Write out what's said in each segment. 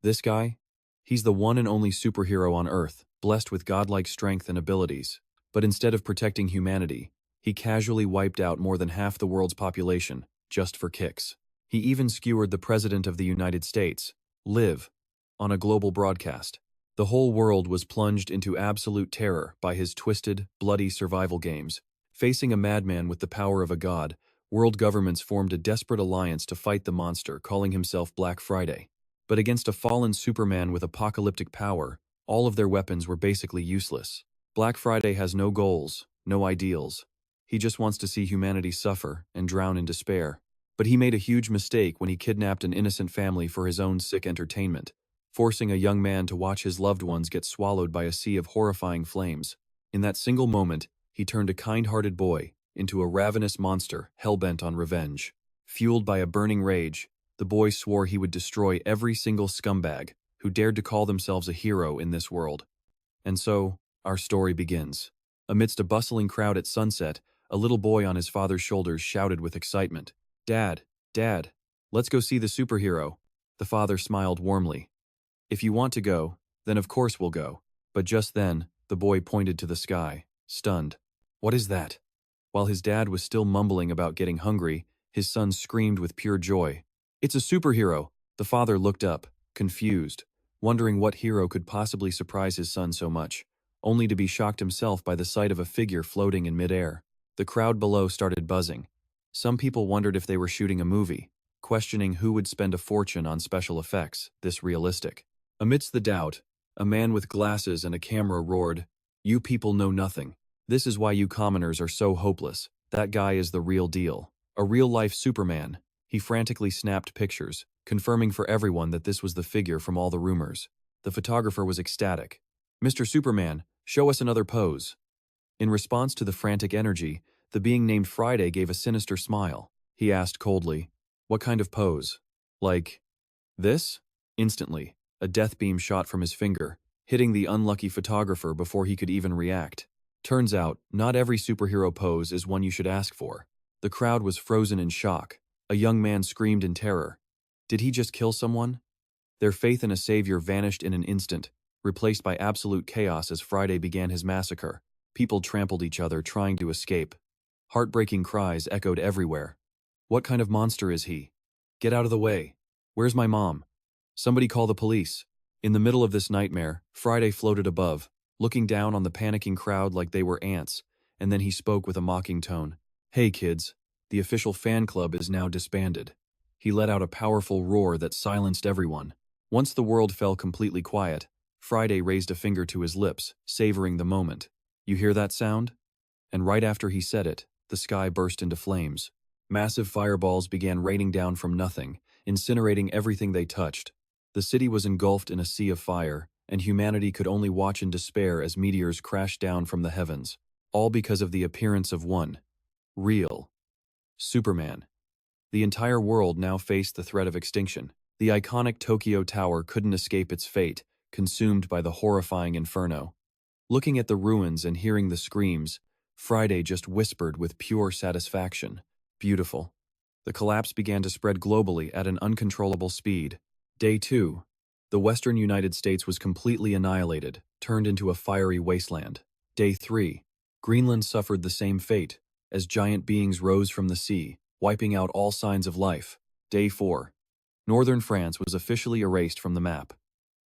This guy? He's the one and only superhero on Earth, blessed with godlike strength and abilities. But instead of protecting humanity, he casually wiped out more than half the world's population, just for kicks. He even skewered the President of the United States, live, on a global broadcast. The whole world was plunged into absolute terror by his twisted, bloody survival games. Facing a madman with the power of a god, world governments formed a desperate alliance to fight the monster, calling himself Black Friday. But against a fallen Superman with apocalyptic power, all of their weapons were basically useless. Black Friday has no goals, no ideals. He just wants to see humanity suffer and drown in despair. But he made a huge mistake when he kidnapped an innocent family for his own sick entertainment, forcing a young man to watch his loved ones get swallowed by a sea of horrifying flames. In that single moment, he turned a kind-hearted boy into a ravenous monster hell-bent on revenge. Fueled by a burning rage, the boy swore he would destroy every single scumbag who dared to call themselves a hero in this world. And so, our story begins. Amidst a bustling crowd at sunset, a little boy on his father's shoulders shouted with excitement, "Dad, Dad, let's go see the superhero." The father smiled warmly. "If you want to go, then of course we'll go." But just then, the boy pointed to the sky, stunned. "What is that?" While his dad was still mumbling about getting hungry, his son screamed with pure joy. "It's a superhero!" The father looked up, confused, wondering what hero could possibly surprise his son so much, only to be shocked himself by the sight of a figure floating in midair. The crowd below started buzzing. Some people wondered if they were shooting a movie, questioning who would spend a fortune on special effects this realistic. Amidst the doubt, a man with glasses and a camera roared, "You people know nothing. This is why you commoners are so hopeless. That guy is the real deal. A real-life Superman." He frantically snapped pictures, confirming for everyone that this was the figure from all the rumors. The photographer was ecstatic. "Mr. Superman, show us another pose." In response to the frantic energy, the being named Friday gave a sinister smile. He asked coldly, "What kind of pose? Like this?" Instantly, a death beam shot from his finger, hitting the unlucky photographer before he could even react. Turns out, not every superhero pose is one you should ask for. The crowd was frozen in shock. A young man screamed in terror. Did he just kill someone? Their faith in a savior vanished in an instant, replaced by absolute chaos as Friday began his massacre. People trampled each other, trying to escape. Heartbreaking cries echoed everywhere. "What kind of monster is he? Get out of the way. Where's my mom? Somebody call the police." In the middle of this nightmare, Friday floated above, looking down on the panicking crowd like they were ants, and then he spoke with a mocking tone. "Hey kids, the official fan club is now disbanded." He let out a powerful roar that silenced everyone. Once the world fell completely quiet, Friday raised a finger to his lips, savoring the moment. "You hear that sound?" And right after he said it, the sky burst into flames. Massive fireballs began raining down from nothing, incinerating everything they touched. The city was engulfed in a sea of fire, and humanity could only watch in despair as meteors crashed down from the heavens, all because of the appearance of one real Superman. The entire world now faced the threat of extinction. The iconic Tokyo Tower couldn't escape its fate, consumed by the horrifying inferno. Looking at the ruins and hearing the screams, Friday just whispered with pure satisfaction, "Beautiful." The collapse began to spread globally at an uncontrollable speed. Day 2. The western United States was completely annihilated, turned into a fiery wasteland. Day 3. Greenland suffered the same fate, as giant beings rose from the sea, wiping out all signs of life. Day 4. Northern France was officially erased from the map.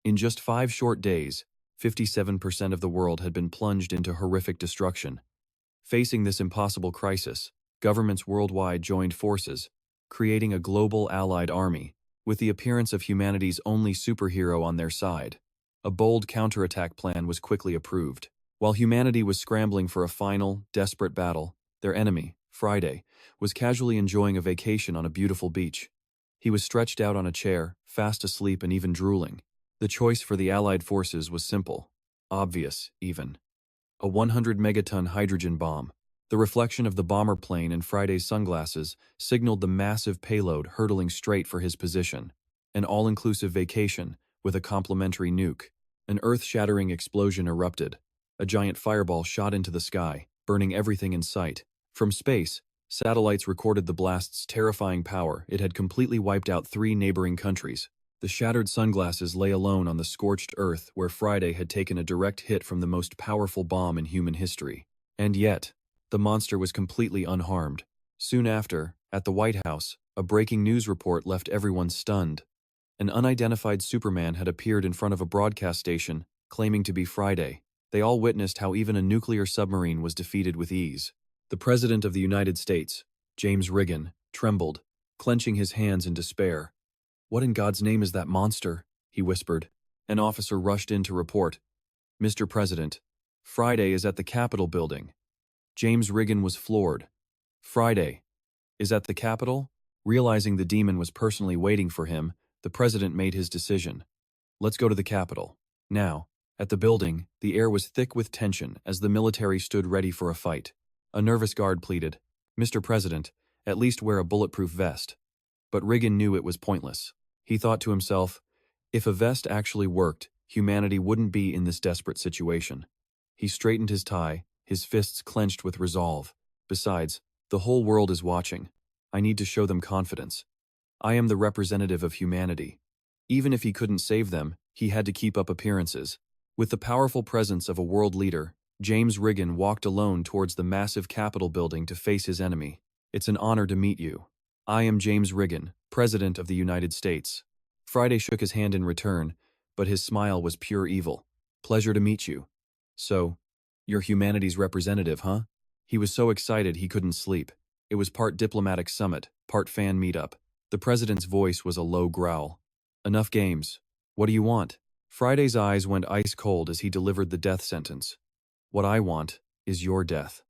In just 5 short days, 57% of the world had been plunged into horrific destruction. Facing this impossible crisis, governments worldwide joined forces, creating a global allied army, with the appearance of humanity's only superhero on their side. A bold counterattack plan was quickly approved. While humanity was scrambling for a final, desperate battle, their enemy, Friday, was casually enjoying a vacation on a beautiful beach. He was stretched out on a chair, fast asleep and even drooling. The choice for the Allied forces was simple, obvious even. A 100-megaton hydrogen bomb. The reflection of the bomber plane and Friday's sunglasses signaled the massive payload hurtling straight for his position. An all-inclusive vacation with a complimentary nuke. An earth-shattering explosion erupted. A giant fireball shot into the sky, burning everything in sight. From space, satellites recorded the blast's terrifying power. It had completely wiped out 3 neighboring countries. The shattered sunglasses lay alone on the scorched earth where Friday had taken a direct hit from the most powerful bomb in human history. And yet, the monster was completely unharmed. Soon after, at the White House, a breaking news report left everyone stunned. An unidentified Superman had appeared in front of a broadcast station, claiming to be Friday. They all witnessed how even a nuclear submarine was defeated with ease. The President of the United States, James Reagan, trembled, clenching his hands in despair. "What in God's name is that monster?" he whispered. An officer rushed in to report. "Mr. President, Friday is at the Capitol building." James Reagan was floored. "Friday is at the Capitol?" Realizing the demon was personally waiting for him, the president made his decision. "Let's go to the Capitol." Now, at the building, the air was thick with tension as the military stood ready for a fight. A nervous guard pleaded, "Mr. President, at least wear a bulletproof vest." But Reagan knew it was pointless. He thought to himself, if a vest actually worked, humanity wouldn't be in this desperate situation. He straightened his tie, his fists clenched with resolve. Besides, the whole world is watching. I need to show them confidence. I am the representative of humanity. Even if he couldn't save them, he had to keep up appearances. With the powerful presence of a world leader, James Reagan walked alone towards the massive Capitol building to face his enemy. "It's an honor to meet you. I am James Reagan, President of the United States." Friday shook his hand in return, but his smile was pure evil. "Pleasure to meet you. So, you're humanity's representative, huh?" He was so excited he couldn't sleep. It was part diplomatic summit, part fan meetup. The president's voice was a low growl. "Enough games. What do you want?" Friday's eyes went ice cold as he delivered the death sentence. "What I want is your death."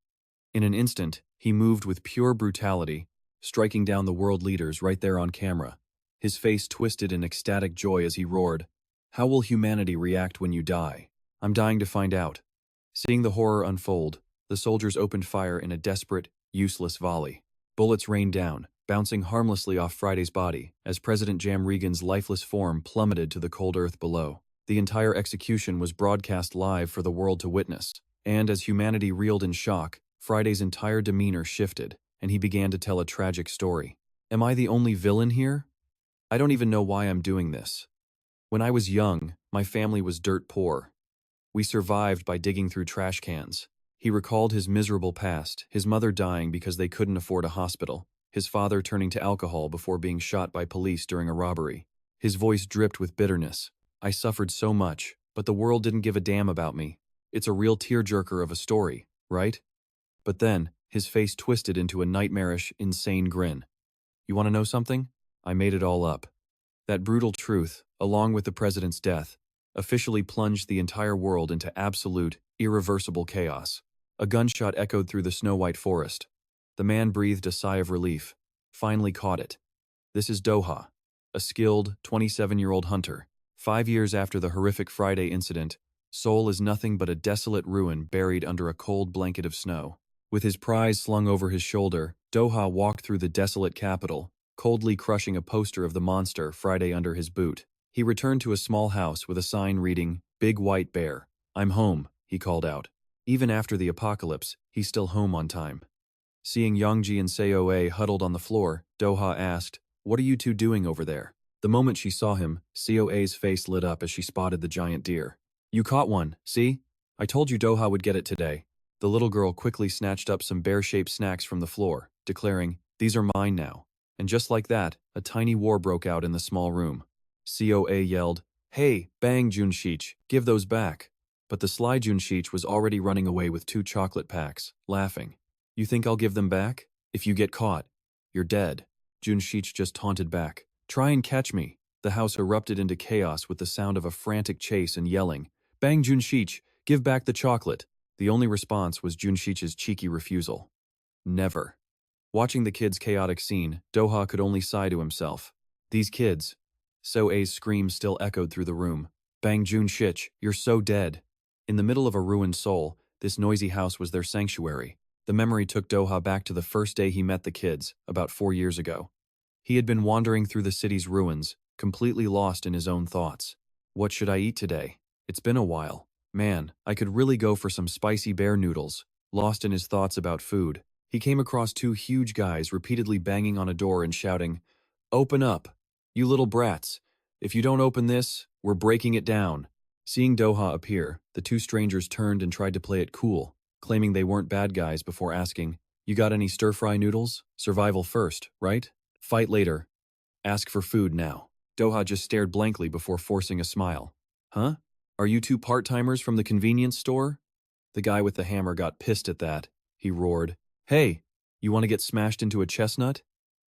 In an instant, he moved with pure brutality, striking down the world leaders right there on camera. His face twisted in ecstatic joy as he roared, "How will humanity react when you die? I'm dying to find out." Seeing the horror unfold, the soldiers opened fire in a desperate, useless volley. Bullets rained down, bouncing harmlessly off Friday's body as President Jam Regan's lifeless form plummeted to the cold earth below. The entire execution was broadcast live for the world to witness, and as humanity reeled in shock, Friday's entire demeanor shifted, and he began to tell a tragic story. "Am I the only villain here? I don't even know why I'm doing this. When I was young, my family was dirt poor. We survived by digging through trash cans." He recalled his miserable past, his mother dying because they couldn't afford a hospital, his father turning to alcohol before being shot by police during a robbery. His voice dripped with bitterness. "I suffered so much, but the world didn't give a damn about me. It's a real tearjerker of a story, right?" But then, his face twisted into a nightmarish, insane grin. "You want to know something? I made it all up." That brutal truth, along with the president's death, officially plunged the entire world into absolute, irreversible chaos. A gunshot echoed through the snow-white forest. The man breathed a sigh of relief. Finally caught it. This is Doha, a skilled, 27-year-old hunter. 5 years after the horrific Friday incident, Seoul is nothing but a desolate ruin buried under a cold blanket of snow. With his prize slung over his shoulder, Doha walked through the desolate capital, coldly crushing a poster of the monster Friday under his boot. He returned to a small house with a sign reading, "Big White Bear. I'm home," he called out. Even after the apocalypse, he's still home on time. Seeing Yongji and Seoe huddled on the floor, Doha asked, "What are you two doing over there?" The moment she saw him, Seoe's face lit up as she spotted the giant deer. "You caught one, see? I told you Doha would get it today." The little girl quickly snatched up some bear-shaped snacks from the floor, declaring, "These are mine now." And just like that, a tiny war broke out in the small room. Coa yelled, "Hey, bang Junshich, give those back." But the sly Junshich was already running away with 2 chocolate packs, laughing. "You think I'll give them back? If you get caught, you're dead." Junshich just taunted back, "Try and catch me." The house erupted into chaos with the sound of a frantic chase and yelling, "Bang Junshich, give back the chocolate." The only response was Junshich's cheeky refusal. Never. Watching the kids' chaotic scene, Doha could only sigh to himself. These kids. Soe's scream still echoed through the room. "Bang Junshich, you're so dead." In the middle of a ruined Seoul, this noisy house was their sanctuary. The memory took Doha back to the first day he met the kids, about 4 years ago. He had been wandering through the city's ruins, completely lost in his own thoughts. "What should I eat today? It's been a while. Man, I could really go for some spicy bear noodles." Lost in his thoughts about food, he came across 2 huge guys repeatedly banging on a door and shouting, "Open up! You little brats! If you don't open this, we're breaking it down. Seeing Doha appear, the two strangers turned and tried to play it cool, claiming they weren't bad guys before asking, "You got any stir-fry noodles? Survival first, right? Fight later. Ask for food now." Doha just stared blankly before forcing a smile. "Huh? Are you two part-timers from the convenience store?" The guy with the hammer got pissed at that. He roared, "Hey, you want to get smashed into a chestnut?"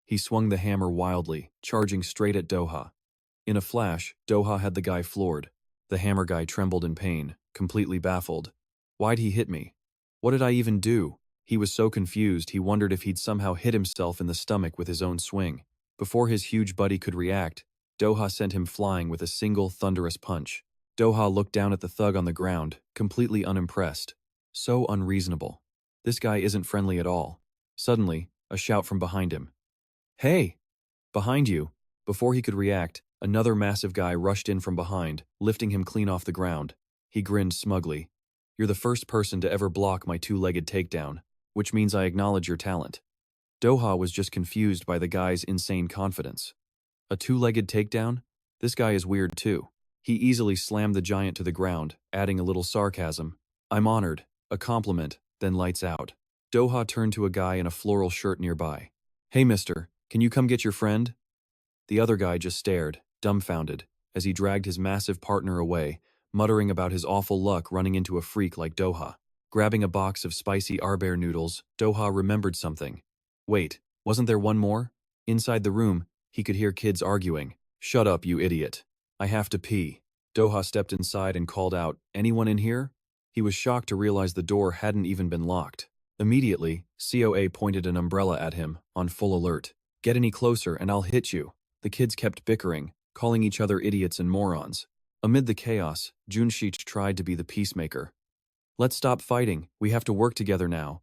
He swung the hammer wildly, charging straight at Doha. In a flash, Doha had the guy floored. The hammer guy trembled in pain, completely baffled. Why'd he hit me? What did I even do? He was so confused he wondered if he'd somehow hit himself in the stomach with his own swing. Before his huge buddy could react, Doha sent him flying with a single thunderous punch. Doha looked down at the thug on the ground, completely unimpressed. So unreasonable. This guy isn't friendly at all. Suddenly, a shout from behind him. "Hey! Behind you!" Before he could react, another massive guy rushed in from behind, lifting him clean off the ground. He grinned smugly. "You're the first person to ever block my two-legged takedown, which means I acknowledge your talent." Doha was just confused by the guy's insane confidence. A two-legged takedown? This guy is weird too. He easily slammed the giant to the ground, adding a little sarcasm. "I'm honored," a compliment, then lights out. Doha turned to a guy in a floral shirt nearby. "Hey mister, can you come get your friend?" The other guy just stared, dumbfounded, as he dragged his massive partner away, muttering about his awful luck running into a freak like Doha. Grabbing a box of spicy arbear noodles, Doha remembered something. Wait, wasn't there one more? Inside the room, he could hear kids arguing. "Shut up, you idiot. I have to pee." Doha stepped inside and called out, "Anyone in here?" He was shocked to realize the door hadn't even been locked. Immediately, COA pointed an umbrella at him, on full alert. "Get any closer and I'll hit you." The kids kept bickering, calling each other idiots and morons. Amid the chaos, Junshich tried to be the peacemaker. "Let's stop fighting, we have to work together now."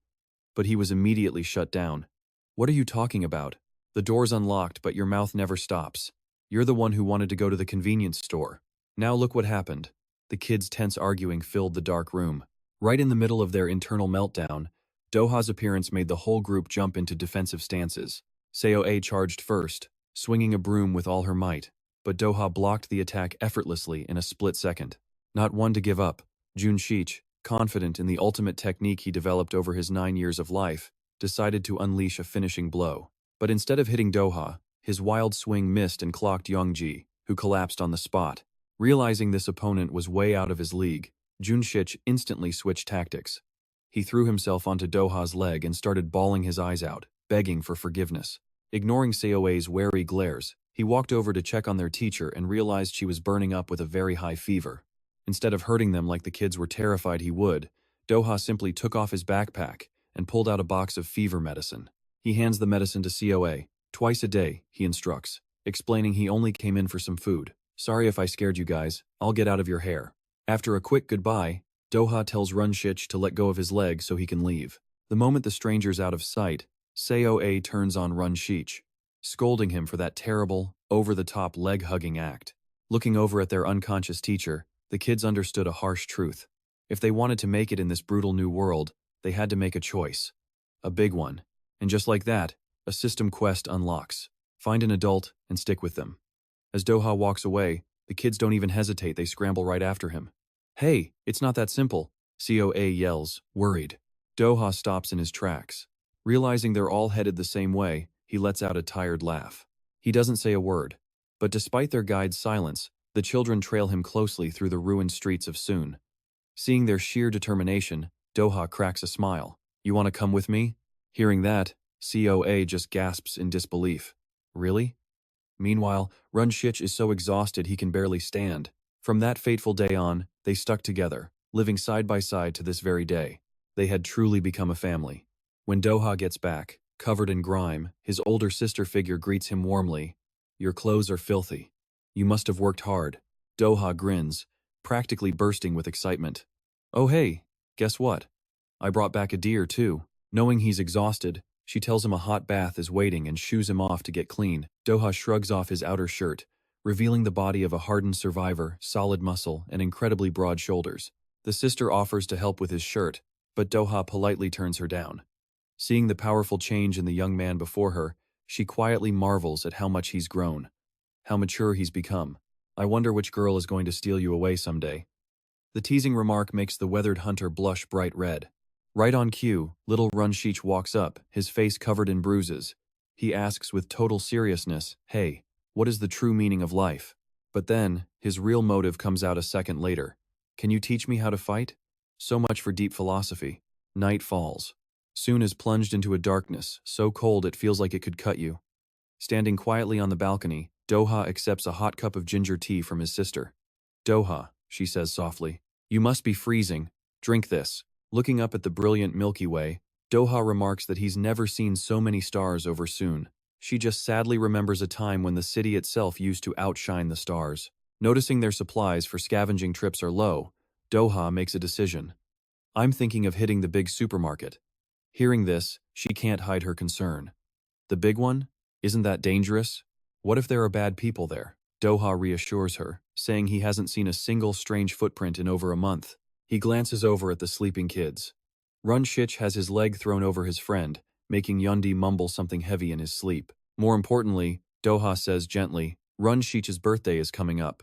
But he was immediately shut down. "What are you talking about? The door's unlocked but your mouth never stops. You're the one who wanted to go to the convenience store. Now look what happened." The kids' tense arguing filled the dark room. Right in the middle of their internal meltdown, Doha's appearance made the whole group jump into defensive stances. Seoe charged first, swinging a broom with all her might, but Doha blocked the attack effortlessly in a split second. Not one to give up, Junshich, confident in the ultimate technique he developed over his 9 years of life, decided to unleash a finishing blow. But instead of hitting Doha, his wild swing missed and clocked Yongji, who collapsed on the spot. Realizing this opponent was way out of his league, Junshich instantly switched tactics. He threw himself onto Doha's leg and started bawling his eyes out, begging for forgiveness. Ignoring Seoe's wary glares, he walked over to check on their teacher and realized she was burning up with a very high fever. Instead of hurting them like the kids were terrified he would, Doha simply took off his backpack and pulled out a box of fever medicine. He hands the medicine to COA. "Twice a day," he instructs, explaining he only came in for some food. "Sorry if I scared you guys, I'll get out of your hair." After a quick goodbye, Doha tells Runshich to let go of his leg so he can leave. The moment the stranger's out of sight, Seoe turns on Runshich, scolding him for that terrible, over-the-top leg-hugging act. Looking over at their unconscious teacher, the kids understood a harsh truth. If they wanted to make it in this brutal new world, they had to make a choice. A big one. And just like that, a system quest unlocks. Find an adult and stick with them. As Doha walks away, the kids don't even hesitate, they scramble right after him. "Hey, it's not that simple," COA yells, worried. Doha stops in his tracks. Realizing they're all headed the same way, he lets out a tired laugh. He doesn't say a word, but despite their guide's silence, the children trail him closely through the ruined streets of Soon. Seeing their sheer determination, Doha cracks a smile. "You want to come with me?" Hearing that, COA just gasps in disbelief. "Really?" Meanwhile, Runshich is so exhausted he can barely stand. From that fateful day on, they stuck together, living side by side to this very day. They had truly become a family. When Doha gets back, covered in grime, his older sister figure greets him warmly. "Your clothes are filthy. You must have worked hard." Doha grins, practically bursting with excitement. "Oh hey, guess what? I brought back a deer too." Knowing he's exhausted, she tells him a hot bath is waiting and shoos him off to get clean. Doha shrugs off his outer shirt, revealing the body of a hardened survivor, solid muscle, and incredibly broad shoulders. The sister offers to help with his shirt, but Doha politely turns her down. Seeing the powerful change in the young man before her, she quietly marvels at how much he's grown, how mature he's become. I wonder which girl is going to steal you away someday. The teasing remark makes the weathered hunter blush bright red. Right on cue, little Runshich walks up, his face covered in bruises. He asks with total seriousness, "Hey, what is the true meaning of life?" But then, his real motive comes out a second later. "Can you teach me how to fight?" So much for deep philosophy. Night falls. Soon is plunged into a darkness, so cold it feels like it could cut you. Standing quietly on the balcony, Doha accepts a hot cup of ginger tea from his sister. "Doha," she says softly, "you must be freezing. Drink this." Looking up at the brilliant Milky Way, Doha remarks that he's never seen so many stars over soon. She just sadly remembers a time when the city itself used to outshine the stars. Noticing their supplies for scavenging trips are low, Doha makes a decision. "I'm thinking of hitting the big supermarket." Hearing this, she can't hide her concern. "The big one? Isn't that dangerous? What if there are bad people there?" Doha reassures her, saying he hasn't seen a single strange footprint in over a month. He glances over at the sleeping kids. Runshich has his leg thrown over his friend, making Yundi mumble something heavy in his sleep. More importantly, Doha says gently, "Runshich's birthday is coming up.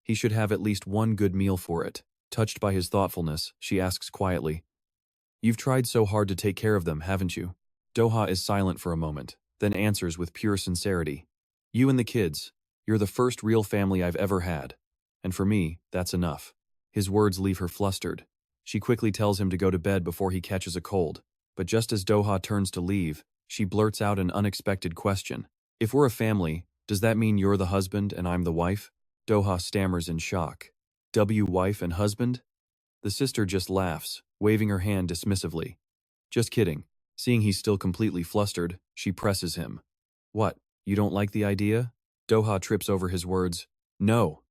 He should have at least one good meal for it." Touched by his thoughtfulness, she asks quietly, "You've tried so hard to take care of them, haven't you?" Doha is silent for a moment, then answers with pure sincerity, "You and the kids, you're the first real family I've ever had. And for me, that's enough." His words leave her flustered. She quickly tells him to go to bed before he catches a cold, but just as Doha turns to leave, she blurts out an unexpected question. "If we're a family, does that mean you're the husband and I'm the wife?" Doha stammers in shock. Wife and husband? The sister just laughs, waving her hand dismissively. "Just kidding." Seeing he's still completely flustered, she presses him. "What, you don't like the idea?" Doha trips over his words. "No.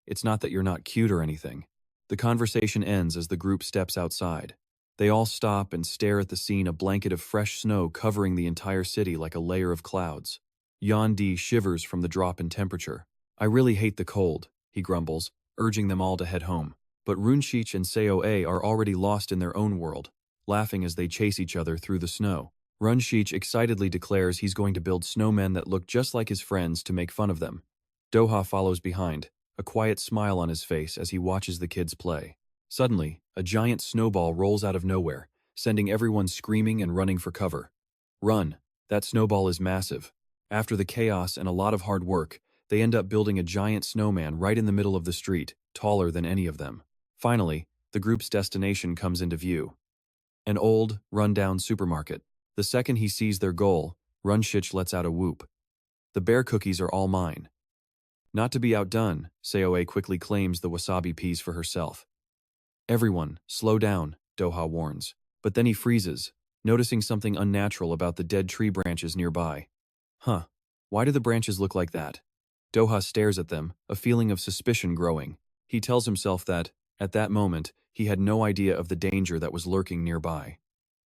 It's not that you're not cute or anything." The conversation ends as the group steps outside. They all stop and stare at the scene, a blanket of fresh snow covering the entire city like a layer of clouds. Yundi shivers from the drop in temperature. "I really hate the cold," he grumbles, urging them all to head home. But Runshich and Seoe are already lost in their own world, laughing as they chase each other through the snow. Runshich excitedly declares he's going to build snowmen that look just like his friends to make fun of them. Doha follows behind, a quiet smile on his face as he watches the kids play. Suddenly, a giant snowball rolls out of nowhere, sending everyone screaming and running for cover. "Run! That snowball is massive." After the chaos and a lot of hard work, they end up building a giant snowman right in the middle of the street, taller than any of them. Finally, the group's destination comes into view. An old, run-down supermarket. The second he sees their goal, Runshich lets out a whoop. "The bear cookies are all mine." Not to be outdone, Seoe quickly claims the wasabi peas for herself. "Everyone, slow down," Doha warns. But then he freezes, noticing something unnatural about the dead tree branches nearby. "Huh, why do the branches look like that?" Doha stares at them, a feeling of suspicion growing. He tells himself that, at that moment, he had no idea of the danger that was lurking nearby.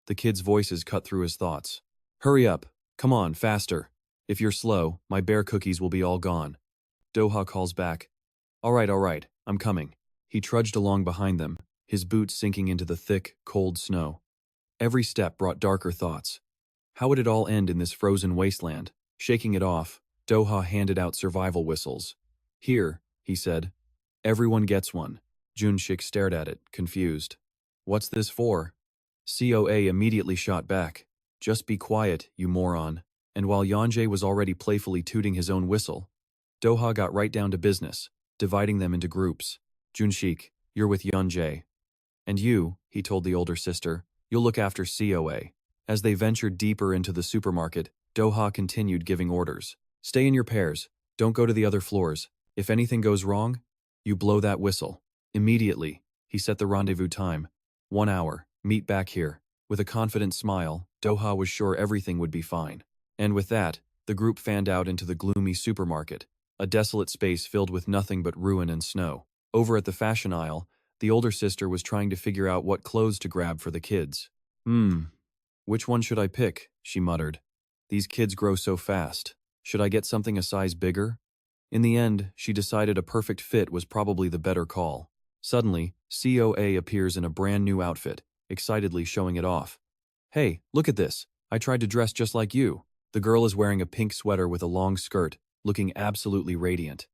The kids' voices cut through his thoughts. "Hurry up, come on, faster. If you're slow, my bear cookies will be all gone." Doha calls back, all right, I'm coming." He trudged along behind them, his boots sinking into the thick, cold snow. Every step brought darker thoughts. How would it all end in this frozen wasteland? Shaking it off, Doha handed out survival whistles. "Here," he said. "Everyone gets one." Junshik stared at it, confused. "What's this for?" Coa immediately shot back. "Just be quiet, you moron." And while Yonjae was already playfully tooting his own whistle, Doha got right down to business, dividing them into groups. "Junshik, you're with Yonjae. And you," he told the older sister, "you'll look after Coa." As they ventured deeper into the supermarket, Doha continued giving orders. "Stay in your pairs. Don't go to the other floors. If anything goes wrong, you blow that whistle." Immediately, he set the rendezvous time. 1 hour, meet back here. With a confident smile, Doha was sure everything would be fine. And with that, the group fanned out into the gloomy supermarket, a desolate space filled with nothing but ruin and snow. Over at the fashion aisle, the older sister was trying to figure out what clothes to grab for the kids. Which one should I pick?" she muttered. "These kids grow so fast. Should I get something a size bigger?" In the end, she decided a perfect fit was probably the better call. Suddenly, Coa appears in a brand new outfit, excitedly showing it off. "Hey, look at this. I tried to dress just like you." The girl is wearing a pink sweater with a long skirt, looking absolutely radiant.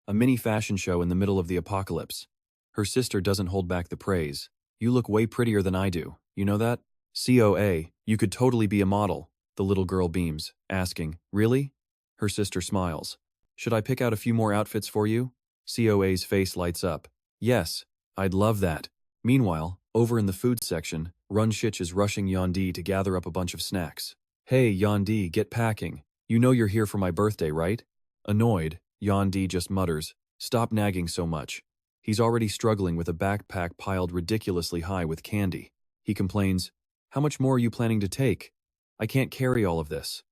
A mini fashion show in the middle of the apocalypse. Her sister doesn't hold back the praise. You look way prettier than I do, you know that? COA, you could totally be a model, the little girl beams, asking, really? Her sister smiles. Should I pick out a few more outfits for you? COA's face lights up. Yes, I'd love that. Meanwhile, over in the food section, Runshich is rushing Yandi to gather up a bunch of snacks. Hey, Yandi, get packing. You know you're here for my birthday, right? Annoyed, Yandi just mutters, stop nagging so much. He's already struggling with a backpack piled ridiculously high with candy. He complains, how much more are you planning to take? I can't carry all of this.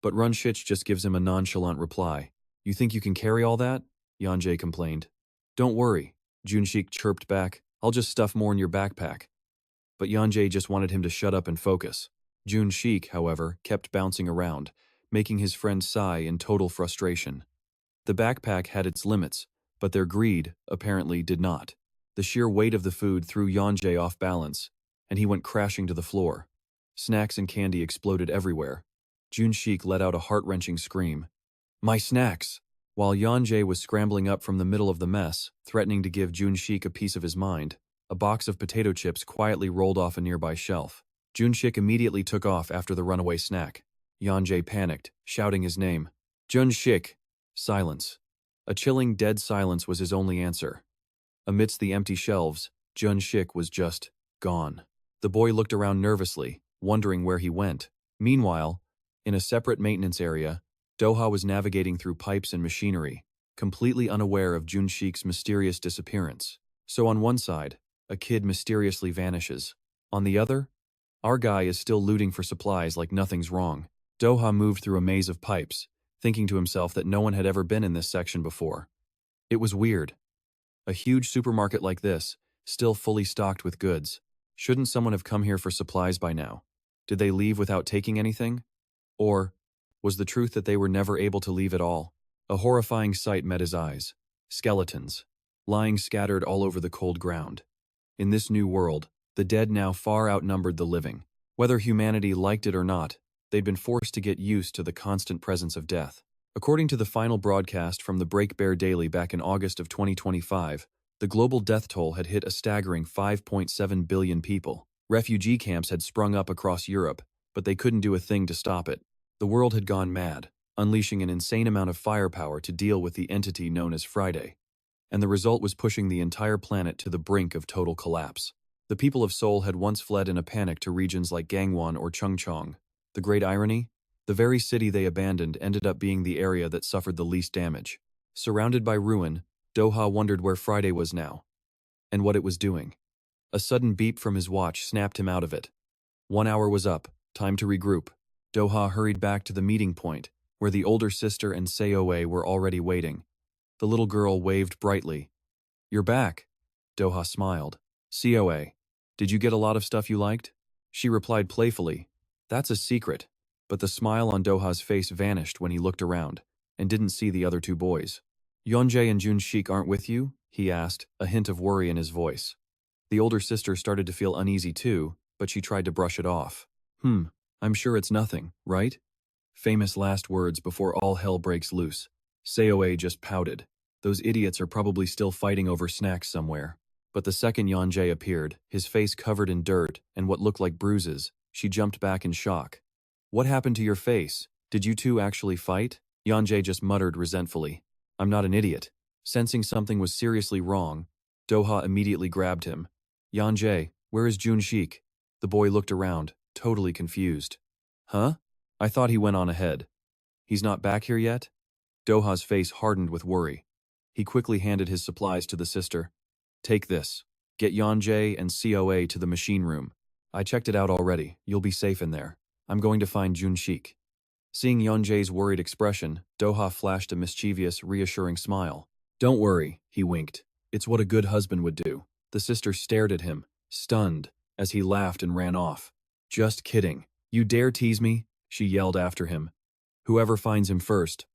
But Runshich just gives him a nonchalant reply. You think you can carry all that? Yanjay complained. Don't worry, Junshik chirped back. I'll just stuff more in your backpack. But Yanjay just wanted him to shut up and focus. Junshik, however, kept bouncing around, making his friend sigh in total frustration. The backpack had its limits, but their greed, apparently, did not. The sheer weight of the food threw Yanjay off balance, and he went crashing to the floor. Snacks and candy exploded everywhere. Junshik let out a heart-wrenching scream. My snacks! While Yanjay was scrambling up from the middle of the mess, threatening to give Junshik a piece of his mind, a box of potato chips quietly rolled off a nearby shelf. Junshik immediately took off after the runaway snack. Yanjay panicked, shouting his name. Junshik! Silence. A chilling dead silence was his only answer. Amidst the empty shelves, Junshik was just gone. The boy looked around nervously, wondering where he went. Meanwhile, in a separate maintenance area, Doha was navigating through pipes and machinery, completely unaware of Junshik's mysterious disappearance. So on one side, a kid mysteriously vanishes. On the other, our guy is still looting for supplies like nothing's wrong. Doha moved through a maze of pipes, thinking to himself that no one had ever been in this section before. It was weird. A huge supermarket like this, still fully stocked with goods. Shouldn't someone have come here for supplies by now? Did they leave without taking anything? Or was the truth that they were never able to leave at all? A horrifying sight met his eyes. Skeletons, lying scattered all over the cold ground. In this new world, the dead now far outnumbered the living. Whether humanity liked it or not, they'd been forced to get used to the constant presence of death. According to the final broadcast from the Break Bear Daily back in August of 2025, the global death toll had hit a staggering 5.7 billion people. Refugee camps had sprung up across Europe, but they couldn't do a thing to stop it. The world had gone mad, unleashing an insane amount of firepower to deal with the entity known as Friday. And the result was pushing the entire planet to the brink of total collapse. The people of Seoul had once fled in a panic to regions like Gangwon or Chungcheong. The great irony? The very city they abandoned ended up being the area that suffered the least damage. Surrounded by ruin, Doha wondered where Friday was now, and what it was doing. A sudden beep from his watch snapped him out of it. 1 hour was up, time to regroup. Doha hurried back to the meeting point, where the older sister and Seoe were already waiting. The little girl waved brightly. You're back. Doha smiled. Seoe, did you get a lot of stuff you liked? She replied playfully. That's a secret. But the smile on Doha's face vanished when he looked around, and didn't see the other two boys. Yeonjae and Junshik aren't with you? He asked, a hint of worry in his voice. The older sister started to feel uneasy too, but she tried to brush it off. I'm sure it's nothing, right? Famous last words before all hell breaks loose. Seoe just pouted. Those idiots are probably still fighting over snacks somewhere. But the second Yeonjae appeared, his face covered in dirt and what looked like bruises, she jumped back in shock. What happened to your face? Did you two actually fight? Yeonjae just muttered resentfully. I'm not an idiot. Sensing something was seriously wrong, Doha immediately grabbed him. Yeonjae, where is Junshik? The boy looked around, totally confused. Huh? I thought he went on ahead. He's not back here yet? Doha's face hardened with worry. He quickly handed his supplies to the sister. Take this. Get Yeonjae and COA to the machine room. I checked it out already. You'll be safe in there. I'm going to find Junshik. Seeing Yeonjae's worried expression, Doha flashed a mischievous, reassuring smile. Don't worry, he winked. It's what a good husband would do. The sister stared at him, stunned, as he laughed and ran off. Just kidding. You dare tease me? She yelled after him. Whoever finds him first.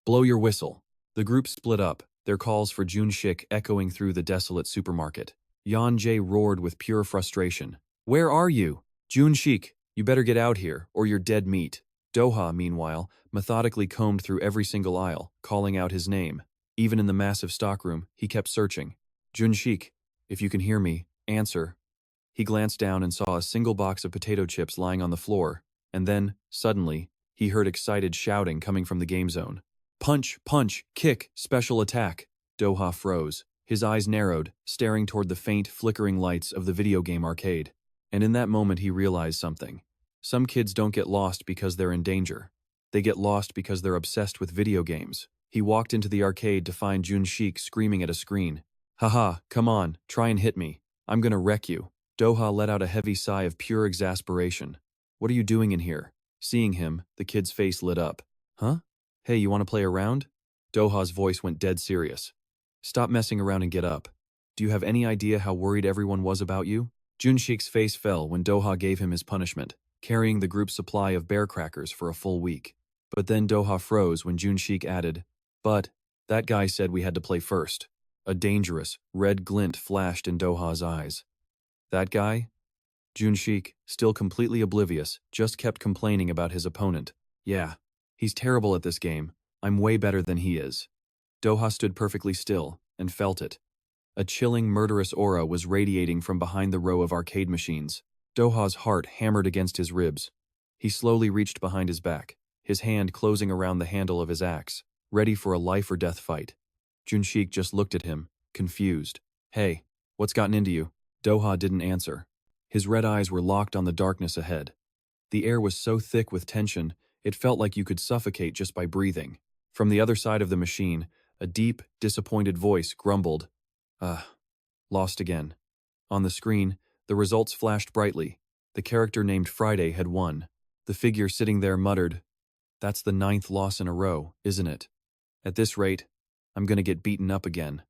Blow your whistle. The group split up, their calls for Junshik echoing through the desolate supermarket. Yeonjae roared with pure frustration. Where are you? Junshik, you better get out here, or you're dead meat. Doha, meanwhile, methodically combed through every single aisle, calling out his name. Even in the massive stockroom, he kept searching. Junshik, if you can hear me, answer. He glanced down and saw a single box of potato chips lying on the floor, and then, suddenly, he heard excited shouting coming from the game zone. Punch, punch, kick, special attack. Doha froze. His eyes narrowed, staring toward the faint, flickering lights of the video game arcade. And in that moment he realized something. Some kids don't get lost because they're in danger. They get lost because they're obsessed with video games. He walked into the arcade to find Junshik screaming at a screen. Haha, come on, try and hit me. I'm gonna wreck you. Doha let out a heavy sigh of pure exasperation. What are you doing in here? Seeing him, the kid's face lit up. Huh? Hey, you want to play around? Doha's voice went dead serious. Stop messing around and get up. Do you have any idea how worried everyone was about you? Junshik's face fell when Doha gave him his punishment, carrying the group's supply of bear crackers for a full week. But then Doha froze when Junshik added, but that guy said we had to play first. A dangerous, red glint flashed in Doha's eyes. That guy? Junshik, still completely oblivious, just kept complaining about his opponent. Yeah, he's terrible at this game. I'm way better than he is. Doha stood perfectly still and felt it. A chilling, murderous aura was radiating from behind the row of arcade machines. Doha's heart hammered against his ribs. He slowly reached behind his back, his hand closing around the handle of his axe, ready for a life-or-death fight. Junshik just looked at him, confused. Hey, what's gotten into you? Doha didn't answer. His red eyes were locked on the darkness ahead. The air was so thick with tension, it felt like you could suffocate just by breathing. From the other side of the machine, a deep, disappointed voice grumbled, lost again. On the screen, the results flashed brightly. The character named Friday had won. The figure sitting there muttered, that's the 9th loss in a row, isn't it? At this rate, I'm gonna get beaten up again.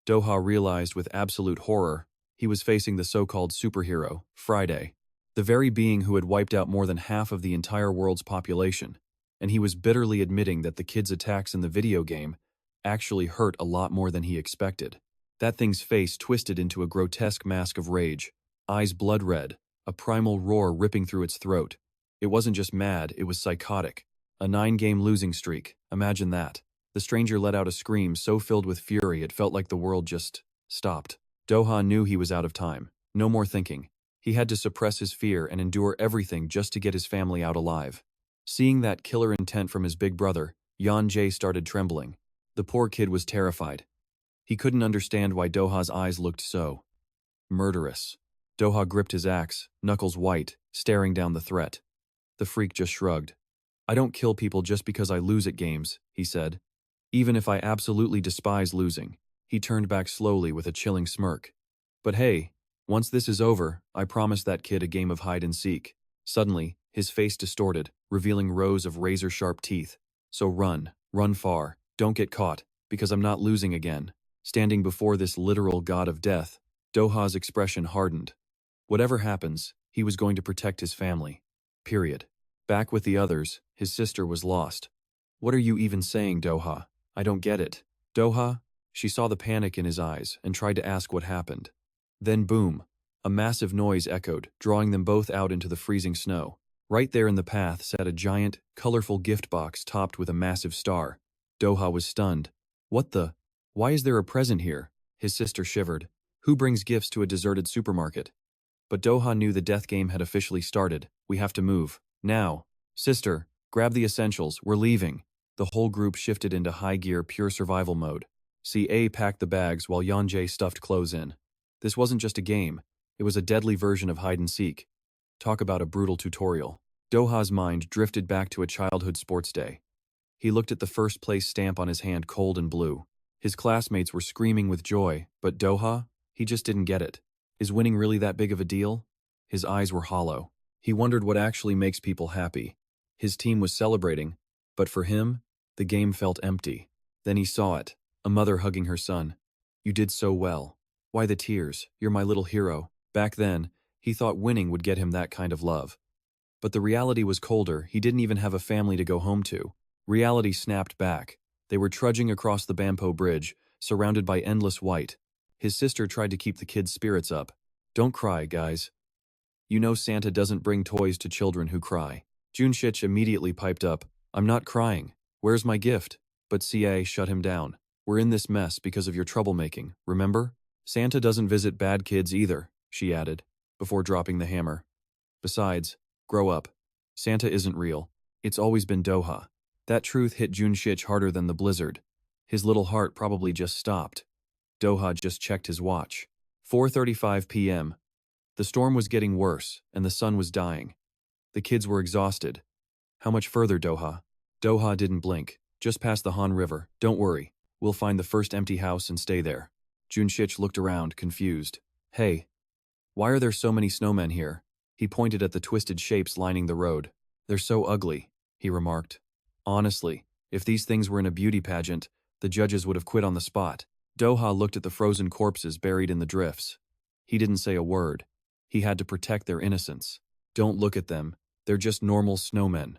Doha realized with absolute horror he was facing the so-called superhero, Friday, the very being who had wiped out more than half of the entire world's population, and he was bitterly admitting that the kid's attacks in the video game actually hurt a lot more than he expected. That thing's face twisted into a grotesque mask of rage, eyes blood red, a primal roar ripping through its throat. It wasn't just mad, it was psychotic. A 9-game losing streak, imagine that. The stranger let out a scream so filled with fury it felt like the world just stopped. Doha knew he was out of time. No more thinking. He had to suppress his fear and endure everything just to get his family out alive. Seeing that killer intent from his big brother, Yan-jae started trembling. The poor kid was terrified. He couldn't understand why Doha's eyes looked so murderous. Doha gripped his axe, knuckles white, staring down the threat. The freak just shrugged. I don't kill people just because I lose at games, he said. Even if I absolutely despise losing. He turned back slowly with a chilling smirk. But hey, once this is over, I promise that kid a game of hide and seek. Suddenly, his face distorted, revealing rows of razor-sharp teeth. So run far, don't get caught, because I'm not losing again. Standing before this literal god of death, Doha's expression hardened. Whatever happens, he was going to protect his family. Period. Back with the others, his sister was lost. What are you even saying, Doha? I don't get it. Doha? She saw the panic in his eyes and tried to ask what happened. Then boom, a massive noise echoed, drawing them both out into the freezing snow. Right there in the path sat a giant, colorful gift box topped with a massive star. Doha was stunned. What the? Why is there a present here? His sister shivered. Who brings gifts to a deserted supermarket? But Doha knew the death game had officially started. We have to move. Now. Sister, grab the essentials, we're leaving. The whole group shifted into high gear pure survival mode. CA packed the bags while Yan-jae stuffed clothes in. This wasn't just a game, it was a deadly version of hide and seek. Talk about a brutal tutorial. Doha's mind drifted back to a childhood sports day. He looked at the first place stamp on his hand cold and blue. His classmates were screaming with joy, but Doha, he just didn't get it. Is winning really that big of a deal? His eyes were hollow. He wondered what actually makes people happy. His team was celebrating, but for him, the game felt empty. Then he saw it, a mother hugging her son. You did so well. Why the tears? You're my little hero. Back then, he thought winning would get him that kind of love. But the reality was colder. He didn't even have a family to go home to. Reality snapped back. They were trudging across the Bampo Bridge, surrounded by endless white. His sister tried to keep the kids' spirits up. Don't cry, guys. You know Santa doesn't bring toys to children who cry. Junshich immediately piped up, I'm not crying. Where's my gift? But CA shut him down. We're in this mess because of your troublemaking, remember? Santa doesn't visit bad kids either, she added, before dropping the hammer. Besides, grow up. Santa isn't real. It's always been Doha. That truth hit Junshich harder than the blizzard. His little heart probably just stopped. Doha just checked his watch. 4:35 p.m. The storm was getting worse, and the sun was dying. The kids were exhausted. How much further, Doha? Doha didn't blink. Just past the Han River. Don't worry. We'll find the first empty house and stay there. Junshich looked around, confused. Hey, why are there so many snowmen here? He pointed at the twisted shapes lining the road. They're so ugly, he remarked. Honestly, if these things were in a beauty pageant, the judges would have quit on the spot. Doha looked at the frozen corpses buried in the drifts. He didn't say a word. He had to protect their innocence. Don't look at them. They're just normal snowmen.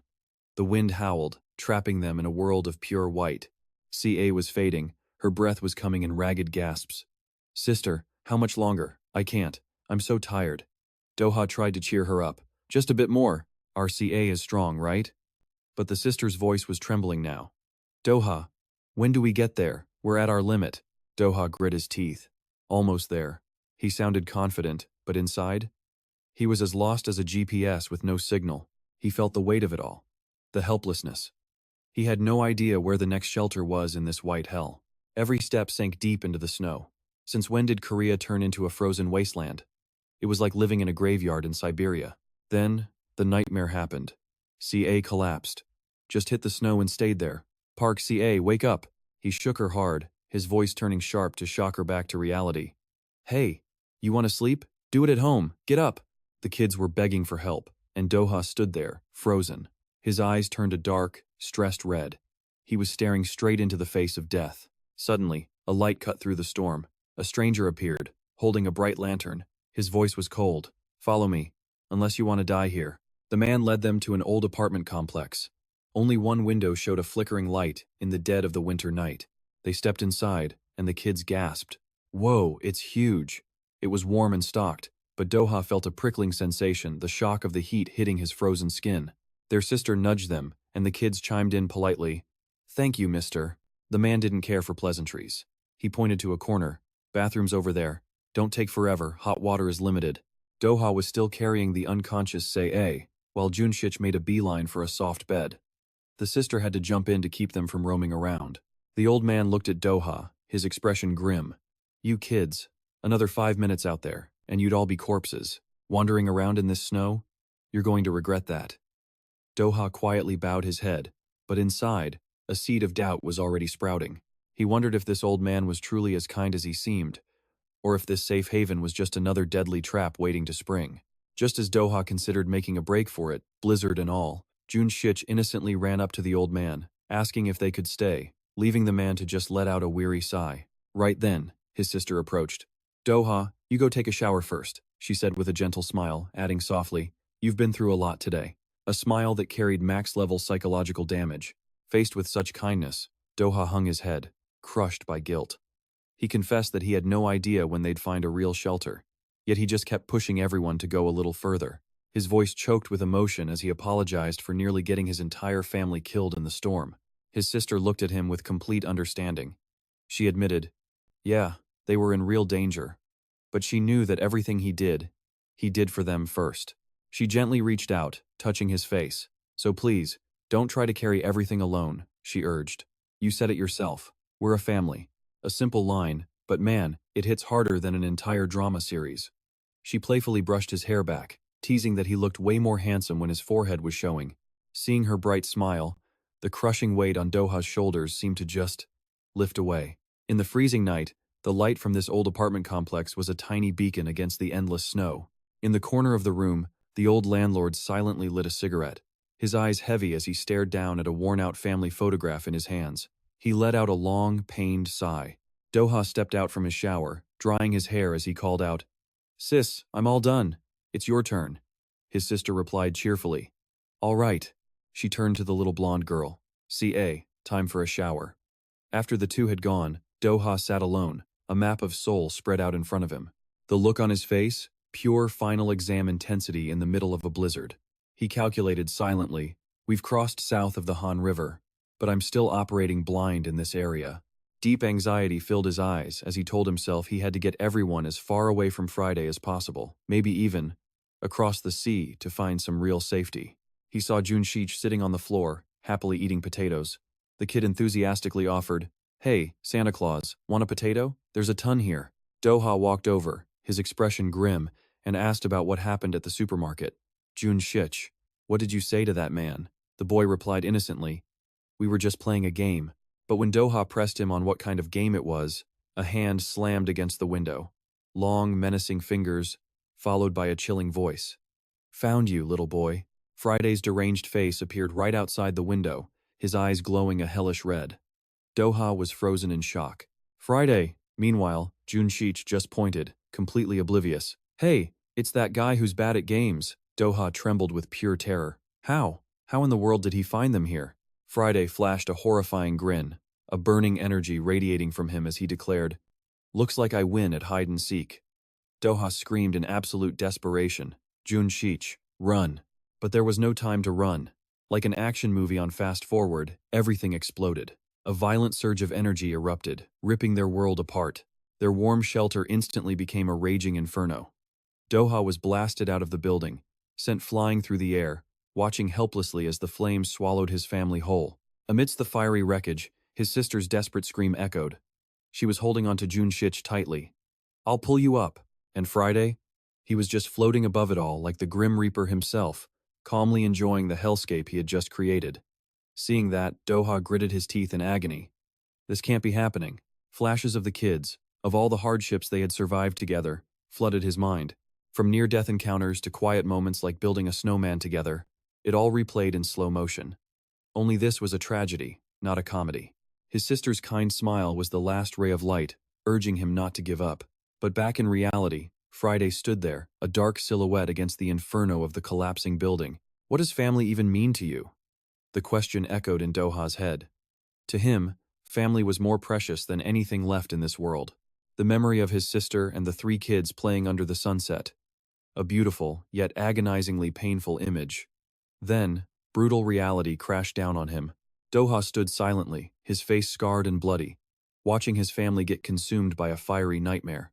The wind howled, trapping them in a world of pure white. CA was fading. Her breath was coming in ragged gasps. Sister, how much longer? I can't. I'm so tired. Doha tried to cheer her up. Just a bit more. Our CA is strong, right? But the sister's voice was trembling now. Doha, when do we get there? We're at our limit. Doha grit his teeth. Almost there. He sounded confident, but inside? He was as lost as a GPS with no signal. He felt the weight of it all. The helplessness. He had no idea where the next shelter was in this white hell. Every step sank deep into the snow. Since when did Korea turn into a frozen wasteland? It was like living in a graveyard in Siberia. Then, the nightmare happened. CA collapsed. Just hit the snow and stayed there. Park CA, wake up. He shook her hard, his voice turning sharp to shock her back to reality. Hey, you want to sleep? Do it at home. Get up. The kids were begging for help, and Doha stood there, frozen. His eyes turned a dark, stressed red. He was staring straight into the face of death. Suddenly, a light cut through the storm. A stranger appeared, holding a bright lantern. His voice was cold. Follow me, unless you want to die here. The man led them to an old apartment complex. Only one window showed a flickering light in the dead of the winter night. They stepped inside, and the kids gasped. Whoa, it's huge. It was warm and stocked, but Doha felt a prickling sensation, the shock of the heat hitting his frozen skin. Their sister nudged them, and the kids chimed in politely. Thank you, mister. The man didn't care for pleasantries. He pointed to a corner. Bathroom's over there. Don't take forever, hot water is limited. Doha was still carrying the unconscious Say, while Junshich made a beeline for a soft bed. The sister had to jump in to keep them from roaming around. The old man looked at Doha, his expression grim. You kids, another 5 minutes out there, and you'd all be corpses. Wandering around in this snow? You're going to regret that. Doha quietly bowed his head, but inside, a seed of doubt was already sprouting. He wondered if this old man was truly as kind as he seemed, or if this safe haven was just another deadly trap waiting to spring. Just as Doha considered making a break for it, blizzard and all, Junshich innocently ran up to the old man, asking if they could stay, leaving the man to just let out a weary sigh. Right then, his sister approached. Doha, you go take a shower first, she said with a gentle smile, adding softly, you've been through a lot today. A smile that carried max-level psychological damage. Faced with such kindness, Doha hung his head, crushed by guilt. He confessed that he had no idea when they'd find a real shelter, yet he just kept pushing everyone to go a little further. His voice choked with emotion as he apologized for nearly getting his entire family killed in the storm. His sister looked at him with complete understanding. She admitted, yeah, they were in real danger, but she knew that everything he did for them first. She gently reached out, touching his face. So please, don't try to carry everything alone, she urged. You said it yourself. We're a family. A simple line, but man, it hits harder than an entire drama series. She playfully brushed his hair back, teasing that he looked way more handsome when his forehead was showing. Seeing her bright smile, the crushing weight on Doha's shoulders seemed to just lift away. In the freezing night, the light from this old apartment complex was a tiny beacon against the endless snow. In the corner of the room, the old landlord silently lit a cigarette, his eyes heavy as he stared down at a worn-out family photograph in his hands. He let out a long, pained sigh. Doha stepped out from his shower, drying his hair as he called out, Sis, I'm all done. It's your turn. His sister replied cheerfully. All right. She turned to the little blonde girl. CA, time for a shower. After the two had gone, Doha sat alone, a map of Seoul spread out in front of him. The look on his face, pure final exam intensity in the middle of a blizzard. He calculated silently, we've crossed south of the Han River, but I'm still operating blind in this area. Deep anxiety filled his eyes as he told himself he had to get everyone as far away from Friday as possible, maybe even across the sea to find some real safety. He saw Junshich sitting on the floor, happily eating potatoes. The kid enthusiastically offered, "Hey, Santa Claus, want a potato? There's a ton here." Doha walked over, his expression grim, and asked about what happened at the supermarket. "Junshich, what did you say to that man?" The boy replied innocently, "We were just playing a game." But when Doha pressed him on what kind of game it was, a hand slammed against the window. Long, menacing fingers, followed by a chilling voice. "Found you, little boy." Friday's deranged face appeared right outside the window, his eyes glowing a hellish red. Doha was frozen in shock. Friday, meanwhile, Junshich just pointed, completely oblivious. "Hey, it's that guy who's bad at games." Doha trembled with pure terror. How? How in the world did he find them here? Friday flashed a horrifying grin, a burning energy radiating from him as he declared, "Looks like I win at hide and seek." Doha screamed in absolute desperation, "Junshich, run." But there was no time to run. Like an action movie on fast forward, everything exploded. A violent surge of energy erupted, ripping their world apart. Their warm shelter instantly became a raging inferno. Doha was blasted out of the building, sent flying through the air, watching helplessly as the flames swallowed his family whole. Amidst the fiery wreckage, his sister's desperate scream echoed. She was holding onto Junshich tightly. "I'll pull you up." And Friday? He was just floating above it all like the Grim Reaper himself, calmly enjoying the hellscape he had just created. Seeing that, Doha gritted his teeth in agony. This can't be happening. Flashes of the kids, of all the hardships they had survived together, flooded his mind. From near-death encounters to quiet moments like building a snowman together, it all replayed in slow motion. Only this was a tragedy, not a comedy. His sister's kind smile was the last ray of light, urging him not to give up. But back in reality, Friday stood there, a dark silhouette against the inferno of the collapsing building. What does family even mean to you? The question echoed in Doha's head. To him, family was more precious than anything left in this world. The memory of his sister and the 3 kids playing under the sunset. A beautiful, yet agonizingly painful image. Then, brutal reality crashed down on him. Doha stood silently, his face scarred and bloody, watching his family get consumed by a fiery nightmare.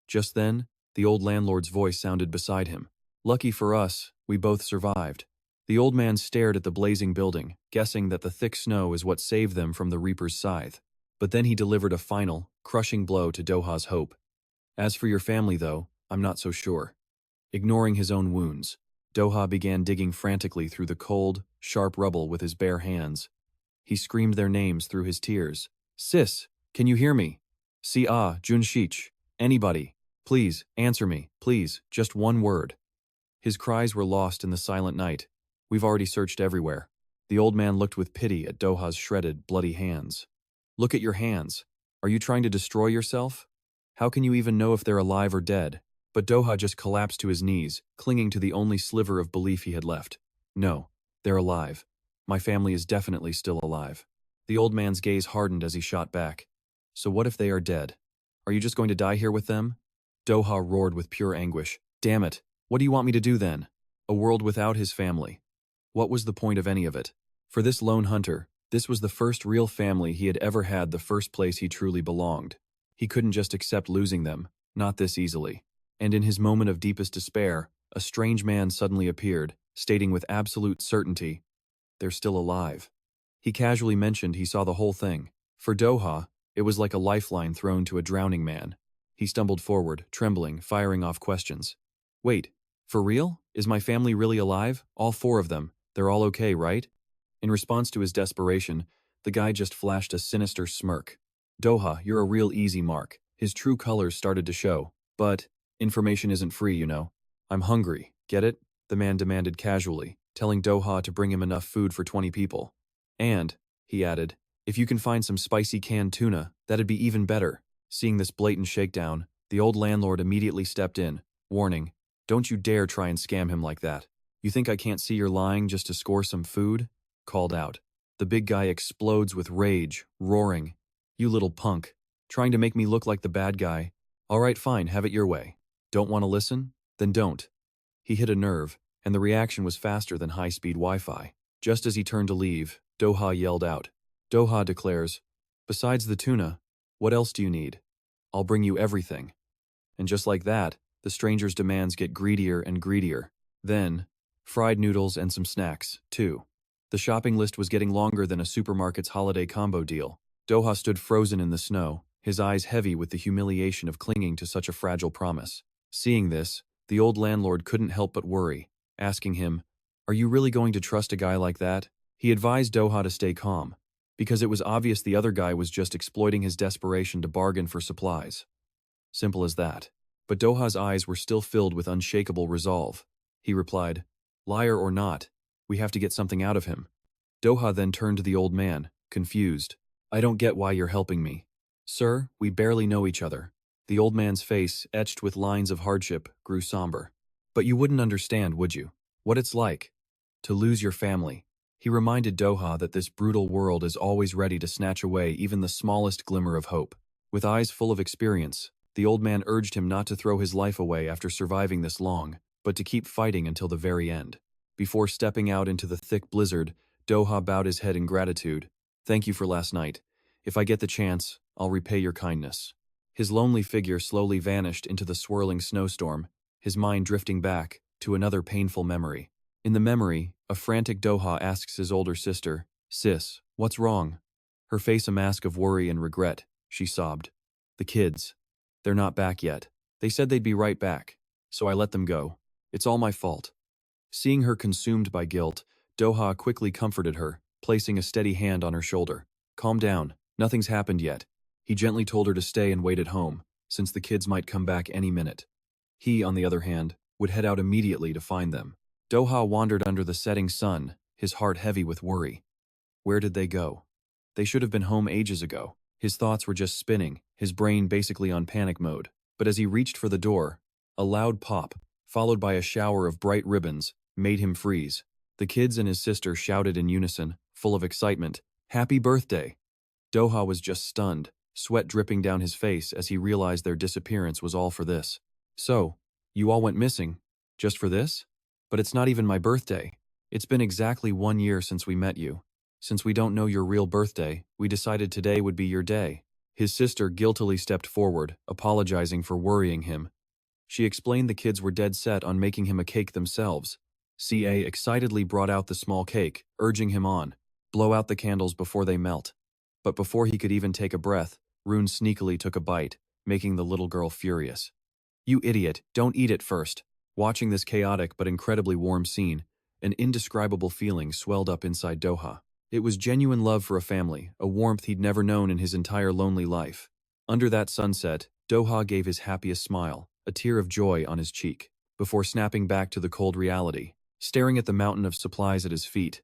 Just then, the old landlord's voice sounded beside him. "Lucky for us, we both survived." The old man stared at the blazing building, guessing that the thick snow is what saved them from the Reaper's scythe. But then he delivered a final, crushing blow to Doha's hope. "As for your family, though, I'm not so sure." Ignoring his own wounds, Doha began digging frantically through the cold, sharp rubble with his bare hands. He screamed their names through his tears. "Sis, can you hear me? Junshich, anybody, please, answer me, please, just one word." His cries were lost in the silent night. "We've already searched everywhere." The old man looked with pity at Doha's shredded, bloody hands. "Look at your hands. Are you trying to destroy yourself? How can you even know if they're alive or dead?" But Doha just collapsed to his knees, clinging to the only sliver of belief he had left. "No, they're alive. My family is definitely still alive." The old man's gaze hardened as he shot back. "So what if they are dead? Are you just going to die here with them?" Doha roared with pure anguish. "Damn it, what do you want me to do then? A world without his family." What was the point of any of it? For this lone hunter, this was the first real family he had ever had, the first place he truly belonged. He couldn't just accept losing them, not this easily. And in his moment of deepest despair, a strange man suddenly appeared, stating with absolute certainty, "They're still alive." He casually mentioned he saw the whole thing. For Doha, it was like a lifeline thrown to a drowning man. He stumbled forward, trembling, firing off questions. "Wait, for real? Is my family really alive? All 4 of them? They're all okay, right?" In response to his desperation, the guy just flashed a sinister smirk. "Doha, you're a real easy mark." His true colors started to show. "But information isn't free, you know. I'm hungry, get it?" the man demanded casually, telling Doha to bring him enough food for 20 people. "And," he added, "if you can find some spicy canned tuna, that'd be even better." Seeing this blatant shakedown, the old landlord immediately stepped in, warning, "Don't you dare try and scam him like that. You think I can't see you're lying just to score some food?" Called out. The big guy explodes with rage, roaring, "You little punk, trying to make me look like the bad guy. All right, fine, have it your way. Don't want to listen? Then don't." He hit a nerve, and the reaction was faster than high-speed Wi-Fi. Just as he turned to leave, Doha yelled out. Doha declares, "Besides the tuna, What else do you need? I'll bring you everything. And just like that, the stranger's demands get greedier and greedier. Then, fried noodles and some snacks, too. The shopping list was getting longer than a supermarket's holiday combo deal. Doha stood frozen in the snow, his eyes heavy with the humiliation of clinging to such a fragile promise. Seeing this, the old landlord couldn't help but worry, asking him, "Are you really going to trust a guy like that?" He advised Doha to stay calm, because it was obvious the other guy was just exploiting his desperation to bargain for supplies. Simple as that. But Doha's eyes were still filled with unshakable resolve. He replied, "Liar or not, we have to get something out of him." Doha then turned to the old man, confused. "I don't get why you're helping me." "Sir, we barely know each other." The old man's face, etched with lines of hardship, grew somber. "But you wouldn't understand, would you? What it's like to lose your family." He reminded Doha that this brutal world is always ready to snatch away even the smallest glimmer of hope. With eyes full of experience, the old man urged him not to throw his life away after surviving this long, but to keep fighting until the very end. Before stepping out into the thick blizzard, Doha bowed his head in gratitude. "Thank you for last night. If I get the chance, I'll repay your kindness." His lonely figure slowly vanished into the swirling snowstorm, his mind drifting back to another painful memory. In the memory, a frantic Doha asks his older sister, "Sis, what's wrong?" Her face a mask of worry and regret, she sobbed. "The kids. They're not back yet. They said they'd be right back, so I let them go. It's all my fault." Seeing her consumed by guilt, Doha quickly comforted her, placing a steady hand on her shoulder. "Calm down, nothing's happened yet." He gently told her to stay and wait at home, since the kids might come back any minute. He, on the other hand, would head out immediately to find them. Doha wandered under the setting sun, his heart heavy with worry. Where did they go? They should have been home ages ago. His thoughts were just spinning, his brain basically on panic mode. But as he reached for the door, a loud pop, followed by a shower of bright ribbons, made him freeze. The kids and his sister shouted in unison, full of excitement, "Happy birthday!" Doha was just stunned, sweat dripping down his face as he realized their disappearance was all for this. "So, you all went missing? Just for this? But it's not even my birthday. It's been exactly 1 year since we met you. Since we don't know your real birthday, we decided today would be your day." His sister guiltily stepped forward, apologizing for worrying him. She explained the kids were dead set on making him a cake themselves. CA excitedly brought out the small cake, urging him on. "Blow out the candles before they melt." But before he could even take a breath, Rune sneakily took a bite, making the little girl furious. "You idiot, don't eat it first." Watching this chaotic but incredibly warm scene, an indescribable feeling swelled up inside Doha. It was genuine love for a family, a warmth he'd never known in his entire lonely life. Under that sunset, Doha gave his happiest smile, a tear of joy on his cheek, before snapping back to the cold reality, staring at the mountain of supplies at his feet.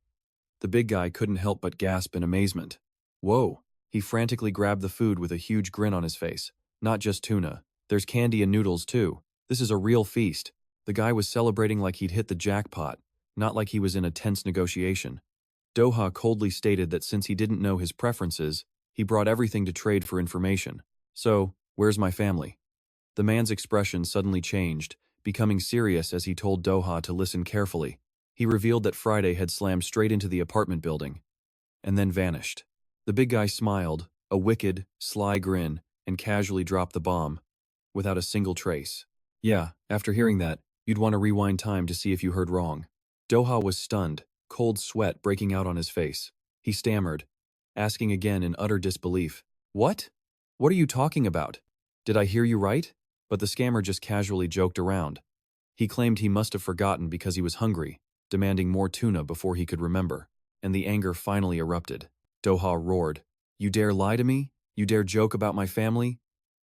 The big guy couldn't help but gasp in amazement. "Whoa!" He frantically grabbed the food with a huge grin on his face. "Not just tuna. There's candy and noodles too. This is a real feast." The guy was celebrating like he'd hit the jackpot, not like he was in a tense negotiation. Doha coldly stated that since he didn't know his preferences, he brought everything to trade for information. "So, where's my family?" The man's expression suddenly changed, becoming serious as he told Doha to listen carefully. He revealed that Friday had slammed straight into the apartment building, and then vanished. The big guy smiled, a wicked, sly grin, and casually dropped the bomb, without a single trace. "Yeah, after hearing that, you'd want to rewind time to see if you heard wrong." Doha was stunned, cold sweat breaking out on his face. He stammered, asking again in utter disbelief, "What? What are you talking about? Did I hear you right?" But the scammer just casually joked around. He claimed he must have forgotten because he was hungry, demanding more tuna before he could remember, and the anger finally erupted. Doha roared, "You dare lie to me? You dare joke about my family?"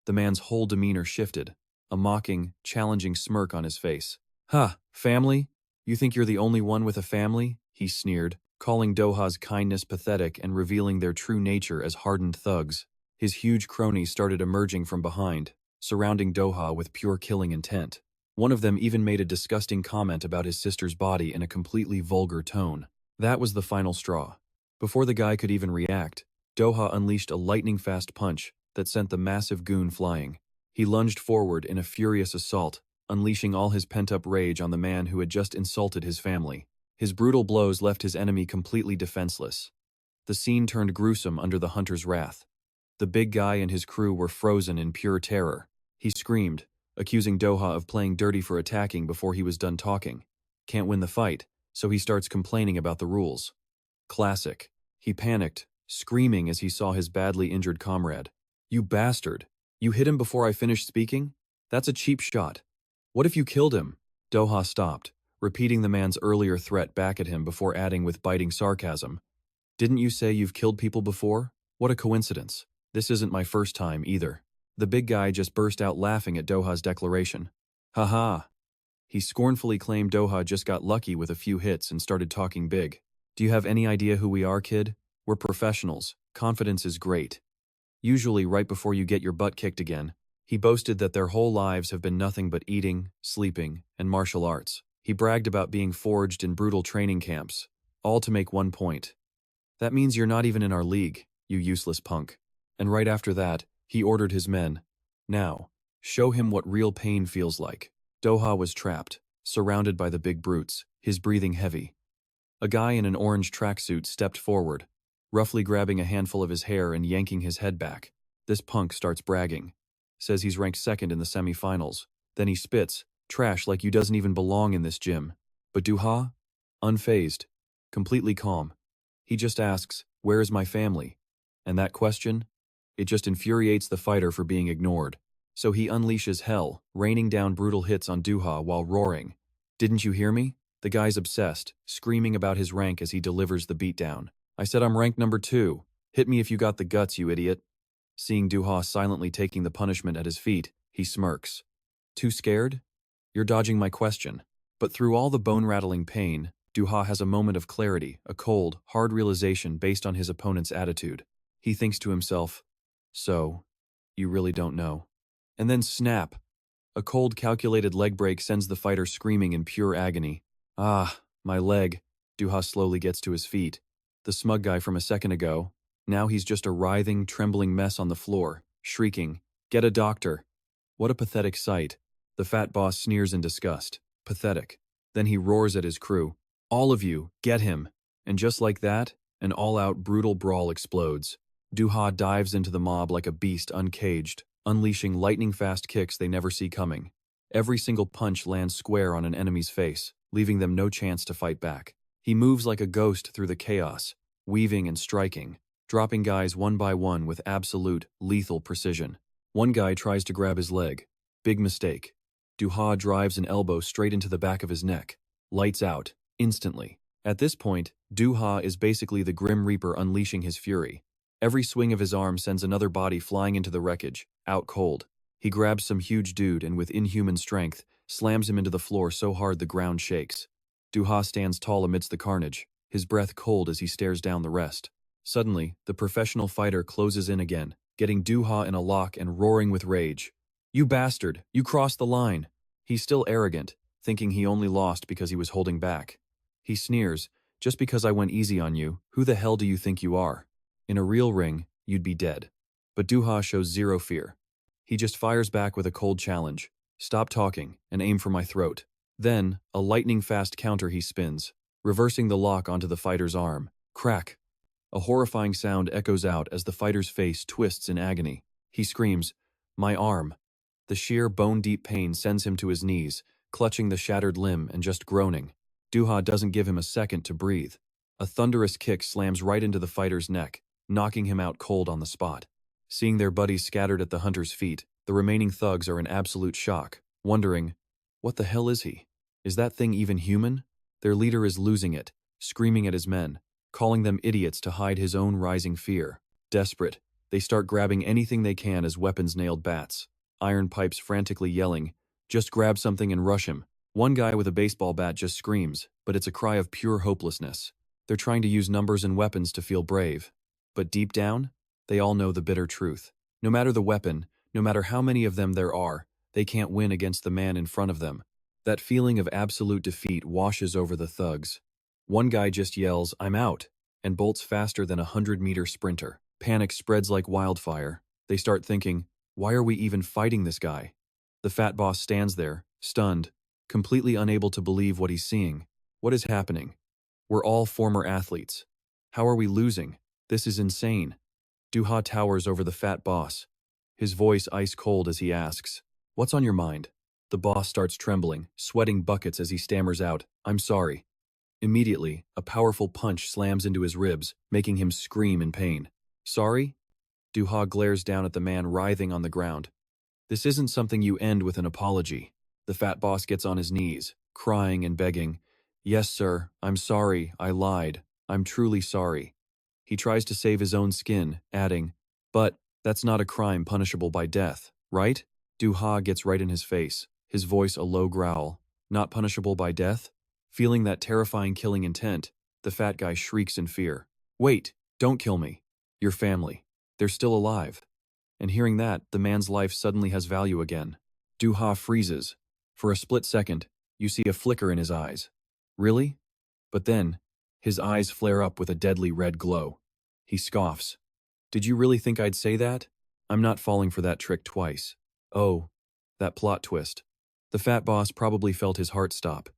The man's whole demeanor shifted, a mocking, challenging smirk on his face. "Ha, family? You think you're the only one with a family?" he sneered, calling Doha's kindness pathetic and revealing their true nature as hardened thugs. His huge cronies started emerging from behind, surrounding Doha with pure killing intent. One of them even made a disgusting comment about his sister's body in a completely vulgar tone. That was the final straw. Before the guy could even react, Doha unleashed a lightning-fast punch that sent the massive goon flying. He lunged forward in a furious assault, unleashing all his pent-up rage on the man who had just insulted his family. His brutal blows left his enemy completely defenseless. The scene turned gruesome under the hunter's wrath. The big guy and his crew were frozen in pure terror. He screamed, accusing Doha of playing dirty for attacking before he was done talking. Can't win the fight, so he starts complaining about the rules. Classic. He panicked, screaming as he saw his badly injured comrade. "You bastard! You hit him before I finished speaking? That's a cheap shot. What if you killed him?" Doha stopped, repeating the man's earlier threat back at him before adding with biting sarcasm, "Didn't you say you've killed people before? What a coincidence. This isn't my first time, either." The big guy just burst out laughing at Doha's declaration. "Ha." He scornfully claimed Doha just got lucky with a few hits and started talking big. "Do you have any idea who we are, kid? We're professionals. Confidence is great. Usually right before you get your butt kicked again." He boasted that their whole lives have been nothing but eating, sleeping, and martial arts. He bragged about being forged in brutal training camps, all to make one point. "That means you're not even in our league, you useless punk." And right after that, he ordered his men, "Now, show him what real pain feels like." Doha was trapped, surrounded by the big brutes, his breathing heavy. A guy in an orange tracksuit stepped forward, roughly grabbing a handful of his hair and yanking his head back. This punk starts bragging. Says he's ranked second in the semi-finals. Then he spits, "Trash like you doesn't even belong in this gym." But Doha? Unfazed, completely calm. He just asks, "Where is my family?" And that question? It just infuriates the fighter for being ignored. So he unleashes hell, raining down brutal hits on Doha while roaring, "Didn't you hear me?" The guy's obsessed, screaming about his rank as he delivers the beatdown. "I said I'm ranked number 2. Hit me if you got the guts, you idiot." Seeing Doha silently taking the punishment at his feet, he smirks. "Too scared? You're dodging my question." But through all the bone-rattling pain, Doha has a moment of clarity, a cold, hard realization based on his opponent's attitude. He thinks to himself, "So, you really don't know." And then snap! A cold, calculated leg break sends the fighter screaming in pure agony. "Ah, my leg." Doha slowly gets to his feet. The smug guy from a second ago, now he's just a writhing, trembling mess on the floor, shrieking, "Get a doctor." What a pathetic sight. The fat boss sneers in disgust. Pathetic. Then he roars at his crew, "All of you, get him." And just like that, an all-out brutal brawl explodes. Doha dives into the mob like a beast uncaged, unleashing lightning-fast kicks they never see coming. Every single punch lands square on an enemy's face, leaving them no chance to fight back. He moves like a ghost through the chaos, weaving and striking, dropping guys one by one with absolute, lethal precision. One guy tries to grab his leg. Big mistake. Doha drives an elbow straight into the back of his neck. Lights out, instantly. At this point, Doha is basically the Grim Reaper unleashing his fury. Every swing of his arm sends another body flying into the wreckage, out cold. He grabs some huge dude and with inhuman strength, slams him into the floor so hard the ground shakes. Doha stands tall amidst the carnage, his breath cold as he stares down the rest. Suddenly, the professional fighter closes in again, getting Doha in a lock and roaring with rage. "You bastard, you crossed the line." He's still arrogant, thinking he only lost because he was holding back. He sneers, "Just because I went easy on you, who the hell do you think you are? In a real ring, you'd be dead." But Doha shows zero fear. He just fires back with a cold challenge. "Stop talking and aim for my throat." Then, a lightning-fast counter he spins, reversing the lock onto the fighter's arm. Crack! A horrifying sound echoes out as the fighter's face twists in agony. He screams, "My arm." The sheer bone-deep pain sends him to his knees, clutching the shattered limb and just groaning. Doha doesn't give him a second to breathe. A thunderous kick slams right into the fighter's neck, knocking him out cold on the spot. Seeing their buddies scattered at the hunter's feet, the remaining thugs are in absolute shock, wondering, what the hell is he? Is that thing even human? Their leader is losing it, screaming at his men, calling them idiots to hide his own rising fear. Desperate, they start grabbing anything they can as weapons-nailed bats. Iron pipes frantically yelling, "Just grab something and rush him." One guy with a baseball bat just screams, but it's a cry of pure hopelessness. They're trying to use numbers and weapons to feel brave. But deep down, they all know the bitter truth. No matter the weapon, no matter how many of them there are, they can't win against the man in front of them. That feeling of absolute defeat washes over the thugs. One guy just yells, "I'm out," and bolts faster than a 100-meter sprinter. Panic spreads like wildfire. They start thinking, why are we even fighting this guy? The fat boss stands there, stunned, completely unable to believe what he's seeing. What is happening? We're all former athletes. How are we losing? This is insane. Doha towers over the fat boss, his voice ice cold as he asks, "What's on your mind?" The boss starts trembling, sweating buckets as he stammers out, "I'm sorry." Immediately, a powerful punch slams into his ribs, making him scream in pain. "Sorry?" Doha glares down at the man writhing on the ground. "This isn't something you end with an apology." The fat boss gets on his knees, crying and begging, "Yes, sir, I'm sorry, I lied. I'm truly sorry." He tries to save his own skin, adding, "But that's not a crime punishable by death, right?" Doha gets right in his face, his voice a low growl. "Not punishable by death?" Feeling that terrifying killing intent, the fat guy shrieks in fear. "Wait, don't kill me. Your family. They're still alive." And hearing that, the man's life suddenly has value again. Doha freezes. For a split second, you see a flicker in his eyes. "Really?" But then, his eyes flare up with a deadly red glow. He scoffs. "Did you really think I'd say that? I'm not falling for that trick twice." Oh, that plot twist. The fat boss probably felt his heart stop.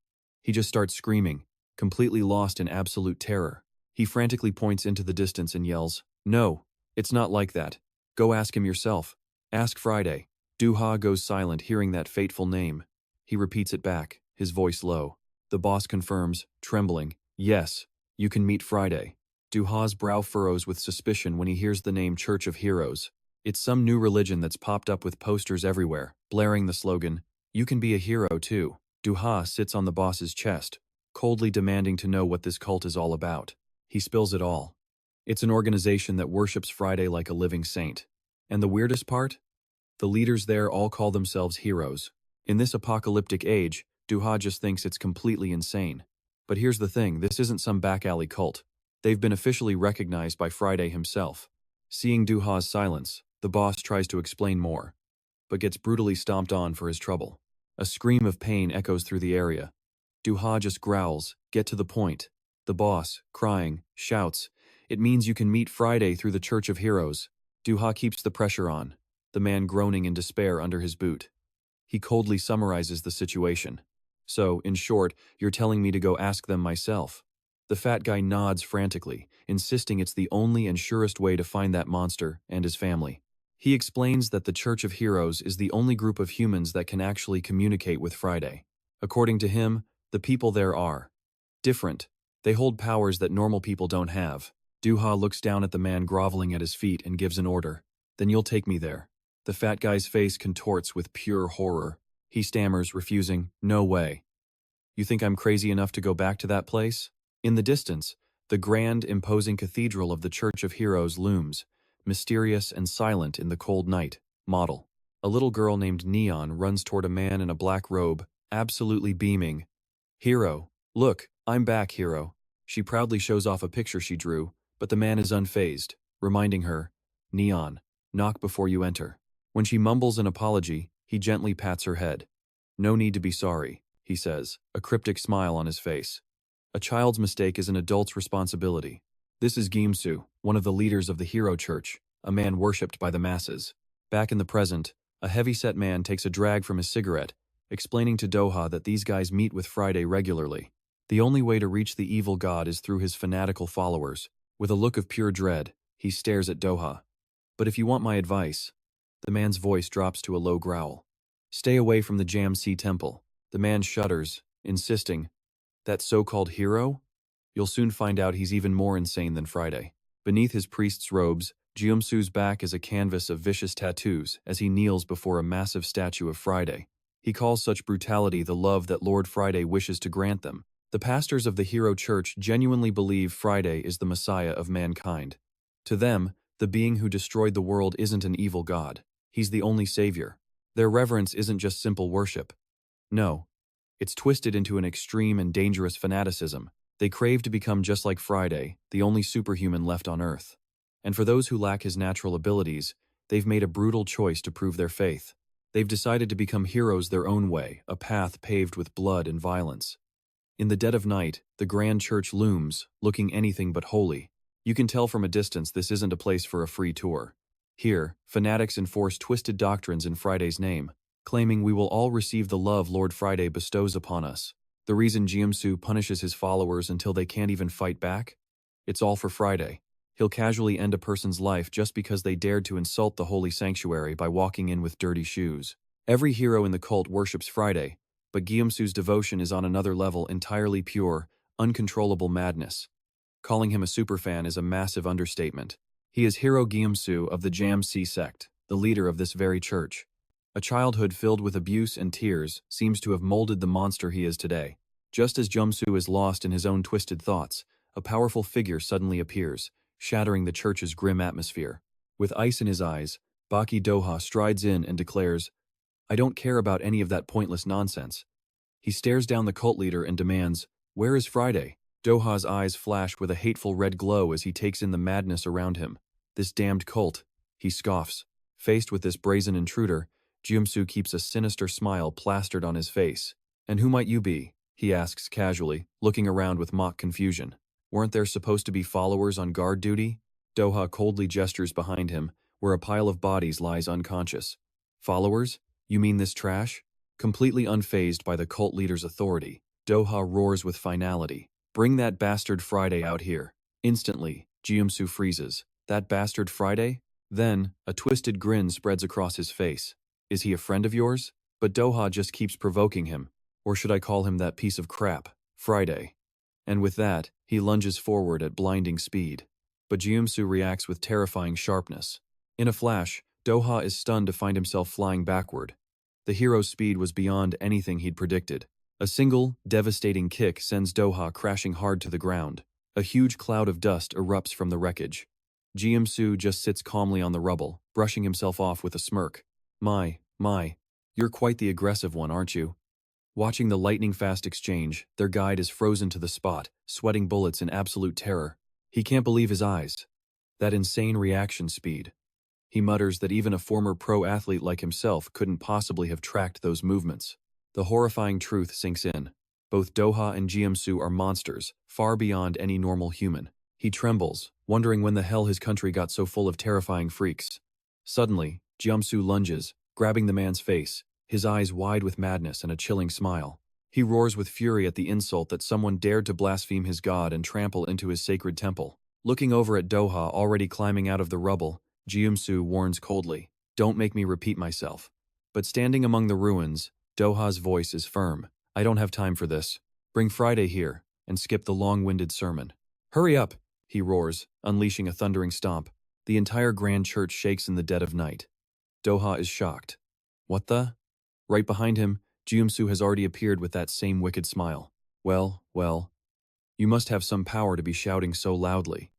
He just starts screaming, completely lost in absolute terror. He frantically points into the distance and yells, "No, it's not like that. Go ask him yourself. Ask Friday." Doha goes silent hearing that fateful name. He repeats it back, his voice low. The boss confirms, trembling, "Yes, you can meet Friday." Duha's brow furrows with suspicion when he hears the name Church of Heroes. It's some new religion that's popped up with posters everywhere, blaring the slogan, "You can be a hero too." Doha sits on the boss's chest, coldly demanding to know what this cult is all about. He spills it all. It's an organization that worships Friday like a living saint. And the weirdest part? The leaders there all call themselves heroes. In this apocalyptic age, Doha just thinks it's completely insane. But here's the thing, this isn't some back alley cult. They've been officially recognized by Friday himself. Seeing Duha's silence, the boss tries to explain more, but gets brutally stomped on for his trouble. A scream of pain echoes through the area. Doha just growls, "Get to the point." The boss, crying, shouts, "It means you can meet Friday through the Church of Heroes." Doha keeps the pressure on, the man groaning in despair under his boot. He coldly summarizes the situation. "So, in short, you're telling me to go ask them myself." The fat guy nods frantically, insisting it's the only and surest way to find that monster and his family. He explains that the Church of Heroes is the only group of humans that can actually communicate with Friday. According to him, the people there are different. They hold powers that normal people don't have. Doha looks down at the man groveling at his feet and gives an order. "Then you'll take me there." The fat guy's face contorts with pure horror. He stammers, refusing, "No way." "You think I'm crazy enough to go back to that place?" In the distance, the grand, imposing cathedral of the Church of Heroes looms, mysterious and silent in the cold night. Model. A little girl named Neon runs toward a man in a black robe, absolutely beaming. "Hero. Look, I'm back, Hero." She proudly shows off a picture she drew, but the man is unfazed, reminding her, "Neon, knock before you enter." When she mumbles an apology, he gently pats her head. "No need to be sorry," he says, a cryptic smile on his face. "A child's mistake is an adult's responsibility." This is Gimsu, one of the leaders of the Hero Church, a man worshipped by the masses. Back in the present, a heavy-set man takes a drag from his cigarette, explaining to Doha that these guys meet with Friday regularly. The only way to reach the evil god is through his fanatical followers. With a look of pure dread, he stares at Doha. "But if you want my advice," the man's voice drops to a low growl, "stay away from the Jamsi temple." The man shudders, insisting, "That so-called hero? You'll soon find out he's even more insane than Friday." Beneath his priest's robes, Jeomsu's back is a canvas of vicious tattoos as he kneels before a massive statue of Friday. He calls such brutality the love that Lord Friday wishes to grant them. The pastors of the Hero Church genuinely believe Friday is the Messiah of mankind. To them, the being who destroyed the world isn't an evil god. He's the only savior. Their reverence isn't just simple worship. No, it's twisted into an extreme and dangerous fanaticism. They crave to become just like Friday, the only superhuman left on Earth. And for those who lack his natural abilities, they've made a brutal choice to prove their faith. They've decided to become heroes their own way, a path paved with blood and violence. In the dead of night, the grand church looms, looking anything but holy. You can tell from a distance this isn't a place for a free tour. Here, fanatics enforce twisted doctrines in Friday's name, claiming we will all receive the love Lord Friday bestows upon us. The reason Jeomsu punishes his followers until they can't even fight back? It's all for Friday. He'll casually end a person's life just because they dared to insult the holy sanctuary by walking in with dirty shoes. Every hero in the cult worships Friday, but Gyumsu's devotion is on another level, entirely pure, uncontrollable madness. Calling him a superfan is a massive understatement. He is Hero Gyumsu of the Jamsi sect, the leader of this very church. A childhood filled with abuse and tears seems to have molded the monster he is today. Just as Gyumsu is lost in his own twisted thoughts, a powerful figure suddenly appears, shattering the church's grim atmosphere. With ice in his eyes, Baki Doha strides in and declares, "I don't care about any of that pointless nonsense." He stares down the cult leader and demands, "Where is Friday?" Doha's eyes flash with a hateful red glow as he takes in the madness around him. "This damned cult," he scoffs. Faced with this brazen intruder, Gyumsu keeps a sinister smile plastered on his face. "And who might you be?" he asks casually, looking around with mock confusion. "Weren't there supposed to be followers on guard duty?" Doha coldly gestures behind him, where a pile of bodies lies unconscious. "Followers? You mean this trash?" Completely unfazed by the cult leader's authority, Doha roars with finality. "Bring that bastard Friday out here." Instantly, Gyumsu freezes. "That bastard Friday?" Then, a twisted grin spreads across his face. "Is he a friend of yours?" But Doha just keeps provoking him. Or should I call him that piece of crap, Friday? And with that, he lunges forward at blinding speed. But Gyumsu reacts with terrifying sharpness. In a flash, Doha is stunned to find himself flying backward. The hero's speed was beyond anything he'd predicted. A single, devastating kick sends Doha crashing hard to the ground. A huge cloud of dust erupts from the wreckage. Gyumsu just sits calmly on the rubble, brushing himself off with a smirk. My, you're quite the aggressive one, aren't you?" Watching the lightning-fast exchange, their guide is frozen to the spot, sweating bullets in absolute terror. He can't believe his eyes. That insane reaction speed. He mutters that even a former pro athlete like himself couldn't possibly have tracked those movements. The horrifying truth sinks in. Both Doha and Gyumsu are monsters, far beyond any normal human. He trembles, wondering when the hell his country got so full of terrifying freaks. Suddenly, Gyumsu lunges, grabbing the man's face, his eyes wide with madness and a chilling smile. He roars with fury at the insult that someone dared to blaspheme his god and trample into his sacred temple. Looking over at Doha already climbing out of the rubble, Gyumsu warns coldly, "Don't make me repeat myself." But standing among the ruins, Doha's voice is firm. "I don't have time for this. Bring Friday here, and skip the long-winded sermon." "Hurry up!" he roars, unleashing a thundering stomp. The entire grand church shakes in the dead of night. Doha is shocked. "What the?" Right behind him, Gyumsu has already appeared with that same wicked smile. Well, you must have some power to be shouting so loudly."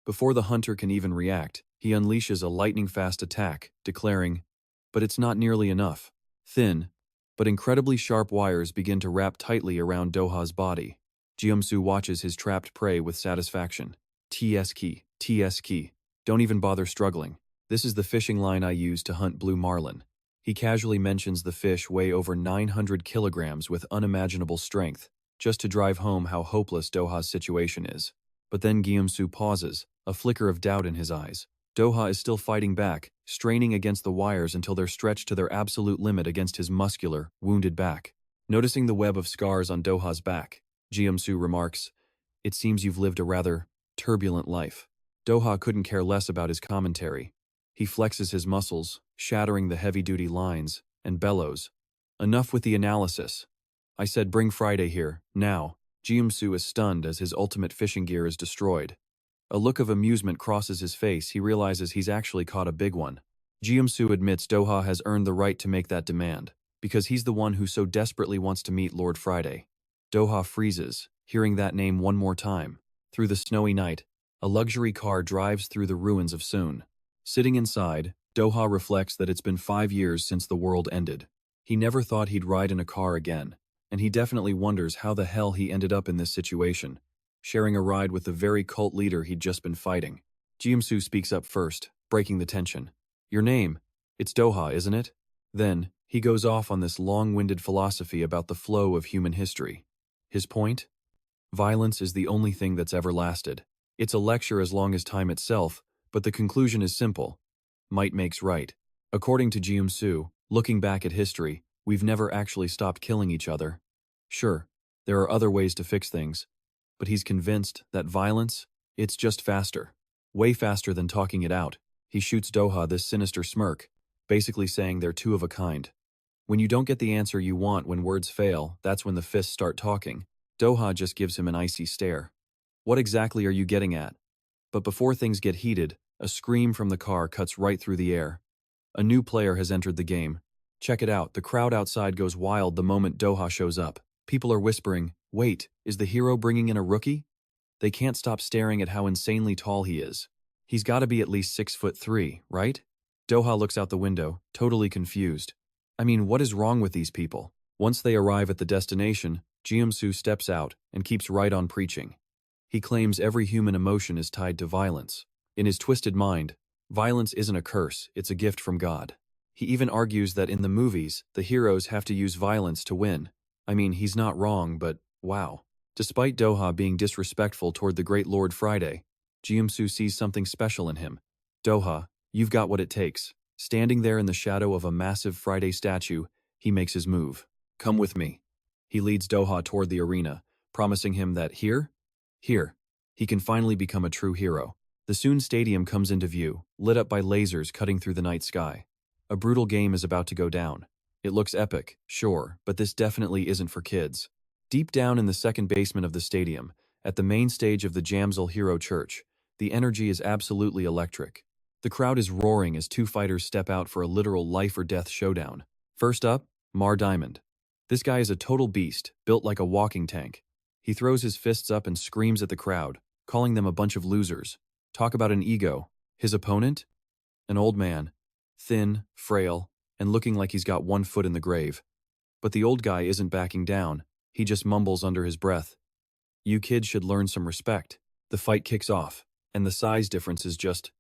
Before the hunter can even react, he unleashes a lightning-fast attack, declaring, "But it's not nearly enough." Thin, but incredibly sharp wires begin to wrap tightly around Doha's body. Gyumsu watches his trapped prey with satisfaction. "TS key. Don't even bother struggling. This is the fishing line I use to hunt blue marlin." He casually mentions the fish weigh over 900 kilograms with unimaginable strength, just to drive home how hopeless Doha's situation is. But then Gyumsu pauses, a flicker of doubt in his eyes. Doha is still fighting back, straining against the wires until they're stretched to their absolute limit against his muscular, wounded back. Noticing the web of scars on Doha's back, Gyumsu remarks, "It seems you've lived a rather turbulent life." Doha couldn't care less about his commentary. He flexes his muscles, shattering the heavy-duty lines, and bellows, "Enough with the analysis. I said bring Friday here, now." Gyumsu is stunned as his ultimate fishing gear is destroyed. A look of amusement crosses his face. He realizes he's actually caught a big one. Gyumsu admits Doha has earned the right to make that demand, because he's the one who so desperately wants to meet Lord Friday. Doha freezes, hearing that name one more time. Through the snowy night, a luxury car drives through the ruins of Sun. Sitting inside, Doha reflects that it's been 5 years since the world ended. He never thought he'd ride in a car again, and he definitely wonders how the hell he ended up in this situation, sharing a ride with the very cult leader he'd just been fighting. Gyumsu speaks up first, breaking the tension. "Your name? It's Doha, isn't it?" Then, he goes off on this long-winded philosophy about the flow of human history. His point? Violence is the only thing that's ever lasted. It's a lecture as long as time itself, but the conclusion is simple. Might makes right. According to Gyumsu, looking back at history, we've never actually stopped killing each other. Sure, there are other ways to fix things, but he's convinced that violence, it's just faster. Way faster than talking it out, he shoots Doha this sinister smirk, basically saying they're two of a kind. When you don't get the answer you want when words fail, that's when the fists start talking. Doha just gives him an icy stare. What exactly are you getting at? But before things get heated, a scream from the car cuts right through the air. A new player has entered the game. Check it out, the crowd outside goes wild the moment Doha shows up. People are whispering, "Wait, is the hero bringing in a rookie?" They can't stop staring at how insanely tall he is. He's gotta be at least 6'3", right? Doha looks out the window, totally confused. I mean, what is wrong with these people? Once they arrive at the destination, Jiamsu steps out and keeps right on preaching. He claims every human emotion is tied to violence. In his twisted mind, violence isn't a curse, it's a gift from God. He even argues that in the movies, the heroes have to use violence to win. I mean, he's not wrong, but wow. Despite Doha being disrespectful toward the great Lord Friday, Jiamsu sees something special in him. Doha, you've got what it takes. Standing there in the shadow of a massive Friday statue, he makes his move. Come with me. He leads Doha toward the arena, promising him that here, he can finally become a true hero. The Soon Stadium comes into view, lit up by lasers cutting through the night sky. A brutal game is about to go down. It looks epic, sure, but this definitely isn't for kids. Deep down in the second basement of the stadium, at the main stage of the Jamsil Hero Church, the energy is absolutely electric. The crowd is roaring as two fighters step out for a literal life-or-death showdown. First up, Mar Diamond. This guy is a total beast, built like a walking tank. He throws his fists up and screams at the crowd, calling them a bunch of losers. Talk about an ego. His opponent? An old man. Thin, frail, and looking like he's got one foot in the grave. But the old guy isn't backing down. He just mumbles under his breath. You kids should learn some respect. The fight kicks off, and the size difference is just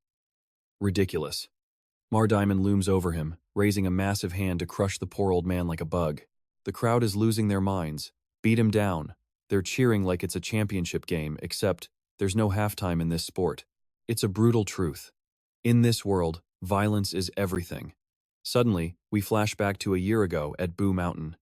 ridiculous. Mar Diamond looms over him, raising a massive hand to crush the poor old man like a bug. The crowd is losing their minds. Beat him down. They're cheering like it's a championship game, except there's no halftime in this sport. It's a brutal truth. In this world, violence is everything. Suddenly, we flash back to a year ago at Boo Mountain.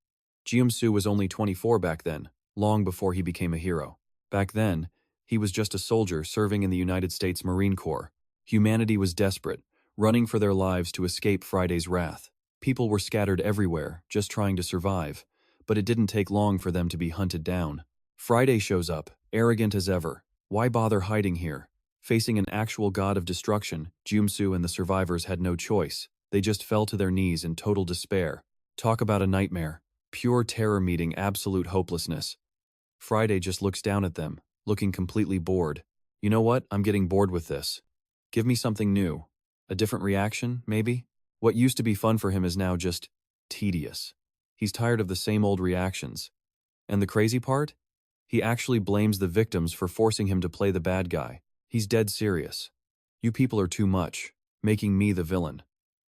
Jiamsu was only 24 back then, long before he became a hero. Back then, he was just a soldier serving in the United States Marine Corps. Humanity was desperate, running for their lives to escape Friday's wrath. People were scattered everywhere, just trying to survive, but it didn't take long for them to be hunted down. Friday shows up, arrogant as ever. Why bother hiding here? Facing an actual god of destruction, Jiamsu and the survivors had no choice. They just fell to their knees in total despair. Talk about a nightmare. Pure terror meeting absolute hopelessness. Friday just looks down at them, looking completely bored. You know what? I'm getting bored with this. Give me something new. A different reaction, maybe? What used to be fun for him is now just tedious. He's tired of the same old reactions. And the crazy part? He actually blames the victims for forcing him to play the bad guy. He's dead serious. You people are too much, making me the villain.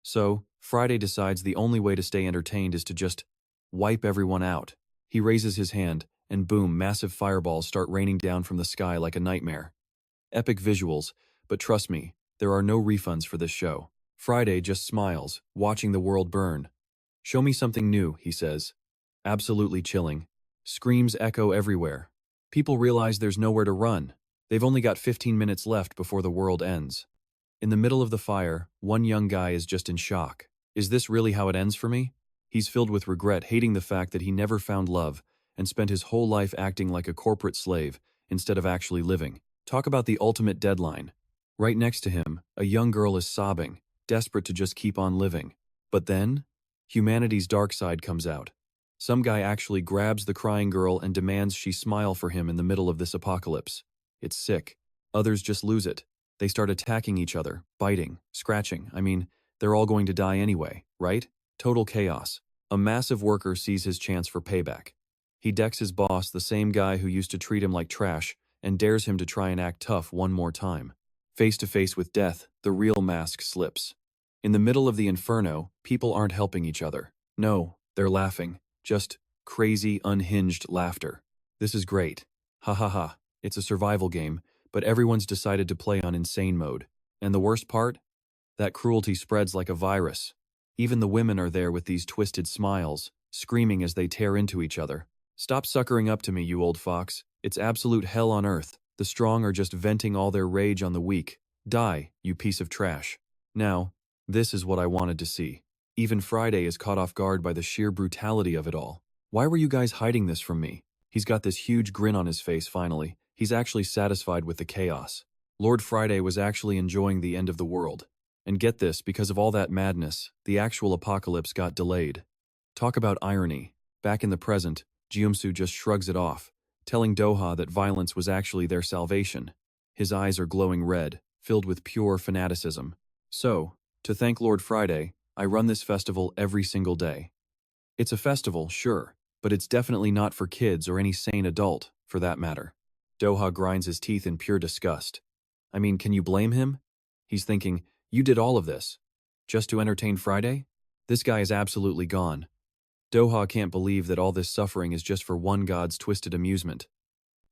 So, Friday decides the only way to stay entertained is to just wipe everyone out. He raises his hand, and boom, massive fireballs start raining down from the sky like a nightmare. Epic visuals, but trust me, there are no refunds for this show. Friday just smiles, watching the world burn. Show me something new, he says. Absolutely chilling. Screams echo everywhere. People realize there's nowhere to run. They've only got 15 minutes left before the world ends. In the middle of the fire, one young guy is just in shock. Is this really how it ends for me? He's filled with regret, hating the fact that he never found love and spent his whole life acting like a corporate slave instead of actually living. Talk about the ultimate deadline. Right next to him, a young girl is sobbing, desperate to just keep on living. But then, humanity's dark side comes out. Some guy actually grabs the crying girl and demands she smile for him in the middle of this apocalypse. It's sick. Others just lose it. They start attacking each other, biting, scratching. I mean, they're all going to die anyway, right? Total chaos. A massive worker sees his chance for payback. He decks his boss, the same guy who used to treat him like trash, and dares him to try and act tough one more time. Face to face with death, the real mask slips. In the middle of the inferno, people aren't helping each other. No, they're laughing. Just crazy, unhinged laughter. This is great. Ha ha ha. It's a survival game, but everyone's decided to play on insane mode. And the worst part? That cruelty spreads like a virus. Even the women are there with these twisted smiles, screaming as they tear into each other. Stop suckering up to me, you old fox. It's absolute hell on earth. The strong are just venting all their rage on the weak. Die, you piece of trash. Now, this is what I wanted to see. Even Friday is caught off guard by the sheer brutality of it all. Why were you guys hiding this from me? He's got this huge grin on his face finally. He's actually satisfied with the chaos. Lord Friday was actually enjoying the end of the world. And get this, because of all that madness, the actual apocalypse got delayed. Talk about irony. Back in the present, Jeomsu just shrugs it off, telling Doha that violence was actually their salvation. His eyes are glowing red, filled with pure fanaticism. So, to thank Lord Friday, I run this festival every single day. It's a festival, sure, but it's definitely not for kids or any sane adult, for that matter. Doha grinds his teeth in pure disgust. I mean, can you blame him? He's thinking, you did all of this. Just to entertain Friday? This guy is absolutely gone. Doha can't believe that all this suffering is just for one god's twisted amusement.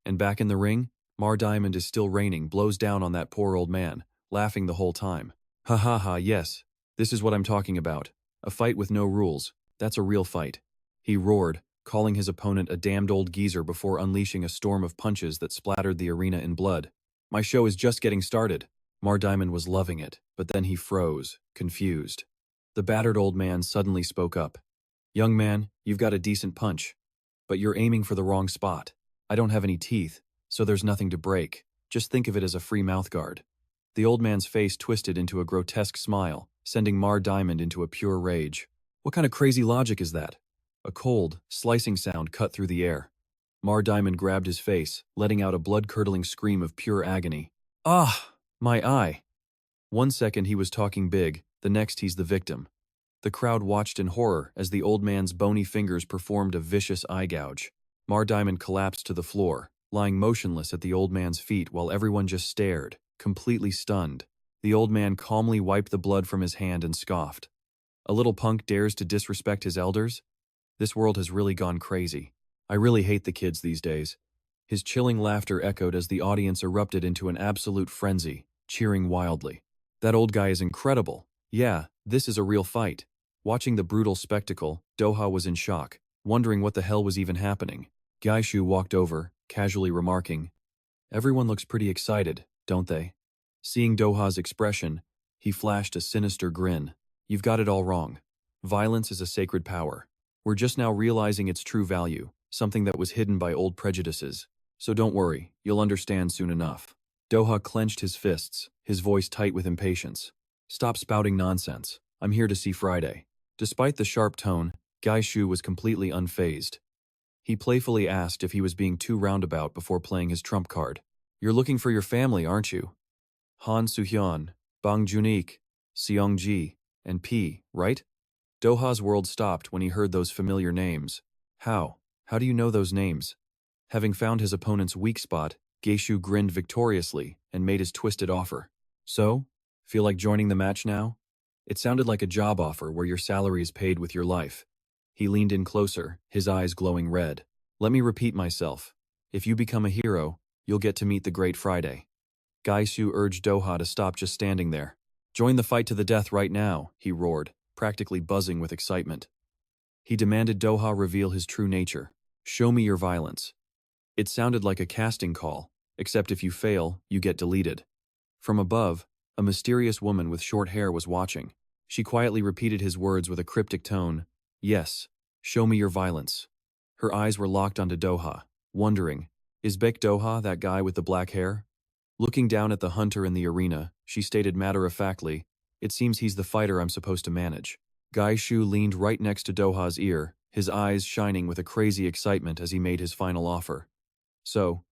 And back in the ring, Mar Diamond is still raining, blows down on that poor old man, laughing the whole time. Ha ha ha, yes. This is what I'm talking about. A fight with no rules. That's a real fight. He roared, calling his opponent a damned old geezer before unleashing a storm of punches that splattered the arena in blood. My show is just getting started. Mar Diamond was loving it, but then he froze, confused. The battered old man suddenly spoke up. Young man, you've got a decent punch, but you're aiming for the wrong spot. I don't have any teeth, so there's nothing to break. Just think of it as a free mouthguard. The old man's face twisted into a grotesque smile, sending Mar Diamond into a pure rage. What kind of crazy logic is that? A cold, slicing sound cut through the air. Mar Diamond grabbed his face, letting out a blood-curdling scream of pure agony. Ah, my eye! 1 second he was talking big, the next he's the victim. The crowd watched in horror as the old man's bony fingers performed a vicious eye gouge. Mar Diamond collapsed to the floor, lying motionless at the old man's feet while everyone just stared, completely stunned. The old man calmly wiped the blood from his hand and scoffed. A little punk dares to disrespect his elders? This world has really gone crazy. I really hate the kids these days. His chilling laughter echoed as the audience erupted into an absolute frenzy, cheering wildly. That old guy is incredible. Yeah, this is a real fight. Watching the brutal spectacle, Doha was in shock, wondering what the hell was even happening. Gaishu walked over, casually remarking, "Everyone looks pretty excited, don't they?" Seeing Doha's expression, he flashed a sinister grin. "You've got it all wrong. Violence is a sacred power. We're just now realizing its true value, something that was hidden by old prejudices. So don't worry, you'll understand soon enough." Doha clenched his fists, his voice tight with impatience. "Stop spouting nonsense. I'm here to see Friday." Despite the sharp tone, Gaishu was completely unfazed. He playfully asked if he was being too roundabout before playing his trump card. "You're looking for your family, aren't you? Han Suhyun, Bang Junik, Seongji, and P, right?" Doha's world stopped when he heard those familiar names. How? How do you know those names? Having found his opponent's weak spot, Gaishu grinned victoriously and made his twisted offer. "So? Feel like joining the match now?" It sounded like a job offer where your salary is paid with your life. He leaned in closer, his eyes glowing red. "Let me repeat myself. If you become a hero, you'll get to meet the Great Friday." Gaishu urged Doha to stop just standing there. "Join the fight to the death right now," he roared, practically buzzing with excitement. He demanded Doha reveal his true nature. "Show me your violence." It sounded like a casting call, except if you fail, you get deleted. From above, a mysterious woman with short hair was watching. She quietly repeated his words with a cryptic tone. "Yes, show me your violence." Her eyes were locked onto Doha, wondering, is Baek Doha that guy with the black hair? Looking down at the hunter in the arena, she stated matter-of-factly, "It seems he's the fighter I'm supposed to manage." Gaishu leaned right next to Doha's ear, his eyes shining with a crazy excitement as he made his final offer. "So,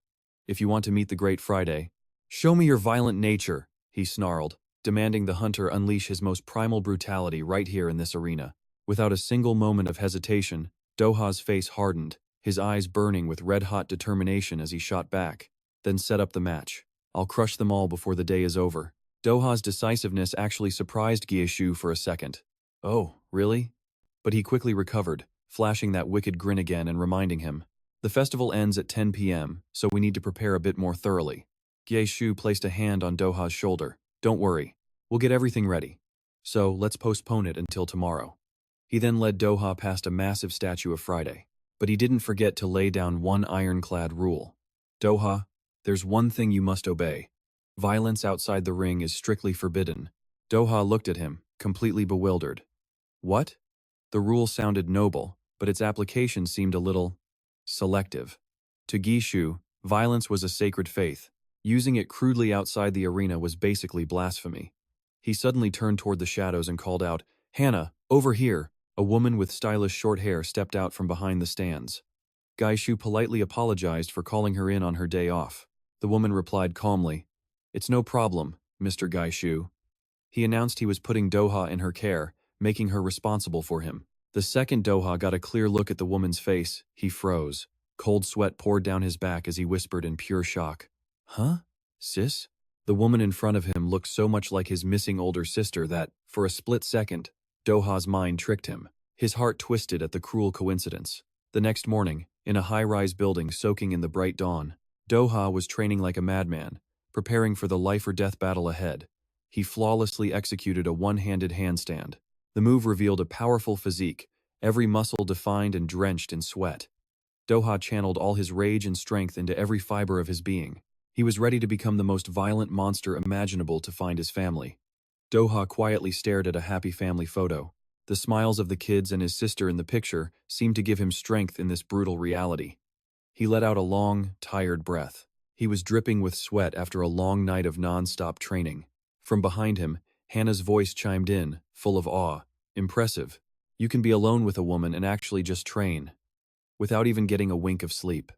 if you want to meet the Great Friday, show me your violent nature," he snarled, demanding the hunter unleash his most primal brutality right here in this arena. Without a single moment of hesitation, Doha's face hardened, his eyes burning with red-hot determination as he shot back. "Then set up the match. I'll crush them all before the day is over." Doha's decisiveness actually surprised Gaishu for a second. "Oh, really?" But he quickly recovered, flashing that wicked grin again and reminding him, "The festival ends at 10 p.m., so we need to prepare a bit more thoroughly." Gaishu placed a hand on Doha's shoulder. "Don't worry, we'll get everything ready. So let's postpone it until tomorrow." He then led Doha past a massive statue of Friday. But he didn't forget to lay down one ironclad rule. "Doha, there's one thing you must obey. Violence outside the ring is strictly forbidden. Doha looked at him, completely bewildered. What? The rule sounded noble, but its application seemed a little selective. To Gishu, violence was a sacred faith. Using it crudely outside the arena was basically blasphemy. He suddenly turned toward the shadows and called out, "Hannah, over here!" A woman with stylish short hair stepped out from behind the stands. Gishu politely apologized for calling her in on her day off. The woman replied calmly, "It's no problem, Mr. Gishu." He announced he was putting Doha in her care, making her responsible for him. The second Doha got a clear look at the woman's face, he froze. Cold sweat poured down his back as he whispered in pure shock, "Huh? Sis?" The woman in front of him looked so much like his missing older sister that, for a split second, Doha's mind tricked him. His heart twisted at the cruel coincidence. The next morning, in a high-rise building soaking in the bright dawn, Doha was training like a madman, preparing for the life-or-death battle ahead. He flawlessly executed a one-handed handstand. The move revealed a powerful physique, every muscle defined and drenched in sweat. Doha channeled all his rage and strength into every fiber of his being. He was ready to become the most violent monster imaginable to find his family. Doha quietly stared at a happy family photo. The smiles of the kids and his sister in the picture seemed to give him strength in this brutal reality. He let out a long, tired breath. He was dripping with sweat after a long night of non-stop training. From behind him, Hannah's voice chimed in, full of awe. "Impressive. You can be alone with a woman and actually just train, without even getting a wink of sleep."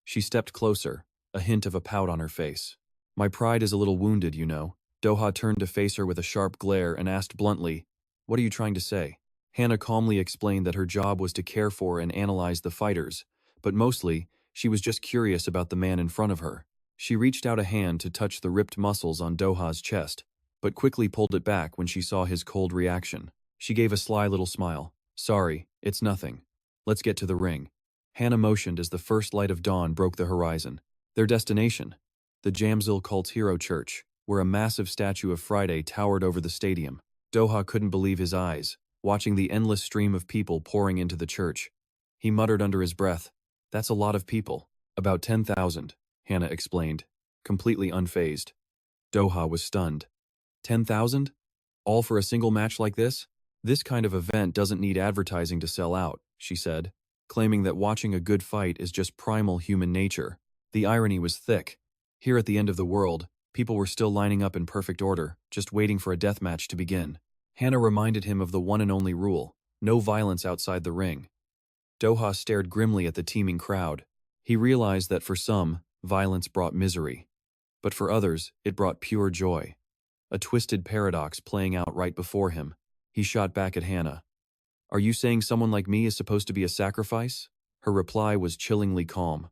She stepped closer, a hint of a pout on her face. "My pride is a little wounded, you know." Doha turned to face her with a sharp glare and asked bluntly, "What are you trying to say?" Hannah calmly explained that her job was to care for and analyze the fighters, but mostly, she was just curious about the man in front of her. She reached out a hand to touch the ripped muscles on Doha's chest, but quickly pulled it back when she saw his cold reaction. She gave a sly little smile. "Sorry, it's nothing. Let's get to the ring." Hannah motioned as the first light of dawn broke the horizon. Their destination, the Jamsil cult's hero church, where a massive statue of Friday towered over the stadium. Doha couldn't believe his eyes, watching the endless stream of people pouring into the church. He muttered under his breath, "That's a lot of people." "About 10,000, Hannah explained, completely unfazed. Doha was stunned. 10,000? All for a single match like this? "This kind of event doesn't need advertising to sell out," she said, claiming that watching a good fight is just primal human nature. The irony was thick. Here at the end of the world, people were still lining up in perfect order, just waiting for a deathmatch to begin. Hannah reminded him of the one and only rule: no violence outside the ring. Doha stared grimly at the teeming crowd. He realized that for some, violence brought misery. But for others, it brought pure joy. A twisted paradox playing out right before him. He shot back at Hannah. "Are you saying someone like me is supposed to be a sacrifice?" Her reply was chillingly calm.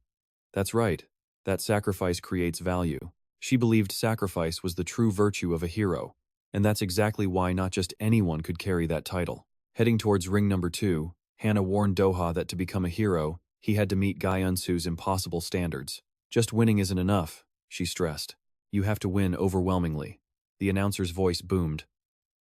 "That's right. That sacrifice creates value." She believed sacrifice was the true virtue of a hero, and that's exactly why not just anyone could carry that title. Heading towards ring number 2, Hannah warned Doha that to become a hero, he had to meet Gai Unsu's impossible standards. "Just winning isn't enough," she stressed. "You have to win overwhelmingly." The announcer's voice boomed.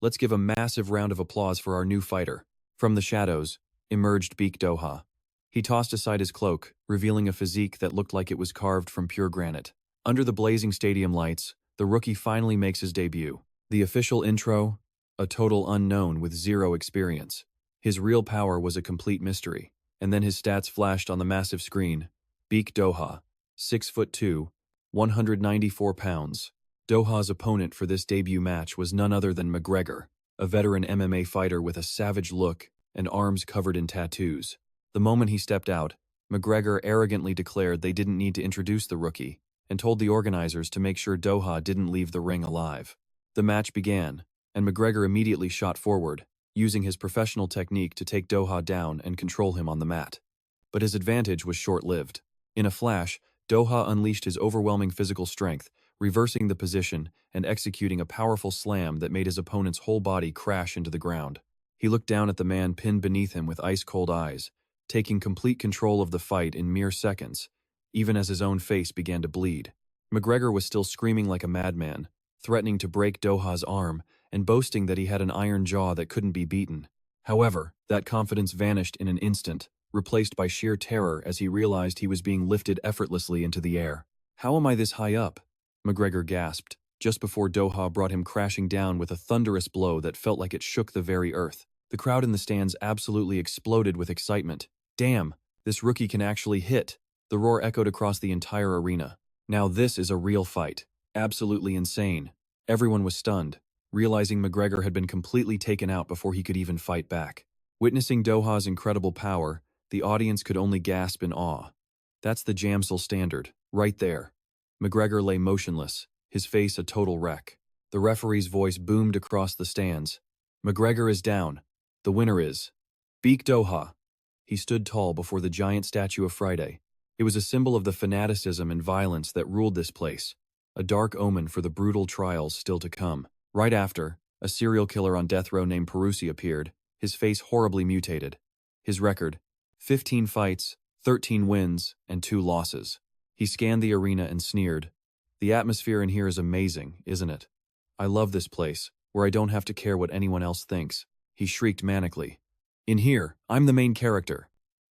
"Let's give a massive round of applause for our new fighter." From the shadows, emerged Beak Doha. He tossed aside his cloak, revealing a physique that looked like it was carved from pure granite. Under the blazing stadium lights, the rookie finally makes his debut. The official intro, a total unknown with zero experience. His real power was a complete mystery. And then his stats flashed on the massive screen. Beak Doha, 6'2", 194 pounds. Doha's opponent for this debut match was none other than McGregor, a veteran MMA fighter with a savage look and arms covered in tattoos. The moment he stepped out, McGregor arrogantly declared they didn't need to introduce the rookie and told the organizers to make sure Doha didn't leave the ring alive. The match began, and McGregor immediately shot forward, using his professional technique to take Doha down and control him on the mat. But his advantage was short-lived. In a flash, Doha unleashed his overwhelming physical strength, reversing the position and executing a powerful slam that made his opponent's whole body crash into the ground. He looked down at the man pinned beneath him with ice-cold eyes, taking complete control of the fight in mere seconds, even as his own face began to bleed. McGregor was still screaming like a madman, threatening to break Doha's arm and boasting that he had an iron jaw that couldn't be beaten. However, that confidence vanished in an instant, replaced by sheer terror as he realized he was being lifted effortlessly into the air. "How am I this high up?" McGregor gasped, just before Doha brought him crashing down with a thunderous blow that felt like it shook the very earth. The crowd in the stands absolutely exploded with excitement. Damn, this rookie can actually hit. The roar echoed across the entire arena. Now this is a real fight. Absolutely insane. Everyone was stunned, realizing McGregor had been completely taken out before he could even fight back. Witnessing Doha's incredible power, the audience could only gasp in awe. That's the Jamsil standard, right there. McGregor lay motionless, his face a total wreck. The referee's voice boomed across the stands. McGregor is down. The winner is Beak Doha. He stood tall before the giant statue of Friday. It was a symbol of the fanaticism and violence that ruled this place, a dark omen for the brutal trials still to come. Right after, a serial killer on death row named Perusi appeared, his face horribly mutated. His record, 15 fights, 13 wins, and 2 losses. He scanned the arena and sneered. The atmosphere in here is amazing, isn't it? I love this place, where I don't have to care what anyone else thinks. He shrieked manically. In here, I'm the main character.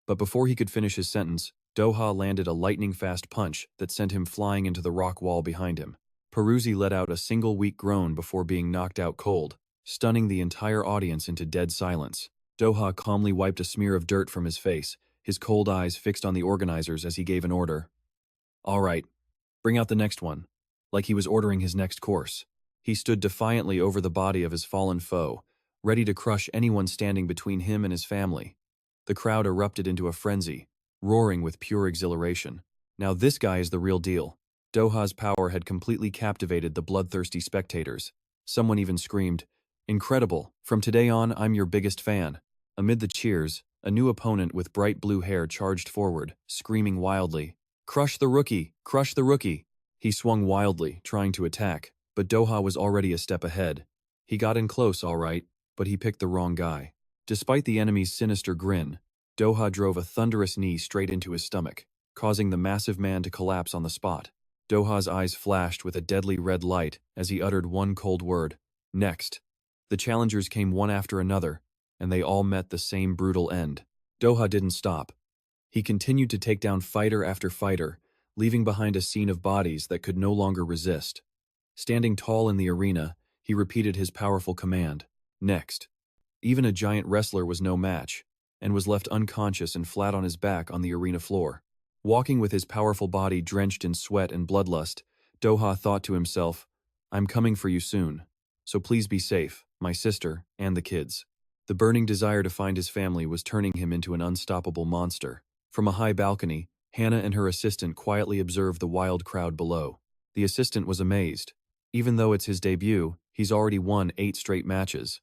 But before he could finish his sentence, Doha landed a lightning-fast punch that sent him flying into the rock wall behind him. Perusi let out a single weak groan before being knocked out cold, stunning the entire audience into dead silence. Doha calmly wiped a smear of dirt from his face, his cold eyes fixed on the organizers as he gave an order. All right, bring out the next one, like he was ordering his next course. He stood defiantly over the body of his fallen foe, ready to crush anyone standing between him and his family. The crowd erupted into a frenzy, roaring with pure exhilaration. Now this guy is the real deal. Doha's power had completely captivated the bloodthirsty spectators. Someone even screamed, "Incredible! From today on, I'm your biggest fan." Amid the cheers, a new opponent with bright blue hair charged forward, screaming wildly, "Crush the rookie! Crush the rookie!" He swung wildly, trying to attack, but Doha was already a step ahead. He got in close, all right, but he picked the wrong guy. Despite the enemy's sinister grin, Doha drove a thunderous knee straight into his stomach, causing the massive man to collapse on the spot. Doha's eyes flashed with a deadly red light as he uttered one cold word, "Next." The challengers came one after another, and they all met the same brutal end. Doha didn't stop. He continued to take down fighter after fighter, leaving behind a scene of bodies that could no longer resist. Standing tall in the arena, he repeated his powerful command, "Next." Even a giant wrestler was no match, and was left unconscious and flat on his back on the arena floor. Walking with his powerful body drenched in sweat and bloodlust, Doha thought to himself, "I'm coming for you soon, so please be safe, my sister, and the kids." The burning desire to find his family was turning him into an unstoppable monster. From a high balcony, Hannah and her assistant quietly observed the wild crowd below. The assistant was amazed. Even though it's his debut, he's already won 8 straight matches.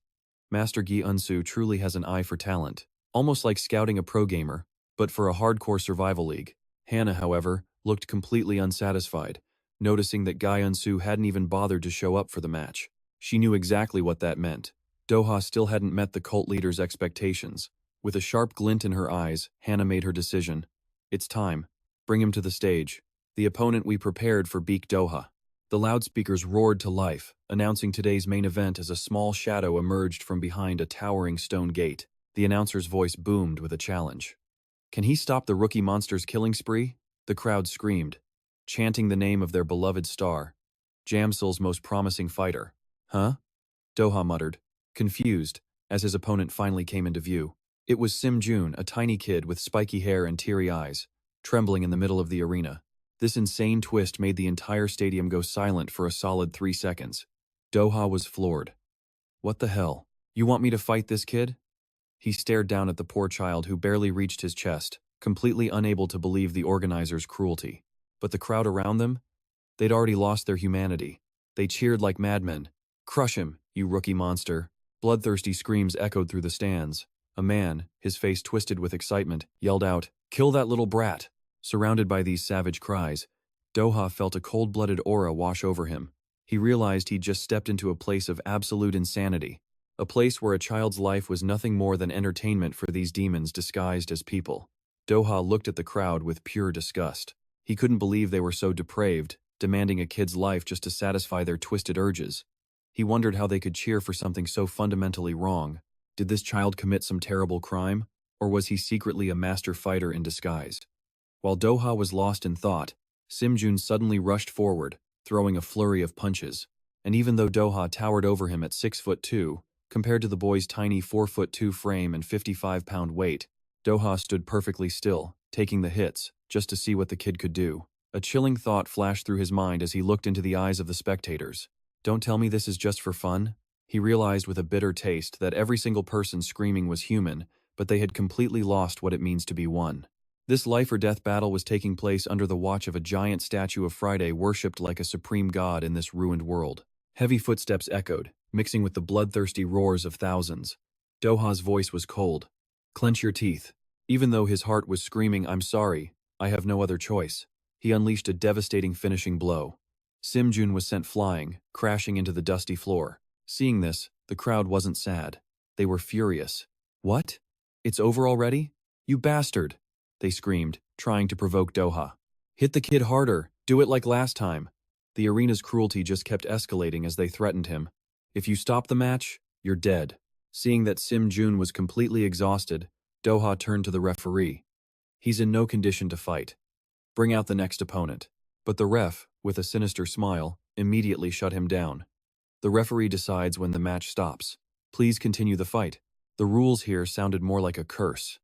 Master Gi Unsu truly has an eye for talent, almost like scouting a pro gamer, but for a hardcore survival league. Hannah, however, looked completely unsatisfied, noticing that Gi Unsu hadn't even bothered to show up for the match. She knew exactly what that meant. Doha still hadn't met the cult leader's expectations. With a sharp glint in her eyes, Hannah made her decision. "It's time. Bring him to the stage. The opponent we prepared for Beak Doha." The loudspeakers roared to life, announcing today's main event as a small shadow emerged from behind a towering stone gate. The announcer's voice boomed with a challenge. "Can he stop the rookie monster's killing spree?" The crowd screamed, chanting the name of their beloved star, Jamsil's most promising fighter. "Huh?" Doha muttered, confused, as his opponent finally came into view. It was Sim Jun, a tiny kid with spiky hair and teary eyes, trembling in the middle of the arena. This insane twist made the entire stadium go silent for a solid 3 seconds. Doha was floored. "What the hell? You want me to fight this kid?" He stared down at the poor child who barely reached his chest, completely unable to believe the organizers' cruelty. But the crowd around them? They'd already lost their humanity. They cheered like madmen. "Crush him, you rookie monster." Bloodthirsty screams echoed through the stands. A man, his face twisted with excitement, yelled out, "Kill that little brat." Surrounded by these savage cries, Doha felt a cold-blooded aura wash over him. He realized he'd just stepped into a place of absolute insanity, a place where a child's life was nothing more than entertainment for these demons disguised as people. Doha looked at the crowd with pure disgust. He couldn't believe they were so depraved, demanding a kid's life just to satisfy their twisted urges. He wondered how they could cheer for something so fundamentally wrong. Did this child commit some terrible crime, or was he secretly a master fighter in disguise? While Doha was lost in thought, Sim Jun suddenly rushed forward, throwing a flurry of punches. and even though Doha towered over him at 6'2", compared to the boy's tiny 4'2" frame and 55-pound weight, Doha stood perfectly still, taking the hits, just to see what the kid could do. A chilling thought flashed through his mind as he looked into the eyes of the spectators. Don't tell me this is just for fun? He realized with a bitter taste that every single person screaming was human, but they had completely lost what it means to be one. This life-or-death battle was taking place under the watch of a giant statue of Friday worshipped like a supreme god in this ruined world. Heavy footsteps echoed, mixing with the bloodthirsty roars of thousands. Doha's voice was cold. Clench your teeth. Even though his heart was screaming, I'm sorry, I have no other choice. He unleashed a devastating finishing blow. Simjun was sent flying, crashing into the dusty floor. Seeing this, the crowd wasn't sad. They were furious. What? It's over already? You bastard! They screamed, trying to provoke Doha. Hit the kid harder, do it like last time. The arena's cruelty just kept escalating as they threatened him. If you stop the match, you're dead. Seeing that Simjun was completely exhausted, Doha turned to the referee. He's in no condition to fight. Bring out the next opponent. But the ref, with a sinister smile, immediately shut him down. The referee decides when the match stops. Please continue the fight. The rules here sounded more like a curse.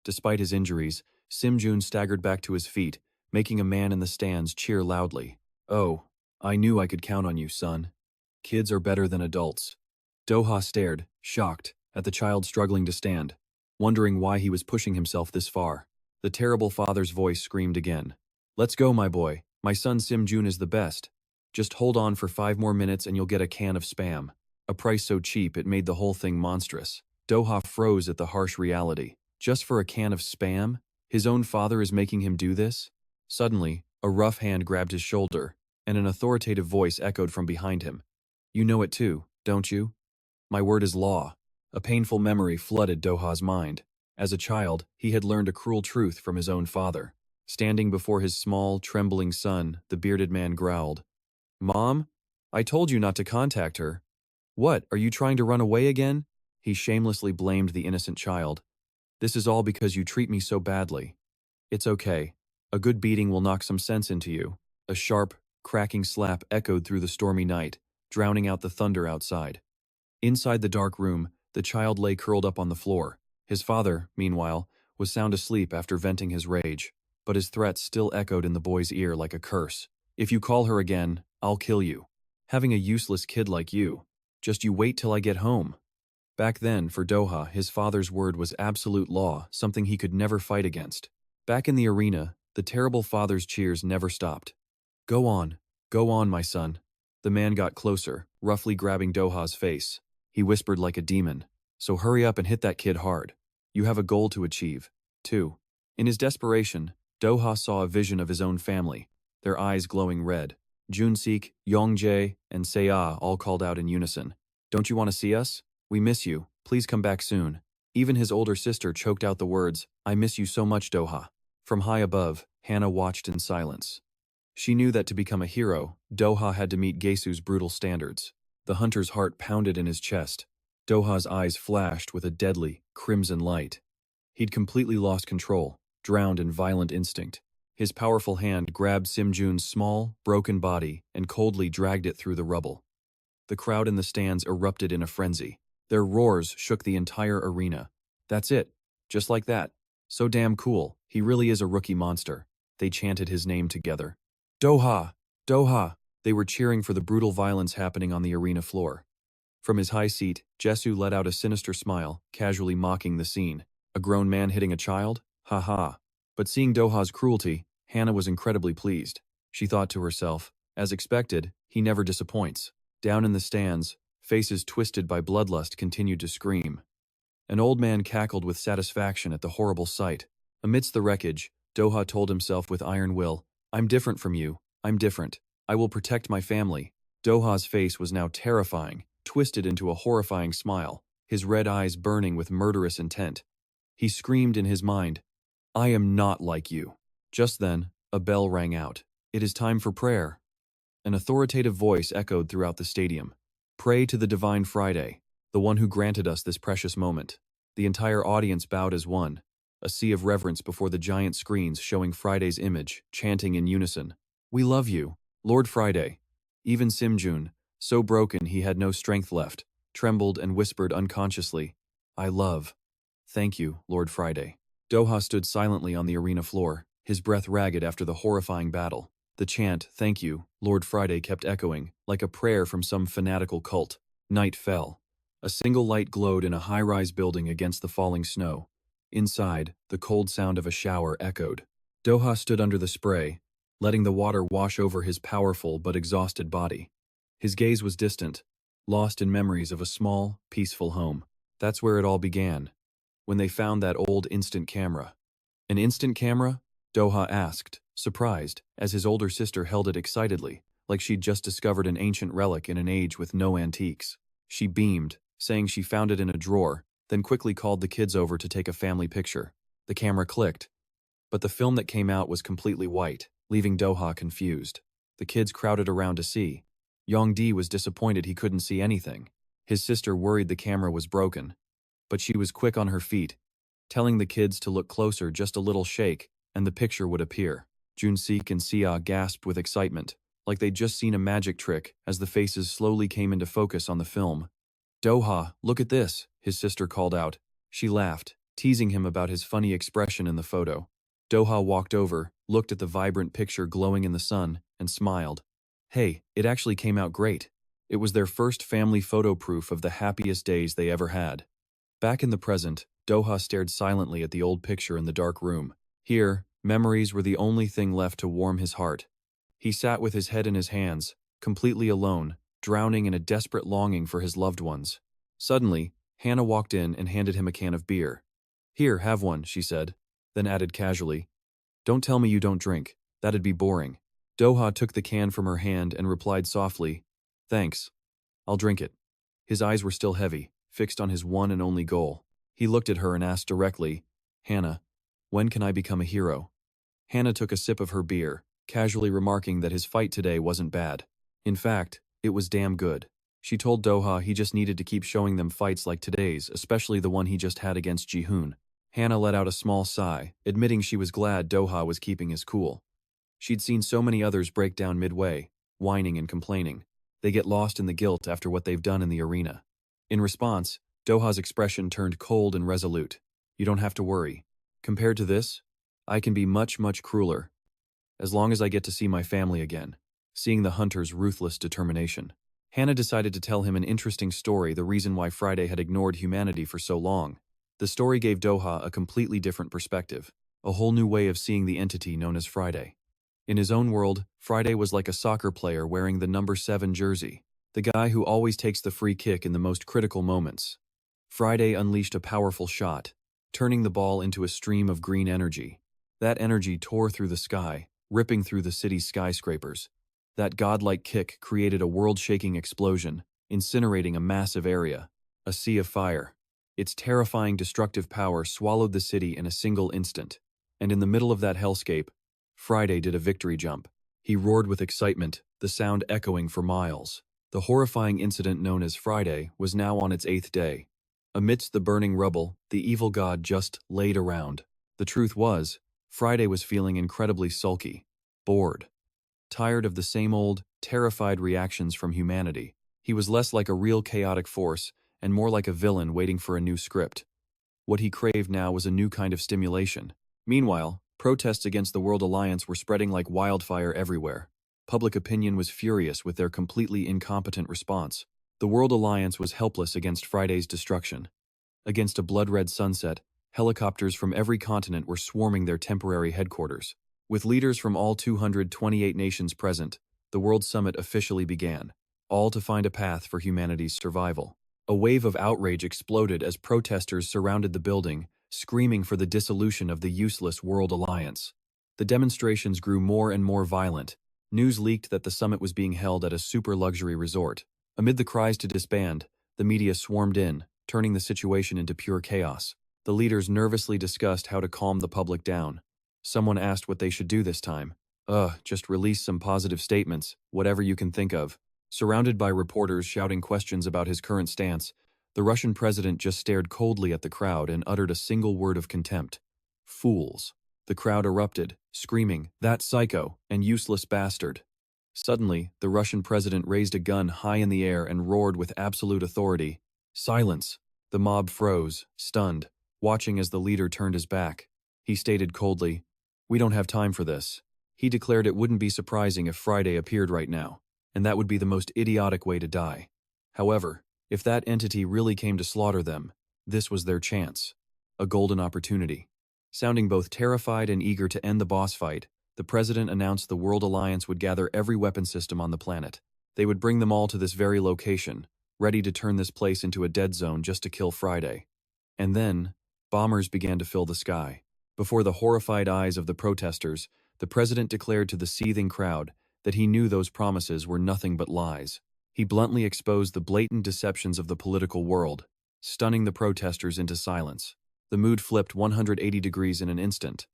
Despite his injuries, Simjun staggered back to his feet, making a man in the stands cheer loudly. Oh, I knew I could count on you, son. Kids are better than adults. Doha stared, shocked, at the child struggling to stand, wondering why he was pushing himself this far. The terrible father's voice screamed again. Let's go, my boy. My son Simjun is the best. Just hold on for 5 more minutes and you'll get a can of Spam. A price so cheap it made the whole thing monstrous. Doha froze at the harsh reality. Just for a can of Spam? His own father is making him do this? Suddenly, a rough hand grabbed his shoulder, and an authoritative voice echoed from behind him. You know it too, don't you? My word is law. A painful memory flooded Doha's mind. As a child, he had learned a cruel truth from his own father. Standing before his small, trembling son, the bearded man growled, Mom, I told you not to contact her. What, are you trying to run away again? He shamelessly blamed the innocent child. This is all because you treat me so badly. It's okay. A good beating will knock some sense into you. A sharp, cracking slap echoed through the stormy night, drowning out the thunder outside. Inside the dark room, the child lay curled up on the floor. His father, meanwhile, was sound asleep after venting his rage, but his threats still echoed in the boy's ear like a curse. If you call her again, I'll kill you. Having a useless kid like you. Just you wait till I get home. Back then, for Doha, his father's word was absolute law, something he could never fight against. Back in the arena, the terrible father's cheers never stopped. Go on, my son. The man got closer, roughly grabbing Doha's face. He whispered like a demon. So hurry up and hit that kid hard. You have a goal to achieve, too. In his desperation, Doha saw a vision of his own family, their eyes glowing red. Junsik, Yongjae, and Seya all called out in unison. Don't you want to see us? We miss you. Please come back soon. Even his older sister choked out the words, I miss you so much, Doha. From high above, Hannah watched in silence. She knew that to become a hero, Doha had to meet Gesu's brutal standards. The hunter's heart pounded in his chest. Doha's eyes flashed with a deadly, crimson light. He'd completely lost control, drowned in violent instinct. His powerful hand grabbed Simjun's small, broken body and coldly dragged it through the rubble. The crowd in the stands erupted in a frenzy. Their roars shook the entire arena. That's it. Just like that. So damn cool. He really is a rookie monster. They chanted his name together. Doha! Doha! They were cheering for the brutal violence happening on the arena floor. From his high seat, Jesu let out a sinister smile, casually mocking the scene. A grown man hitting a child? Ha ha. But seeing Doha's cruelty, Hannah was incredibly pleased. She thought to herself, as expected, he never disappoints. Down in the stands, faces twisted by bloodlust continued to scream. An old man cackled with satisfaction at the horrible sight. Amidst the wreckage, Doha told himself with iron will, I'm different from you. I'm different. I will protect my family. Doha's face was now terrifying, twisted into a horrifying smile, his red eyes burning with murderous intent. He screamed in his mind, I am not like you. Just then, a bell rang out. It is time for prayer. An authoritative voice echoed throughout the stadium. Pray to the divine Friday, the one who granted us this precious moment. The entire audience bowed as one, a sea of reverence before the giant screens showing Friday's image, chanting in unison, We love you, Lord Friday. Even Simjun, So broken he had no strength left, trembled and whispered unconsciously, "I love." "Thank you, Lord Friday." Doha stood silently on the arena floor, his breath ragged after the horrifying battle. The chant, "Thank you, Lord Friday," kept echoing, like a prayer from some fanatical cult. Night fell. A single light glowed in a high-rise building against the falling snow. Inside, the cold sound of a shower echoed. Doha stood under the spray, letting the water wash over his powerful but exhausted body. His gaze was distant, lost in memories of a small, peaceful home. That's where it all began, when they found that old instant camera. An instant camera? Doha asked, surprised, as his older sister held it excitedly, like she'd just discovered an ancient relic in an age with no antiques. She beamed, saying she found it in a drawer, then quickly called the kids over to take a family picture. The camera clicked, but the film that came out was completely white, leaving Doha confused. The kids crowded around to see. Yongdi was disappointed he couldn't see anything. His sister worried the camera was broken, but she was quick on her feet, telling the kids to look closer. Just a little shake, and the picture would appear. Junsik and Sia gasped with excitement, like they'd just seen a magic trick as the faces slowly came into focus on the film. "Doha, look at this," his sister called out. She laughed, teasing him about his funny expression in the photo. Doha walked over, looked at the vibrant picture glowing in the sun, and smiled. Hey, it actually came out great. It was their first family photo, proof of the happiest days they ever had. Back in the present, Doha stared silently at the old picture in the dark room. Here, memories were the only thing left to warm his heart. He sat with his head in his hands, completely alone, drowning in a desperate longing for his loved ones. Suddenly, Hannah walked in and handed him a can of beer. "Here, have one," she said, then added casually, "Don't tell me you don't drink. That'd be boring." Doha took the can from her hand and replied softly, "Thanks. I'll drink it." His eyes were still heavy, fixed on his one and only goal. He looked at her and asked directly, "Hannah, when can I become a hero?" Hannah took a sip of her beer, casually remarking that his fight today wasn't bad. In fact, it was damn good. She told Doha he just needed to keep showing them fights like today's, especially the one he just had against Jihoon. Hannah let out a small sigh, admitting she was glad Doha was keeping his cool. She'd seen so many others break down midway, whining and complaining. They get lost in the guilt after what they've done in the arena. In response, Doha's expression turned cold and resolute. "You don't have to worry. Compared to this, I can be much, much crueler. As long as I get to see my family again." Seeing the hunter's ruthless determination, Hannah decided to tell him an interesting story, the reason why Friday had ignored humanity for so long. The story gave Doha a completely different perspective, a whole new way of seeing the entity known as Friday. In his own world, Friday was like a soccer player wearing the number 7 jersey, the guy who always takes the free kick in the most critical moments. Friday unleashed a powerful shot, turning the ball into a stream of green energy. That energy tore through the sky, ripping through the city's skyscrapers. That godlike kick created a world-shaking explosion, incinerating a massive area, a sea of fire. Its terrifying destructive power swallowed the city in a single instant. And in the middle of that hellscape, Friday did a victory jump. He roared with excitement, the sound echoing for miles. The horrifying incident known as Friday was now on its 8th day. Amidst the burning rubble, the evil god just laid around. The truth was, Friday was feeling incredibly sulky, bored, tired of the same old, terrified reactions from humanity. He was less like a real chaotic force and more like a villain waiting for a new script. What he craved now was a new kind of stimulation. Meanwhile, protests against the World Alliance were spreading like wildfire everywhere. Public opinion was furious with their completely incompetent response. The World Alliance was helpless against Friday's destruction. Against a blood-red sunset, helicopters from every continent were swarming their temporary headquarters. With leaders from all 228 nations present, the World Summit officially began, all to find a path for humanity's survival. A wave of outrage exploded as protesters surrounded the building, screaming for the dissolution of the useless World Alliance. The demonstrations grew more and more violent. News leaked that the summit was being held at a super-luxury resort. Amid the cries to disband, the media swarmed in, turning the situation into pure chaos. The leaders nervously discussed how to calm the public down. Someone asked what they should do this time. Just release some positive statements, whatever you can think of." Surrounded by reporters shouting questions about his current stance, the Russian president just stared coldly at the crowd and uttered a single word of contempt. "Fools." The crowd erupted, screaming, "That psycho and useless bastard." Suddenly, the Russian president raised a gun high in the air and roared with absolute authority. "Silence!" The mob froze, stunned, watching as the leader turned his back. He stated coldly, "We don't have time for this." He declared it wouldn't be surprising if Friday appeared right now, and that would be the most idiotic way to die. However, if that entity really came to slaughter them, this was their chance. A golden opportunity. Sounding both terrified and eager to end the boss fight, the president announced the World Alliance would gather every weapon system on the planet. They would bring them all to this very location, ready to turn this place into a dead zone just to kill Friday. And then, bombers began to fill the sky. Before the horrified eyes of the protesters, the president declared to the seething crowd that he knew those promises were nothing but lies. He bluntly exposed the blatant deceptions of the political world, stunning the protesters into silence. The mood flipped 180 degrees in an instant.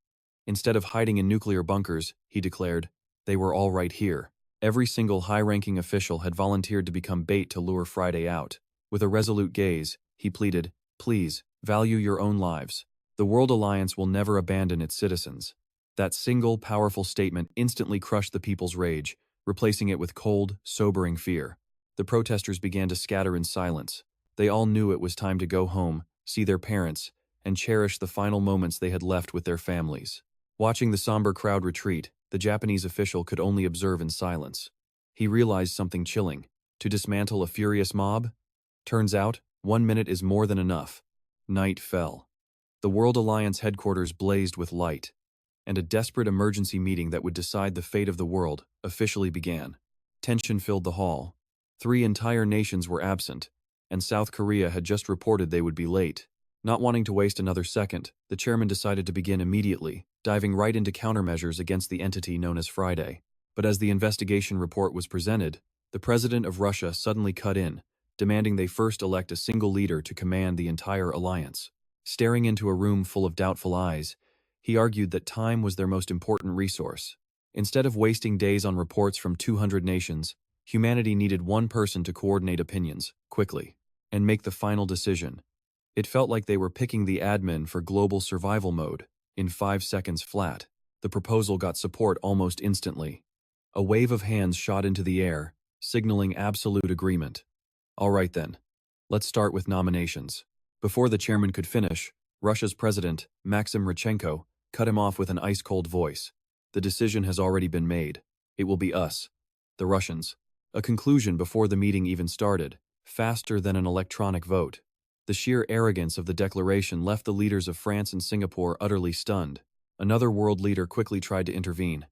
Instead of hiding in nuclear bunkers, he declared, they were all right here. Every single high-ranking official had volunteered to become bait to lure Friday out. With a resolute gaze, he pleaded, "Please, value your own lives. The World Alliance will never abandon its citizens." That single, powerful statement instantly crushed the people's rage, replacing it with cold, sobering fear. The protesters began to scatter in silence. They all knew it was time to go home, see their parents, and cherish the final moments they had left with their families. Watching the somber crowd retreat, the Japanese official could only observe in silence. He realized something chilling. To dismantle a furious mob? Turns out, 1 minute is more than enough. Night fell. The World Alliance headquarters blazed with light, and a desperate emergency meeting that would decide the fate of the world officially began. Tension filled the hall. 3 entire nations were absent, and South Korea had just reported they would be late. Not wanting to waste another second, the chairman decided to begin immediately, diving right into countermeasures against the entity known as Friday. But as the investigation report was presented, the president of Russia suddenly cut in, demanding they first elect a single leader to command the entire alliance. Staring into a room full of doubtful eyes, he argued that time was their most important resource. Instead of wasting days on reports from 200 nations, humanity needed one person to coordinate opinions, quickly, and make the final decision. It felt like they were picking the admin for global survival mode, in 5 seconds flat. The proposal got support almost instantly. A wave of hands shot into the air, signaling absolute agreement. All right then, let's start with nominations. Before the chairman could finish, Russia's president, Maxim Rychenko, cut him off with an ice-cold voice. The decision has already been made. It will be us, the Russians. A conclusion before the meeting even started, faster than an electronic vote. The sheer arrogance of the declaration left the leaders of France and Singapore utterly stunned. Another world leader quickly tried to intervene.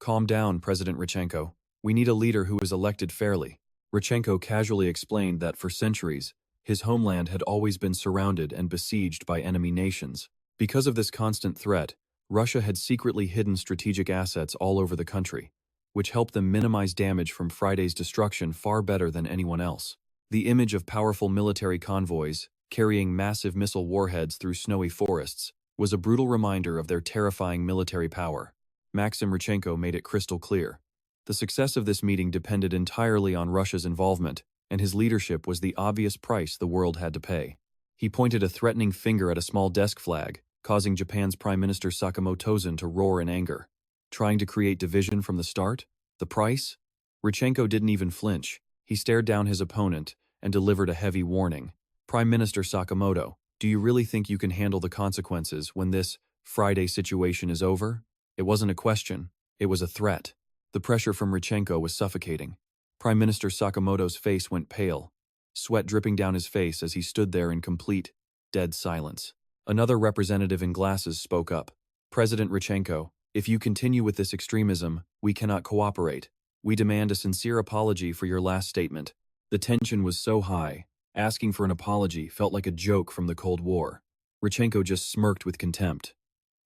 "Calm down, President Rychenko. We need a leader who is elected fairly." Rychenko casually explained that for centuries, his homeland had always been surrounded and besieged by enemy nations. Because of this constant threat, Russia had secretly hidden strategic assets all over the country, which helped them minimize damage from Friday's destruction far better than anyone else. The image of powerful military convoys, carrying massive missile warheads through snowy forests, was a brutal reminder of their terrifying military power. Maxim Rychenko made it crystal clear. The success of this meeting depended entirely on Russia's involvement, and his leadership was the obvious price the world had to pay. He pointed a threatening finger at a small desk flag, causing Japan's Prime Minister Sakamoto to roar in anger. Trying to create division from the start? The price? Rychenko didn't even flinch. He stared down his opponent and delivered a heavy warning. "Prime Minister Sakamoto, do you really think you can handle the consequences when this Friday situation is over?" It wasn't a question, it was a threat. The pressure from Rychenko was suffocating. Prime Minister Sakamoto's face went pale, sweat dripping down his face as he stood there in complete, dead silence. Another representative in glasses spoke up. "President Rychenko, if you continue with this extremism, we cannot cooperate. We demand a sincere apology for your last statement." The tension was so high, asking for an apology felt like a joke from the Cold War. Rychenko just smirked with contempt.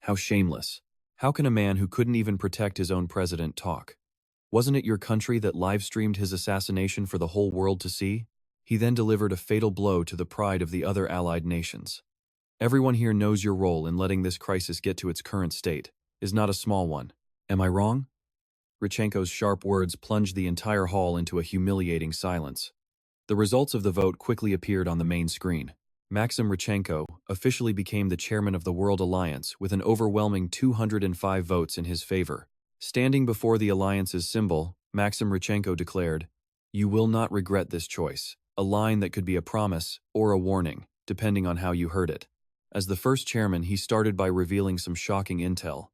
How shameless. How can a man who couldn't even protect his own president talk? Wasn't it your country that live-streamed his assassination for the whole world to see? He then delivered a fatal blow to the pride of the other allied nations. "Everyone here knows your role in letting this crisis get to its current state is not a small one. Am I wrong?" Rychenko's sharp words plunged the entire hall into a humiliating silence. The results of the vote quickly appeared on the main screen. Maxim Rychenko officially became the chairman of the World Alliance with an overwhelming 205 votes in his favor. Standing before the alliance's symbol, Maxim Rychenko declared, "You will not regret this choice," a line that could be a promise or a warning, depending on how you heard it. As the first chairman, he started by revealing some shocking intel.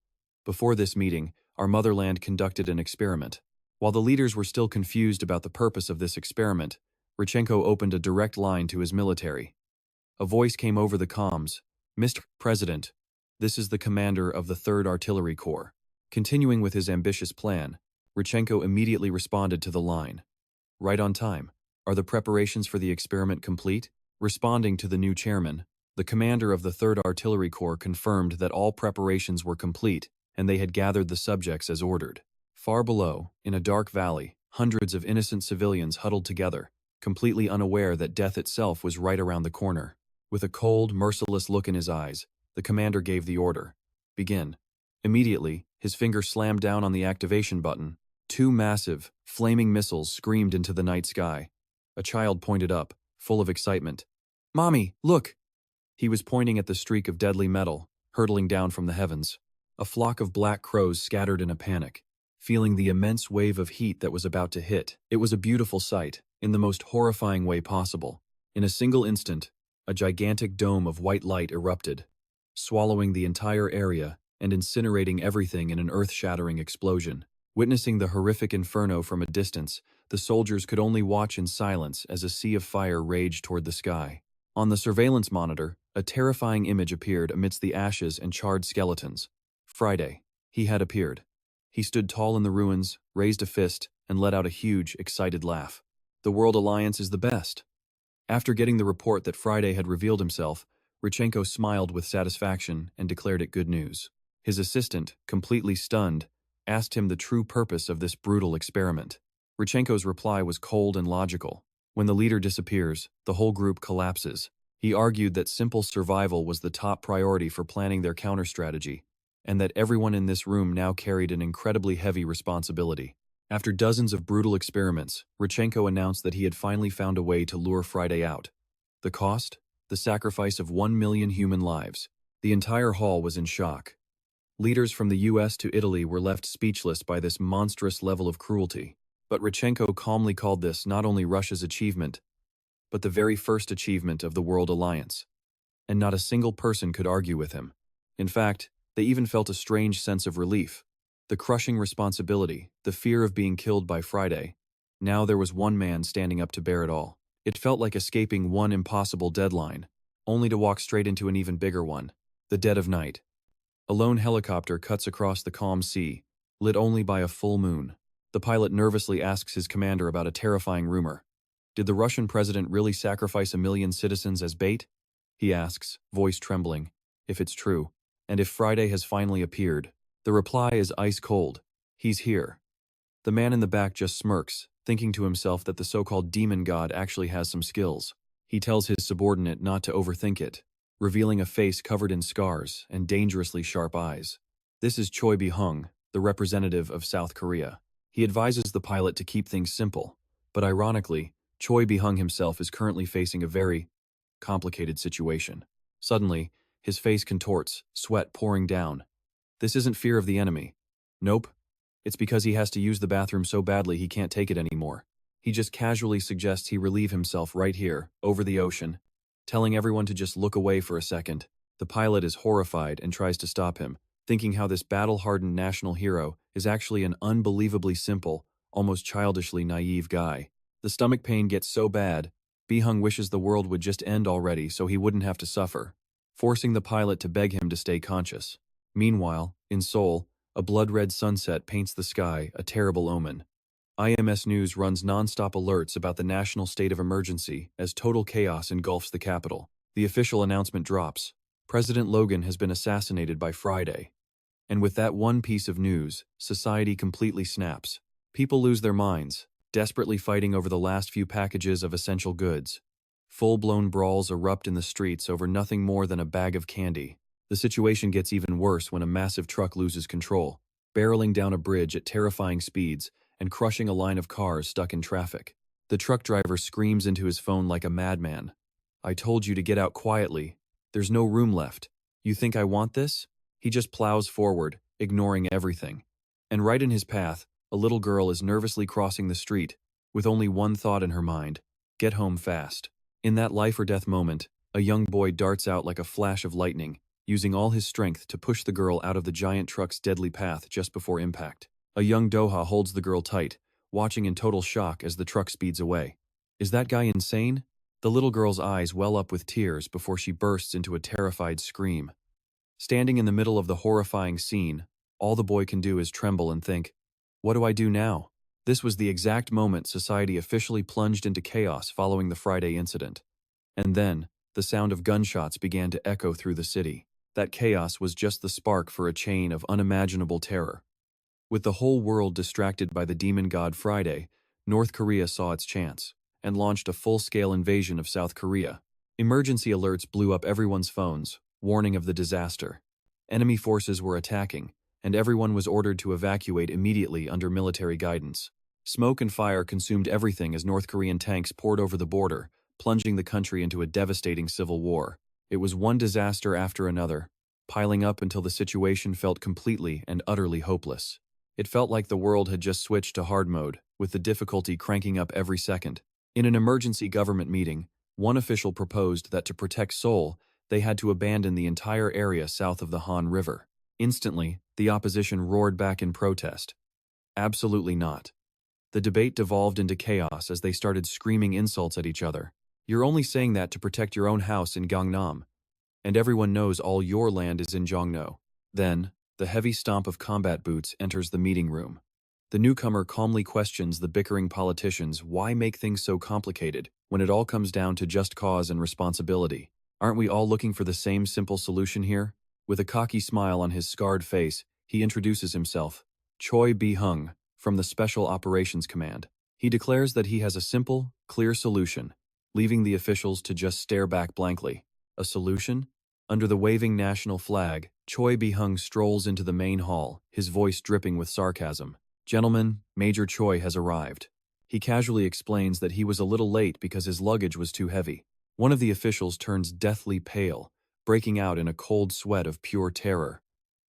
Before this meeting, our motherland conducted an experiment. While the leaders were still confused about the purpose of this experiment, Rychenko opened a direct line to his military. A voice came over the comms. "Mr. President, this is the commander of the 3rd Artillery Corps." Continuing with his ambitious plan, Rychenko immediately responded to the line. "Right on time. Are the preparations for the experiment complete?" Responding to the new chairman, the commander of the 3rd Artillery Corps confirmed that all preparations were complete and they had gathered the subjects as ordered. Far below, in a dark valley, hundreds of innocent civilians huddled together, completely unaware that death itself was right around the corner. With a cold, merciless look in his eyes, the commander gave the order. "Begin." Immediately, his finger slammed down on the activation button. 2 massive, flaming missiles screamed into the night sky. A child pointed up, full of excitement. "Mommy, look!" He was pointing at the streak of deadly metal, hurtling down from the heavens. A flock of black crows scattered in a panic, feeling the immense wave of heat that was about to hit. It was a beautiful sight, in the most horrifying way possible. In a single instant, a gigantic dome of white light erupted, swallowing the entire area and incinerating everything in an earth-shattering explosion. Witnessing the horrific inferno from a distance, the soldiers could only watch in silence as a sea of fire raged toward the sky. On the surveillance monitor, a terrifying image appeared amidst the ashes and charred skeletons. Friday. He had appeared. He stood tall in the ruins, raised a fist, and let out a huge, excited laugh. "The World Alliance is the best." After getting the report that Friday had revealed himself, Rychenko smiled with satisfaction and declared it good news. His assistant, completely stunned, asked him the true purpose of this brutal experiment. Rychenko's reply was cold and logical. When the leader disappears, the whole group collapses. He argued that simple survival was the top priority for planning their counter-strategy, and that everyone in this room now carried an incredibly heavy responsibility. After dozens of brutal experiments, Rychenko announced that he had finally found a way to lure Friday out. The cost? The sacrifice of 1 million human lives. The entire hall was in shock. Leaders from the US to Italy were left speechless by this monstrous level of cruelty. But Rychenko calmly called this not only Russia's achievement, but the very first achievement of the World Alliance. And not a single person could argue with him. In fact, they even felt a strange sense of relief. The crushing responsibility, the fear of being killed by Friday. Now there was one man standing up to bear it all. It felt like escaping one impossible deadline, only to walk straight into an even bigger one. The dead of night. A lone helicopter cuts across the calm sea, lit only by a full moon. The pilot nervously asks his commander about a terrifying rumor. "Did the Russian president really sacrifice 1 million citizens as bait?" he asks, voice trembling. "If it's true, and if Friday has finally appeared," the reply is ice cold. "He's here." The man in the back just smirks, thinking to himself that the so-called demon god actually has some skills. He tells his subordinate not to overthink it, revealing a face covered in scars and dangerously sharp eyes. This is Choi Bi-hung, the representative of South Korea. He advises the pilot to keep things simple, but ironically, Choi Bi-hung himself is currently facing a very complicated situation. Suddenly, his face contorts, sweat pouring down. This isn't fear of the enemy. Nope. It's because he has to use the bathroom so badly he can't take it anymore. He just casually suggests he relieve himself right here, over the ocean, telling everyone to just look away for a second. The pilot is horrified and tries to stop him, thinking how this battle-hardened national hero is actually an unbelievably simple, almost childishly naive guy. The stomach pain gets so bad, Bi-hung wishes the world would just end already so he wouldn't have to suffer, forcing the pilot to beg him to stay conscious. Meanwhile, in Seoul, a blood-red sunset paints the sky, a terrible omen. IMS News runs non-stop alerts about the national state of emergency as total chaos engulfs the capital. The official announcement drops. President Logan has been assassinated by Friday. And with that one piece of news, society completely snaps. People lose their minds, desperately fighting over the last few packages of essential goods. Full-blown brawls erupt in the streets over nothing more than a bag of candy. The situation gets even worse when a massive truck loses control, barreling down a bridge at terrifying speeds and crushing a line of cars stuck in traffic. The truck driver screams into his phone like a madman. "I told you to get out quietly. There's no room left. You think I want this?" He just plows forward, ignoring everything. And right in his path, A little girl is nervously crossing the street, with only one thought in her mind: get home fast. In that life-or-death moment, a young boy darts out like a flash of lightning, using all his strength to push the girl out of the giant truck's deadly path just before impact. A young Doha holds the girl tight, watching in total shock as the truck speeds away. Is that guy insane? The little girl's eyes well up with tears before she bursts into a terrified scream. Standing in the middle of the horrifying scene, all the boy can do is tremble and think, what do I do now? This was the exact moment society officially plunged into chaos following the Friday incident. And then, the sound of gunshots began to echo through the city. That chaos was just the spark for a chain of unimaginable terror. With the whole world distracted by the demon god Friday, North Korea saw its chance and launched a full-scale invasion of South Korea. Emergency alerts blew up everyone's phones, warning of the disaster. Enemy forces were attacking, and everyone was ordered to evacuate immediately under military guidance. Smoke and fire consumed everything as North Korean tanks poured over the border, plunging the country into a devastating civil war. It was one disaster after another, piling up until the situation felt completely and utterly hopeless. It felt like the world had just switched to hard mode, with the difficulty cranking up every second. In an emergency government meeting, one official proposed that to protect Seoul, they had to abandon the entire area south of the Han River. Instantly, the opposition roared back in protest. Absolutely not. The debate devolved into chaos as they started screaming insults at each other. You're only saying that to protect your own house in Gangnam. And everyone knows all your land is in Jongno. Then, the heavy stomp of combat boots enters the meeting room. The newcomer calmly questions the bickering politicians why make things so complicated when it all comes down to just cause and responsibility. Aren't we all looking for the same simple solution here? With a cocky smile on his scarred face, he introduces himself, Choi Bi-hung, from the Special Operations Command. He declares that he has a simple, clear solution, leaving the officials to just stare back blankly. A solution? Under the waving national flag, Choi Bi-hung strolls into the main hall, his voice dripping with sarcasm. Gentlemen, Major Choi has arrived. He casually explains that he was a little late because his luggage was too heavy. One of the officials turns deathly pale, breaking out in a cold sweat of pure terror.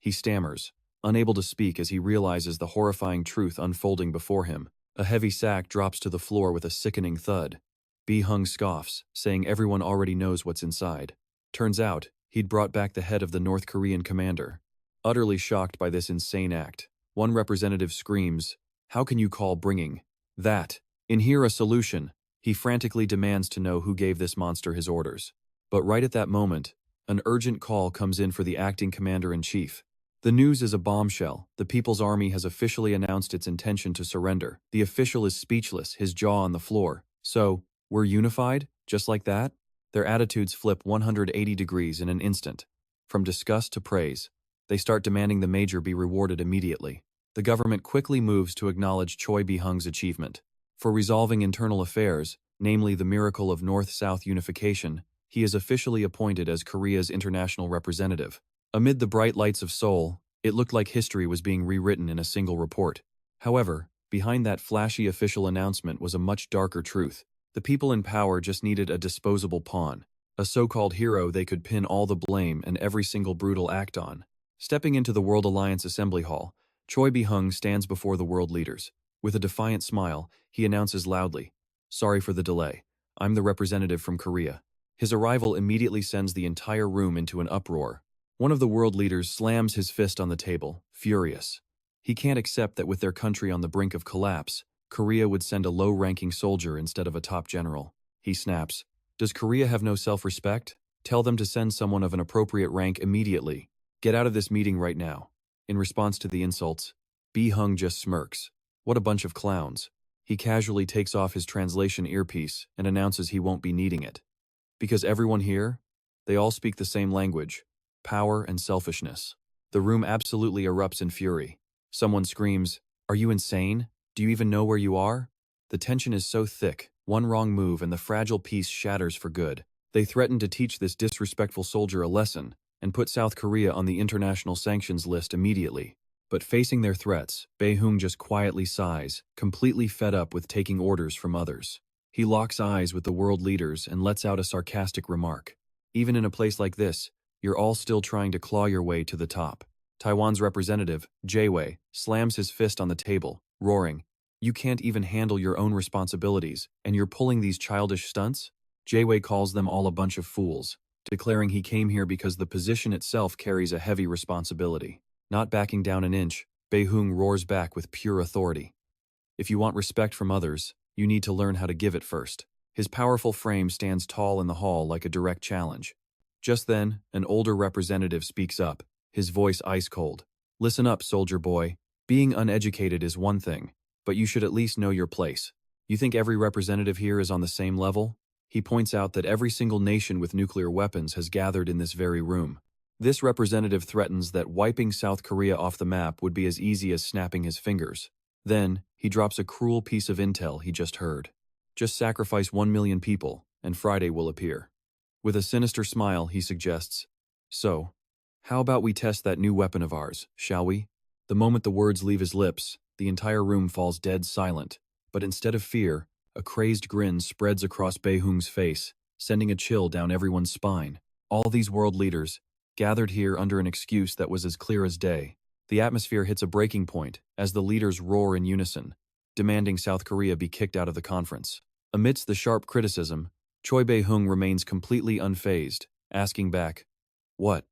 He stammers, unable to speak as he realizes the horrifying truth unfolding before him. A heavy sack drops to the floor with a sickening thud. Bi-hung scoffs, saying everyone already knows what's inside. Turns out, he'd brought back the head of the North Korean commander. Utterly shocked by this insane act, one representative screams, "How can you call bringing that in here a solution?" He frantically demands to know who gave this monster his orders. But right at that moment, an urgent call comes in for the acting commander-in-chief. The news is a bombshell. The People's Army has officially announced its intention to surrender. The official is speechless, his jaw on the floor. So, we're unified? Just like that? Their attitudes flip 180 degrees in an instant. From disgust to praise, they start demanding the major be rewarded immediately. The government quickly moves to acknowledge Choi Bi-hung's achievement. For resolving internal affairs, namely the miracle of North-South unification, he is officially appointed as Korea's international representative. Amid the bright lights of Seoul, it looked like history was being rewritten in a single report. However, behind that flashy official announcement was a much darker truth. The people in power just needed a disposable pawn, a so-called hero they could pin all the blame and every single brutal act on. Stepping into the World Alliance Assembly Hall, Choi Bi-hung stands before the world leaders. With a defiant smile, he announces loudly, "Sorry for the delay. I'm the representative from Korea." His arrival immediately sends the entire room into an uproar. One of the world leaders slams his fist on the table, furious. He can't accept that with their country on the brink of collapse, Korea would send a low-ranking soldier instead of a top general. He snaps, "Does Korea have no self-respect? Tell them to send someone of an appropriate rank immediately. Get out of this meeting right now." In response to the insults, Bi-hung just smirks. What a bunch of clowns. He casually takes off his translation earpiece and announces he won't be needing it. Because everyone here, they all speak the same language: power and selfishness. The room absolutely erupts in fury. Someone screams, "Are you insane? Do you even know where you are?" The tension is so thick, one wrong move and the fragile peace shatters for good. They threaten to teach this disrespectful soldier a lesson and put South Korea on the international sanctions list immediately. But facing their threats, Bi-hung just quietly sighs, completely fed up with taking orders from others. He locks eyes with the world leaders and lets out a sarcastic remark. "Even in a place like this, you're all still trying to claw your way to the top." Taiwan's representative, Jie, slams his fist on the table, roaring, "You can't even handle your own responsibilities, and you're pulling these childish stunts?" Jie calls them all a bunch of fools, declaring he came here because the position itself carries a heavy responsibility. Not backing down an inch, Beihung roars back with pure authority. "If you want respect from others, you need to learn how to give it first." His powerful frame stands tall in the hall like a direct challenge. Just then, an older representative speaks up, his voice ice-cold. "Listen up, soldier boy. Being uneducated is one thing, but you should at least know your place. You think every representative here is on the same level?" He points out that every single nation with nuclear weapons has gathered in this very room. This representative threatens that wiping South Korea off the map would be as easy as snapping his fingers. Then, he drops a cruel piece of intel he just heard. Just sacrifice 1 million people, and Friday will appear. With a sinister smile, he suggests, "So, how about we test that new weapon of ours, shall we?" The moment the words leave his lips, the entire room falls dead silent, but instead of fear, a crazed grin spreads across Beihung's face, sending a chill down everyone's spine. All these world leaders, gathered here under an excuse that was as clear as day. The atmosphere hits a breaking point as the leaders roar in unison, demanding South Korea be kicked out of the conference. Amidst the sharp criticism, Choi Beihung remains completely unfazed, asking back, "What?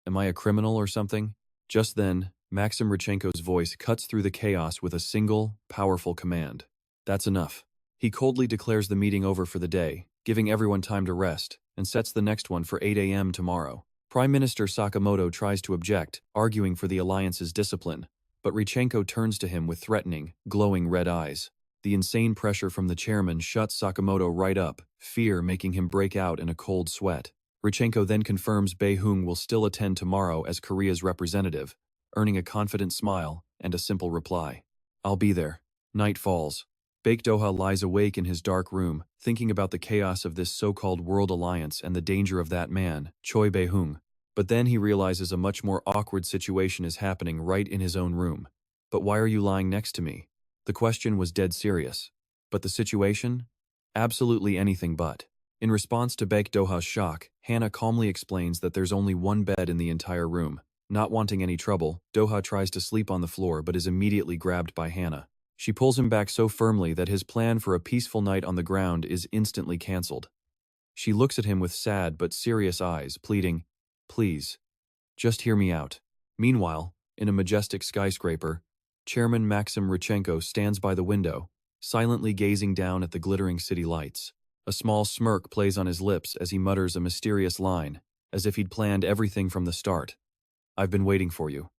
Am I a criminal or something?" Just then, Maxim Rychenko's voice cuts through the chaos with a single, powerful command. That's enough. He coldly declares the meeting over for the day, giving everyone time to rest, and sets the next one for 8 a.m. tomorrow. Prime Minister Sakamoto tries to object, arguing for the alliance's discipline, but Rychenko turns to him with threatening, glowing red eyes. The insane pressure from the chairman shuts Sakamoto right up, fear making him break out in a cold sweat. Rychenko then confirms Beihung will still attend tomorrow as Korea's representative, earning a confident smile and a simple reply. "I'll be there." Night falls. Baek Doha lies awake in his dark room, thinking about the chaos of this so-called world alliance and the danger of that man, Choi Beihung. But then he realizes a much more awkward situation is happening right in his own room. "But why are you lying next to me?" The question was dead serious. But the situation? Absolutely anything but. In response to Baek Doha's shock, Hannah calmly explains that there's only one bed in the entire room. Not wanting any trouble, Doha tries to sleep on the floor but is immediately grabbed by Hannah. She pulls him back so firmly that his plan for a peaceful night on the ground is instantly cancelled. She looks at him with sad but serious eyes, pleading, "Please, just hear me out." Meanwhile, in a majestic skyscraper, Chairman Maxim Rychenko stands by the window, silently gazing down at the glittering city lights. A small smirk plays on his lips as he mutters a mysterious line, as if he'd planned everything from the start. "I've been waiting for you."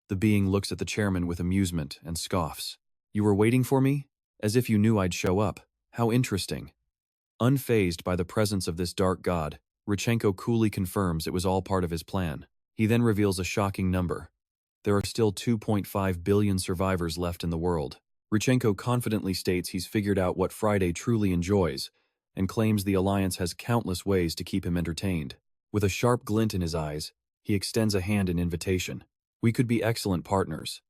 The being looks at the chairman with amusement and scoffs. "You were waiting for me? As if you knew I'd show up. How interesting." Unfazed by the presence of this dark god, Rychenko coolly confirms it was all part of his plan. He then reveals a shocking number. There are still 2.5 billion survivors left in the world. Rychenko confidently states he's figured out what Friday truly enjoys, and claims the alliance has countless ways to keep him entertained. With a sharp glint in his eyes, he extends a hand in invitation. "We could be excellent partners."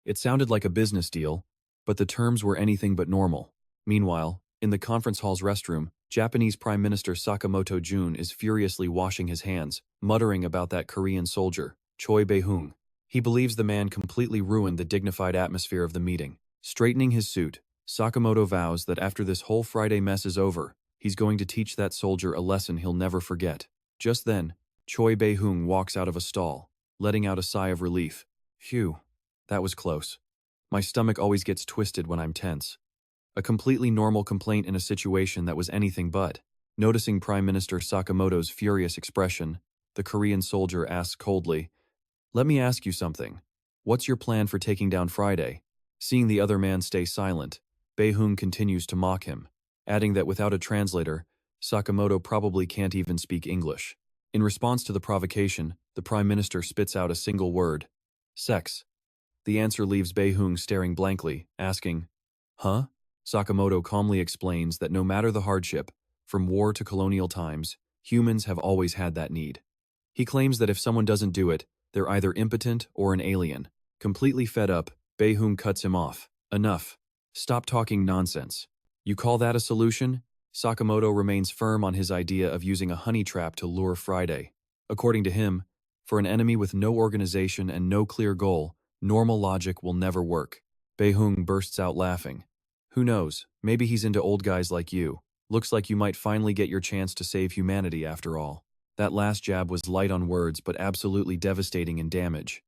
It sounded like a business deal, but the terms were anything but normal. Meanwhile, in the conference hall's restroom, Japanese Prime Minister Sakamoto Jun is furiously washing his hands, muttering about that Korean soldier, Choi Beihung. He believes the man completely ruined the dignified atmosphere of the meeting. Straightening his suit, Sakamoto vows that after this whole Friday mess is over, he's going to teach that soldier a lesson he'll never forget. Just then, Choi Beihung walks out of a stall, letting out a sigh of relief. "Phew, that was close. My stomach always gets twisted when I'm tense." A completely normal complaint in a situation that was anything but. Noticing Prime Minister Sakamoto's furious expression, the Korean soldier asks coldly, "Let me ask you something. What's your plan for taking down Friday?" Seeing the other man stay silent, Beihung continues to mock him, adding that without a translator, Sakamoto probably can't even speak English. In response to the provocation, the Prime Minister spits out a single word, "Sex." The answer leaves Beihung staring blankly, asking, "Huh?" Sakamoto calmly explains that no matter the hardship, from war to colonial times, humans have always had that need. He claims that if someone doesn't do it, they're either impotent or an alien. Completely fed up, Beihung cuts him off. "Enough. Stop talking nonsense." "You call that a solution?" Sakamoto remains firm on his idea of using a honey trap to lure Friday. According to him, For an enemy with no organization and no clear goal, normal logic will never work. Beihung bursts out laughing. Who knows, maybe he's into old guys like you. Looks like you might finally get your chance to save humanity after all. That last jab was light on words but absolutely devastating in damage.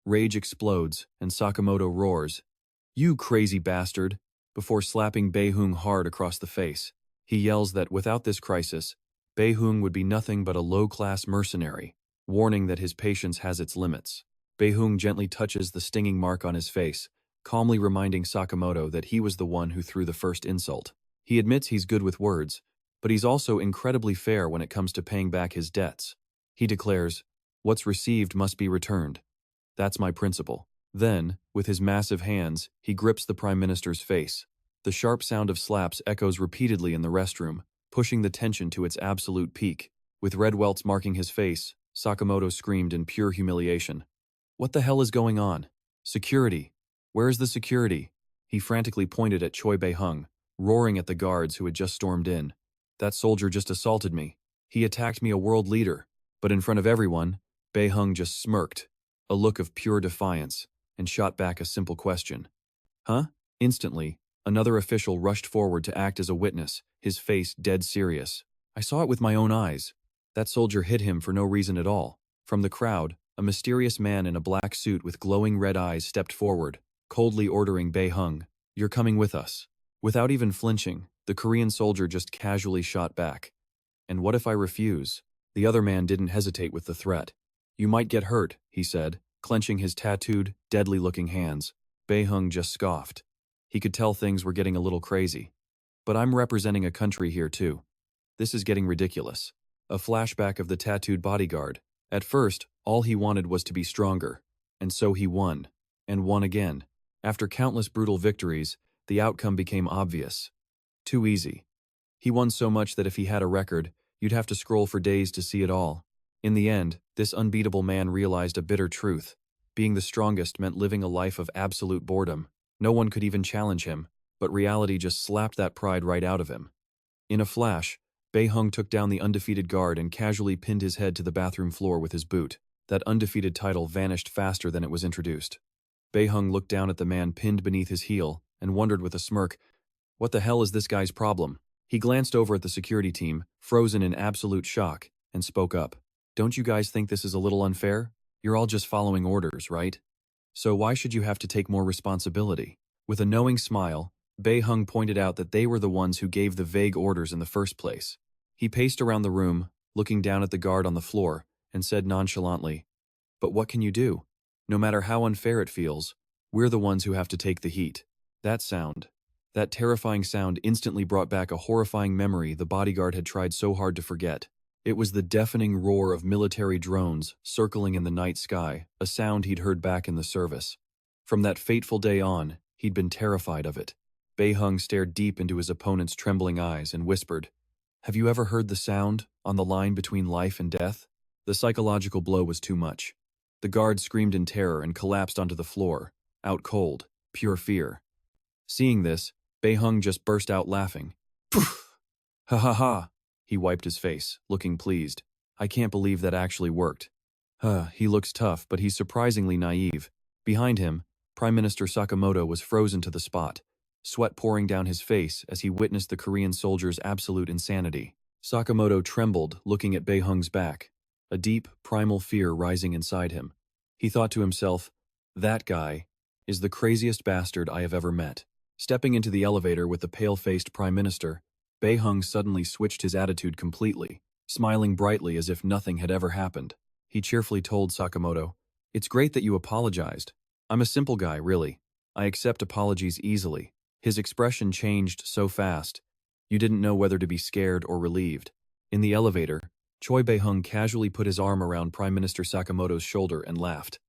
Rage explodes, and Sakamoto roars, "You crazy bastard!" before slapping Beihung hard across the face. He yells that without this crisis, Beihung would be nothing but a low-class mercenary, warning that his patience has its limits. Beihung gently touches the stinging mark on his face, calmly reminding Sakamoto that he was the one who threw the first insult. He admits he's good with words, but he's also incredibly fair when it comes to paying back his debts. He declares, "What's received must be returned. That's my principle." Then, with his massive hands, he grips the Prime Minister's face. The sharp sound of slaps echoes repeatedly in the restroom, pushing the tension to its absolute peak. With red welts marking his face, Sakamoto screamed in pure humiliation. "What the hell is going on? Security! Where is the security?" He frantically pointed at Choi Beihung, roaring at the guards who had just stormed in. "That soldier just assaulted me. He attacked me, a world leader." But in front of everyone, Beihung just smirked, a look of pure defiance, and shot back a simple question. "Huh?" Instantly, another official rushed forward to act as a witness, his face dead serious. "I saw it with my own eyes. That soldier hit him for no reason at all." From the crowd, a mysterious man in a black suit with glowing red eyes stepped forward, coldly ordering Beihung, "You're coming with us." Without even flinching, the Korean soldier just casually shot back. "And what if I refuse?" The other man didn't hesitate with the threat. "You might get hurt," he said, clenching his tattooed, deadly-looking hands. Beihung just scoffed. He could tell things were getting a little crazy. "But I'm representing a country here too. This is getting ridiculous." A flashback of the tattooed bodyguard. At first, all he wanted was to be stronger. And so he won. And won again. After countless brutal victories, the outcome became obvious. Too easy. He won so much that if he had a record, you'd have to scroll for days to see it all. In the end, this unbeatable man realized a bitter truth. Being the strongest meant living a life of absolute boredom. No one could even challenge him, but reality just slapped that pride right out of him. In a flash, Beihung took down the undefeated guard and casually pinned his head to the bathroom floor with his boot. That undefeated title vanished faster than it was introduced. Beihung looked down at the man pinned beneath his heel and wondered with a smirk, "What the hell is this guy's problem?" He glanced over at the security team, frozen in absolute shock, and spoke up. "Don't you guys think this is a little unfair? You're all just following orders, right? So why should you have to take more responsibility?" With a knowing smile, Beihung pointed out that they were the ones who gave the vague orders in the first place. He paced around the room, looking down at the guard on the floor, and said nonchalantly, "But what can you do? No matter how unfair it feels, we're the ones who have to take the heat." That sound, that terrifying sound instantly brought back a horrifying memory the bodyguard had tried so hard to forget. It was the deafening roar of military drones circling in the night sky, a sound he'd heard back in the service. From that fateful day on, he'd been terrified of it. Beihung stared deep into his opponent's trembling eyes and whispered, "Have you ever heard the sound on the line between life and death?" The psychological blow was too much. The guard screamed in terror and collapsed onto the floor, out cold, pure fear. Seeing this, Beihung just burst out laughing. "Poof! Ha ha ha!" He wiped his face, looking pleased. "I can't believe that actually worked." He looks tough, but he's surprisingly naive. Behind him, Prime Minister Sakamoto was frozen to the spot, sweat pouring down his face as he witnessed the Korean soldier's absolute insanity. Sakamoto trembled, looking at Beihung's back, a deep, primal fear rising inside him. He thought to himself, "That guy is the craziest bastard I have ever met." Stepping into the elevator with the pale-faced Prime Minister, Beihung suddenly switched his attitude completely, smiling brightly as if nothing had ever happened. He cheerfully told Sakamoto, "It's great that you apologized. I'm a simple guy, really. I accept apologies easily." His expression changed so fast, you didn't know whether to be scared or relieved. In the elevator, Choi Beihung casually put his arm around Prime Minister Sakamoto's shoulder and laughed.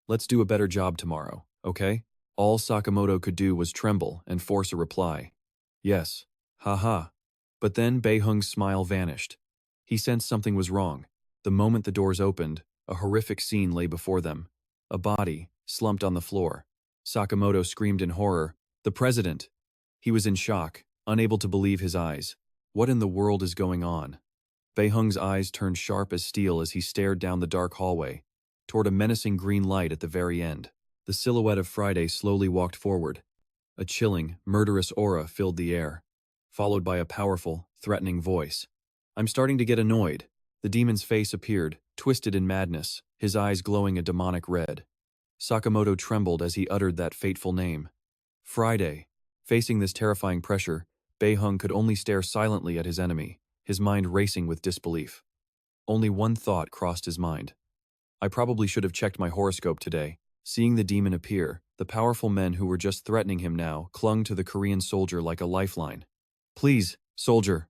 "Let's do a better job tomorrow, okay?" All Sakamoto could do was tremble and force a reply. "Yes. Ha." But then Beihung's smile vanished. He sensed something was wrong. The moment the doors opened, a horrific scene lay before them. A body, slumped on the floor. Sakamoto screamed in horror, "The president!" He was in shock, unable to believe his eyes. What in the world is going on? Beihung's eyes turned sharp as steel as he stared down the dark hallway, toward a menacing green light at the very end. The silhouette of Friday slowly walked forward. A chilling, murderous aura filled the air, followed by a powerful, threatening voice. "I'm starting to get annoyed." The demon's face appeared, twisted in madness, his eyes glowing a demonic red. Sakamoto trembled as he uttered that fateful name. Friday. Facing this terrifying pressure, Beihung could only stare silently at his enemy, his mind racing with disbelief. Only one thought crossed his mind. I probably should have checked my horoscope today. Seeing the demon appear, the powerful men who were just threatening him now clung to the Korean soldier like a lifeline. "Please, soldier.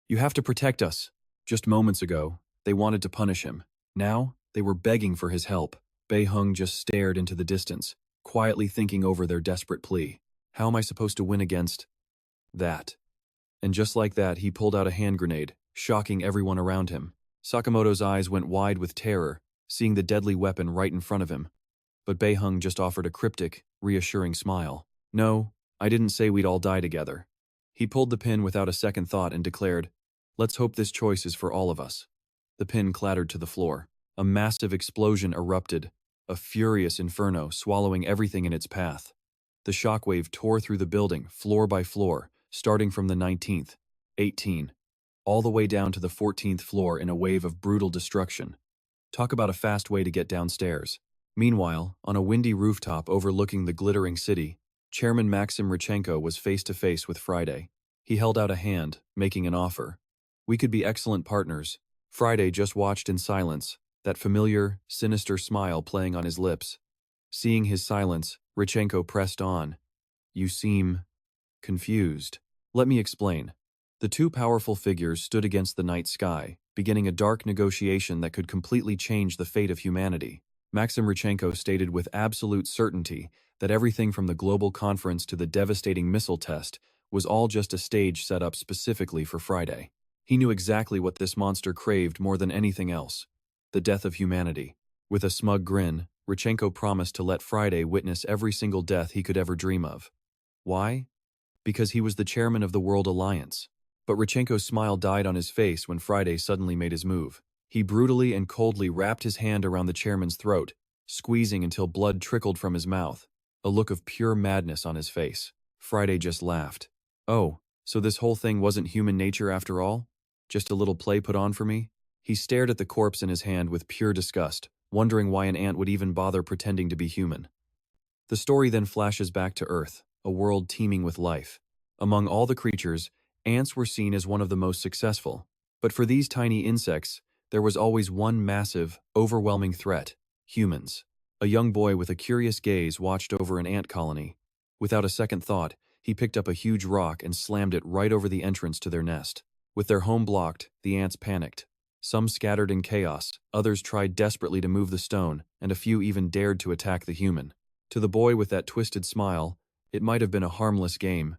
You have to protect us." Just moments ago, they wanted to punish him. Now, they were begging for his help. Beihung just stared into the distance, quietly thinking over their desperate plea. How am I supposed to win against that? And just like that, he pulled out a hand grenade, shocking everyone around him. Sakamoto's eyes went wide with terror, seeing the deadly weapon right in front of him. But Beihung just offered a cryptic, reassuring smile. "No, I didn't say we'd all die together." He pulled the pin without a second thought and declared, "Let's hope this choice is for all of us." The pin clattered to the floor. A massive explosion erupted, a furious inferno swallowing everything in its path. The shockwave tore through the building, floor by floor, starting from the 19th, 18, all the way down to the 14th floor in a wave of brutal destruction. Talk about a fast way to get downstairs. Meanwhile, on a windy rooftop overlooking the glittering city, Chairman Maxim Rychenko was face to face with Friday. He held out a hand, making an offer. "We could be excellent partners." Friday just watched in silence, that familiar, sinister smile playing on his lips. Seeing his silence, Rychenko pressed on. "You seem confused." "Let me explain." The two powerful figures stood against the night sky, beginning a dark negotiation that could completely change the fate of humanity. Maxim Rychenko stated with absolute certainty that everything from the global conference to the devastating missile test was all just a stage set up specifically for Friday. He knew exactly what this monster craved more than anything else: the death of humanity. With a smug grin, Rychenko promised to let Friday witness every single death he could ever dream of. Why? Because he was the chairman of the World Alliance. But Rychenko's smile died on his face when Friday suddenly made his move. He brutally and coldly wrapped his hand around the chairman's throat, squeezing until blood trickled from his mouth, a look of pure madness on his face. Friday just laughed. "Oh, so this whole thing wasn't human nature after all? Just a little play put on for me?" He stared at the corpse in his hand with pure disgust, wondering why an ant would even bother pretending to be human. The story then flashes back to Earth, a world teeming with life. Among all the creatures, ants were seen as one of the most successful. But for these tiny insects, there was always one massive, overwhelming threat: humans. A young boy with a curious gaze watched over an ant colony. Without a second thought, he picked up a huge rock and slammed it right over the entrance to their nest. With their home blocked, the ants panicked. Some scattered in chaos, others tried desperately to move the stone, and a few even dared to attack the human. To the boy with that twisted smile, it might have been a harmless game.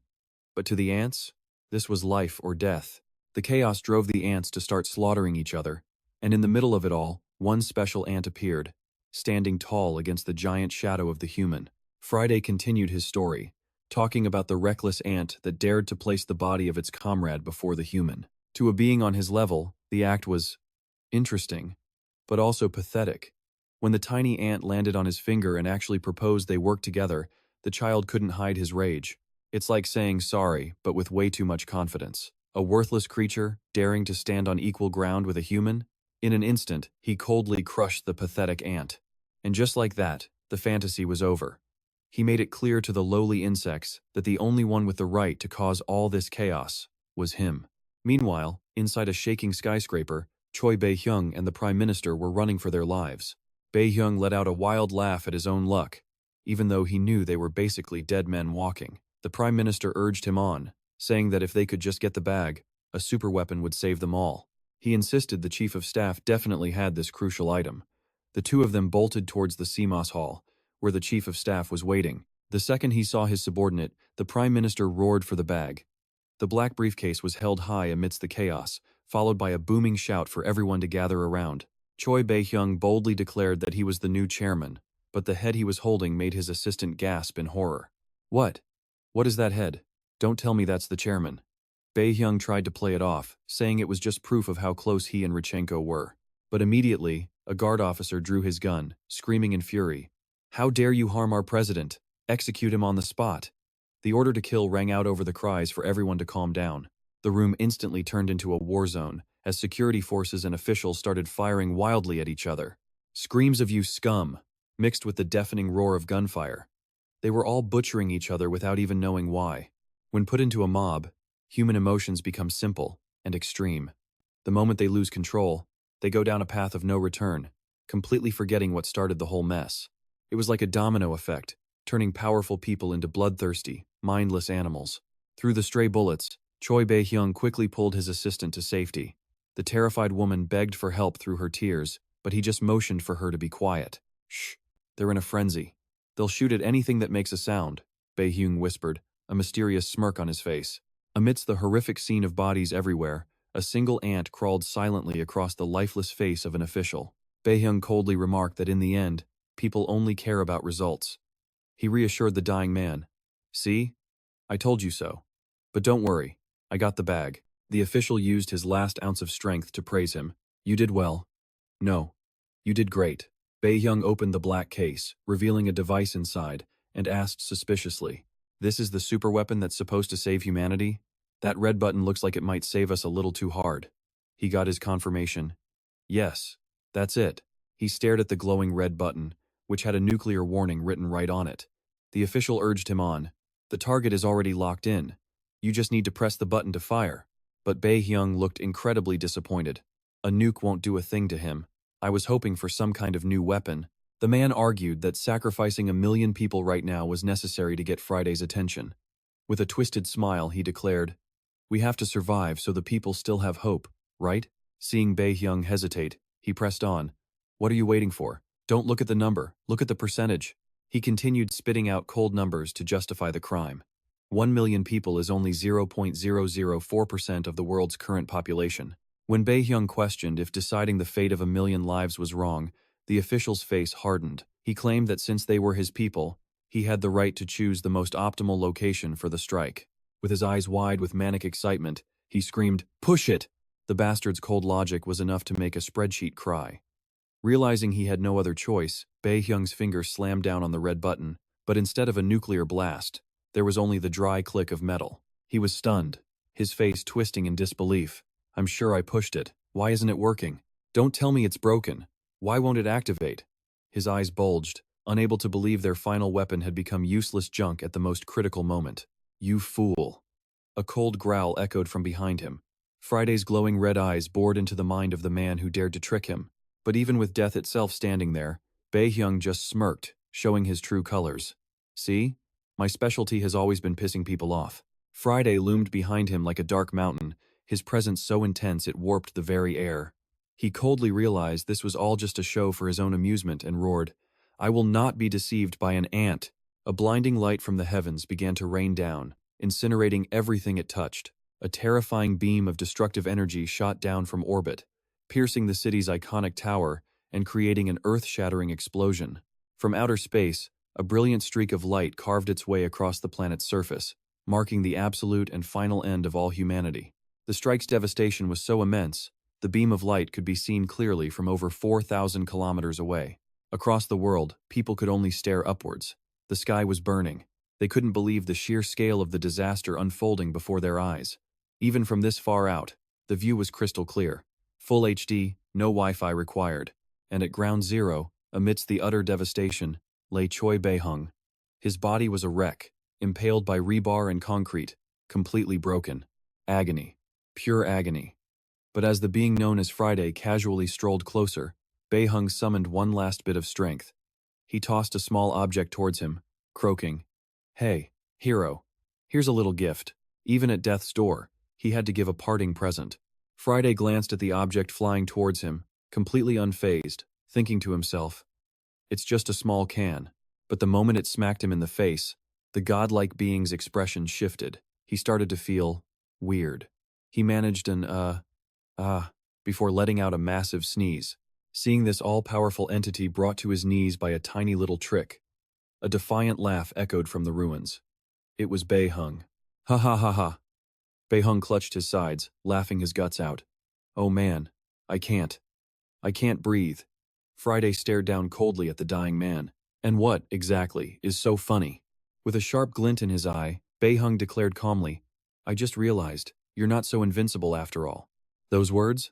But to the ants, this was life or death. The chaos drove the ants to start slaughtering each other, and in the middle of it all, one special ant appeared, standing tall against the giant shadow of the human. Friday continued his story, talking about the reckless ant that dared to place the body of its comrade before the human. To a being on his level, the act was interesting, but also pathetic. When the tiny ant landed on his finger and actually proposed they work together, the child couldn't hide his rage. It's like saying sorry, but with way too much confidence. A worthless creature, daring to stand on equal ground with a human? In an instant, he coldly crushed the pathetic ant. And just like that, the fantasy was over. He made it clear to the lowly insects that the only one with the right to cause all this chaos was him. Meanwhile, inside a shaking skyscraper, Choi Bae-hyung and the Prime Minister were running for their lives. Bae-hyung let out a wild laugh at his own luck, even though he knew they were basically dead men walking. The Prime Minister urged him on, saying that if they could just get the bag, a superweapon would save them all. He insisted the Chief of Staff definitely had this crucial item. The two of them bolted towards the CMOS hall, where the Chief of Staff was waiting. The second he saw his subordinate, the Prime Minister roared for the bag. The black briefcase was held high amidst the chaos, followed by a booming shout for everyone to gather around. Choi Bae-hyung boldly declared that he was the new chairman, but the head he was holding made his assistant gasp in horror. "What? What is that head? Don't tell me that's the chairman." Bae-hyung tried to play it off, saying it was just proof of how close he and Rychenko were. But immediately, A guard officer drew his gun, screaming in fury. "How dare you harm our president? Execute him on the spot." The order to kill rang out over the cries for everyone to calm down. The room instantly turned into a war zone, as security forces and officials started firing wildly at each other. Screams of "you scum!" mixed with the deafening roar of gunfire. They were all butchering each other without even knowing why. When put into a mob, human emotions become simple and extreme. The moment they lose control, they go down a path of no return, completely forgetting what started the whole mess. It was like a domino effect, turning powerful people into bloodthirsty, mindless animals. Through the stray bullets, Choi Bae-hyung quickly pulled his assistant to safety. The terrified woman begged for help through her tears, but he just motioned for her to be quiet. "Shh, they're in a frenzy. They'll shoot at anything that makes a sound," Bae-hyung whispered, a mysterious smirk on his face. Amidst the horrific scene of bodies everywhere, a single ant crawled silently across the lifeless face of an official. Bae-hyung coldly remarked that in the end, people only care about results. He reassured the dying man. "See? I told you so. But don't worry, I got the bag." The official used his last ounce of strength to praise him. "You did well." "No. You did great." Bae-hyung opened the black case, revealing a device inside, and asked suspiciously, "This is the superweapon that's supposed to save humanity? That red button looks like it might save us a little too hard." He got his confirmation. "Yes, that's it." He stared at the glowing red button, which had a nuclear warning written right on it. The official urged him on. "The target is already locked in. You just need to press the button to fire." But Bae-hyung looked incredibly disappointed. "A nuke won't do a thing to him. I was hoping for some kind of new weapon." The man argued that sacrificing 1,000,000 people right now was necessary to get Friday's attention. With a twisted smile, he declared, "We have to survive so the people still have hope, right?" Seeing Bae-hyung hesitate, he pressed on. "What are you waiting for? Don't look at the number, look at the percentage." He continued spitting out cold numbers to justify the crime. 1,000,000 people is only 0.004% of the world's current population. When Bae-hyung questioned if deciding the fate of 1,000,000 lives was wrong, the official's face hardened. He claimed that since they were his people, he had the right to choose the most optimal location for the strike. With his eyes wide with manic excitement, he screamed, "Push it!" The bastard's cold logic was enough to make a spreadsheet cry. Realizing he had no other choice, Bae-hyung's finger slammed down on the red button, but instead of a nuclear blast, there was only the dry click of metal. He was stunned, his face twisting in disbelief. "I'm sure I pushed it. Why isn't it working? Don't tell me it's broken. Why won't it activate?" His eyes bulged, unable to believe their final weapon had become useless junk at the most critical moment. "You fool." A cold growl echoed from behind him. Friday's glowing red eyes bored into the mind of the man who dared to trick him. But even with death itself standing there, Bae-hyung just smirked, showing his true colors. "See? My specialty has always been pissing people off." Friday loomed behind him like a dark mountain, his presence so intense it warped the very air. He coldly realized this was all just a show for his own amusement and roared, "I will not be deceived by an ant." A blinding light from the heavens began to rain down, incinerating everything it touched. A terrifying beam of destructive energy shot down from orbit, piercing the city's iconic tower and creating an earth-shattering explosion. From outer space, a brilliant streak of light carved its way across the planet's surface, marking the absolute and final end of all humanity. The strike's devastation was so immense, the beam of light could be seen clearly from over 4,000 kilometers away. Across the world, people could only stare upwards. The sky was burning. They couldn't believe the sheer scale of the disaster unfolding before their eyes. Even from this far out, the view was crystal clear. Full HD, no Wi-Fi required. And at ground zero, amidst the utter devastation, lay Choi Bae-hyung. His body was a wreck, impaled by rebar and concrete, completely broken. Agony. Pure agony. But as the being known as Friday casually strolled closer, Bae-hyung summoned one last bit of strength. He tossed a small object towards him, croaking, "Hey, hero, here's a little gift." Even at death's door, he had to give a parting present. Friday glanced at the object flying towards him, completely unfazed, thinking to himself, "It's just a small can." But the moment it smacked him in the face, the godlike being's expression shifted. He started to feel weird. He managed an before letting out a massive sneeze. Seeing this all-powerful entity brought to his knees by a tiny little trick, a defiant laugh echoed from the ruins. It was Bae-hyung. "Ha ha ha ha." Bae-hyung clutched his sides, laughing his guts out. "Oh man, I can't breathe." Friday stared down coldly at the dying man. And what, exactly, is so funny? With a sharp glint in his eye, Beihung declared calmly, I just realized, you're not so invincible after all. Those words?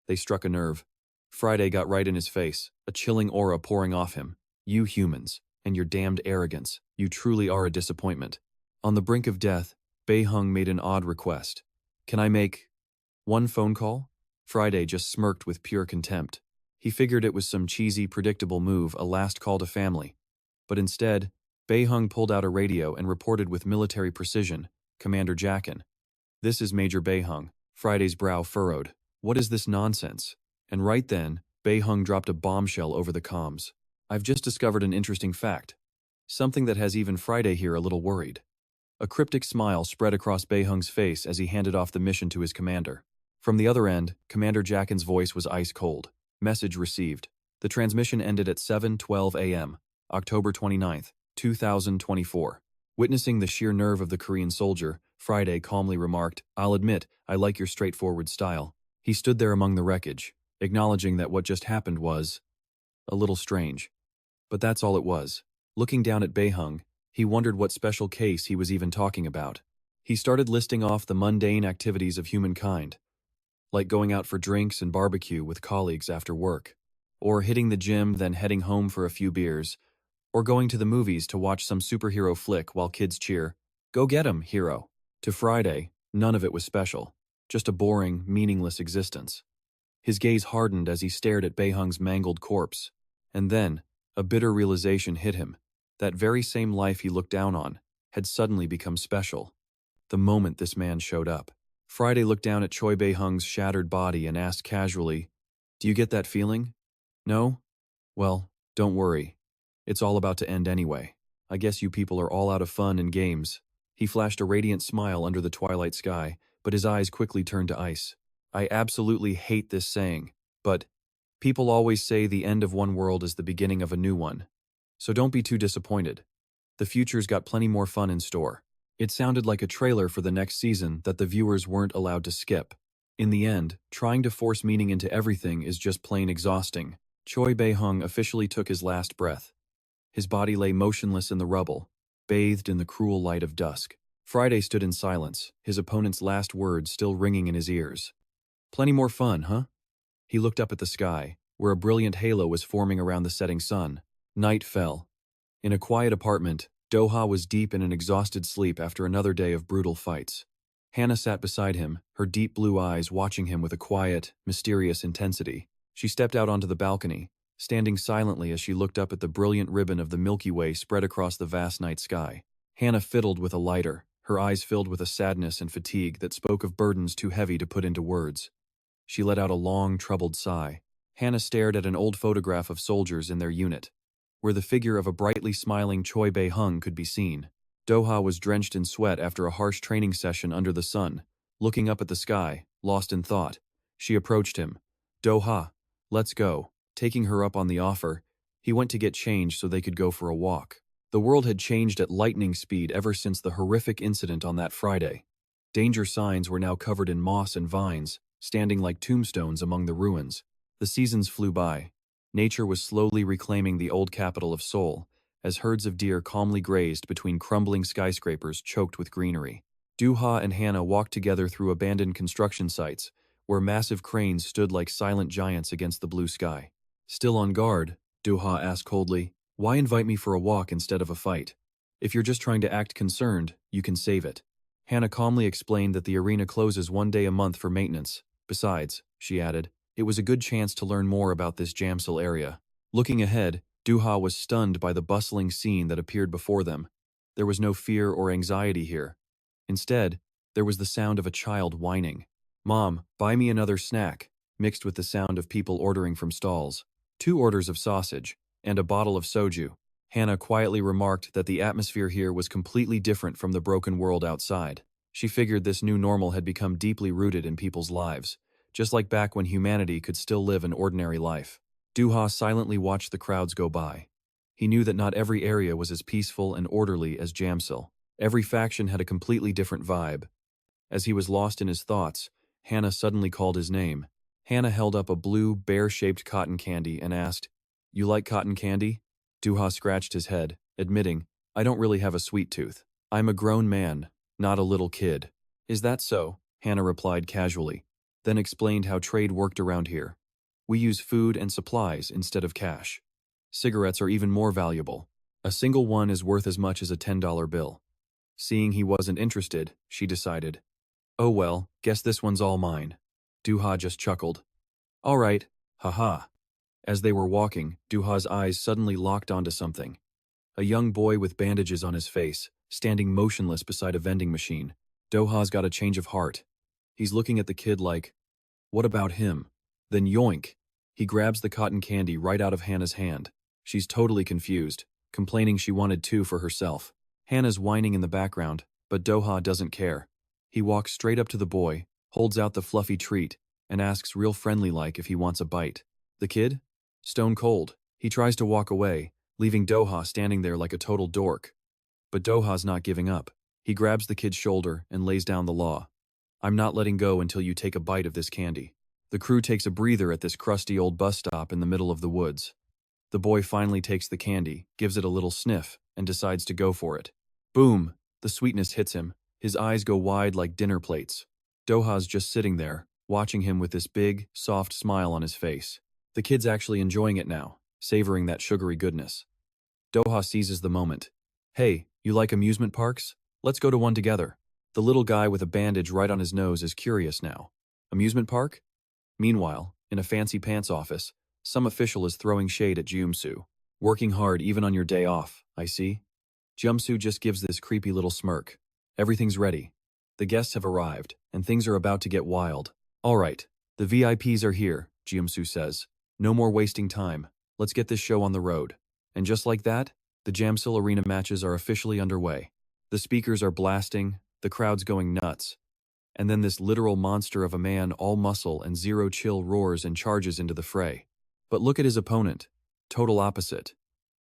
They struck a nerve. Friday got right in his face, a chilling aura pouring off him. You humans, and your damned arrogance, you truly are a disappointment. On the brink of death, Beihung made an odd request. Can I make one phone call? Friday just smirked with pure contempt. He figured it was some cheesy, predictable move, a last call to family. But instead, Beihung pulled out a radio and reported with military precision, Commander Jackin. This is Major Beihung. Friday's brow furrowed. What is this nonsense? And right then, Beihung dropped a bombshell over the comms. I've just discovered an interesting fact. Something that has even Friday here a little worried. A cryptic smile spread across Beihung's face as he handed off the mission to his commander. From the other end, Commander Jackin's voice was ice cold. Message received. The transmission ended at 7:12 a.m., October 29th, 2024. Witnessing the sheer nerve of the Korean soldier, Friday calmly remarked, I'll admit, I like your straightforward style. He stood there among the wreckage, acknowledging that what just happened was a little strange. But that's all it was. Looking down at Beihung, he wondered what special case he was even talking about. He started listing off the mundane activities of humankind, like going out for drinks and barbecue with colleagues after work, or hitting the gym then heading home for a few beers, or going to the movies to watch some superhero flick while kids cheer, Go get 'em, hero. To Friday, none of it was special, just a boring, meaningless existence. His gaze hardened as he stared at Beihung's mangled corpse, and then, a bitter realization hit him. That very same life he looked down on had suddenly become special. The moment this man showed up, Friday looked down at Choi Beihung's shattered body and asked casually, Do you get that feeling? No? Well, don't worry. It's all about to end anyway. I guess you people are all out of fun and games. He flashed a radiant smile under the twilight sky, but his eyes quickly turned to ice. I absolutely hate this saying, but people always say the end of one world is the beginning of a new one. So don't be too disappointed. The future's got plenty more fun in store. It sounded like a trailer for the next season that the viewers weren't allowed to skip. In the end, trying to force meaning into everything is just plain exhausting. Choi Beihung officially took his last breath. His body lay motionless in the rubble, bathed in the cruel light of dusk. Friday stood in silence, his opponent's last words still ringing in his ears. Plenty more fun, huh? He looked up at the sky, where a brilliant halo was forming around the setting sun. Night fell. In a quiet apartment, Doha was deep in an exhausted sleep after another day of brutal fights. Hannah sat beside him, her deep blue eyes watching him with a quiet, mysterious intensity. She stepped out onto the balcony, standing silently as she looked up at the brilliant ribbon of the Milky Way spread across the vast night sky. Hannah fiddled with a lighter, her eyes filled with a sadness and fatigue that spoke of burdens too heavy to put into words. She let out a long, troubled sigh. Hannah stared at an old photograph of soldiers in their unit, where the figure of a brightly smiling Choi Beihung could be seen. Doha was drenched in sweat after a harsh training session under the sun. Looking up at the sky, lost in thought, she approached him. Doha, let's go. Taking her up on the offer, he went to get changed so they could go for a walk. The world had changed at lightning speed ever since the horrific incident on that Friday. Danger signs were now covered in moss and vines, standing like tombstones among the ruins. The seasons flew by. Nature was slowly reclaiming the old capital of Seoul, as herds of deer calmly grazed between crumbling skyscrapers choked with greenery. Doha and Hannah walked together through abandoned construction sites, where massive cranes stood like silent giants against the blue sky. Still on guard, Doha asked coldly, Why invite me for a walk instead of a fight? If you're just trying to act concerned, you can save it. Hannah calmly explained that the arena closes one day a month for maintenance. Besides, she added, it was a good chance to learn more about this Jamsil area. Looking ahead, Doha was stunned by the bustling scene that appeared before them. There was no fear or anxiety here. Instead, there was the sound of a child whining. Mom, buy me another snack, mixed with the sound of people ordering from stalls. 2 orders of sausage, and a bottle of soju. Hannah quietly remarked that the atmosphere here was completely different from the broken world outside. She figured this new normal had become deeply rooted in people's lives, just like back when humanity could still live an ordinary life. Doha silently watched the crowds go by. He knew that not every area was as peaceful and orderly as Jamsil. Every faction had a completely different vibe. As he was lost in his thoughts, Hannah suddenly called his name. Hannah held up a blue, bear-shaped cotton candy and asked, You like cotton candy? Doha scratched his head, admitting, I don't really have a sweet tooth. I'm a grown man, not a little kid. Is that so? Hannah replied casually, then explained how trade worked around here. We use food and supplies instead of cash. Cigarettes are even more valuable. A single one is worth as much as a $10 bill. Seeing he wasn't interested, she decided, oh well, guess this one's all mine. Doha just chuckled. All right, haha. As they were walking, Duha's eyes suddenly locked onto something. A young boy with bandages on his face, standing motionless beside a vending machine. Doha's got a change of heart. He's looking at the kid like, what about him? Then yoink! He grabs the cotton candy right out of Hannah's hand. She's totally confused, complaining she wanted two for herself. Hannah's whining in the background, but Doha doesn't care. He walks straight up to the boy, holds out the fluffy treat, and asks real friendly-like if he wants a bite. The kid? Stone cold. He tries to walk away, leaving Doha standing there like a total dork. But Doha's not giving up. He grabs the kid's shoulder and lays down the law. I'm not letting go until you take a bite of this candy. The crew takes a breather at this crusty old bus stop in the middle of the woods. The boy finally takes the candy, gives it a little sniff, and decides to go for it. Boom! The sweetness hits him. His eyes go wide like dinner plates. Doha's just sitting there, watching him with this big, soft smile on his face. The kid's actually enjoying it now, savoring that sugary goodness. Doha seizes the moment. Hey, you like amusement parks? Let's go to one together. The little guy with a bandage right on his nose is curious now. Amusement park? Meanwhile, in a fancy pants office, some official is throwing shade at Jeumsu. Working hard even on your day off, I see. Jeumsu just gives this creepy little smirk. Everything's ready. The guests have arrived, and things are about to get wild. All right, the VIPs are here, Jeumsu says. No more wasting time. Let's get this show on the road. And just like that, the Jamsil Arena matches are officially underway. The speakers are blasting, the crowd's going nuts. And then this literal monster of a man, all muscle and zero chill, roars and charges into the fray. But look at his opponent. Total opposite.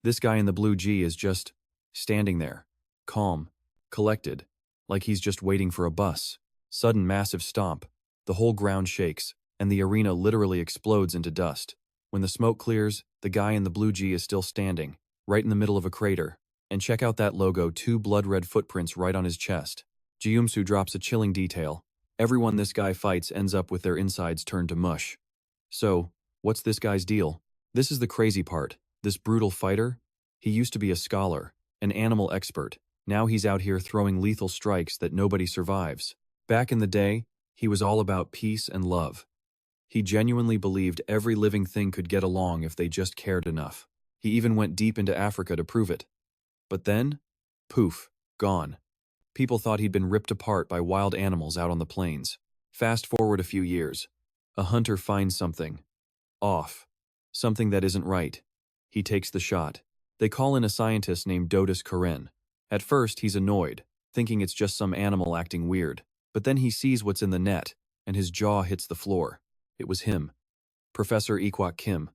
This guy in the blue G is just standing there, calm, collected, like he's just waiting for a bus. Sudden massive stomp. The whole ground shakes, and the arena literally explodes into dust. When the smoke clears, the guy in the blue G is still standing, right in the middle of a crater. And check out that logo, 2 blood-red footprints right on his chest. Jeumsu drops a chilling detail. Everyone this guy fights ends up with their insides turned to mush. So, what's this guy's deal? This is the crazy part. This brutal fighter? He used to be a scholar, an animal expert. Now he's out here throwing lethal strikes that nobody survives. Back in the day, he was all about peace and love. He genuinely believed every living thing could get along if they just cared enough. He even went deep into Africa to prove it. But then, poof, gone. People thought he'd been ripped apart by wild animals out on the plains. Fast forward a few years. A hunter finds something off. Something that isn't right. He takes the shot. They call in a scientist named Dodus Karen. At first, he's annoyed, thinking it's just some animal acting weird. But then he sees what's in the net, and his jaw hits the floor. It was him. Professor Ikwak Kim.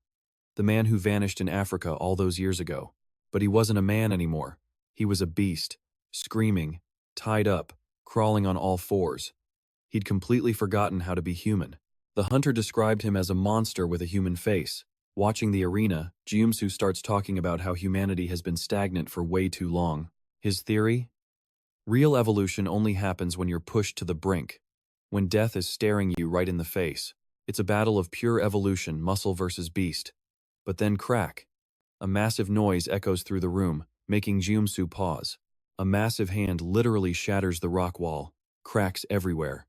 The man who vanished in Africa all those years ago. But he wasn't a man anymore. He was a beast, screaming, tied up, crawling on all fours. He'd completely forgotten how to be human. The hunter described him as a monster with a human face. Watching the arena, Jeumsu starts talking about how humanity has been stagnant for way too long. His theory? Real evolution only happens when you're pushed to the brink. When death is staring you right in the face. It's a battle of pure evolution, muscle versus beast. But then crack. A massive noise echoes through the room, making Jeumsu pause. A massive hand literally shatters the rock wall. Cracks everywhere.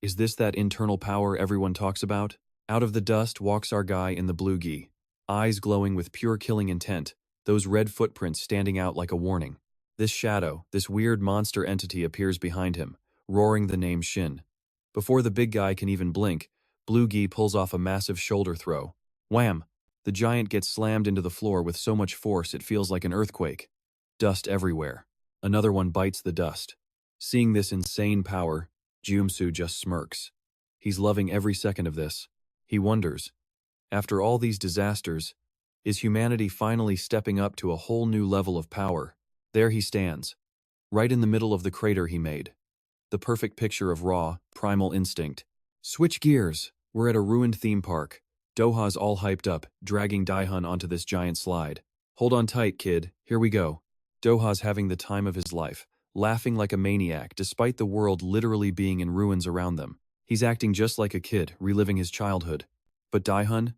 Is this that internal power everyone talks about? Out of the dust walks our guy in the blue gi. Eyes glowing with pure killing intent, those red footprints standing out like a warning. This shadow, this weird monster entity appears behind him, roaring the name Shin. Before the big guy can even blink, Blue Gi pulls off a massive shoulder throw. Wham! The giant gets slammed into the floor with so much force it feels like an earthquake. Dust everywhere. Another one bites the dust. Seeing this insane power, Jeumsu just smirks. He's loving every second of this. He wonders, after all these disasters, is humanity finally stepping up to a whole new level of power? There he stands, right in the middle of the crater he made. The perfect picture of raw, primal instinct. Switch gears. We're at a ruined theme park. Doha's all hyped up, dragging Daihun onto this giant slide. Hold on tight, kid, here we go. Doha's having the time of his life, laughing like a maniac despite the world literally being in ruins around them. He's acting just like a kid, reliving his childhood. But Daihun?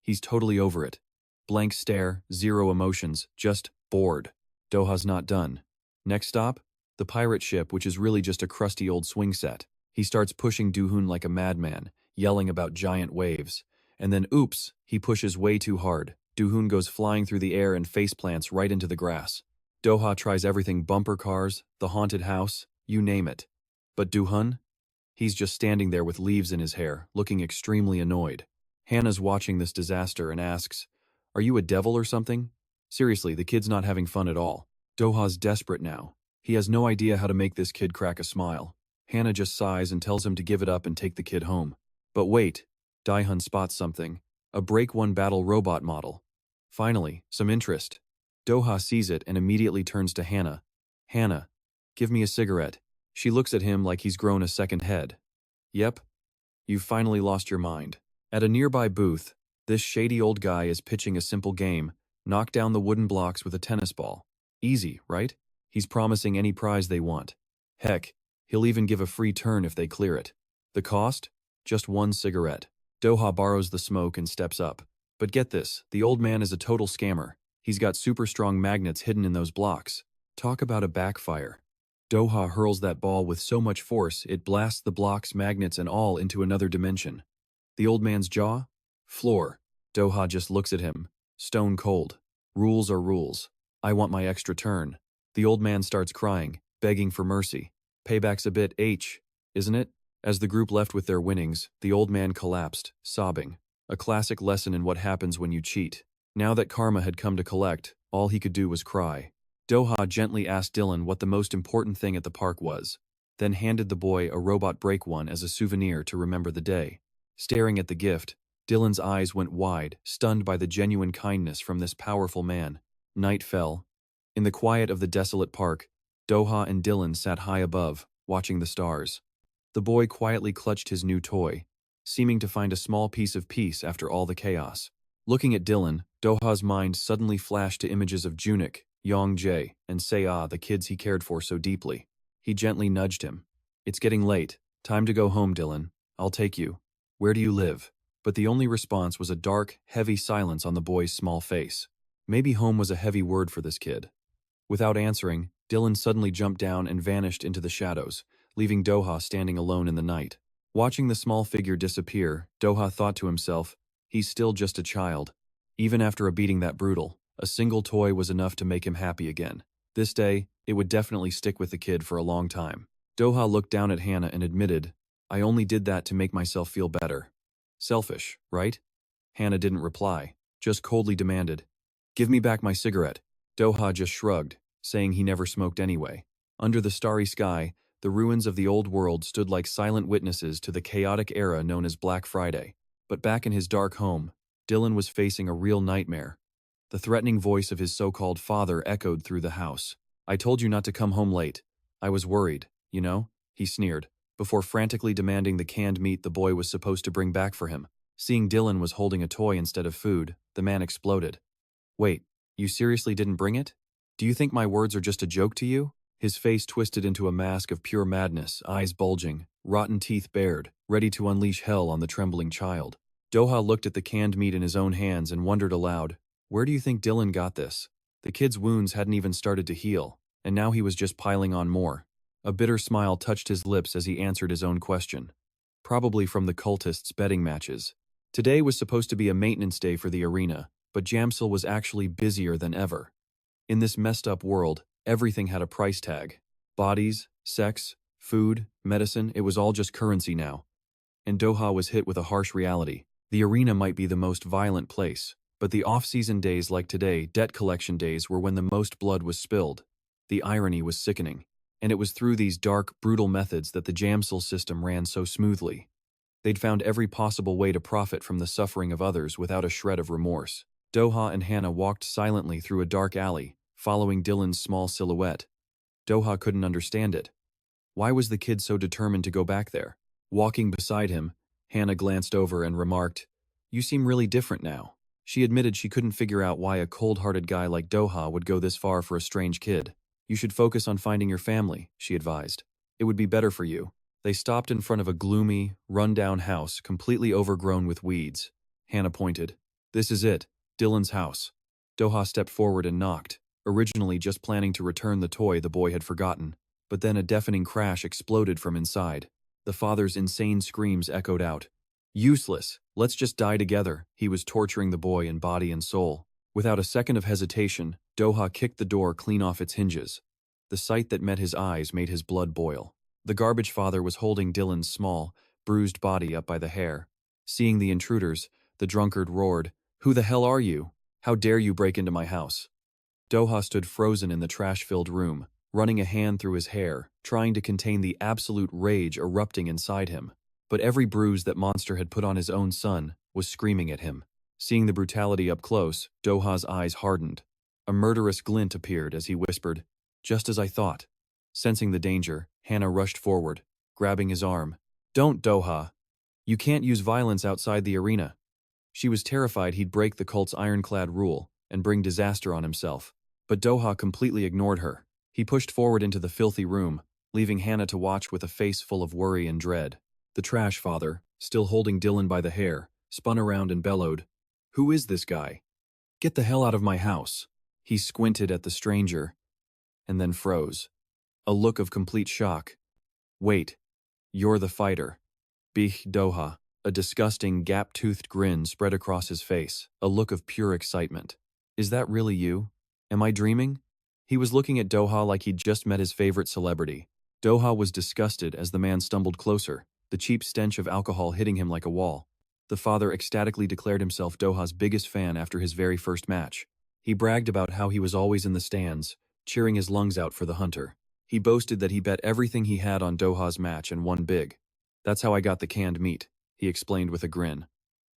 He's totally over it. Blank stare, zero emotions, just bored. Doha's not done. Next stop? The pirate ship, which is really just a crusty old swing set. He starts pushing Duhun like a madman, yelling about giant waves. And then oops, he pushes way too hard. Duhun goes flying through the air and faceplants right into the grass. Doha tries everything: bumper cars, the haunted house, you name it. But Duhun? He's just standing there with leaves in his hair, looking extremely annoyed. Hannah's watching this disaster and asks, "Are you a devil or something?" Seriously, the kid's not having fun at all. Doha's desperate now. He has no idea how to make this kid crack a smile. Hannah just sighs and tells him to give it up and take the kid home. But wait, Daihun spots something. A Break One battle robot model. Finally, some interest. Doha sees it and immediately turns to Hannah. "Hannah, give me a cigarette." She looks at him like he's grown a second head. "Yep, you've finally lost your mind." At a nearby booth, this shady old guy is pitching a simple game: knock down the wooden blocks with a tennis ball. Easy, right? He's promising any prize they want. Heck, he'll even give a free turn if they clear it. The cost? Just one cigarette. Doha borrows the smoke and steps up. But get this, the old man is a total scammer. He's got super strong magnets hidden in those blocks. Talk about a backfire. Doha hurls that ball with so much force it blasts the blocks, magnets and all into another dimension. The old man's jaw? Floor. Doha just looks at him. Stone cold. Rules are rules. I want my extra turn. The old man starts crying, begging for mercy. Payback's a bit isn't it? As the group left with their winnings, the old man collapsed, sobbing. A classic lesson in what happens when you cheat. Now that karma had come to collect, all he could do was cry. Doha gently asked Dylan what the most important thing at the park was, then handed the boy a robot Break One as a souvenir to remember the day. Staring at the gift, Dylan's eyes went wide, stunned by the genuine kindness from this powerful man. Night fell. In the quiet of the desolate park, Doha and Dylan sat high above, watching the stars. The boy quietly clutched his new toy, seeming to find a small piece of peace after all the chaos. Looking at Dylan, Doha's mind suddenly flashed to images of Junik, Yongjae, and Seah, the kids he cared for so deeply. He gently nudged him. "It's getting late. Time to go home, Dylan. I'll take you. Where do you live?" But the only response was a dark, heavy silence on the boy's small face. Maybe home was a heavy word for this kid. Without answering, Dylan suddenly jumped down and vanished into the shadows, leaving Doha standing alone in the night. Watching the small figure disappear, Doha thought to himself, he's still just a child. Even after a beating that brutal, a single toy was enough to make him happy again. This day, it would definitely stick with the kid for a long time. Doha looked down at Hannah and admitted, "I only did that to make myself feel better." Selfish, right? Hannah didn't reply, just coldly demanded, "Give me back my cigarette." Doha just shrugged, saying he never smoked anyway. Under the starry sky, the ruins of the old world stood like silent witnesses to the chaotic era known as Black Friday. But back in his dark home, Dylan was facing a real nightmare. The threatening voice of his so-called father echoed through the house. "I told you not to come home late. I was worried, you know?" he sneered, before frantically demanding the canned meat the boy was supposed to bring back for him. Seeing Dylan was holding a toy instead of food, the man exploded. "Wait, you seriously didn't bring it? Do you think my words are just a joke to you?" His face twisted into a mask of pure madness, eyes bulging, rotten teeth bared, ready to unleash hell on the trembling child. Doha looked at the canned meat in his own hands and wondered aloud, where do you think Dylan got this? The kid's wounds hadn't even started to heal, and now he was just piling on more. A bitter smile touched his lips as he answered his own question. Probably from the cultists' betting matches. Today was supposed to be a maintenance day for the arena, but Jamsil was actually busier than ever. In this messed up world, everything had a price tag. Bodies, sex, food, medicine, it was all just currency now. And Doha was hit with a harsh reality. The arena might be the most violent place, but the off-season days like today, debt collection days, were when the most blood was spilled. The irony was sickening. And it was through these dark, brutal methods that the Jamsil system ran so smoothly. They'd found every possible way to profit from the suffering of others without a shred of remorse. Doha and Hannah walked silently through a dark alley, following Dylan's small silhouette. Doha couldn't understand it. Why was the kid so determined to go back there? Walking beside him, Hannah glanced over and remarked, You seem really different now. She admitted she couldn't figure out why a cold-hearted guy like Doha would go this far for a strange kid. You should focus on finding your family, she advised. It would be better for you. They stopped in front of a gloomy, run-down house completely overgrown with weeds. Hannah pointed. This is it, Dylan's house. Doha stepped forward and knocked, originally just planning to return the toy the boy had forgotten. But then a deafening crash exploded from inside. The father's insane screams echoed out. Useless. Let's just die together. He was torturing the boy in body and soul. Without a second of hesitation, Doha kicked the door clean off its hinges. The sight that met his eyes made his blood boil. The garbage father was holding Dylan's small, bruised body up by the hair. Seeing the intruders, the drunkard roared, "Who the hell are you? How dare you break into my house?" Doha stood frozen in the trash-filled room, running a hand through his hair, trying to contain the absolute rage erupting inside him. But every bruise that monster had put on his own son was screaming at him. Seeing the brutality up close, Doha's eyes hardened. A murderous glint appeared as he whispered, "Just as I thought." Sensing the danger, Hannah rushed forward, grabbing his arm. "Don't, Doha. You can't use violence outside the arena." She was terrified he'd break the cult's ironclad rule and bring disaster on himself. But Doha completely ignored her. He pushed forward into the filthy room, leaving Hannah to watch with a face full of worry and dread. The trash father, still holding Dylan by the hair, spun around and bellowed, "Who is this guy? Get the hell out of my house." He squinted at the stranger, and then froze. A look of complete shock. "Wait, you're the fighter." Bih Doha. A disgusting, gap-toothed grin spread across his face, a look of pure excitement. "Is that really you? Am I dreaming?" He was looking at Doha like he'd just met his favorite celebrity. Doha was disgusted as the man stumbled closer, the cheap stench of alcohol hitting him like a wall. The father ecstatically declared himself Doha's biggest fan after his very first match. He bragged about how he was always in the stands, cheering his lungs out for the hunter. He boasted that he bet everything he had on Doha's match and won big. "That's how I got the canned meat," he explained with a grin.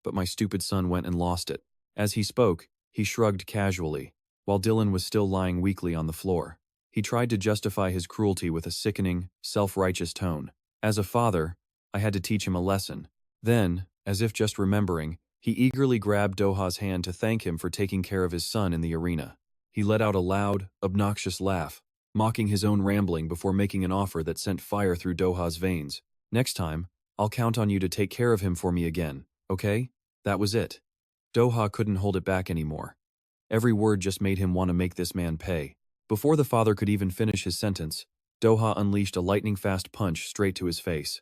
"But my stupid son went and lost it." As he spoke, he shrugged casually, while Dylan was still lying weakly on the floor. He tried to justify his cruelty with a sickening, self-righteous tone. "As a father, I had to teach him a lesson." Then, as if just remembering, he eagerly grabbed Doha's hand to thank him for taking care of his son in the arena. He let out a loud, obnoxious laugh, mocking his own rambling before making an offer that sent fire through Doha's veins. "Next time, I'll count on you to take care of him for me again, okay?" That was it. Doha couldn't hold it back anymore. Every word just made him want to make this man pay. Before the father could even finish his sentence, Doha unleashed a lightning-fast punch straight to his face.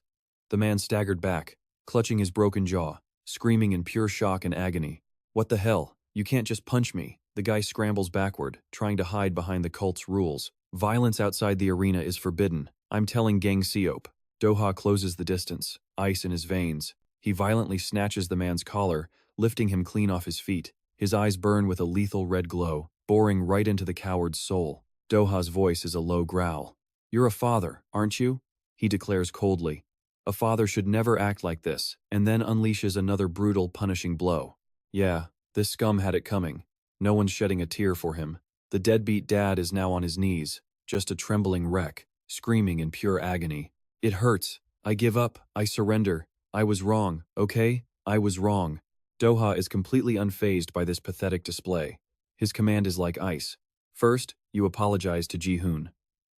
The man staggered back, clutching his broken jaw, screaming in pure shock and agony. "What the hell? You can't just punch me." The guy scrambles backward, trying to hide behind the cult's rules. "Violence outside the arena is forbidden. I'm telling Gang Seop." Doha closes the distance, ice in his veins. He violently snatches the man's collar, lifting him clean off his feet. His eyes burn with a lethal red glow, boring right into the coward's soul. Doha's voice is a low growl. "You're a father, aren't you?" he declares coldly. "A father should never act like this," and then unleashes another brutal, punishing blow. Yeah, this scum had it coming. No one's shedding a tear for him. The deadbeat dad is now on his knees, just a trembling wreck, screaming in pure agony. "It hurts. I give up. I surrender. I was wrong, okay? I was wrong." Doha is completely unfazed by this pathetic display. His command is like ice. "First, you apologize to Ji-hoon."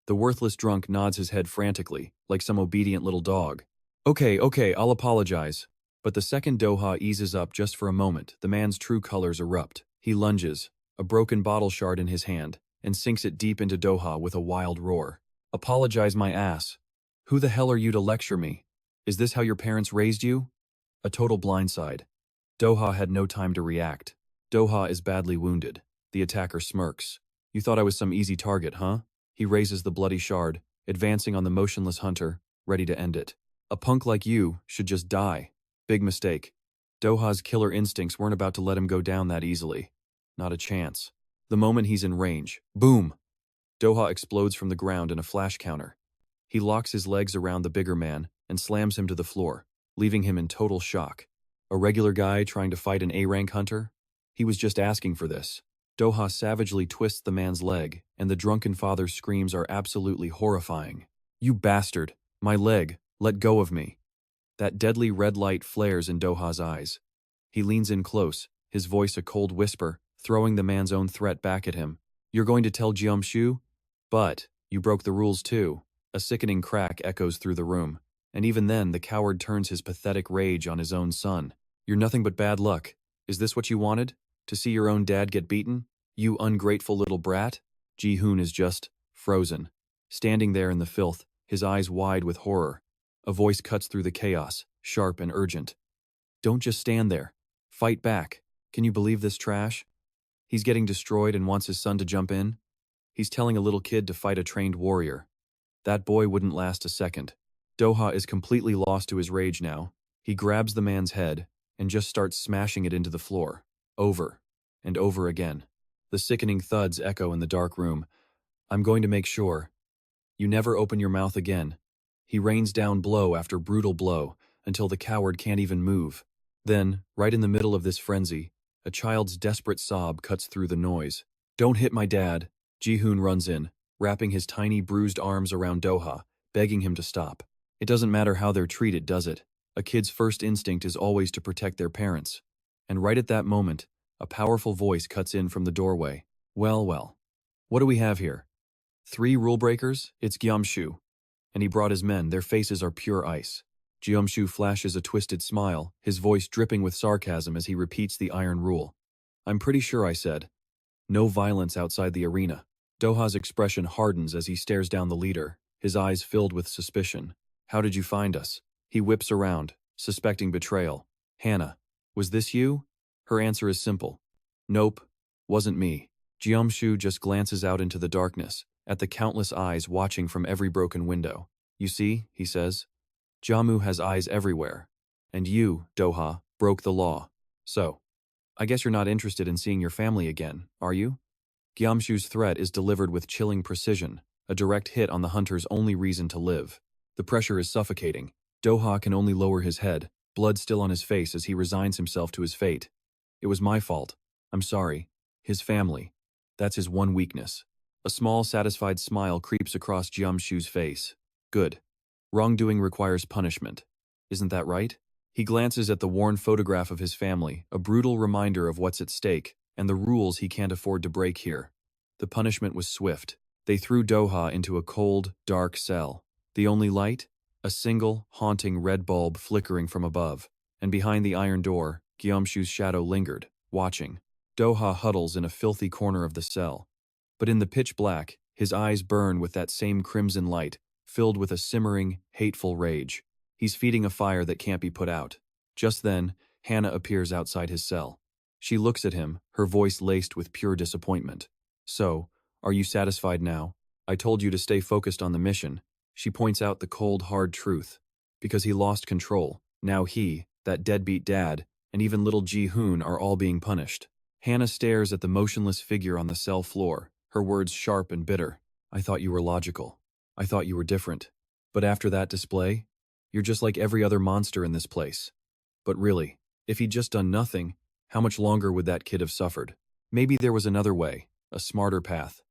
The worthless drunk nods his head frantically, like some obedient little dog. Okay, I'll apologize." But the second Doha eases up just for a moment, the man's true colors erupt. He lunges, a broken bottle shard in his hand, and sinks it deep into Doha with a wild roar. "Apologize my ass. Who the hell are you to lecture me? Is this how your parents raised you?" A total blindside. Doha had no time to react. Doha is badly wounded. The attacker smirks. "You thought I was some easy target, huh?" He raises the bloody shard, advancing on the motionless hunter, ready to end it. "A punk like you should just die." Big mistake. Doha's killer instincts weren't about to let him go down that easily. Not a chance. The moment he's in range, boom! Doha explodes from the ground in a flash counter. He locks his legs around the bigger man and slams him to the floor, leaving him in total shock. A regular guy trying to fight an A-rank hunter? He was just asking for this. Doha savagely twists the man's leg, and the drunken father's screams are absolutely horrifying. "You bastard! My leg! Let go of me!" That deadly red light flares in Doha's eyes. He leans in close, his voice a cold whisper, throwing the man's own threat back at him. You're going to tell Jiamshu? But you broke the rules too. A sickening crack echoes through the room. And even then, the coward turns his pathetic rage on his own son. You're nothing but bad luck. Is this what you wanted? To see your own dad get beaten? You ungrateful little brat? Ji-hoon is just frozen, standing there in the filth, his eyes wide with horror. A voice cuts through the chaos, sharp and urgent. Don't just stand there. Fight back. Can you believe this trash? He's getting destroyed and wants his son to jump in? He's telling a little kid to fight a trained warrior. That boy wouldn't last a second. Doha is completely lost to his rage now. He grabs the man's head and just starts smashing it into the floor, over and over again. The sickening thuds echo in the dark room. I'm going to make sure. You never open your mouth again. He rains down blow after brutal blow until the coward can't even move. Then, right in the middle of this frenzy, a child's desperate sob cuts through the noise. Don't hit my dad. Ji-hoon runs in, wrapping his tiny bruised arms around Doha, begging him to stop. It doesn't matter how they're treated, does it? A kid's first instinct is always to protect their parents. And right at that moment, a powerful voice cuts in from the doorway. Well. What do we have here? 3 rule breakers? It's Gyamshu. And he brought his men, their faces are pure ice. Gyamshu flashes a twisted smile, his voice dripping with sarcasm as he repeats the iron rule. I'm pretty sure I said. No violence outside the arena. Doha's expression hardens as he stares down the leader, his eyes filled with suspicion. How did you find us? He whips around, suspecting betrayal. Hannah, was this you? Her answer is simple. Nope, wasn't me. Gyamshu just glances out into the darkness, at the countless eyes watching from every broken window. You see, he says, Jamu has eyes everywhere. And you, Doha, broke the law. So, I guess you're not interested in seeing your family again, are you? Gyamshu's threat is delivered with chilling precision, a direct hit on the hunter's only reason to live. The pressure is suffocating. Doha can only lower his head, blood still on his face as he resigns himself to his fate. It was my fault. I'm sorry. His family. That's his one weakness. A small, satisfied smile creeps across Gyamshu's face. Good. Wrongdoing requires punishment. Isn't that right? He glances at the worn photograph of his family, a brutal reminder of what's at stake, and the rules he can't afford to break here. The punishment was swift. They threw Doha into a cold, dark cell. The only light? A single, haunting red bulb flickering from above. And behind the iron door, Gyamshu's shadow lingered, watching. Doha huddles in a filthy corner of the cell. But in the pitch black, his eyes burn with that same crimson light, filled with a simmering, hateful rage. He's feeding a fire that can't be put out. Just then, Hannah appears outside his cell. She looks at him, her voice laced with pure disappointment. So, are you satisfied now? I told you to stay focused on the mission. She points out the cold, hard truth. Because he lost control, now he, that deadbeat dad, and even little Ji-hoon are all being punished. Hannah stares at the motionless figure on the cell floor, her words sharp and bitter. I thought you were logical. I thought you were different. But after that display, you're just like every other monster in this place. But really, if he'd just done nothing, how much longer would that kid have suffered? Maybe there was another way, a smarter path.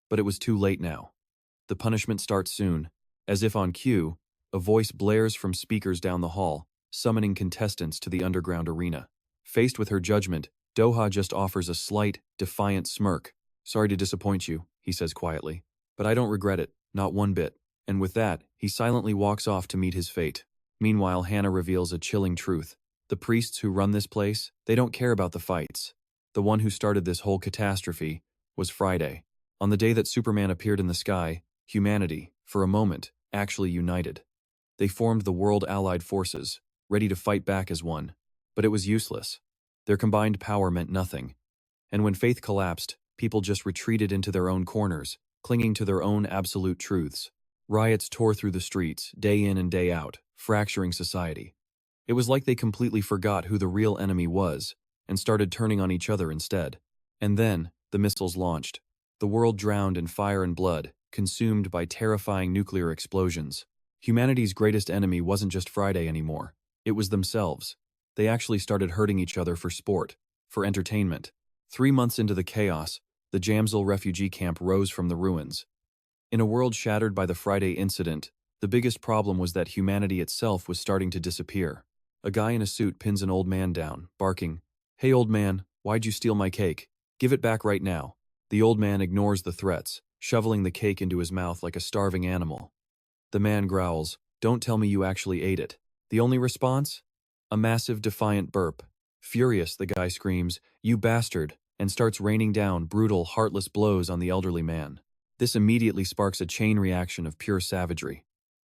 But it was too late now. The punishment starts soon. As if on cue, a voice blares from speakers down the hall, summoning contestants to the underground arena. Faced with her judgment, Doha just offers a slight, defiant smirk. Sorry to disappoint you, he says quietly. But I don't regret it, not one bit. And with that, he silently walks off to meet his fate. Meanwhile, Hannah reveals a chilling truth. The priests who run this place, they don't care about the fights. The one who started this whole catastrophe was Friday. On the day that Superman appeared in the sky, humanity, for a moment, actually united. They formed the World Allied Forces, ready to fight back as one. But it was useless. Their combined power meant nothing. And when faith collapsed, people just retreated into their own corners, clinging to their own absolute truths. Riots tore through the streets, day in and day out, fracturing society. It was like they completely forgot who the real enemy was, and started turning on each other instead. And then, the missiles launched. The world drowned in fire and blood, consumed by terrifying nuclear explosions. Humanity's greatest enemy wasn't just Friday anymore. It was themselves. They actually started hurting each other for sport, for entertainment. 3 months into the chaos, the Jamsil refugee camp rose from the ruins. In a world shattered by the Friday incident, the biggest problem was that humanity itself was starting to disappear. A guy in a suit pins an old man down, barking, "Hey old man, why'd you steal my cake? Give it back right now." The old man ignores the threats, shoveling the cake into his mouth like a starving animal. The man growls, "Don't tell me you actually ate it." The only response? A massive defiant burp. Furious, the guy screams, "You bastard," and starts raining down brutal, heartless blows on the elderly man. This immediately sparks a chain reaction of pure savagery.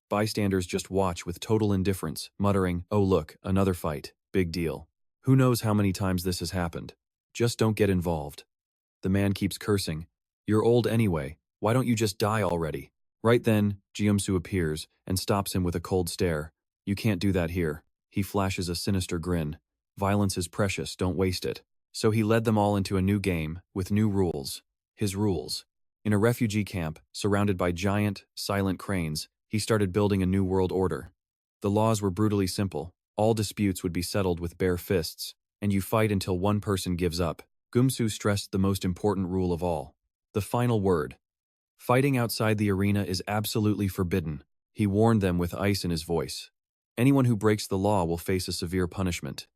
Bystanders just watch with total indifference, muttering, "Oh look, another fight, big deal. Who knows how many times this has happened? Just don't get involved." The man keeps cursing, "You're old anyway, why don't you just die already?" Right then, Jiumsu appears and stops him with a cold stare. "You can't do that here." He flashes a sinister grin. "Violence is precious, don't waste it." So he led them all into a new game, with new rules. His rules. In a refugee camp, surrounded by giant, silent cranes, he started building a new world order. The laws were brutally simple. All disputes would be settled with bare fists, and you fight until one person gives up. Gumsu stressed the most important rule of all. The final word. Fighting outside the arena is absolutely forbidden. He warned them with ice in his voice. Anyone who breaks the law will face a severe punishment.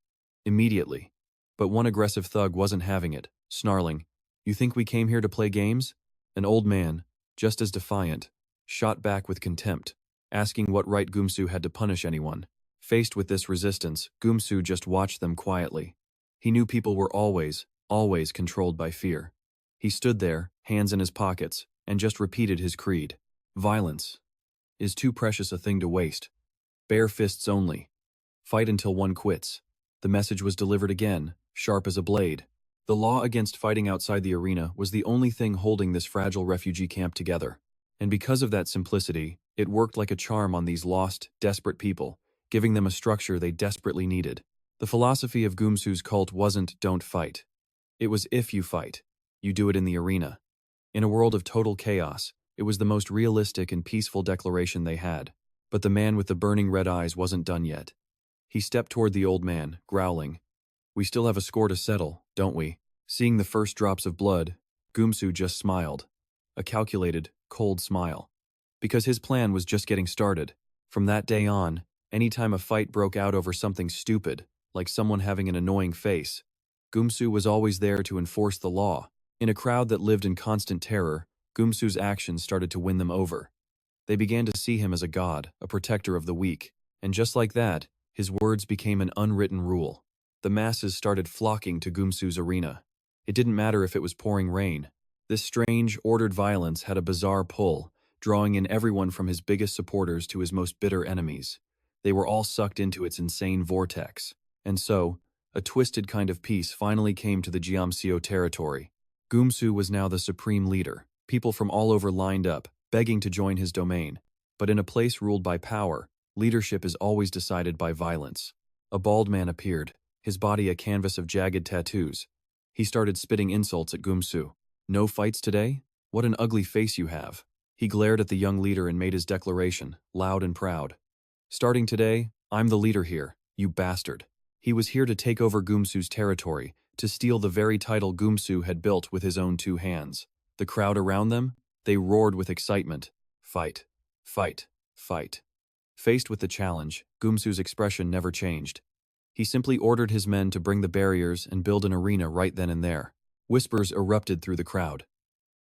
Immediately. But one aggressive thug wasn't having it, snarling, "You think we came here to play games?" An old man, just as defiant, shot back with contempt, asking what right Gumsu had to punish anyone. Faced with this resistance, Gumsu just watched them quietly. He knew people were always controlled by fear. He stood there, hands in his pockets, and just repeated his creed. Violence is too precious a thing to waste. Bare fists only. Fight until one quits. The message was delivered again, sharp as a blade. The law against fighting outside the arena was the only thing holding this fragile refugee camp together. And because of that simplicity, it worked like a charm on these lost, desperate people, giving them a structure they desperately needed. The philosophy of Gumsu's cult wasn't "don't fight." It was "if you fight, you do it in the arena." In a world of total chaos, it was the most realistic and peaceful declaration they had. But the man with the burning red eyes wasn't done yet. He stepped toward the old man, growling, "We still have a score to settle, don't we?" Seeing the first drops of blood, Gumsu just smiled. A calculated, cold smile. Because his plan was just getting started. From that day on, anytime a fight broke out over something stupid, like someone having an annoying face, Gumsu was always there to enforce the law. In a crowd that lived in constant terror, Gumsu's actions started to win them over. They began to see him as a god, a protector of the weak. And just like that, his words became an unwritten rule. The masses started flocking to Gumsu's arena. It didn't matter if it was pouring rain. This strange, ordered violence had a bizarre pull, drawing in everyone from his biggest supporters to his most bitter enemies. They were all sucked into its insane vortex. And so, a twisted kind of peace finally came to the Jiamseo territory. Gumsu was now the supreme leader. People from all over lined up, begging to join his domain. But in a place ruled by power, leadership is always decided by violence. A bald man appeared, his body a canvas of jagged tattoos. He started spitting insults at Gumsu. "No fights today? What an ugly face you have." He glared at the young leader and made his declaration, loud and proud. "Starting today, I'm the leader here, you bastard." He was here to take over Gumsu's territory, to steal the very title Gumsu had built with his own two hands. The crowd around them, they roared with excitement. Fight, fight, fight. Faced with the challenge, Gumsu's expression never changed. He simply ordered his men to bring the barriers and build an arena right then and there. Whispers erupted through the crowd.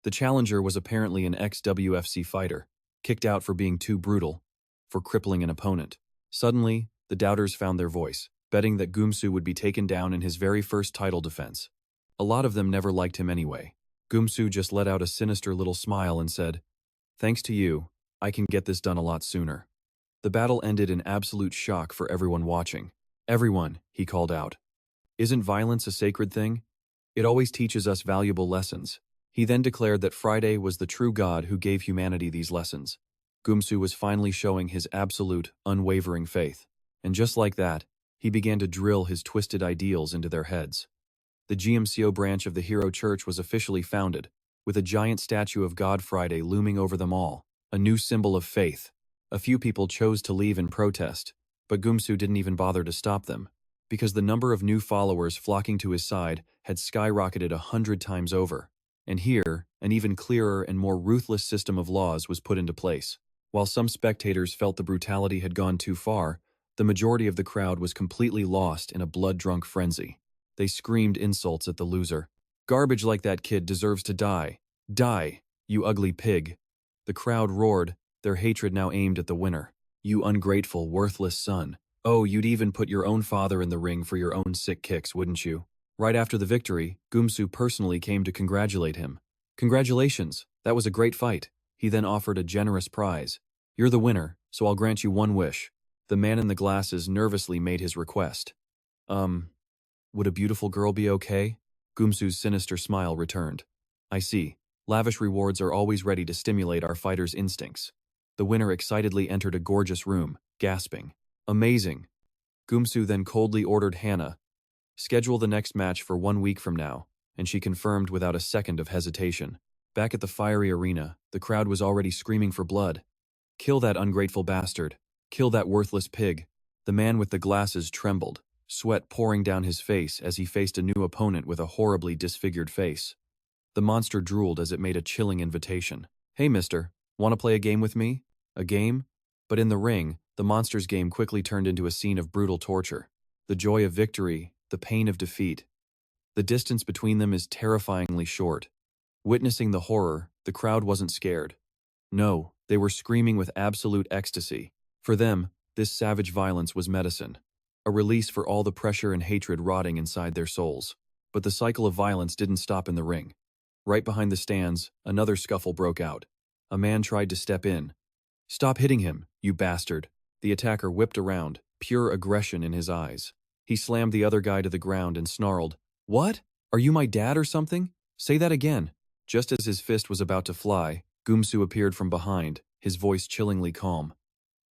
The challenger was apparently an ex-WFC fighter, kicked out for being too brutal, for crippling an opponent. Suddenly, the doubters found their voice, betting that Gumsu would be taken down in his very first title defense. A lot of them never liked him anyway. Gumsu just let out a sinister little smile and said, "Thanks to you, I can get this done a lot sooner." The battle ended in absolute shock for everyone watching. "Everyone," he called out. "Isn't violence a sacred thing? It always teaches us valuable lessons." He then declared that Friday was the true God who gave humanity these lessons. Gumsu was finally showing his absolute, unwavering faith. And just like that, he began to drill his twisted ideals into their heads. The GMCO branch of the Hero Church was officially founded, with a giant statue of God Friday looming over them all, a new symbol of faith. A few people chose to leave in protest, but Gumsu didn't even bother to stop them, because the number of new followers flocking to his side had skyrocketed 100 times over. And here, an even clearer and more ruthless system of laws was put into place. While some spectators felt the brutality had gone too far, The majority of the crowd was completely lost in a blood-drunk frenzy. They screamed insults at the loser. "Garbage like that kid deserves to die. Die, you ugly pig." The crowd roared, their hatred now aimed at the winner. "You ungrateful, worthless son. Oh, you'd even put your own father in the ring for your own sick kicks, wouldn't you?" Right after the victory, Gumsu personally came to congratulate him. "Congratulations, that was a great fight." He then offered a generous prize. "You're the winner, so I'll grant you one wish." The man in the glasses nervously made his request. Would a beautiful girl be okay?" Gumsu's sinister smile returned. "I see. Lavish rewards are always ready to stimulate our fighters' instincts." The winner excitedly entered a gorgeous room, gasping. "Amazing." Gumsu then coldly ordered Hannah, "Schedule the next match for 1 week from now," and she confirmed without a second of hesitation. Back at the fiery arena, the crowd was already screaming for blood. "Kill that ungrateful bastard. Kill that worthless pig." The man with the glasses trembled, sweat pouring down his face as he faced a new opponent with a horribly disfigured face. The monster drooled as it made a chilling invitation. "Hey mister, wanna play a game with me?" A game? But in the ring, the monster's game quickly turned into a scene of brutal torture. The joy of victory, the pain of defeat. The distance between them is terrifyingly short. Witnessing the horror, the crowd wasn't scared. No, they were screaming with absolute ecstasy. For them, this savage violence was medicine, a release for all the pressure and hatred rotting inside their souls. But the cycle of violence didn't stop in the ring. Right behind the stands, another scuffle broke out. A man tried to step in. "Stop hitting him, you bastard." The attacker whipped around, pure aggression in his eyes. He slammed the other guy to the ground and snarled, "What? Are you my dad or something? Say that again." Just as his fist was about to fly, Gumsu appeared from behind, his voice chillingly calm.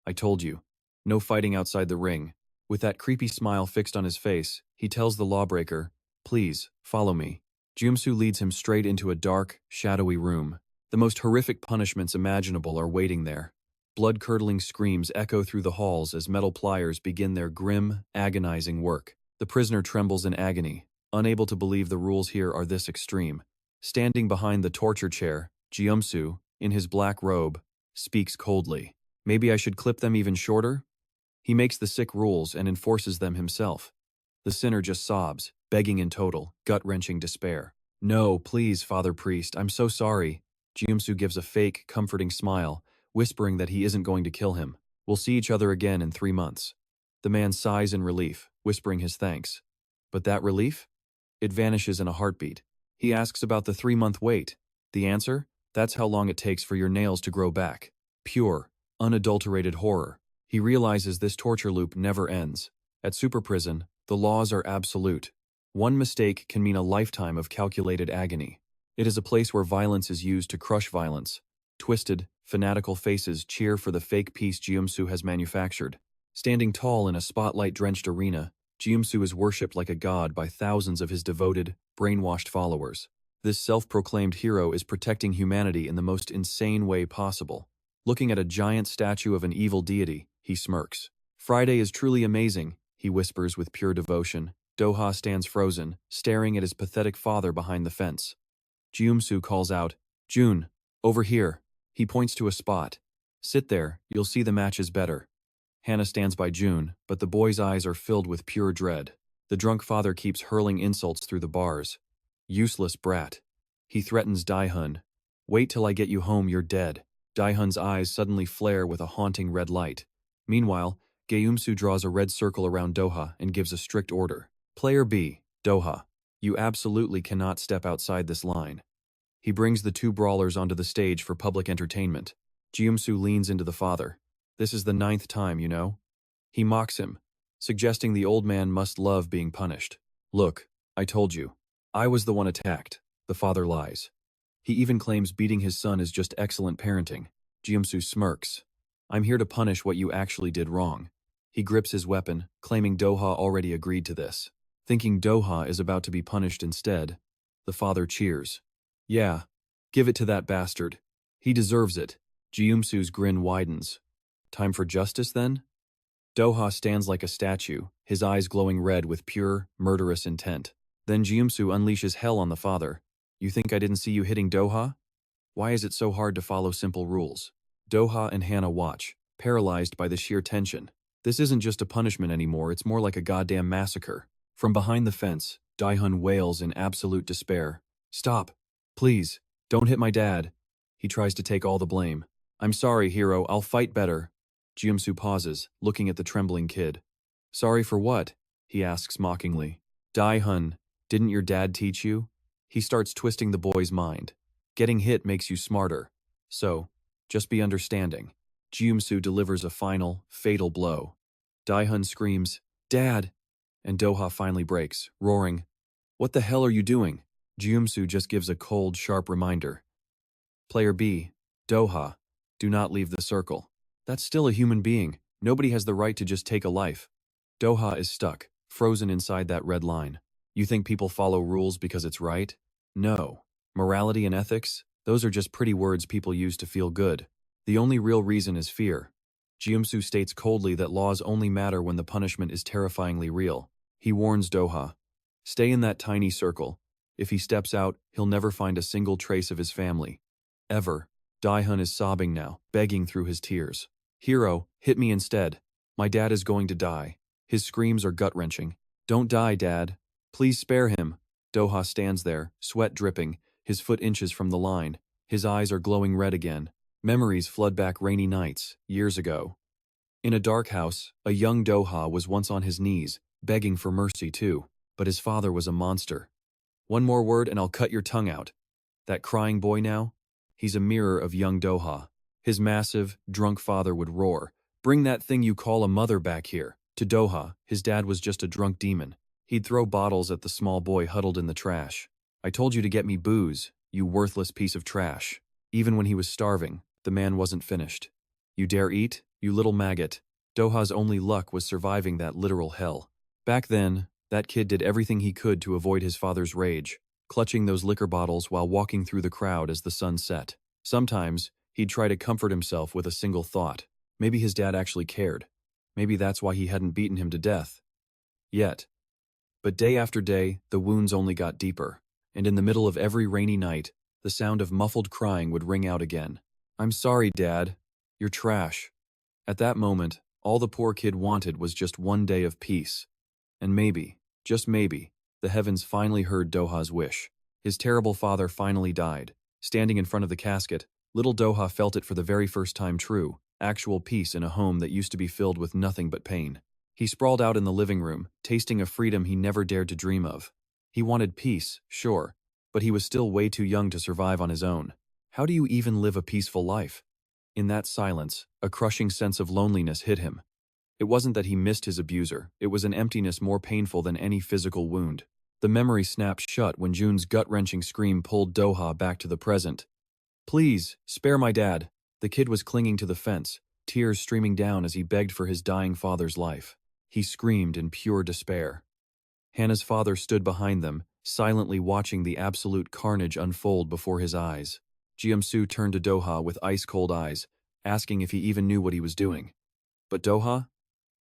"I told you. No fighting outside the ring." With that creepy smile fixed on his face, he tells the lawbreaker, "Please, follow me." Gumsu leads him straight into a dark, shadowy room. The most horrific punishments imaginable are waiting there. Blood-curdling screams echo through the halls as metal pliers begin their grim, agonizing work. The prisoner trembles in agony, unable to believe the rules here are this extreme. Standing behind the torture chair, Gyeomsu, in his black robe, speaks coldly. "Maybe I should clip them even shorter?" He makes the sick rules and enforces them himself. The sinner just sobs, begging in total, gut-wrenching despair. "No, please, Father Priest, I'm so sorry." Gyeomsu gives a fake, comforting smile, whispering that he isn't going to kill him. "We'll see each other again in 3 months." The man sighs in relief, whispering his thanks. But that relief? It vanishes in a heartbeat. He asks about the 3-month wait. The answer? That's how long it takes for your nails to grow back. Pure, unadulterated horror. He realizes this torture loop never ends. At super prison, the laws are absolute. One mistake can mean a lifetime of calculated agony. It is a place where violence is used to crush violence. Twisted, fanatical faces cheer for the fake peace Gyeomsu has manufactured. Standing tall in a spotlight-drenched arena, Gyeomsu is worshipped like a god by thousands of his devoted, brainwashed followers. This self-proclaimed hero is protecting humanity in the most insane way possible. Looking at a giant statue of an evil deity, he smirks. "Friday is truly amazing," he whispers with pure devotion. Doha stands frozen, staring at his pathetic father behind the fence. Gyeomsu calls out, "Jun, over here." He points to a spot. "Sit there, you'll see the match is better." Hannah stands by Jun, but the boy's eyes are filled with pure dread. The drunk father keeps hurling insults through the bars. "Useless brat." He threatens Daihun. "Wait till I get you home, you're dead." Daihun's eyes suddenly flare with a haunting red light. Meanwhile, Gyeomsu draws a red circle around Doha and gives a strict order. "Player B, Doha, you absolutely cannot step outside this line." He brings the two brawlers onto the stage for public entertainment. Gyeomsu leans into the father. "This is the 9th time, you know." He mocks him, suggesting the old man must love being punished. "Look, I told you. I was the one attacked." The father lies. He even claims beating his son is just excellent parenting. Gyeomsu smirks. "I'm here to punish what you actually did wrong." He grips his weapon, claiming Doha already agreed to this. Thinking Doha is about to be punished instead, the father cheers. "Yeah, give it to that bastard. He deserves it." Gyeomsu's grin widens. "Time for justice, then?" Doha stands like a statue, his eyes glowing red with pure, murderous intent. Then Gyeomsu unleashes hell on the father. "You think I didn't see you hitting Doha? Why is it so hard to follow simple rules?" Doha and Hannah watch, paralyzed by the sheer tension. This isn't just a punishment anymore, it's more like a goddamn massacre. From behind the fence, Daihun wails in absolute despair. Stop. Please. Don't hit my dad. He tries to take all the blame. I'm sorry, hero, I'll fight better. Jiamsu pauses, looking at the trembling kid. Sorry for what? He asks mockingly. Daihun, didn't your dad teach you? He starts twisting the boy's mind. Getting hit makes you smarter. So, just be understanding. Jiamsu delivers a final, fatal blow. Daihun screams, Dad! And Doha finally breaks, roaring, What the hell are you doing? Jiamsu just gives a cold, sharp reminder. Player B, Doha, do not leave the circle. That's still a human being. Nobody has the right to just take a life. Doha is stuck, frozen inside that red line. You think people follow rules because it's right? No. Morality and ethics? Those are just pretty words people use to feel good. The only real reason is fear. Jiamsu states coldly that laws only matter when the punishment is terrifyingly real. He warns Doha, stay in that tiny circle. If he steps out, he'll never find a single trace of his family. Ever. Daihun is sobbing now, begging through his tears. Hero, hit me instead. My dad is going to die. His screams are gut-wrenching. Don't die, Dad. Please spare him. Doha stands there, sweat dripping, his foot inches from the line. His eyes are glowing red again. Memories flood back rainy nights, years ago. In a dark house, a young Doha was once on his knees, begging for mercy too, but his father was a monster. One more word and I'll cut your tongue out. That crying boy now? He's a mirror of young Doha. His massive, drunk father would roar, Bring that thing you call a mother back here. To Doha, his dad was just a drunk demon. He'd throw bottles at the small boy huddled in the trash. I told you to get me booze, you worthless piece of trash. Even when he was starving, the man wasn't finished. You dare eat, you little maggot. Doha's only luck was surviving that literal hell. Back then, that kid did everything he could to avoid his father's rage, clutching those liquor bottles while walking through the crowd as the sun set. Sometimes, he'd try to comfort himself with a single thought. Maybe his dad actually cared. Maybe that's why he hadn't beaten him to death. Yet. But day after day, the wounds only got deeper, and in the middle of every rainy night, the sound of muffled crying would ring out again. I'm sorry, Dad. You're trash. At that moment, all the poor kid wanted was just one day of peace. And maybe, just maybe, the heavens finally heard Doha's wish. His terrible father finally died. Standing in front of the casket, little Doha felt it for the very first time true, actual peace in a home that used to be filled with nothing but pain. He sprawled out in the living room, tasting a freedom he never dared to dream of. He wanted peace, sure, but he was still way too young to survive on his own. How do you even live a peaceful life? In that silence, a crushing sense of loneliness hit him. It wasn't that he missed his abuser, it was an emptiness more painful than any physical wound. The memory snapped shut when Jun's gut-wrenching scream pulled Doha back to the present. Please, spare my dad. The kid was clinging to the fence, tears streaming down as he begged for his dying father's life. He screamed in pure despair. Hannah's father stood behind them, silently watching the absolute carnage unfold before his eyes. Jiamsu turned to Doha with ice-cold eyes, asking if he even knew what he was doing. But Doha?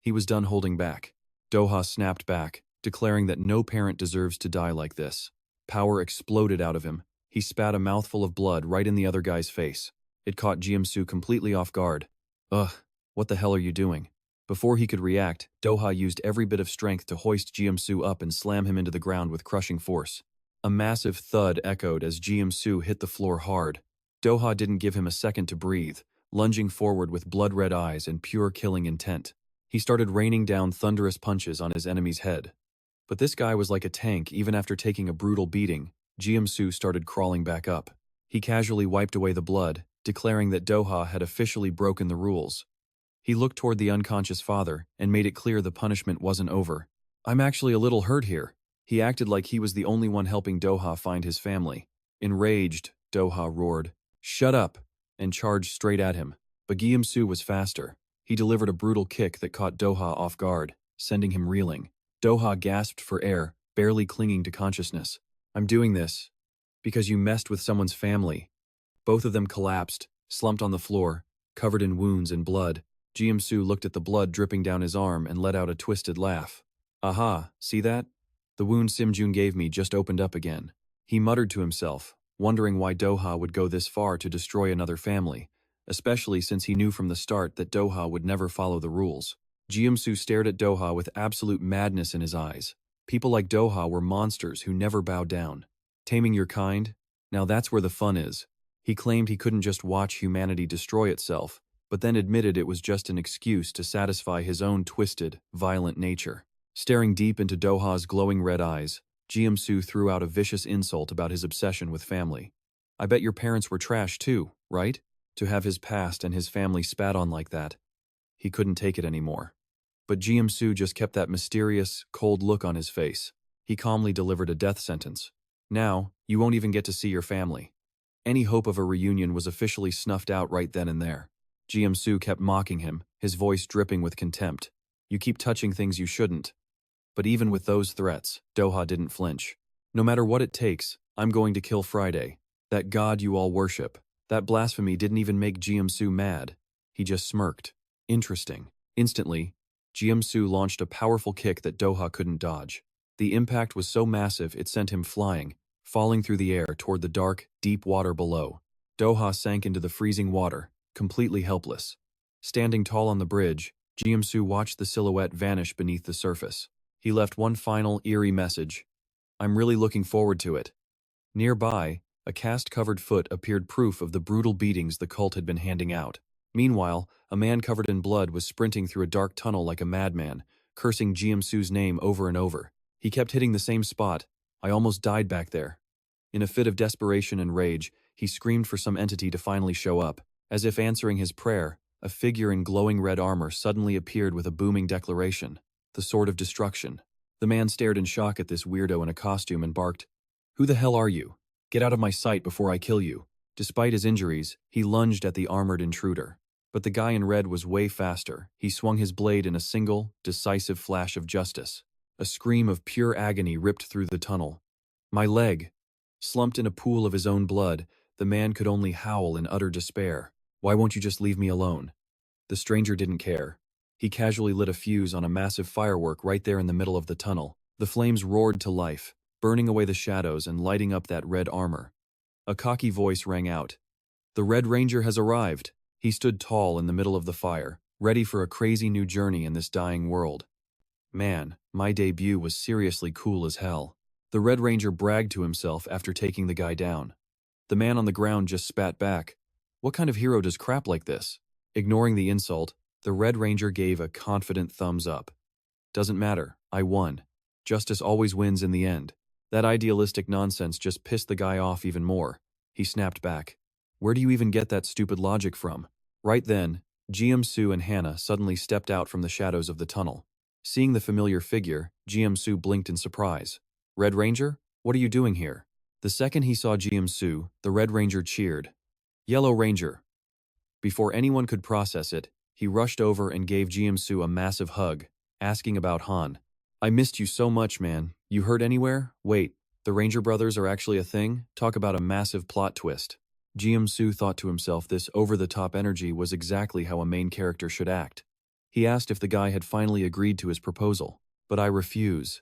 He was done holding back. Doha snapped back, declaring that no parent deserves to die like this. Power exploded out of him. He spat a mouthful of blood right in the other guy's face. It caught Jiamsu completely off guard. Ugh, what the hell are you doing? Before he could react, Doha used every bit of strength to hoist Jiamsu up and slam him into the ground with crushing force. A massive thud echoed as Jiamsu hit the floor hard. Doha didn't give him a second to breathe, lunging forward with blood-red eyes and pure killing intent. He started raining down thunderous punches on his enemy's head. But this guy was like a tank. Even after taking a brutal beating, Jiamsu started crawling back up. He casually wiped away the blood, declaring that Doha had officially broken the rules. He looked toward the unconscious father and made it clear the punishment wasn't over. I'm actually a little hurt here. He acted like he was the only one helping Doha find his family. Enraged, Doha roared, "Shut up!" and charged straight at him. But Jiamsu was faster. He delivered a brutal kick that caught Doha off guard, sending him reeling. Doha gasped for air, barely clinging to consciousness. I'm doing this because you messed with someone's family. Both of them collapsed, slumped on the floor, covered in wounds and blood. Jiamsu looked at the blood dripping down his arm and let out a twisted laugh. Aha, see that? The wound Simjun gave me just opened up again. He muttered to himself, wondering why Doha would go this far to destroy another family, especially since he knew from the start that Doha would never follow the rules. Jiamsu stared at Doha with absolute madness in his eyes. People like Doha were monsters who never bowed down. Taming your kind? Now that's where the fun is. He claimed he couldn't just watch humanity destroy itself, but then admitted it was just an excuse to satisfy his own twisted, violent nature. Staring deep into Doha's glowing red eyes, Jiamsu threw out a vicious insult about his obsession with family. I bet your parents were trash too, right? To have his past and his family spat on like that. He couldn't take it anymore. But Jiamsu just kept that mysterious, cold look on his face. He calmly delivered a death sentence. Now, you won't even get to see your family. Any hope of a reunion was officially snuffed out right then and there. Jiamsu kept mocking him, his voice dripping with contempt. You keep touching things you shouldn't. But even with those threats, Doha didn't flinch. No matter what it takes, I'm going to kill Friday. That god you all worship. That blasphemy didn't even make Jiamsu mad. He just smirked. Interesting. Instantly, Jiamsu launched a powerful kick that Doha couldn't dodge. The impact was so massive it sent him flying, falling through the air toward the dark, deep water below. Doha sank into the freezing water, completely helpless. Standing tall on the bridge, Jiamsu watched the silhouette vanish beneath the surface. He left one final, eerie message. I'm really looking forward to it. Nearby, a cast-covered foot appeared proof of the brutal beatings the cult had been handing out. Meanwhile, a man covered in blood was sprinting through a dark tunnel like a madman, cursing Jiamsu's name over and over. He kept hitting the same spot. I almost died back there. In a fit of desperation and rage, he screamed for some entity to finally show up. As if answering his prayer, a figure in glowing red armor suddenly appeared with a booming declaration. The Sword of Destruction. The man stared in shock at this weirdo in a costume and barked, "Who the hell are you? Get out of my sight before I kill you." Despite his injuries, he lunged at the armored intruder. But the guy in red was way faster. He swung his blade in a single, decisive flash of justice. A scream of pure agony ripped through the tunnel. My leg. Slumped in a pool of his own blood, the man could only howl in utter despair. Why won't you just leave me alone? The stranger didn't care. He casually lit a fuse on a massive firework right there in the middle of the tunnel. The flames roared to life, burning away the shadows and lighting up that red armor. A cocky voice rang out. The Red Ranger has arrived. He stood tall in the middle of the fire, ready for a crazy new journey in this dying world. Man, my debut was seriously cool as hell. The Red Ranger bragged to himself after taking the guy down. The man on the ground just spat back. What kind of hero does crap like this? Ignoring the insult, the Red Ranger gave a confident thumbs up. Doesn't matter, I won. Justice always wins in the end. That idealistic nonsense just pissed the guy off even more. He snapped back. Where do you even get that stupid logic from? Right then, Jiamsu and Hannah suddenly stepped out from the shadows of the tunnel. Seeing the familiar figure, Jiamsu blinked in surprise. Red Ranger? What are you doing here? The second he saw Jiamsu, the Red Ranger cheered. Yellow Ranger. Before anyone could process it, he rushed over and gave Jiamsu a massive hug, asking about Han. I missed you so much, man. You heard anywhere? Wait, the Ranger brothers are actually a thing? Talk about a massive plot twist. Jiamsu thought to himself this over-the-top energy was exactly how a main character should act. He asked if the guy had finally agreed to his proposal. But I refuse.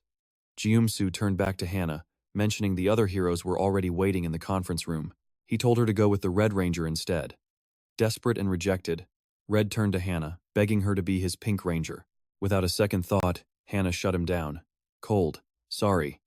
Jiamsu turned back to Hannah, mentioning the other heroes were already waiting in the conference room. He told her to go with the Red Ranger instead. Desperate and rejected, Red turned to Hannah, begging her to be his Pink Ranger. Without a second thought, Hannah shut him down. Cold. Sorry.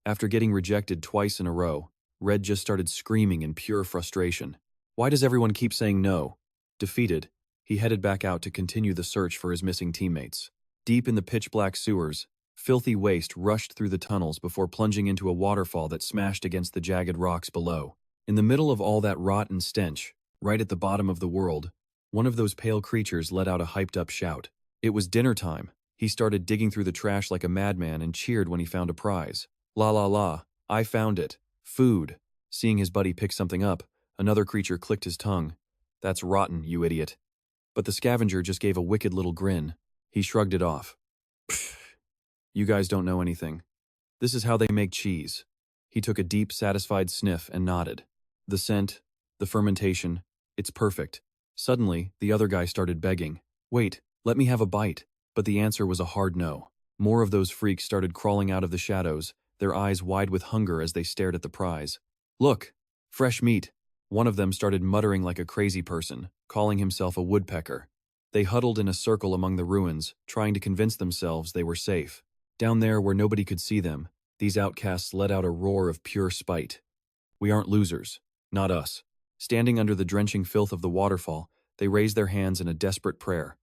After getting rejected twice in a row, Red just started screaming in pure frustration. Why does everyone keep saying no? Defeated, he headed back out to continue the search for his missing teammates. Deep in the pitch-black sewers, filthy waste rushed through the tunnels before plunging into a waterfall that smashed against the jagged rocks below. In the middle of all that rot and stench, right at the bottom of the world, one of those pale creatures let out a hyped-up shout. It was dinner time. He started digging through the trash like a madman and cheered when he found a prize. La la la, I found it. Food. Seeing his buddy pick something up, another creature clicked his tongue. That's rotten, you idiot. But the scavenger just gave a wicked little grin. He shrugged it off. Pfft. You guys don't know anything. This is how they make cheese. He took a deep, satisfied sniff and nodded. The scent, the fermentation, it's perfect. Suddenly, the other guy started begging. Wait, let me have a bite. But the answer was a hard no. More of those freaks started crawling out of the shadows, their eyes wide with hunger as they stared at the prize. Look, fresh meat. One of them started muttering like a crazy person, calling himself a woodpecker. They huddled in a circle among the ruins, trying to convince themselves they were safe. Down there where nobody could see them, these outcasts let out a roar of pure spite. We aren't losers. Not us. Standing under the drenching filth of the waterfall, they raised their hands in a desperate prayer.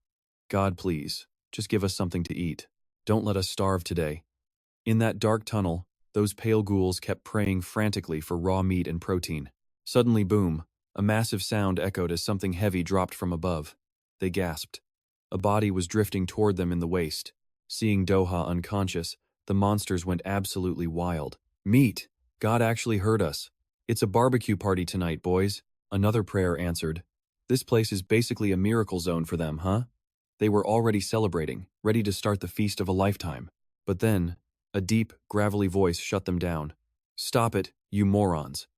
God, please, just give us something to eat. Don't let us starve today. In that dark tunnel, those pale ghouls kept praying frantically for raw meat and protein. Suddenly, boom, a massive sound echoed as something heavy dropped from above. They gasped. A body was drifting toward them in the waist. Seeing Doha unconscious, the monsters went absolutely wild. Meat! God actually heard us. It's a barbecue party tonight, boys. Another prayer answered. This place is basically a miracle zone for them, huh? They were already celebrating, ready to start the feast of a lifetime. But then, a deep, gravelly voice shut them down. Stop it, you morons.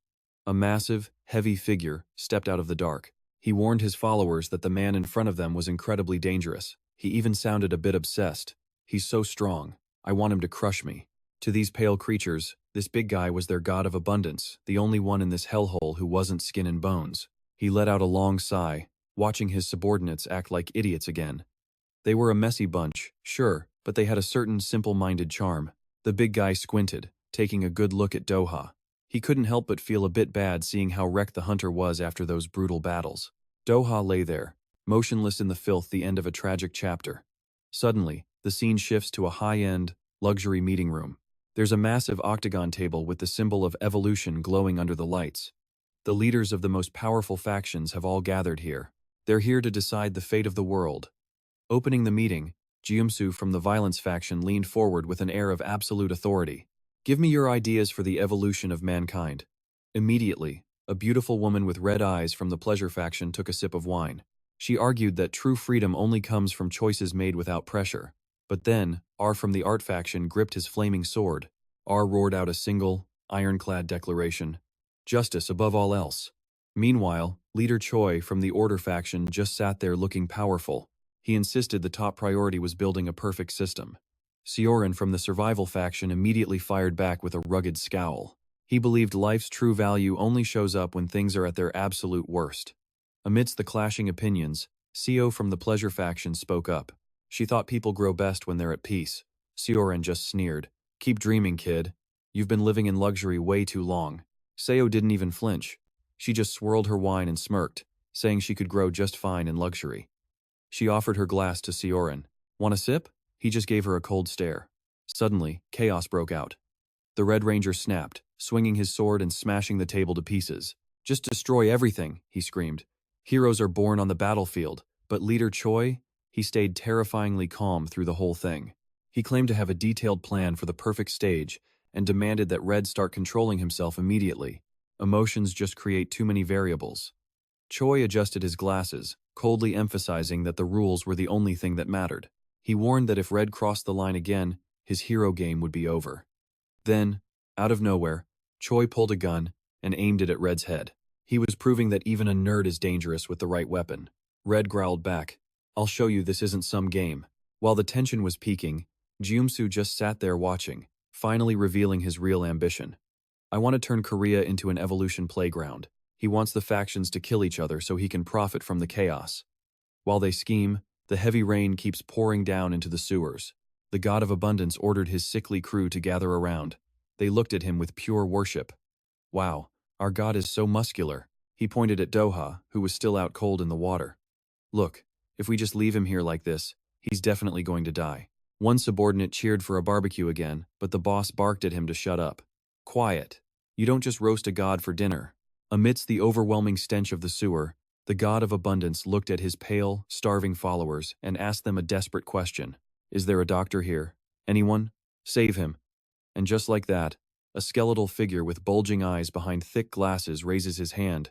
A massive, heavy figure stepped out of the dark. He warned his followers that the man in front of them was incredibly dangerous. He even sounded a bit obsessed. He's so strong. I want him to crush me. To these pale creatures, this big guy was their god of abundance, the only one in this hellhole who wasn't skin and bones. He let out a long sigh, watching his subordinates act like idiots again. They were a messy bunch, sure, but they had a certain simple-minded charm. The big guy squinted, taking a good look at Doha. He couldn't help but feel a bit bad seeing how wrecked the hunter was after those brutal battles. Doha lay there, motionless in the filth, the end of a tragic chapter. Suddenly, the scene shifts to a high-end, luxury meeting room. There's a massive octagon table with the symbol of evolution glowing under the lights. The leaders of the most powerful factions have all gathered here. They're here to decide the fate of the world. Opening the meeting, Jeumsu from the violence faction leaned forward with an air of absolute authority. Give me your ideas for the evolution of mankind. Immediately, a beautiful woman with red eyes from the pleasure faction took a sip of wine. She argued that true freedom only comes from choices made without pressure. But then, R from the art faction gripped his flaming sword. R roared out a single, ironclad declaration. Justice above all else. Meanwhile, leader Choi from the order faction just sat there looking powerful. He insisted the top priority was building a perfect system. Seorin from the survival faction immediately fired back with a rugged scowl. He believed life's true value only shows up when things are at their absolute worst. Amidst the clashing opinions, Seo from the pleasure faction spoke up. She thought people grow best when they're at peace. Seorin just sneered. Keep dreaming, kid. You've been living in luxury way too long. Seo didn't even flinch. She just swirled her wine and smirked, saying she could grow just fine in luxury. She offered her glass to Seorin. Want a sip? He just gave her a cold stare. Suddenly, chaos broke out. The Red Ranger snapped, swinging his sword and smashing the table to pieces. Just destroy everything, he screamed. Heroes are born on the battlefield, but leader Choi, he stayed terrifyingly calm through the whole thing. He claimed to have a detailed plan for the perfect stage and demanded that Red start controlling himself immediately. Emotions just create too many variables. Choi adjusted his glasses, coldly emphasizing that the rules were the only thing that mattered. He warned that if Red crossed the line again, his hero game would be over. Then, out of nowhere, Choi pulled a gun and aimed it at Red's head. He was proving that even a nerd is dangerous with the right weapon. Red growled back, I'll show you this isn't some game. While the tension was peaking, Jeumsu just sat there watching, finally revealing his real ambition. I want to turn Korea into an evolution playground. He wants the factions to kill each other so he can profit from the chaos. While they scheme, the heavy rain keeps pouring down into the sewers. The god of abundance ordered his sickly crew to gather around. They looked at him with pure worship. Wow, our god is so muscular. He pointed at Doha, who was still out cold in the water. Look, if we just leave him here like this, he's definitely going to die. One subordinate cheered for a barbecue again, but the boss barked at him to shut up. Quiet. You don't just roast a god for dinner. Amidst the overwhelming stench of the sewer, the god of abundance looked at his pale, starving followers and asked them a desperate question. Is there a doctor here? Anyone? Save him. And just like that, a skeletal figure with bulging eyes behind thick glasses raises his hand.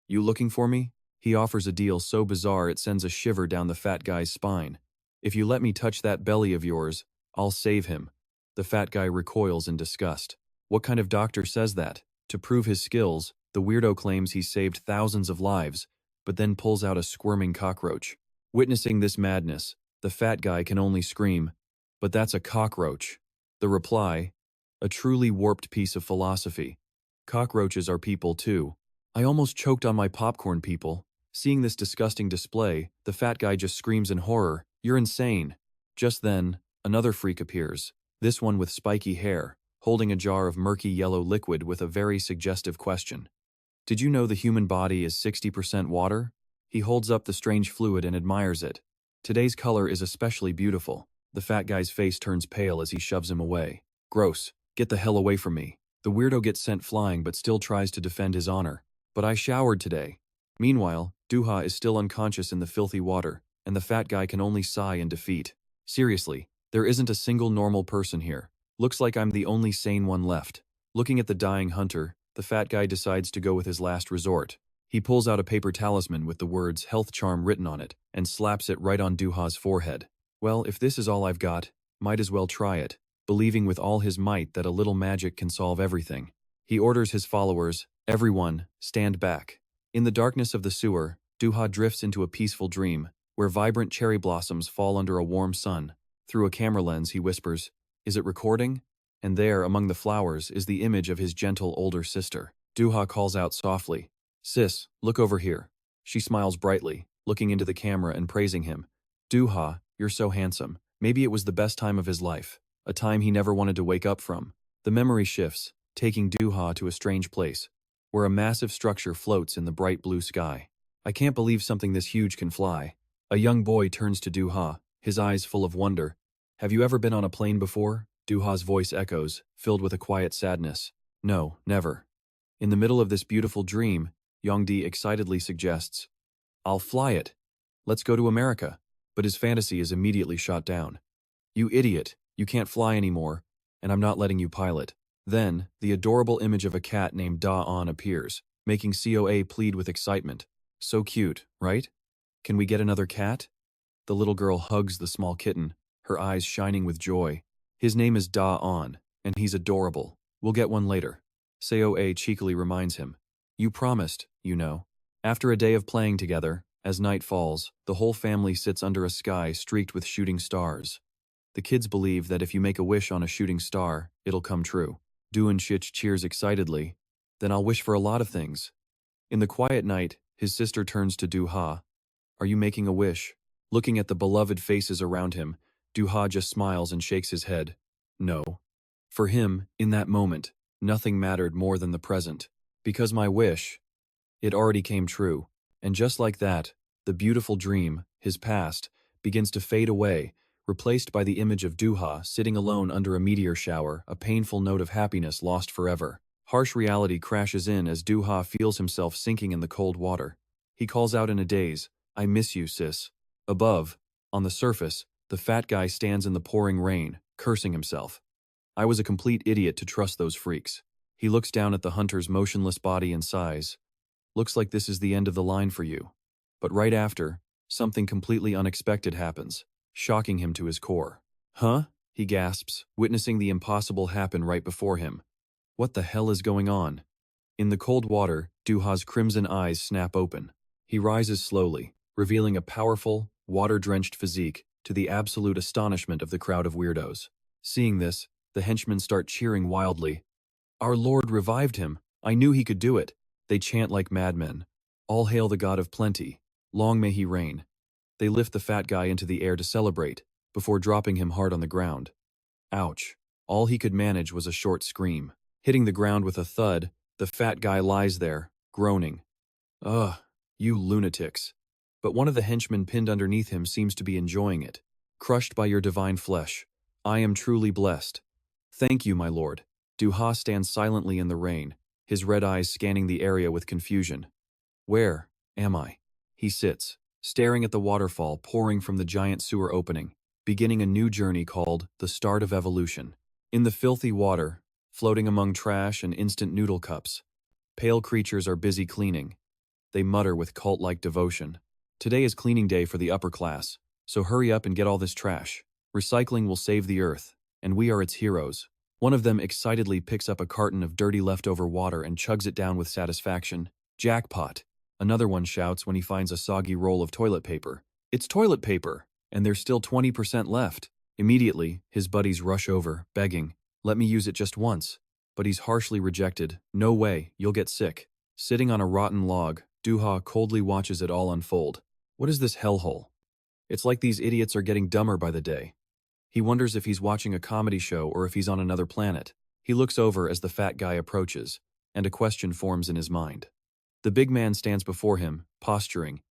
You looking for me? He offers a deal so bizarre it sends a shiver down the fat guy's spine. If you let me touch that belly of yours, I'll save him. The fat guy recoils in disgust. What kind of doctor says that? To prove his skills, the weirdo claims he saved thousands of lives, but then pulls out a squirming cockroach. Witnessing this madness, the fat guy can only scream, but that's a cockroach. The reply, a truly warped piece of philosophy. Cockroaches are people too. I almost choked on my popcorn, people. Seeing this disgusting display, the fat guy just screams in horror, "You're insane!" Just then, another freak appears, this one with spiky hair, holding a jar of murky yellow liquid with a very suggestive question. "Did you know the human body is 60% water?" He holds up the strange fluid and admires it. "Today's color is especially beautiful." The fat guy's face turns pale as he shoves him away. "Gross. Get the hell away from me." The weirdo gets sent flying but still tries to defend his honor. "But I showered today." Meanwhile, Doha is still unconscious in the filthy water, and the fat guy can only sigh in defeat. "Seriously, there isn't a single normal person here. Looks like I'm the only sane one left." Looking at the dying hunter, the fat guy decides to go with his last resort. He pulls out a paper talisman with the words "health charm" written on it and slaps it right on Doha's forehead. "Well, if this is all I've got, might as well try it," believing with all his might that a little magic can solve everything. He orders his followers, "Everyone, stand back." In the darkness of the sewer, Doha drifts into a peaceful dream, where vibrant cherry blossoms fall under a warm sun. Through a camera lens, he whispers, "Is it recording?" And there, among the flowers, is the image of his gentle older sister. Doha calls out softly, "Sis, look over here." She smiles brightly, looking into the camera and praising him. "Doha, you're so handsome." Maybe it was the best time of his life, a time he never wanted to wake up from. The memory shifts, taking Doha to a strange place, where a massive structure floats in the bright blue sky. "I can't believe something this huge can fly." A young boy turns to Doha, his eyes full of wonder. "Have you ever been on a plane before?" Doha's voice echoes, filled with a quiet sadness. "No, never." In the middle of this beautiful dream, Yongdi excitedly suggests, "I'll fly it. Let's go to America." But his fantasy is immediately shot down. "You idiot, you can't fly anymore, and I'm not letting you pilot." Then, the adorable image of a cat named Da-on appears, making COA plead with excitement. "So cute, right? Can we get another cat?" The little girl hugs the small kitten, her eyes shining with joy. "His name is Da-on, and he's adorable. We'll get one later." COA cheekily reminds him, "You promised, you know." After a day of playing together, as night falls, the whole family sits under a sky streaked with shooting stars. The kids believe that if you make a wish on a shooting star, it'll come true. Duanshich cheers excitedly, "Then I'll wish for a lot of things." In the quiet night, his sister turns to Doha. "Are you making a wish?" Looking at the beloved faces around him, Doha just smiles and shakes his head. No. For him, in that moment, nothing mattered more than the present. Because my wish, it already came true. And just like that, the beautiful dream, his past, begins to fade away, replaced by the image of Doha sitting alone under a meteor shower, a painful note of happiness lost forever. Harsh reality crashes in as Doha feels himself sinking in the cold water. He calls out in a daze, "I miss you, sis." Above, on the surface, the fat guy stands in the pouring rain, cursing himself. "I was a complete idiot to trust those freaks." He looks down at the hunter's motionless body and sighs. "Looks like this is the end of the line for you." But right after, something completely unexpected happens, shocking him to his core. "Huh?" he gasps, witnessing the impossible happen right before him. What the hell is going on? In the cold water, Doha's crimson eyes snap open. He rises slowly, revealing a powerful, water-drenched physique to the absolute astonishment of the crowd of weirdos. Seeing this, the henchmen start cheering wildly. "Our Lord revived him. I knew he could do it." They chant like madmen. "All hail the god of plenty. Long may he reign." They lift the fat guy into the air to celebrate, before dropping him hard on the ground. Ouch. All he could manage was a short scream. Hitting the ground with a thud, the fat guy lies there, groaning. "Ugh, you lunatics." But one of the henchmen pinned underneath him seems to be enjoying it. "Crushed by your divine flesh. I am truly blessed." "Thank you, my lord." Doha stands silently in the rain, his red eyes scanning the area with confusion. "Where am I?" He sits, staring at the waterfall pouring from the giant sewer opening, beginning a new journey called the Start of Evolution. In the filthy water, floating among trash and instant noodle cups, pale creatures are busy cleaning. They mutter with cult-like devotion. "Today is cleaning day for the upper class, so hurry up and get all this trash. Recycling will save the earth, and we are its heroes." One of them excitedly picks up a carton of dirty leftover water and chugs it down with satisfaction. "Jackpot." Another one shouts when he finds a soggy roll of toilet paper. "It's toilet paper, and there's still 20% left." Immediately, his buddies rush over, begging, "Let me use it just once." But he's harshly rejected. "No way, you'll get sick." Sitting on a rotten log, Doha coldly watches it all unfold. What is this hellhole? It's like these idiots are getting dumber by the day. He wonders if he's watching a comedy show or if he's on another planet. He looks over as the fat guy approaches, and a question forms in his mind. The big man stands before him, posturing.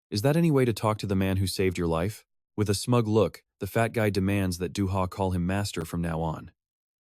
Is that any way to talk to the man who saved your life? With a smug look, the fat guy demands that Doha call him master from now on.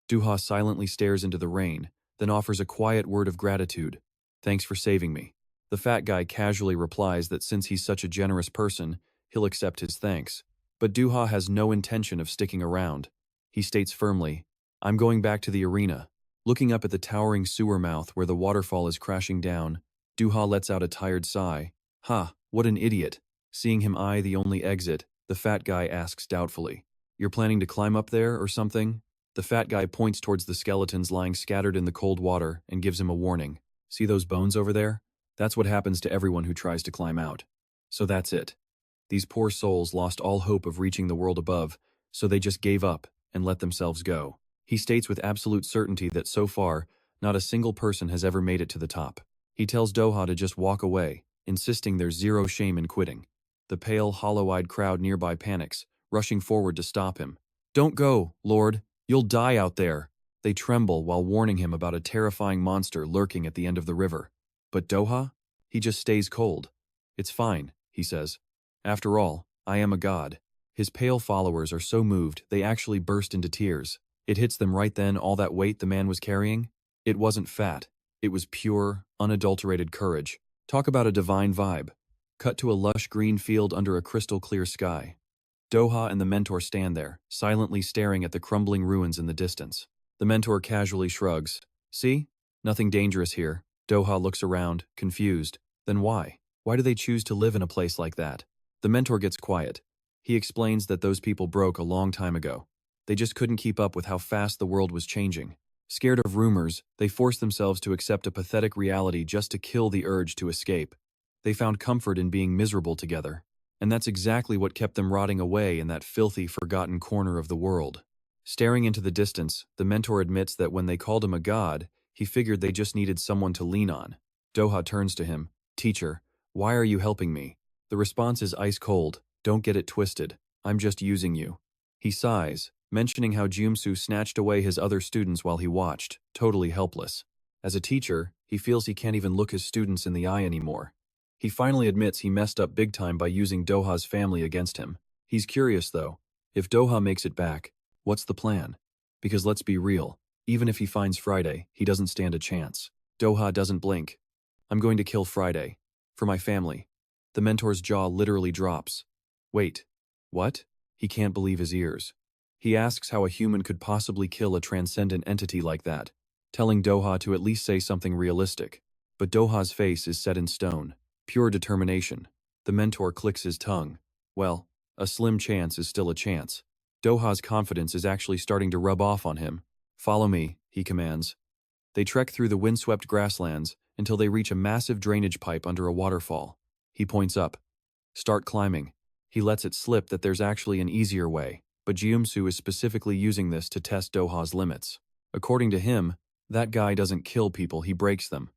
Doha silently stares into the rain, then offers a quiet word of gratitude. Thanks for saving me. The fat guy casually replies that since he's such a generous person, he'll accept his thanks. But Doha has no intention of sticking around. He states firmly, I'm going back to the arena. Looking up at the towering sewer mouth where the waterfall is crashing down, Doha lets out a tired sigh. Ha, what an idiot. Seeing him eye the only exit, the fat guy asks doubtfully, You're planning to climb up there or something? The fat guy points towards the skeletons lying scattered in the cold water and gives him a warning. See those bones over there? That's what happens to everyone who tries to climb out. So that's it. These poor souls lost all hope of reaching the world above, so they just gave up and let themselves go. He states with absolute certainty that so far, not a single person has ever made it to the top. He tells Doha to just walk away, insisting there's zero shame in quitting. The pale, hollow-eyed crowd nearby panics, rushing forward to stop him. Don't go, Lord. You'll die out there. They tremble while warning him about a terrifying monster lurking at the end of the river. But Doha? He just stays cold. It's fine, he says. After all, I am a god. His pale followers are so moved they actually burst into tears. It hits them right then all that weight the man was carrying. It wasn't fat. It was pure, unadulterated courage. Talk about a divine vibe. Cut to a lush green field under a crystal-clear sky. Doha and the mentor stand there, silently staring at the crumbling ruins in the distance. The mentor casually shrugs. See? Nothing dangerous here. Doha looks around, confused. Then why? Why do they choose to live in a place like that? The mentor gets quiet. He explains that those people broke a long time ago. They just couldn't keep up with how fast the world was changing. Scared of rumors, they forced themselves to accept a pathetic reality just to kill the urge to escape. They found comfort in being miserable together. And that's exactly what kept them rotting away in that filthy, forgotten corner of the world. Staring into the distance, the mentor admits that when they called him a god, he figured they just needed someone to lean on. Doha turns to him. Teacher, why are you helping me? The response is ice cold. Don't get it twisted. I'm just using you. He sighs, mentioning how Jumsu snatched away his other students while he watched, totally helpless. As a teacher, he feels he can't even look his students in the eye anymore. He finally admits he messed up big time by using Doha's family against him. He's curious, though. If Doha makes it back, what's the plan? Because let's be real, even if he finds Friday, he doesn't stand a chance. Doha doesn't blink. I'm going to kill Friday. For my family. The mentor's jaw literally drops. Wait. What? He can't believe his ears. He asks how a human could possibly kill a transcendent entity like that, telling Doha to at least say something realistic. But Doha's face is set in stone. Pure determination. The mentor clicks his tongue. Well, a slim chance is still a chance. Doha's confidence is actually starting to rub off on him. Follow me, he commands. They trek through the windswept grasslands until they reach a massive drainage pipe under a waterfall. He points up. Start climbing. He lets it slip that there's actually an easier way, but Jumsu is specifically using this to test Doha's limits. According to him, that guy doesn't kill people, he breaks them.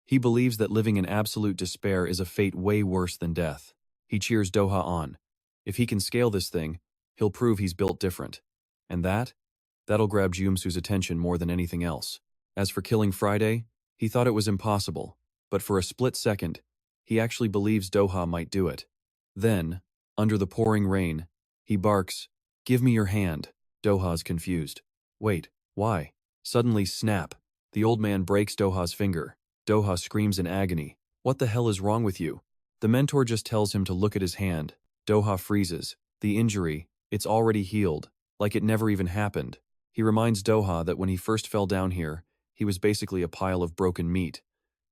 He believes that living in absolute despair is a fate way worse than death. He cheers Doha on. If he can scale this thing, he'll prove he's built different. And that'll grab Jumsu's attention more than anything else. As for killing Friday, he thought it was impossible, but for a split second, he actually believes Doha might do it. Then, under the pouring rain, he barks, "Give me your hand." Doha's confused. Wait, why? Suddenly, snap. The old man breaks Doha's finger. Doha screams in agony. What the hell is wrong with you? The mentor just tells him to look at his hand. Doha freezes. The injury, it's already healed, like it never even happened. He reminds Doha that when he first fell down here, he was basically a pile of broken meat.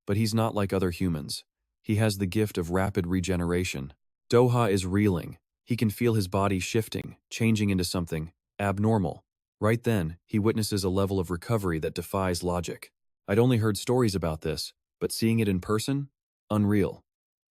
But he's not like other humans. He has the gift of rapid regeneration. Doha is reeling. He can feel his body shifting, changing into something abnormal. Right then, he witnesses a level of recovery that defies logic. I'd only heard stories about this, but seeing it in person? Unreal.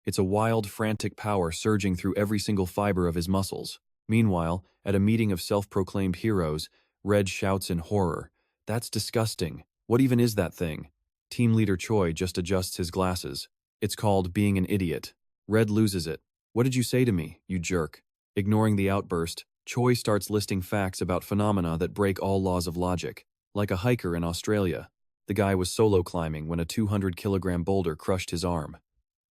It's a wild, frantic power surging through every single fiber of his muscles. Meanwhile, at a meeting of self-proclaimed heroes, Red shouts in horror, "That's disgusting. What even is that thing?" Team leader Choi just adjusts his glasses. It's called being an idiot. Red loses it. What did you say to me, you jerk? Ignoring the outburst, Choi starts listing facts about phenomena that break all laws of logic. Like a hiker in Australia. The guy was solo climbing when a 200-kilogram boulder crushed his arm.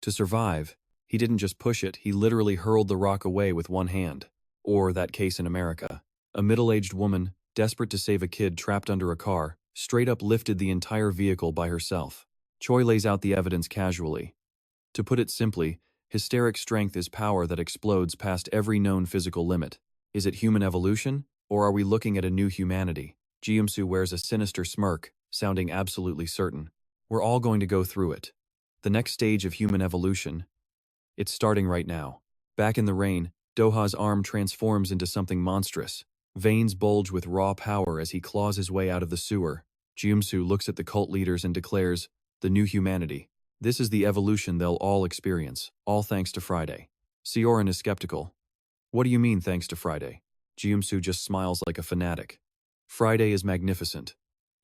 To survive, he didn't just push it, he literally hurled the rock away with one hand. Or that case in America. A middle-aged woman, desperate to save a kid trapped under a car, straight up lifted the entire vehicle by herself. Choi lays out the evidence casually. To put it simply, hysteric strength is power that explodes past every known physical limit. Is it human evolution, or are we looking at a new humanity? Jiumsu wears a sinister smirk, sounding absolutely certain. We're all going to go through it. The next stage of human evolution. It's starting right now. Back in the rain, Doha's arm transforms into something monstrous. Veins bulge with raw power as he claws his way out of the sewer. Jiumsu looks at the cult leaders and declares, the new humanity. This is the evolution they'll all experience, all thanks to Friday. Sioran is skeptical. What do you mean thanks to Friday? Jiumsu just smiles like a fanatic. Friday is magnificent.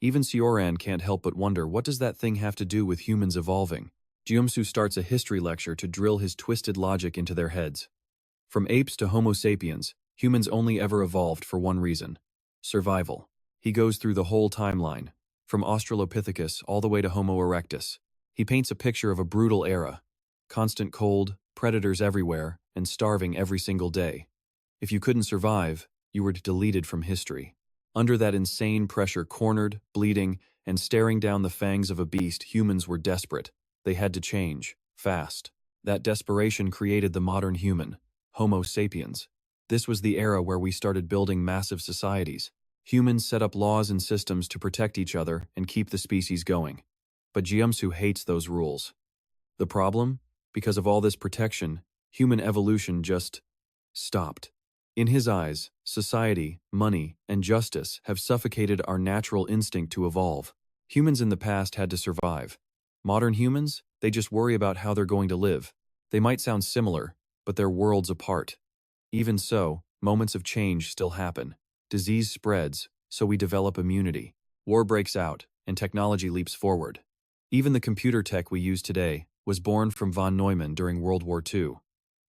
Even Sioran can't help but wonder, what does that thing have to do with humans evolving? Jiumsu starts a history lecture to drill his twisted logic into their heads. From apes to Homo sapiens, humans only ever evolved for one reason: survival. He goes through the whole timeline, from Australopithecus all the way to Homo erectus. He paints a picture of a brutal era. Constant cold, predators everywhere, and starving every single day. If you couldn't survive, you were deleted from history. Under that insane pressure, cornered, bleeding, and staring down the fangs of a beast, humans were desperate. They had to change, fast. That desperation created the modern human, Homo sapiens. This was the era where we started building massive societies. Humans set up laws and systems to protect each other and keep the species going. But Jiumsu hates those rules. The problem? Because of all this protection, human evolution just stopped. In his eyes, society, money, and justice have suffocated our natural instinct to evolve. Humans in the past had to survive. Modern humans, they just worry about how they're going to live. They might sound similar, but they're worlds apart. Even so, moments of change still happen. Disease spreads, so we develop immunity. War breaks out, and technology leaps forward. Even the computer tech we use today was born from von Neumann during World War II.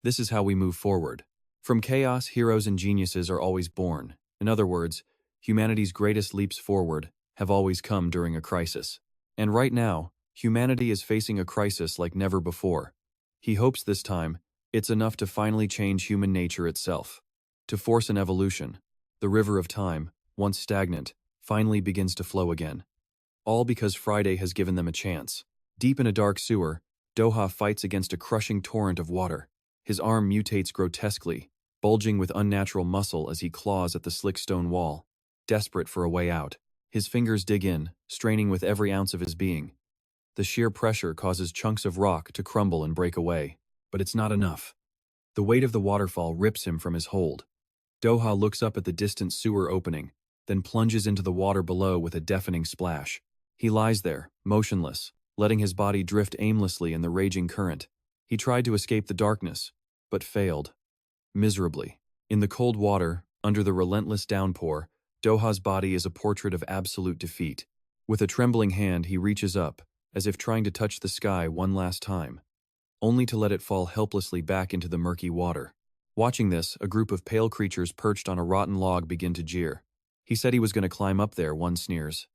This is how we move forward. From chaos, heroes and geniuses are always born. In other words, humanity's greatest leaps forward have always come during a crisis. And right now, humanity is facing a crisis like never before. He hopes this time, it's enough to finally change human nature itself. To force an evolution. The river of time, once stagnant, finally begins to flow again. All because Friday has given them a chance. Deep in a dark sewer, Doha fights against a crushing torrent of water. His arm mutates grotesquely, bulging with unnatural muscle as he claws at the slick stone wall. Desperate for a way out, his fingers dig in, straining with every ounce of his being. The sheer pressure causes chunks of rock to crumble and break away, but it's not enough. The weight of the waterfall rips him from his hold. Doha looks up at the distant sewer opening, then plunges into the water below with a deafening splash. He lies there, motionless, letting his body drift aimlessly in the raging current. He tried to escape the darkness, but failed. Miserably. In the cold water, under the relentless downpour, Doha's body is a portrait of absolute defeat. With a trembling hand, he reaches up, as if trying to touch the sky one last time, only to let it fall helplessly back into the murky water. Watching this, a group of pale creatures perched on a rotten log begin to jeer. He said he was going to climb up there, one sneers.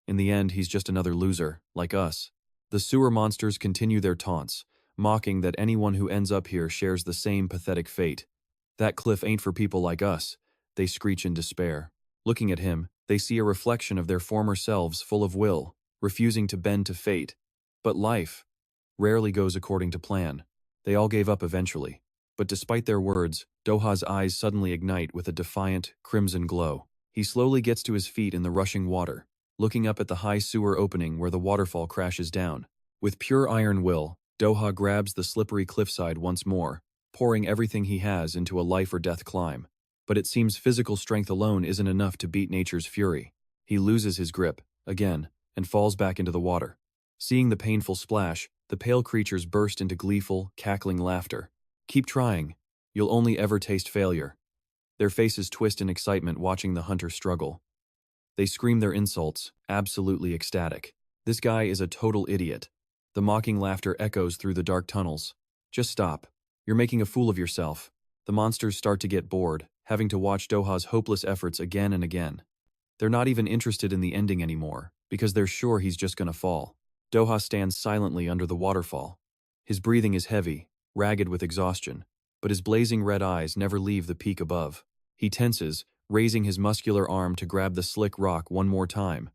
In the end, he's just another loser, like us. The sewer monsters continue their taunts, mocking that anyone who ends up here shares the same pathetic fate. That cliff ain't for people like us, they screech in despair. Looking at him, they see a reflection of their former selves full of will, refusing to bend to fate. But life rarely goes according to plan. They all gave up eventually. But despite their words, Doha's eyes suddenly ignite with a defiant, crimson glow. He slowly gets to his feet in the rushing water, looking up at the high sewer opening where the waterfall crashes down. With pure iron will, Doha grabs the slippery cliffside once more, pouring everything he has into a life-or-death climb. But it seems physical strength alone isn't enough to beat nature's fury. He loses his grip, again, and falls back into the water. Seeing the painful splash, the pale creatures burst into gleeful, cackling laughter. Keep trying. You'll only ever taste failure. Their faces twist in excitement watching the hunter struggle. They scream their insults, absolutely ecstatic. This guy is a total idiot. The mocking laughter echoes through the dark tunnels. Just stop. You're making a fool of yourself. The monsters start to get bored, having to watch Doha's hopeless efforts again and again. They're not even interested in the ending anymore, because they're sure he's just gonna fall. Doha stands silently under the waterfall. His breathing is heavy, ragged with exhaustion, but his blazing red eyes never leave the peak above. He tenses, raising his muscular arm to grab the slick rock one more time.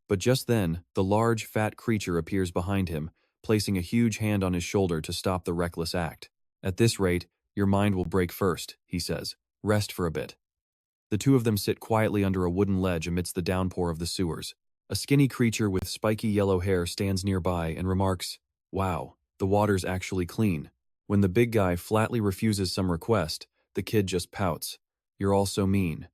But just then, the large, fat creature appears behind him, placing a huge hand on his shoulder to stop the reckless act. At this rate, your mind will break first, he says. Rest for a bit. The two of them sit quietly under a wooden ledge amidst the downpour of the sewers. A skinny creature with spiky yellow hair stands nearby and remarks, "Wow, the water's actually clean." When the big guy flatly refuses some request, the kid just pouts. "You're all so mean."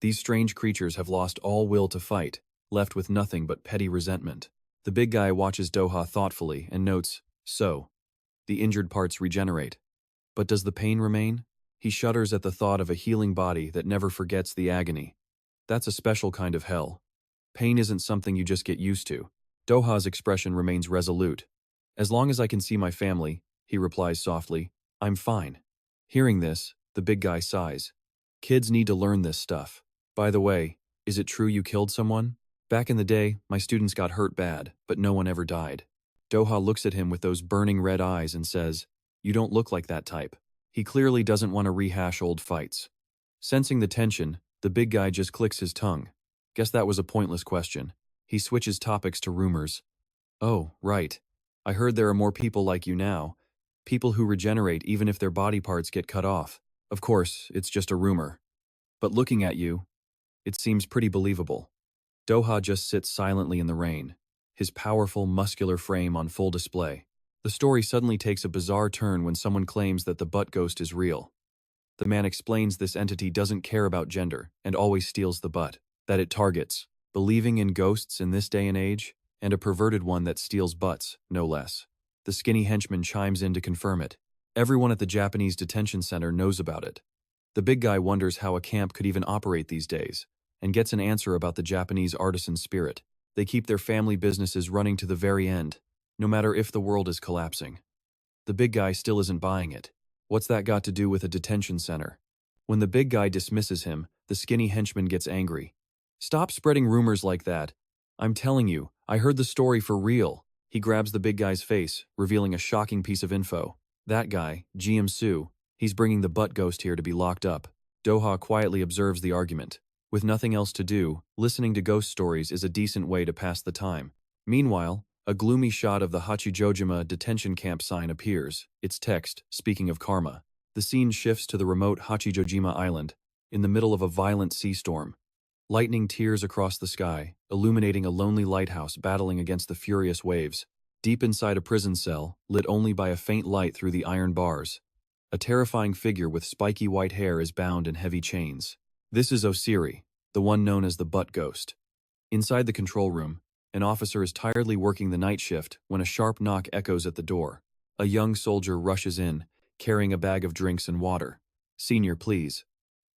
These strange creatures have lost all will to fight, left with nothing but petty resentment. The big guy watches Doha thoughtfully and notes, "So, the injured parts regenerate. But does the pain remain?" He shudders at the thought of a healing body that never forgets the agony. That's a special kind of hell. Pain isn't something you just get used to. Doha's expression remains resolute. "As long as I can see my family," he replies softly, "I'm fine." Hearing this, the big guy sighs. "Kids need to learn this stuff. By the way, is it true you killed someone?" "Back in the day, my students got hurt bad, but no one ever died." Doha looks at him with those burning red eyes and says, "You don't look like that type." He clearly doesn't want to rehash old fights. Sensing the tension, the big guy just clicks his tongue. Guess that was a pointless question. He switches topics to rumors. "Oh, right. I heard there are more people like you now. People who regenerate even if their body parts get cut off. Of course, it's just a rumor. But looking at you, it seems pretty believable." Doha just sits silently in the rain, his powerful, muscular frame on full display. The story suddenly takes a bizarre turn when someone claims that the butt ghost is real. The man explains this entity doesn't care about gender and always steals the butt, that it targets, believing in ghosts in this day and age, and a perverted one that steals butts, no less. The skinny henchman chimes in to confirm it. Everyone at the Japanese detention center knows about it. The big guy wonders how a camp could even operate these days, and gets an answer about the Japanese artisan spirit. They keep their family businesses running to the very end, no matter if the world is collapsing. The big guy still isn't buying it. What's that got to do with a detention center? When the big guy dismisses him, the skinny henchman gets angry. "Stop spreading rumors like that. I'm telling you, I heard the story for real." He grabs the big guy's face, revealing a shocking piece of info. That guy, GM Sue, he's bringing the butt ghost here to be locked up. Doha quietly observes the argument. With nothing else to do, listening to ghost stories is a decent way to pass the time. Meanwhile, a gloomy shot of the Hachijojima detention camp sign appears, its text, speaking of karma. The scene shifts to the remote Hachijojima island, in the middle of a violent sea storm. Lightning tears across the sky, illuminating a lonely lighthouse battling against the furious waves. Deep inside a prison cell, lit only by a faint light through the iron bars, a terrifying figure with spiky white hair is bound in heavy chains. This is Osiri, the one known as the butt ghost. Inside the control room, an officer is tiredly working the night shift when a sharp knock echoes at the door. A young soldier rushes in, carrying a bag of drinks and water. "Senior, please.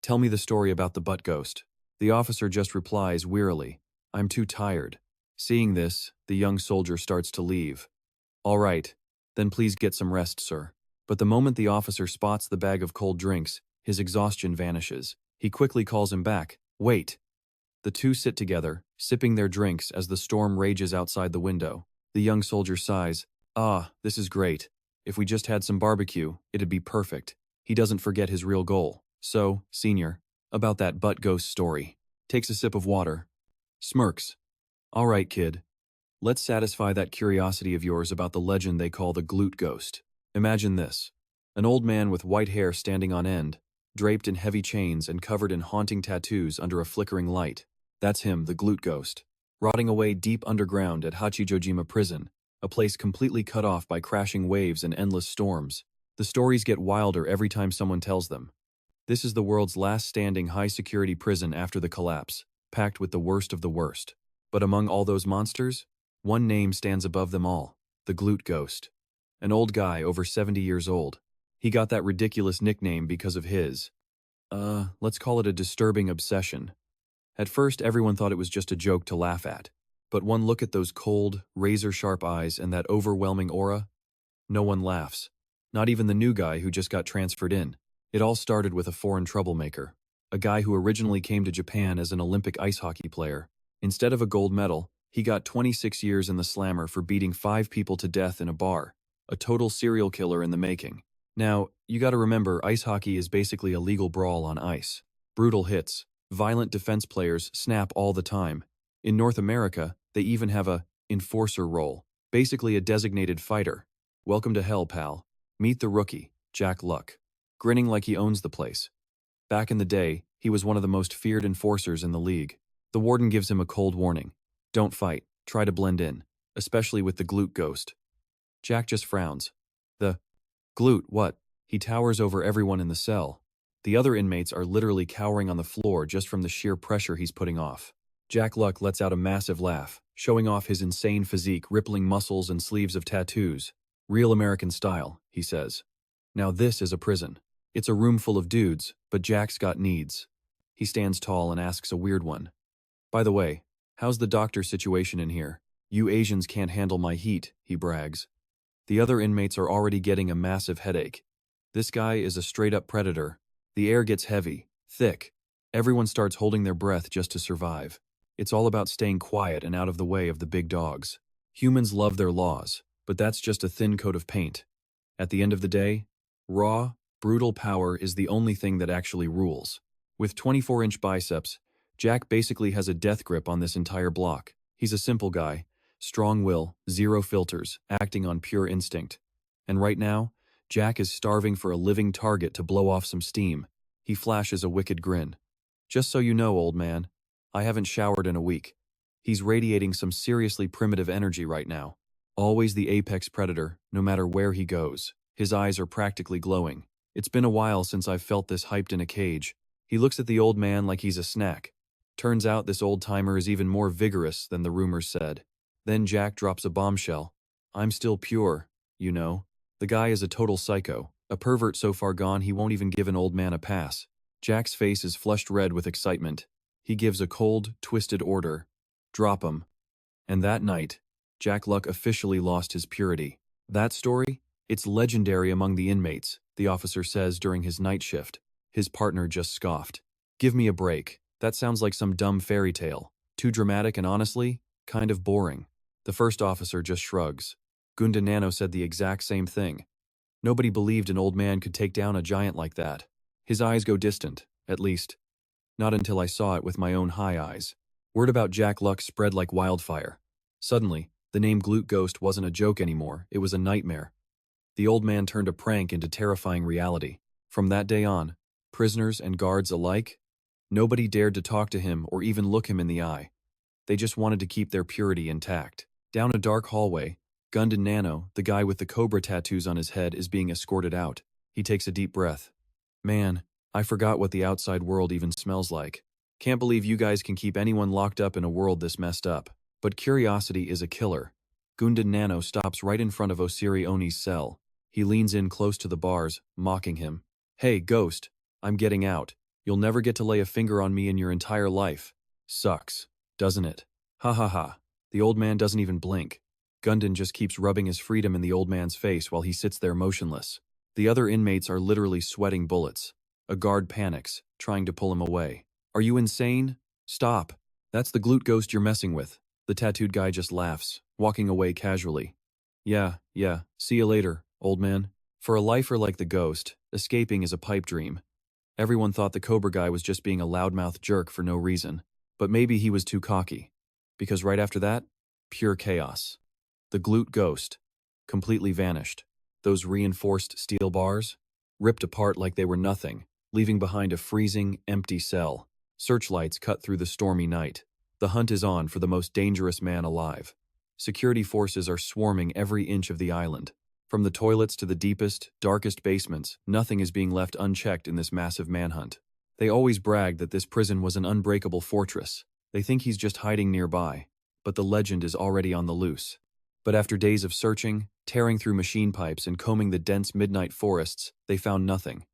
Tell me the story about the butt ghost." The officer just replies wearily, "I'm too tired." Seeing this, the young soldier starts to leave. "All right, then please get some rest, sir." But the moment the officer spots the bag of cold drinks, his exhaustion vanishes. He quickly calls him back. "Wait." The two sit together, sipping their drinks as the storm rages outside the window. The young soldier sighs. "Ah, this is great. If we just had some barbecue, it'd be perfect." He doesn't forget his real goal. "So, senior, about that butt ghost story." Takes a sip of water. Smirks. "All right, kid. Let's satisfy that curiosity of yours about the legend they call the glute ghost. Imagine this. An old man with white hair standing on end, draped in heavy chains and covered in haunting tattoos under a flickering light. That's him, the glute ghost, rotting away deep underground at Hachijojima prison, a place completely cut off by crashing waves and endless storms. The stories get wilder every time someone tells them. This is the world's last standing high-security prison after the collapse, packed with the worst of the worst. But among all those monsters, one name stands above them all, the glute ghost. An old guy over 70 years old. He got that ridiculous nickname because of his, let's call it a disturbing obsession. At first, everyone thought it was just a joke to laugh at. But one look at those cold, razor-sharp eyes and that overwhelming aura, no one laughs. Not even the new guy who just got transferred in. It all started with a foreign troublemaker. A guy who originally came to Japan as an Olympic ice hockey player. Instead of a gold medal, he got 26 years in the slammer for beating 5 people to death in a bar. A total serial killer in the making. Now, you gotta remember, ice hockey is basically a legal brawl on ice. Brutal hits. Violent defense players snap all the time. In North America, they even have a enforcer role. Basically a designated fighter. Welcome to hell, pal. Meet the rookie, Jack Luck. Grinning like he owns the place. Back in the day, he was one of the most feared enforcers in the league. The warden gives him a cold warning. Don't fight, try to blend in, especially with the glute ghost. Jack just frowns. The glute, what? He towers over everyone in the cell. The other inmates are literally cowering on the floor just from the sheer pressure he's putting off. Jack Luck lets out a massive laugh, showing off his insane physique, rippling muscles and sleeves of tattoos. Real American style, he says. Now this is a prison. It's a room full of dudes, but Jack's got needs. He stands tall and asks a weird one. By the way, how's the doctor situation in here? You Asians can't handle my heat, he brags. The other inmates are already getting a massive headache. This guy is a straight-up predator. The air gets heavy, thick. Everyone starts holding their breath just to survive. It's all about staying quiet and out of the way of the big dogs. Humans love their laws, but that's just a thin coat of paint. At the end of the day, raw, brutal power is the only thing that actually rules. With 24-inch biceps, Jack basically has a death grip on this entire block. He's a simple guy, strong will, zero filters, acting on pure instinct. And right now, Jack is starving for a living target to blow off some steam. He flashes a wicked grin. Just so you know, old man, I haven't showered in a week. He's radiating some seriously primitive energy right now. Always the apex predator, no matter where he goes. His eyes are practically glowing. It's been a while since I've felt this hyped in a cage. He looks at the old man like he's a snack. Turns out this old-timer is even more vigorous than the rumors said. Then Jack drops a bombshell. I'm still pure, you know. The guy is a total psycho, a pervert so far gone he won't even give an old man a pass. Jack's face is flushed red with excitement. He gives a cold, twisted order. Drop him. And that night, Jack Luck officially lost his purity. That story? It's legendary among the inmates, the officer says during his night shift. His partner just scoffed. Give me a break. That sounds like some dumb fairy tale. Too dramatic and honestly, kind of boring. The first officer just shrugs. Gunda Nano said the exact same thing. Nobody believed an old man could take down a giant like that. His eyes go distant, at least. Not until I saw it with my own high eyes. Word about Jack Luck spread like wildfire. Suddenly, the name Glute Ghost wasn't a joke anymore, it was a nightmare. The old man turned a prank into terrifying reality. From that day on, prisoners and guards alike, nobody dared to talk to him or even look him in the eye. They just wanted to keep their purity intact. Down a dark hallway, Gundam Nano, the guy with the cobra tattoos on his head, is being escorted out. He takes a deep breath. Man, I forgot what the outside world even smells like. Can't believe you guys can keep anyone locked up in a world this messed up. But curiosity is a killer. Gundam Nano stops right in front of Osiri Oni's cell. He leans in close to the bars, mocking him. Hey, Ghost, I'm getting out. You'll never get to lay a finger on me in your entire life. Sucks, doesn't it? Ha ha ha. The old man doesn't even blink. Gundam just keeps rubbing his freedom in the old man's face while he sits there motionless. The other inmates are literally sweating bullets. A guard panics, trying to pull him away. Are you insane? Stop. That's the glute ghost you're messing with. The tattooed guy just laughs, walking away casually. Yeah, see you later, old man. For a lifer like the ghost, escaping is a pipe dream. Everyone thought the Cobra guy was just being a loudmouth jerk for no reason. But maybe he was too cocky. Because right after that, pure chaos. The glute ghost, completely vanished. Those reinforced steel bars, ripped apart like they were nothing, leaving behind a freezing, empty cell. Searchlights cut through the stormy night. The hunt is on for the most dangerous man alive. Security forces are swarming every inch of the island. From the toilets to the deepest, darkest basements, nothing is being left unchecked in this massive manhunt. They always brag that this prison was an unbreakable fortress. They think he's just hiding nearby, but the legend is already on the loose. But after days of searching, tearing through machine pipes and combing the dense midnight forests, they found nothing.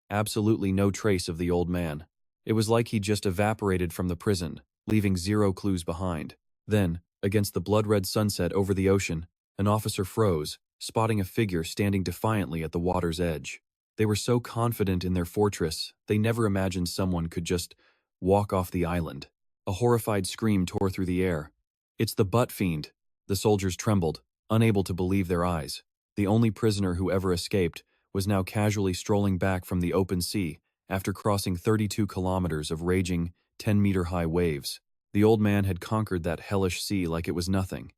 Absolutely no trace of the old man. It was like he'd just evaporated from the prison, leaving zero clues behind. Then, Against the blood-red sunset over the ocean, an officer froze, spotting a figure standing defiantly at the water's edge. They were so confident in their fortress, they never imagined someone could just walk off the island. A horrified scream tore through the air. "It's the butt fiend!" The soldiers trembled, unable to believe their eyes. The only prisoner who ever escaped was now casually strolling back from the open sea after crossing 32 kilometers of raging, 10-meter-high waves. The old man had conquered that hellish sea like it was nothing.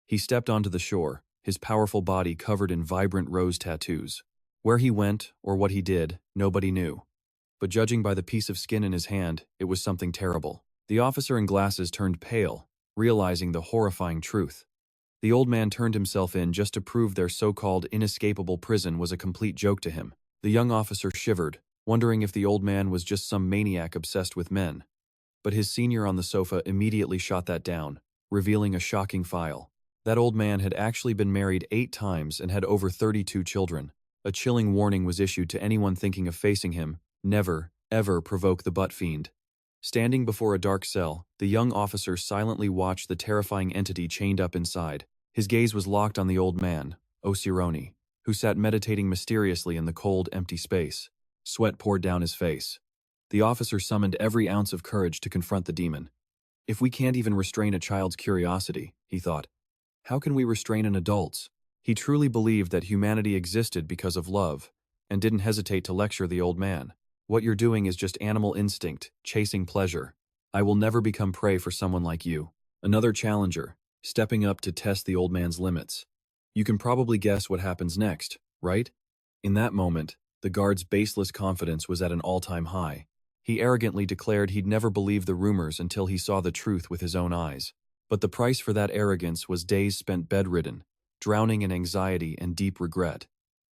He stepped onto the shore, his powerful body covered in vibrant rose tattoos. Where he went, or what he did, nobody knew. But judging by the piece of skin in his hand, it was something terrible. The officer in glasses turned pale, realizing the horrifying truth. The old man turned himself in just to prove their so-called inescapable prison was a complete joke to him. The young officer shivered, wondering if the old man was just some maniac obsessed with men. But his senior on the sofa immediately shot that down, revealing a shocking file. That old man had actually been married 8 times and had over 32 children. A chilling warning was issued to anyone thinking of facing him: never, ever provoke the butt fiend. Standing before a dark cell, the young officer silently watched the terrifying entity chained up inside. His gaze was locked on the old man, Osironi, who sat meditating mysteriously in the cold, empty space. Sweat poured down his face. The officer summoned every ounce of courage to confront the demon. If we can't even restrain a child's curiosity, he thought, how can we restrain an adult's? He truly believed that humanity existed because of love, and didn't hesitate to lecture the old man. What you're doing is just animal instinct, chasing pleasure. I will never become prey for someone like you. Another challenger, stepping up to test the old man's limits. You can probably guess what happens next, right? In that moment, the guard's baseless confidence was at an all-time high. He arrogantly declared he'd never believe the rumors until he saw the truth with his own eyes. But the price for that arrogance was days spent bedridden, drowning in anxiety and deep regret.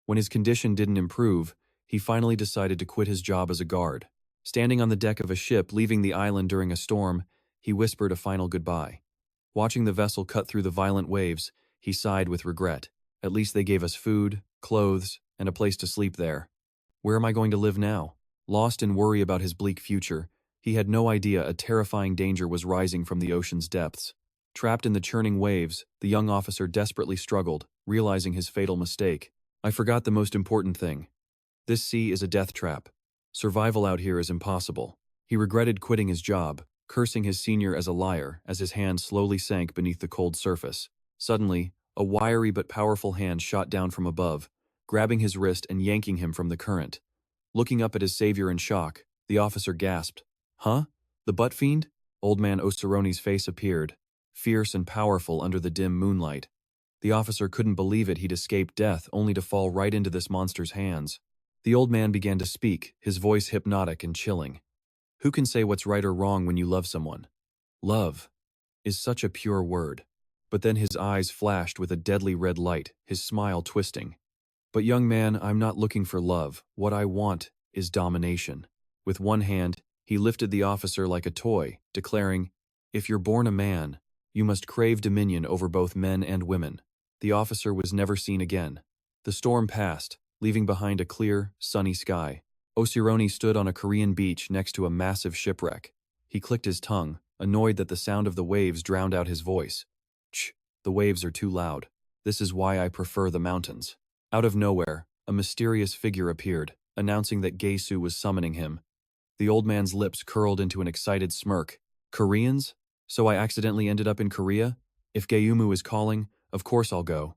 When his condition didn't improve, he finally decided to quit his job as a guard. Standing on the deck of a ship leaving the island during a storm, he whispered a final goodbye. Watching the vessel cut through the violent waves, he sighed with regret. At least they gave us food, clothes, and a place to sleep there. Where am I going to live now? Lost in worry about his bleak future, he had no idea a terrifying danger was rising from the ocean's depths. Trapped in the churning waves, the young officer desperately struggled, realizing his fatal mistake. I forgot the most important thing. This sea is a death trap. Survival out here is impossible. He regretted quitting his job, cursing his senior as a liar as his hand slowly sank beneath the cold surface. Suddenly, a wiry but powerful hand shot down from above, grabbing his wrist and yanking him from the current. Looking up at his savior in shock, the officer gasped. Huh? The butt fiend? Old man Osironi's face appeared, fierce and powerful under the dim moonlight. The officer couldn't believe it. He'd escaped death only to fall right into this monster's hands. The old man began to speak, his voice hypnotic and chilling. Who can say what's right or wrong when you love someone? Love is such a pure word. But then his eyes flashed with a deadly red light, his smile twisting. But young man, I'm not looking for love. What I want is domination. With one hand, he lifted the officer like a toy, declaring, if you're born a man, you must crave dominion over both men and women. The officer was never seen again. The storm passed, leaving behind a clear, sunny sky. Osironi stood on a Korean beach next to a massive shipwreck. He clicked his tongue, annoyed that the sound of the waves drowned out his voice. Shh, the waves are too loud. This is why I prefer the mountains. Out of nowhere, a mysterious figure appeared, announcing that Gaesu was summoning him. The old man's lips curled into an excited smirk. Koreans? So I accidentally ended up in Korea? If Gaeumu is calling, of course I'll go.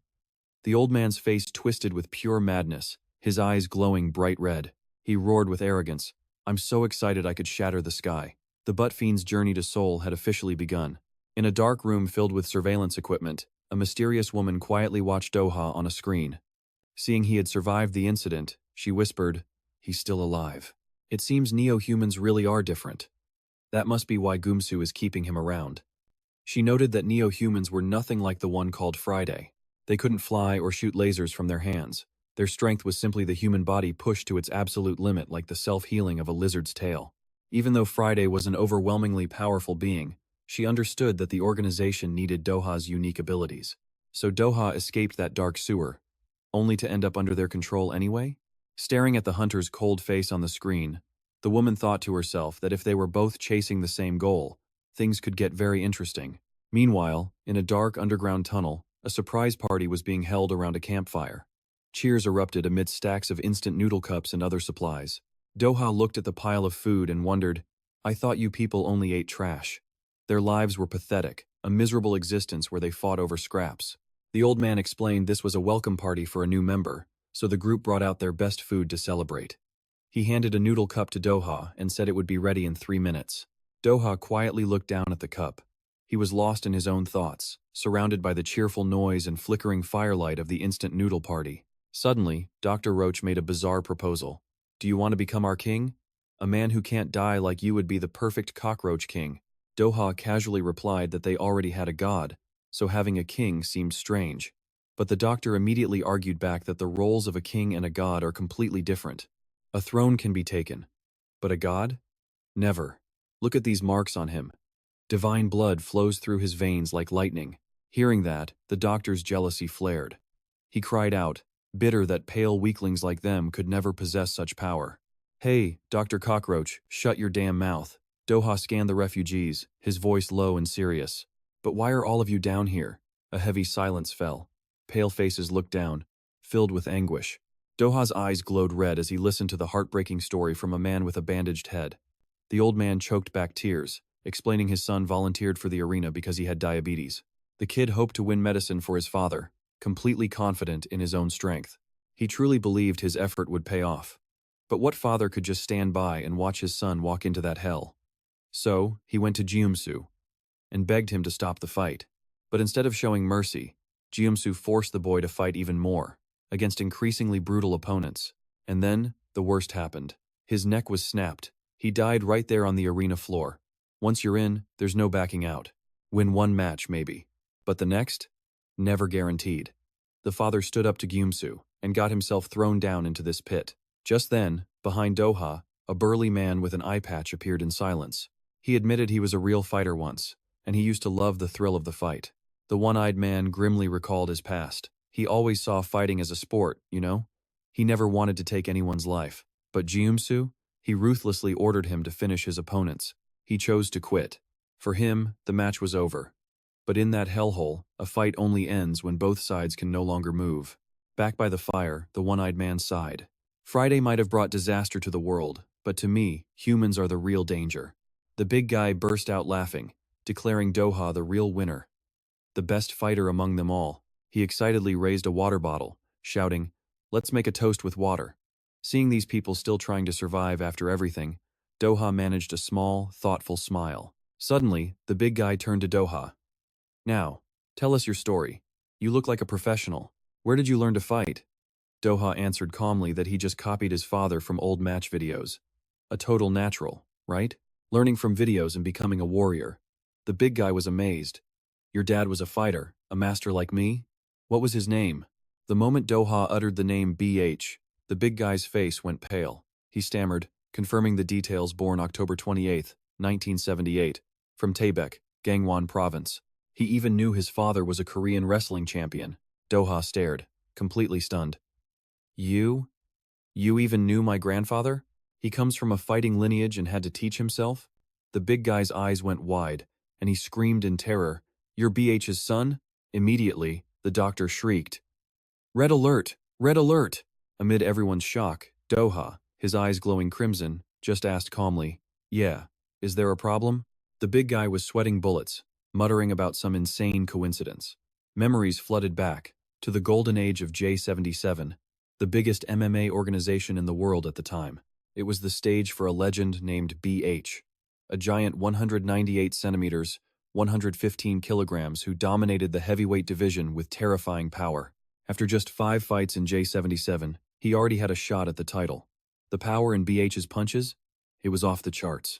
The old man's face twisted with pure madness, his eyes glowing bright red. He roared with arrogance. I'm so excited I could shatter the sky. The butt fiend's journey to Seoul had officially begun. In a dark room filled with surveillance equipment, a mysterious woman quietly watched Doha on a screen. Seeing he had survived the incident, she whispered, he's still alive. It seems neo-humans really are different. That must be why Gumsu is keeping him around. She noted that neo-humans were nothing like the one called Friday. They couldn't fly or shoot lasers from their hands. Their strength was simply the human body pushed to its absolute limit like the self-healing of a lizard's tail. Even though Friday was an overwhelmingly powerful being, she understood that the organization needed Doha's unique abilities. So Doha escaped that dark sewer, only to end up under their control anyway? Staring at the hunter's cold face on the screen, the woman thought to herself that if they were both chasing the same goal, things could get very interesting. Meanwhile, in a dark underground tunnel, a surprise party was being held around a campfire. Cheers erupted amidst stacks of instant noodle cups and other supplies. Doha looked at the pile of food and wondered, "I thought you people only ate trash." Their lives were pathetic, a miserable existence where they fought over scraps. The old man explained this was a welcome party for a new member, so the group brought out their best food to celebrate. He handed a noodle cup to Doha and said it would be ready in 3 minutes. Doha quietly looked down at the cup. He was lost in his own thoughts, surrounded by the cheerful noise and flickering firelight of the instant noodle party. Suddenly, Dr. Roach made a bizarre proposal. "Do you want to become our king? A man who can't die like you would be the perfect cockroach king." Doha casually replied that they already had a god, so having a king seemed strange. But the doctor immediately argued back that the roles of a king and a god are completely different. A throne can be taken, but a god? Never. Look at these marks on him. Divine blood flows through his veins like lightning. Hearing that, the doctor's jealousy flared. He cried out, bitter that pale weaklings like them could never possess such power. "Hey, Dr. Cockroach, shut your damn mouth." Doha scanned the refugees, his voice low and serious. "But why are all of you down here?" A heavy silence fell. Pale faces looked down, filled with anguish. Doha's eyes glowed red as he listened to the heartbreaking story from a man with a bandaged head. The old man choked back tears, explaining his son volunteered for the arena because he had diabetes. The kid hoped to win medicine for his father, completely confident in his own strength. He truly believed his effort would pay off. But what father could just stand by and watch his son walk into that hell? So, he went to Jeomsu and begged him to stop the fight. But instead of showing mercy, Jeomsu forced the boy to fight even more, against increasingly brutal opponents. And then, the worst happened. His neck was snapped. He died right there on the arena floor. Once you're in, there's no backing out. Win one match, maybe. But the next? Never guaranteed. The father stood up to Jeomsu and got himself thrown down into this pit. Just then, behind Doha, a burly man with an eye patch appeared in silence. He admitted he was a real fighter once, and he used to love the thrill of the fight. The one-eyed man grimly recalled his past. He always saw fighting as a sport, you know? He never wanted to take anyone's life. But Jeomsu? He ruthlessly ordered him to finish his opponents. He chose to quit. For him, the match was over. But in that hellhole, a fight only ends when both sides can no longer move. Back by the fire, the one-eyed man sighed. Friday might have brought disaster to the world, but to me, humans are the real danger. The big guy burst out laughing, declaring Doha the real winner. The best fighter among them all. He excitedly raised a water bottle, shouting, "Let's make a toast with water." Seeing these people still trying to survive after everything, Doha managed a small, thoughtful smile. Suddenly, the big guy turned to Doha. "Now, tell us your story. You look like a professional. Where did you learn to fight?" Doha answered calmly that he just copied his father from old match videos. A total natural, right? Learning from videos and becoming a warrior. The big guy was amazed. "Your dad was a fighter, a master like me? What was his name?" The moment Doha uttered the name BH, the big guy's face went pale. He stammered, confirming the details. Born October 28, 1978, from Taebaek, Gangwon Province. He even knew his father was a Korean wrestling champion. Doha stared, completely stunned. You? You even knew my grandfather? He comes from a fighting lineage and had to teach himself?" The big guy's eyes went wide, and he screamed in terror, "You're BH's son?" Immediately, the doctor shrieked, "Red alert! Red alert!" Amid everyone's shock, Doha, his eyes glowing crimson, just asked calmly, "Yeah, is there a problem?" The big guy was sweating bullets, muttering about some insane coincidence. Memories flooded back to the golden age of J77, the biggest MMA organization in the world at the time. It was the stage for a legend named BH, a giant 198 centimeters, 115 kilograms who dominated the heavyweight division with terrifying power. After just 5 fights in J77, he already had a shot at the title. The power in BH's punches? It was off the charts.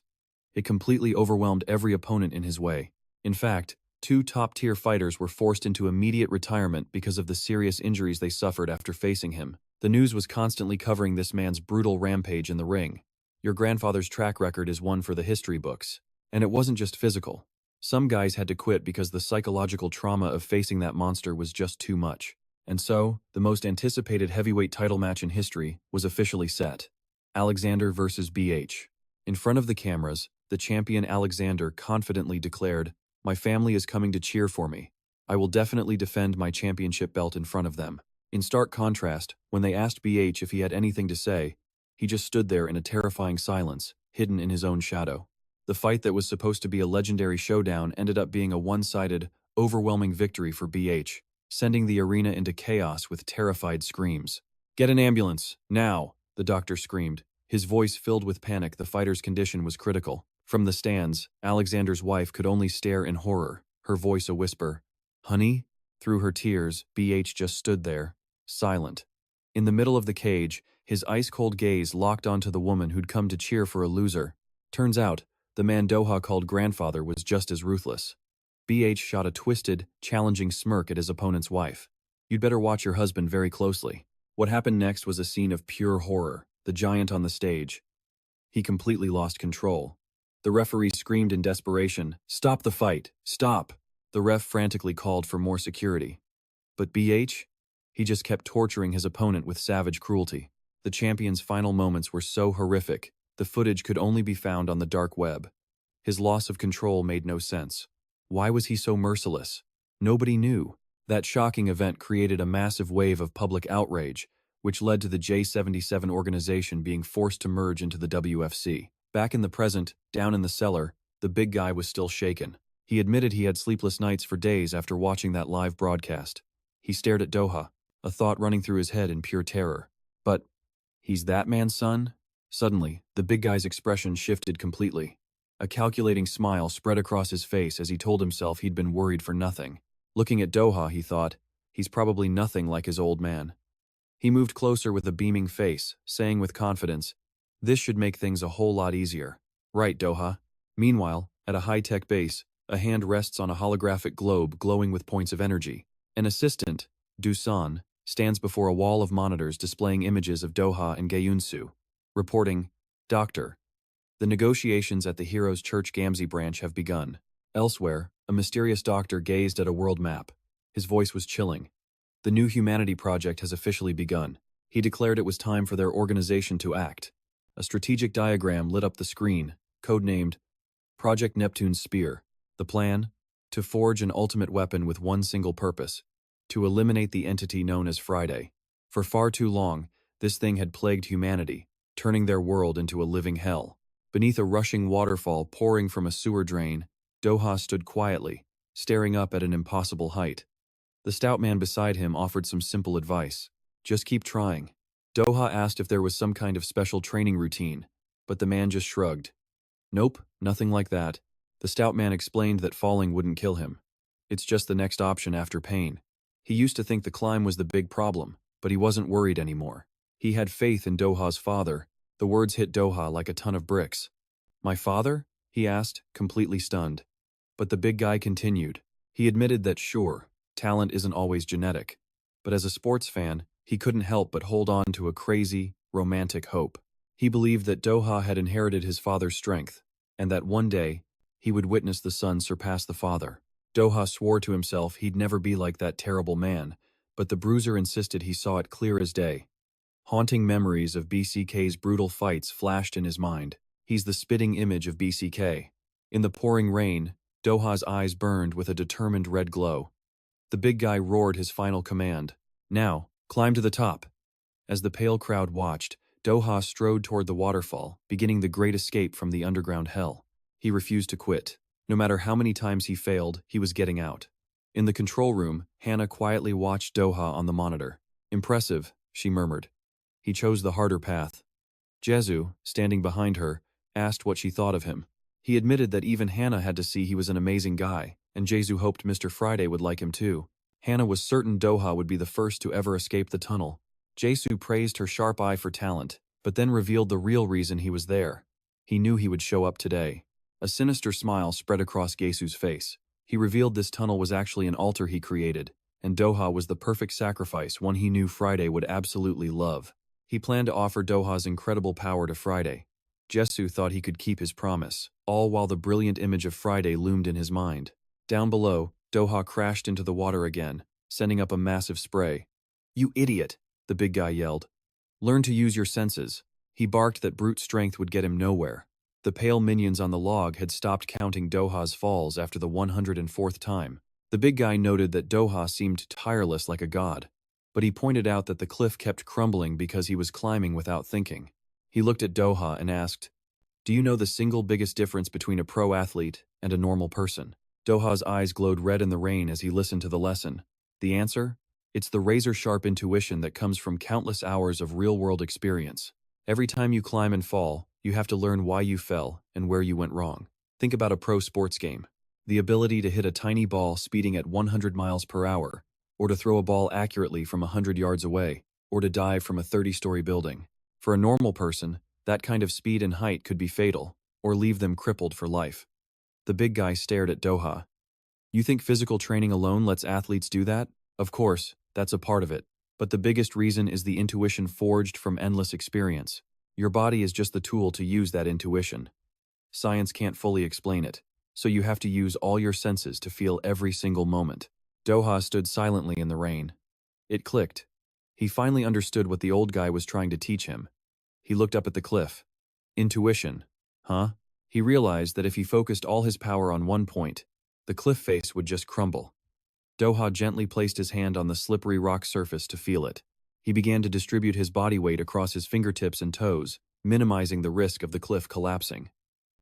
It completely overwhelmed every opponent in his way. In fact, 2 top-tier fighters were forced into immediate retirement because of the serious injuries they suffered after facing him. The news was constantly covering this man's brutal rampage in the ring. Your grandfather's track record is one for the history books. And it wasn't just physical. Some guys had to quit because the psychological trauma of facing that monster was just too much. And so, the most anticipated heavyweight title match in history was officially set. Alexander versus BH. In front of the cameras, the champion Alexander confidently declared, My family is coming to cheer for me. I will definitely defend my championship belt in front of them. In stark contrast, when they asked BH if he had anything to say, he just stood there in a terrifying silence, hidden in his own shadow. The fight that was supposed to be a legendary showdown ended up being a one-sided, overwhelming victory for BH, sending the arena into chaos with terrified screams. "Get an ambulance, now!" the doctor screamed. His voice filled with panic. The fighter's condition was critical. From the stands, Alexander's wife could only stare in horror, her voice a whisper. "Honey?" Through her tears, BH just stood there, silent. In the middle of the cage, his ice-cold gaze locked onto the woman who'd come to cheer for a loser. Turns out, the man Doha called grandfather was just as ruthless. BH shot a twisted, challenging smirk at his opponent's wife. "You'd better watch your husband very closely." What happened next was a scene of pure horror. The giant on the stage. He completely lost control. The referee screamed in desperation, "Stop the fight! Stop!" The ref frantically called for more security. But BH? He just kept torturing his opponent with savage cruelty. The champion's final moments were so horrific, the footage could only be found on the dark web. His loss of control made no sense. Why was he so merciless? Nobody knew. That shocking event created a massive wave of public outrage, which led to the J77 organization being forced to merge into the WFC. Back in the present, down in the cellar, the big guy was still shaken. He admitted he had sleepless nights for days after watching that live broadcast. He stared at Doha, a thought running through his head in pure terror. But, he's that man's son? Suddenly, the big guy's expression shifted completely. A calculating smile spread across his face as he told himself he'd been worried for nothing. Looking at Doha, he thought, he's probably nothing like his old man. He moved closer with a beaming face, saying with confidence, "This should make things a whole lot easier." "Right, Doha." Meanwhile, at a high-tech base, a hand rests on a holographic globe glowing with points of energy. An assistant, Dusan, stands before a wall of monitors displaying images of Doha and Gayunsu. Reporting, "Doctor, the negotiations at the Heroes Church Gamzee branch have begun." Elsewhere, a mysterious doctor gazed at a world map. His voice was chilling. "The New Humanity Project has officially begun." He declared it was time for their organization to act. A strategic diagram lit up the screen, codenamed Project Neptune's Spear. The plan? To forge an ultimate weapon with one single purpose: to eliminate the entity known as Friday. For far too long, this thing had plagued humanity, turning their world into a living hell. Beneath a rushing waterfall pouring from a sewer drain, Doha stood quietly, staring up at an impossible height. The stout man beside him offered some simple advice. "Just keep trying." Doha asked if there was some kind of special training routine, but the man just shrugged. "Nope, nothing like that." The stout man explained that falling wouldn't kill him. It's just the next option after pain. He used to think the climb was the big problem, but he wasn't worried anymore. He had faith in Doha's father. The words hit Doha like a ton of bricks. "My father?" he asked, completely stunned. But the big guy continued. He admitted that sure, talent isn't always genetic, but as a sports fan, he couldn't help but hold on to a crazy, romantic hope. He believed that Doha had inherited his father's strength, and that one day, he would witness the son surpass the father. Doha swore to himself he'd never be like that terrible man, but the bruiser insisted he saw it clear as day. Haunting memories of BCK's brutal fights flashed in his mind. He's the spitting image of BCK. In the pouring rain, Doha's eyes burned with a determined red glow. The big guy roared his final command. "Now, climb to the top." As the pale crowd watched, Doha strode toward the waterfall, beginning the great escape from the underground hell. He refused to quit. No matter how many times he failed, he was getting out. In the control room, Hannah quietly watched Doha on the monitor. "Impressive," she murmured. "He chose the harder path." Jesu, standing behind her, asked what she thought of him. He admitted that even Hannah had to see he was an amazing guy, and Jesu hoped Mr. Friday would like him too. Hannah was certain Doha would be the first to ever escape the tunnel. Jesu praised her sharp eye for talent, but then revealed the real reason he was there. He knew he would show up today. A sinister smile spread across Jesu's face. He revealed this tunnel was actually an altar he created, and Doha was the perfect sacrifice, one he knew Friday would absolutely love. He planned to offer Doha's incredible power to Friday. Jesu thought he could keep his promise, all while the brilliant image of Friday loomed in his mind. Down below, Doha crashed into the water again, sending up a massive spray. "You idiot," the big guy yelled. "Learn to use your senses." He barked that brute strength would get him nowhere. The pale minions on the log had stopped counting Doha's falls after the 104th time. The big guy noted that Doha seemed tireless like a god, but he pointed out that the cliff kept crumbling because he was climbing without thinking. He looked at Doha and asked, "Do you know the single biggest difference between a pro athlete and a normal person?" Doha's eyes glowed red in the rain as he listened to the lesson. The answer? It's the razor-sharp intuition that comes from countless hours of real-world experience. Every time you climb and fall, you have to learn why you fell and where you went wrong. Think about a pro sports game. The ability to hit a tiny ball speeding at 100 miles per hour, or to throw a ball accurately from 100 yards away, or to dive from a 30-story building. For a normal person, that kind of speed and height could be fatal, or leave them crippled for life. The big guy stared at Doha. You think physical training alone lets athletes do that? Of course, that's a part of it. But the biggest reason is the intuition forged from endless experience. Your body is just the tool to use that intuition. Science can't fully explain it, so you have to use all your senses to feel every single moment. Doha stood silently in the rain. It clicked. He finally understood what the old guy was trying to teach him. He looked up at the cliff. Intuition. Huh? He realized that if he focused all his power on one point, the cliff face would just crumble. Doha gently placed his hand on the slippery rock surface to feel it. He began to distribute his body weight across his fingertips and toes, minimizing the risk of the cliff collapsing.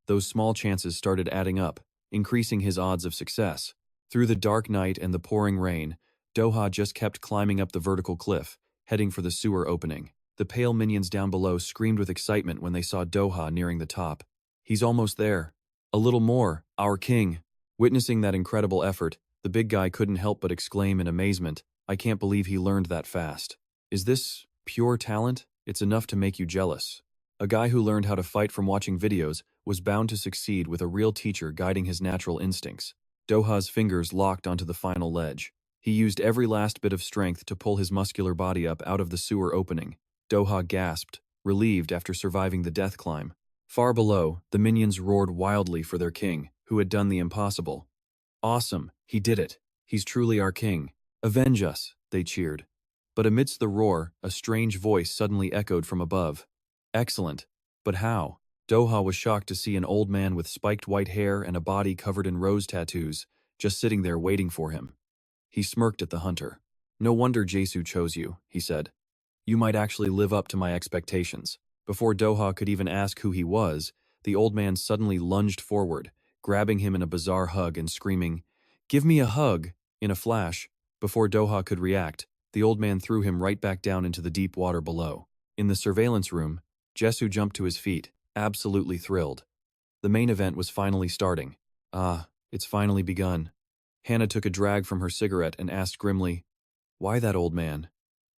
Those small chances started adding up, increasing his odds of success. Through the dark night and the pouring rain, Doha just kept climbing up the vertical cliff, heading for the sewer opening. The pale minions down below screamed with excitement when they saw Doha nearing the top. He's almost there. A little more, our king. Witnessing that incredible effort, the big guy couldn't help but exclaim in amazement, "I can't believe he learned that fast. Is this pure talent? It's enough to make you jealous." A guy who learned how to fight from watching videos was bound to succeed with a real teacher guiding his natural instincts. Doha's fingers locked onto the final ledge. He used every last bit of strength to pull his muscular body up out of the sewer opening. Doha gasped, relieved after surviving the death climb. Far below, the minions roared wildly for their king, who had done the impossible. "Awesome, he did it. He's truly our king. Avenge us," they cheered. But amidst the roar, a strange voice suddenly echoed from above. "Excellent. But how?" Doha was shocked to see an old man with spiked white hair and a body covered in rose tattoos, just sitting there waiting for him. He smirked at the hunter. "No wonder Jesu chose you," he said. "You might actually live up to my expectations." Before Doha could even ask who he was, the old man suddenly lunged forward, grabbing him in a bizarre hug and screaming, "Give me a hug!" In a flash, before Doha could react, the old man threw him right back down into the deep water below. In the surveillance room, Jesu jumped to his feet, absolutely thrilled. The main event was finally starting. It's finally begun. Hannah took a drag from her cigarette and asked grimly, "Why that old man?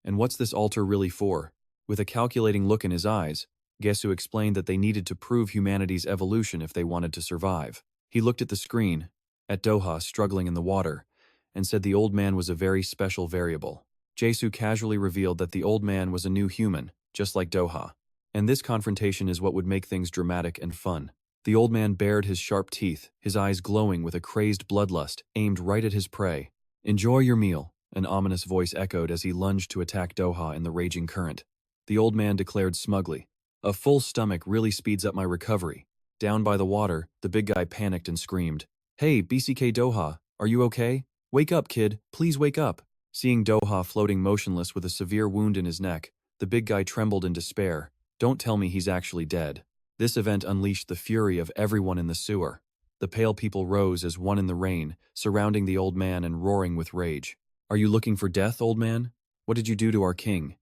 And what's this altar really for?" With a calculating look in his eyes, Jesu explained that they needed to prove humanity's evolution if they wanted to survive. He looked at the screen, at Doha struggling in the water, and said the old man was a very special variable. Jesu casually revealed that the old man was a new human, just like Doha. And this confrontation is what would make things dramatic and fun. The old man bared his sharp teeth, his eyes glowing with a crazed bloodlust, aimed right at his prey. "Enjoy your meal," an ominous voice echoed as he lunged to attack Doha in the raging current. The old man declared smugly, "A full stomach really speeds up my recovery." Down by the water, the big guy panicked and screamed, "Hey, BCK Doha, are you okay? Wake up, kid, please wake up." Seeing Doha floating motionless with a severe wound in his neck, the big guy trembled in despair. "Don't tell me he's actually dead." This event unleashed the fury of everyone in the sewer. The pale people rose as one in the rain, surrounding the old man and roaring with rage. "Are you looking for death, old man? What did you do to our king?"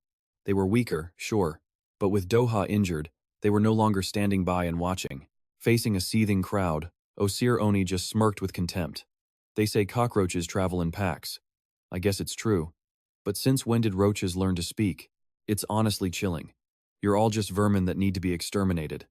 They were weaker, sure, but with Doha injured, they were no longer standing by and watching. Facing a seething crowd, Osir Oni just smirked with contempt. "They say cockroaches travel in packs. I guess it's true. But since when did roaches learn to speak? It's honestly chilling. You're all just vermin that need to be exterminated."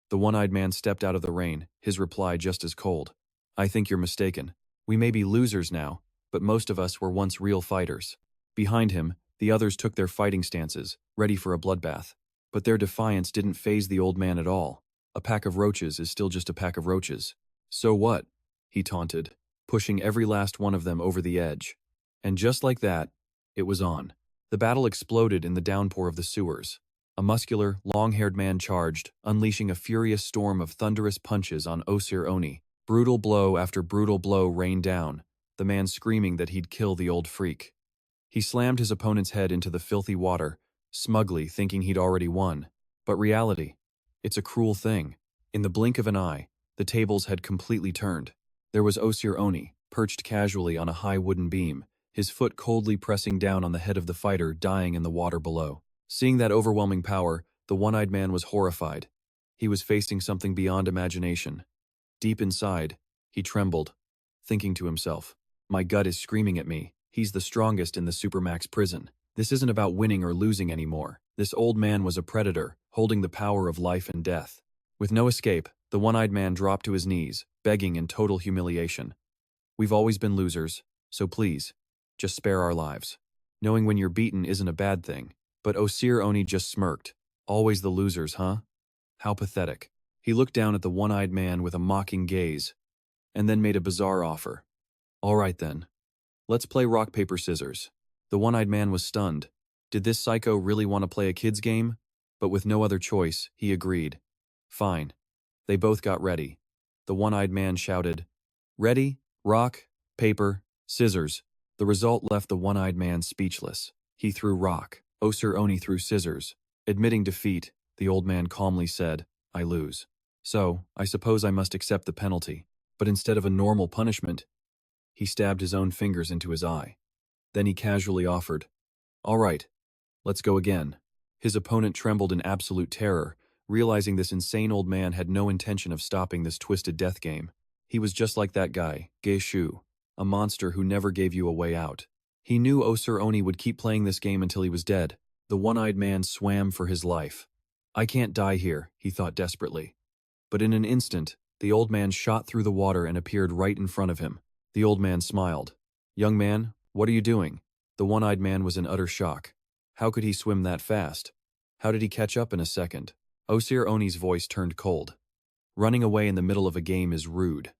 The one-eyed man stepped out of the rain, his reply just as cold. "I think you're mistaken. We may be losers now, but most of us were once real fighters." Behind him, the others took their fighting stances, ready for a bloodbath. But their defiance didn't faze the old man at all. A pack of roaches is still just a pack of roaches. "So what?" he taunted, pushing every last one of them over the edge. And just like that, it was on. The battle exploded in the downpour of the sewers. A muscular, long-haired man charged, unleashing a furious storm of thunderous punches on Osir Oni. Brutal blow after brutal blow rained down, the man screaming that he'd kill the old freak. He slammed his opponent's head into the filthy water, smugly thinking he'd already won. But reality, it's a cruel thing. In the blink of an eye, the tables had completely turned. There was Osir Oni, perched casually on a high wooden beam, his foot coldly pressing down on the head of the fighter dying in the water below. Seeing that overwhelming power, the one-eyed man was horrified. He was facing something beyond imagination. Deep inside, he trembled, thinking to himself, "My gut is screaming at me. He's the strongest in the Supermax prison. This isn't about winning or losing anymore. This old man was a predator, holding the power of life and death." With no escape, the one-eyed man dropped to his knees, begging in total humiliation. "We've always been losers, so please, just spare our lives." Knowing when you're beaten isn't a bad thing, but Osir Oni just smirked. "Always the losers, huh? How pathetic." He looked down at the one-eyed man with a mocking gaze, and then made a bizarre offer. "All right then. Let's play rock, paper, scissors." The one-eyed man was stunned. Did this psycho really want to play a kid's game? But with no other choice, he agreed. Fine. They both got ready. The one-eyed man shouted, "Ready? Rock, paper, scissors." The result left the one-eyed man speechless. He threw rock. Osir Oni threw scissors. Admitting defeat, the old man calmly said, "I lose. So, I suppose I must accept the penalty." But instead of a normal punishment, he stabbed his own fingers into his eye. Then he casually offered, "All right, let's go again." His opponent trembled in absolute terror, realizing this insane old man had no intention of stopping this twisted death game. He was just like that guy, Geishu, a monster who never gave you a way out. He knew Osir Oni would keep playing this game until he was dead. The one-eyed man swam for his life. "I can't die here," he thought desperately. But in an instant, the old man shot through the water and appeared right in front of him. The old man smiled. "Young man, what are you doing?" The one-eyed man was in utter shock. How could he swim that fast? How did he catch up in a second? Osir Oni's voice turned cold. "Running away in the middle of a game is rude.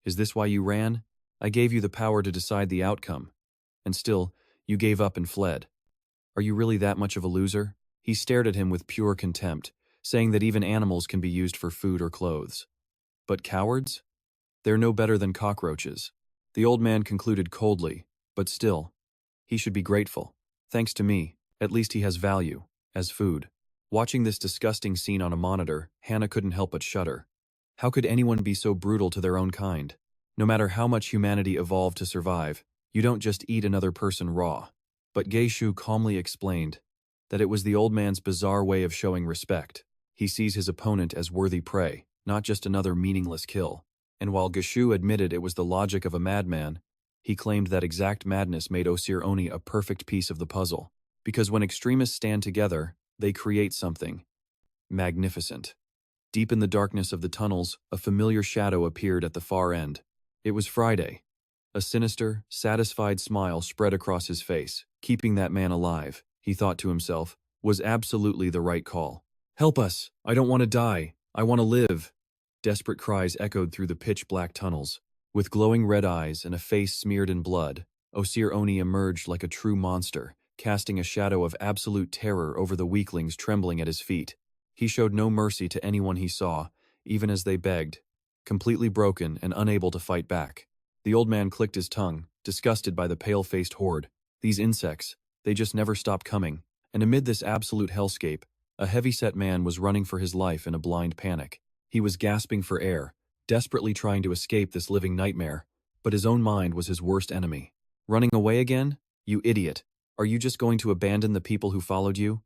Is this why you ran? I gave you the power to decide the outcome. And still, you gave up and fled. Are you really that much of a loser?" He stared at him with pure contempt, saying that even animals can be used for food or clothes. But cowards? They're no better than cockroaches. The old man concluded coldly, but still, he should be grateful. Thanks to me, at least he has value, as food. Watching this disgusting scene on a monitor, Hannah couldn't help but shudder. How could anyone be so brutal to their own kind? No matter how much humanity evolved to survive, you don't just eat another person raw. But Geishu calmly explained that it was the old man's bizarre way of showing respect. He sees his opponent as worthy prey, not just another meaningless kill. And while Geishu admitted it was the logic of a madman, he claimed that exact madness made Osir Oni a perfect piece of the puzzle. Because when extremists stand together, they create something magnificent. Deep in the darkness of the tunnels, a familiar shadow appeared at the far end. It was Friday. A sinister, satisfied smile spread across his face. Keeping that man alive, he thought to himself, was absolutely the right call. "Help us! I don't want to die! I want to live!" Desperate cries echoed through the pitch-black tunnels. With glowing red eyes and a face smeared in blood, Osir Oni emerged like a true monster, casting a shadow of absolute terror over the weaklings trembling at his feet. He showed no mercy to anyone he saw, even as they begged, completely broken and unable to fight back. The old man clicked his tongue, disgusted by the pale-faced horde. These insects, they just never stop coming. And amid this absolute hellscape, a heavy-set man was running for his life in a blind panic. He was gasping for air, desperately trying to escape this living nightmare, but his own mind was his worst enemy. "Running away again? You idiot. Are you just going to abandon the people who followed you?"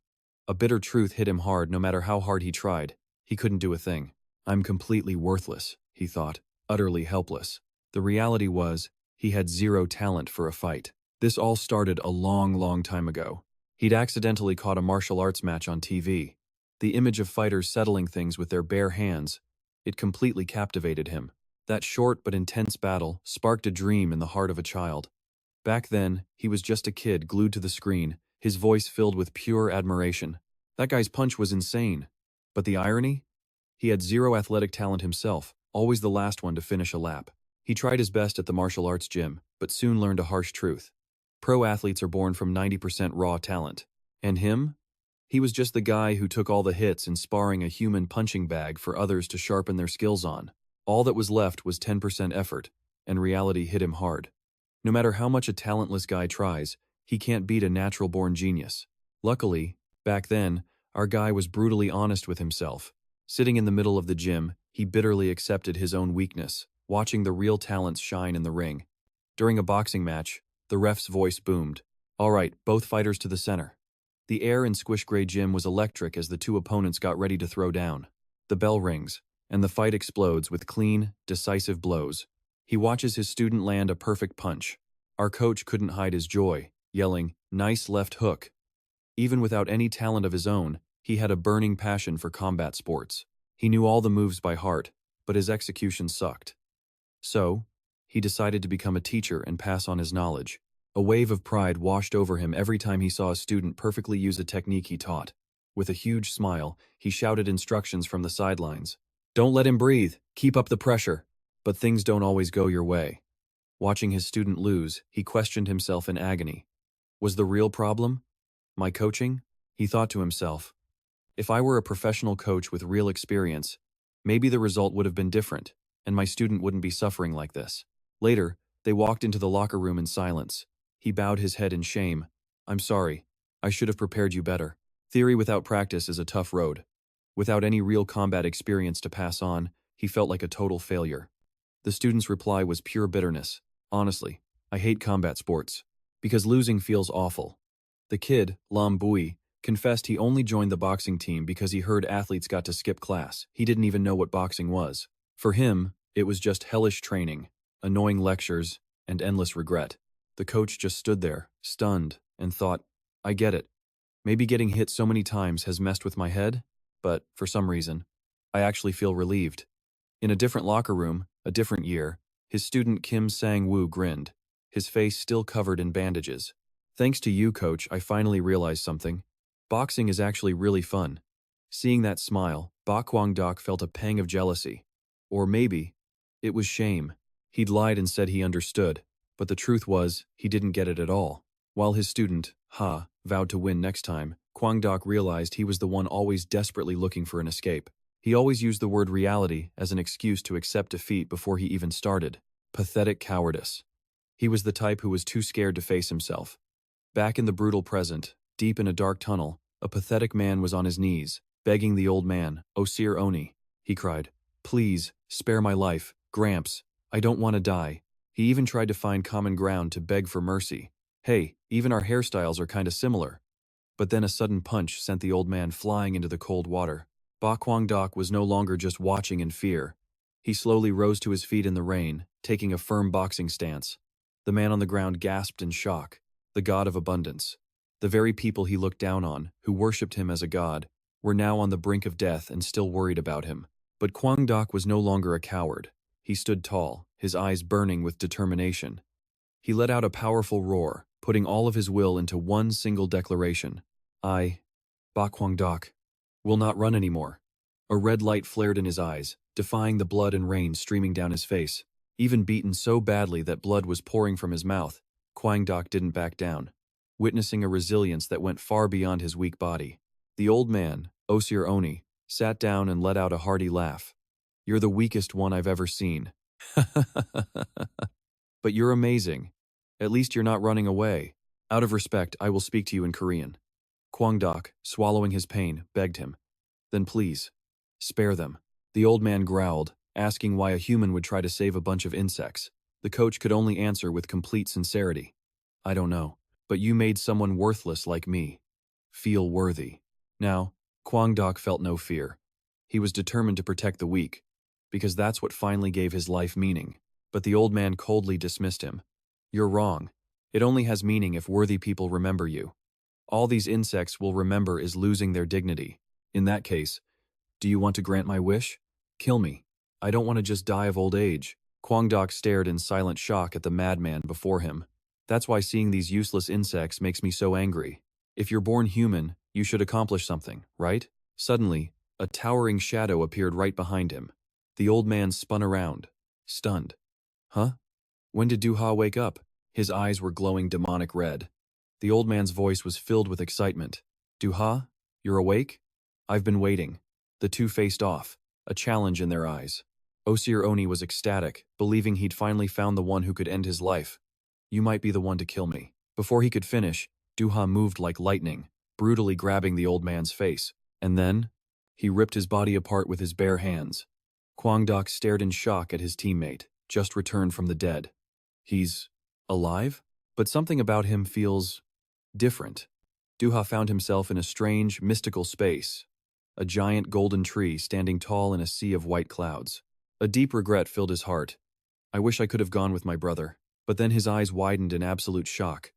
A bitter truth hit him hard no matter how hard he tried. He couldn't do a thing. "I'm completely worthless," he thought, utterly helpless. The reality was, he had zero talent for a fight. This all started a long time ago. He'd accidentally caught a martial arts match on TV. The image of fighters settling things with their bare hands, it completely captivated him. That short but intense battle sparked a dream in the heart of a child. Back then, he was just a kid glued to the screen, his voice filled with pure admiration. That guy's punch was insane. But the irony? He had zero athletic talent himself, always the last one to finish a lap. He tried his best at the martial arts gym, but soon learned a harsh truth. Pro athletes are born from 90% raw talent. And him? He was just the guy who took all the hits in sparring a human punching bag for others to sharpen their skills on. All that was left was 10% effort, and reality hit him hard. No matter how much a talentless guy tries, he can't beat a natural-born genius. Luckily, back then, our guy was brutally honest with himself. Sitting in the middle of the gym, he bitterly accepted his own weakness, watching the real talents shine in the ring. During a boxing match, the ref's voice boomed. "All right, both fighters to the center." The air in Squish Gray Gym was electric as the two opponents got ready to throw down. The bell rings, and the fight explodes with clean, decisive blows. He watches his student land a perfect punch. Our coach couldn't hide his joy, yelling, "Nice left hook." Even without any talent of his own, he had a burning passion for combat sports. He knew all the moves by heart, but his execution sucked. So, he decided to become a teacher and pass on his knowledge. A wave of pride washed over him every time he saw a student perfectly use a technique he taught. With a huge smile, he shouted instructions from the sidelines. "Don't let him breathe. Keep up the pressure." But things don't always go your way. Watching his student lose, he questioned himself in agony. Was the real problem my coaching? He thought to himself. If I were a professional coach with real experience, maybe the result would have been different, and my student wouldn't be suffering like this. Later, they walked into the locker room in silence. He bowed his head in shame. "I'm sorry. I should have prepared you better." Theory without practice is a tough road. Without any real combat experience to pass on, he felt like a total failure. The student's reply was pure bitterness. "Honestly, I hate combat sports. Because losing feels awful." The kid, Lam Bui, confessed he only joined the boxing team because he heard athletes got to skip class. He didn't even know what boxing was. For him, it was just hellish training, annoying lectures, and endless regret. The coach just stood there, stunned, and thought, "I get it. Maybe getting hit so many times has messed with my head, but, for some reason, I actually feel relieved." In a different locker room, a different year, his student Kim Sang-woo grinned, his face still covered in bandages. "Thanks to you, coach, I finally realized something. Boxing is actually really fun." Seeing that smile, Ba Kwang-dok felt a pang of jealousy. Or maybe, it was shame. He'd lied and said he understood, but the truth was, he didn't get it at all. While his student, Ha, vowed to win next time, Kwang-dok realized he was the one always desperately looking for an escape. He always used the word reality as an excuse to accept defeat before he even started. Pathetic cowardice. He was the type who was too scared to face himself. Back in the brutal present, deep in a dark tunnel, a pathetic man was on his knees, begging the old man, "Osir Oni," he cried. "Please, spare my life, Gramps. I don't want to die." He even tried to find common ground to beg for mercy. "Hey, even our hairstyles are kinda similar." But then a sudden punch sent the old man flying into the cold water. Ba Kwang-dok was no longer just watching in fear. He slowly rose to his feet in the rain, taking a firm boxing stance. The man on the ground gasped in shock. The god of abundance. The very people he looked down on, who worshipped him as a god, were now on the brink of death and still worried about him. But Kwang-dok was no longer a coward. He stood tall, his eyes burning with determination. He let out a powerful roar, putting all of his will into one single declaration. "I, Ba Kwang-dok, will not run anymore." A red light flared in his eyes, defying the blood and rain streaming down his face. Even beaten so badly that blood was pouring from his mouth, Kwang-dok didn't back down, witnessing a resilience that went far beyond his weak body. The old man, Osir Oni, sat down and let out a hearty laugh. "You're the weakest one I've ever seen." "But you're amazing. At least you're not running away. Out of respect, I will speak to you in Korean." Kwang-dok, swallowing his pain, begged him. "Then please, spare them." The old man growled, asking why a human would try to save a bunch of insects. The coach could only answer with complete sincerity. "I don't know, but you made someone worthless like me feel worthy." Now, Kwang-dok felt no fear. He was determined to protect the weak, because that's what finally gave his life meaning. But the old man coldly dismissed him. "You're wrong. It only has meaning if worthy people remember you. All these insects will remember is losing their dignity. In that case, do you want to grant my wish? Kill me. I don't want to just die of old age." Kwang-dok stared in silent shock at the madman before him. "That's why seeing these useless insects makes me so angry. If you're born human, you should accomplish something, right?" Suddenly, a towering shadow appeared right behind him. The old man spun around, stunned. "Huh? When did Doha wake up?" His eyes were glowing demonic red. The old man's voice was filled with excitement. "Doha? you're awake? I've been waiting. The two faced off, a challenge in their eyes. Osir Oni was ecstatic, believing he'd finally found the one who could end his life. You might be the one to kill me. Before he could finish, Doha moved like lightning, brutally grabbing the old man's face. And then, he ripped his body apart with his bare hands. Kwangdok stared in shock at his teammate, just returned from the dead. He's alive? But something about him feels different. Doha found himself in a strange, mystical space. A giant golden tree standing tall in a sea of white clouds. A deep regret filled his heart. I wish I could have gone with my brother. But then his eyes widened in absolute shock.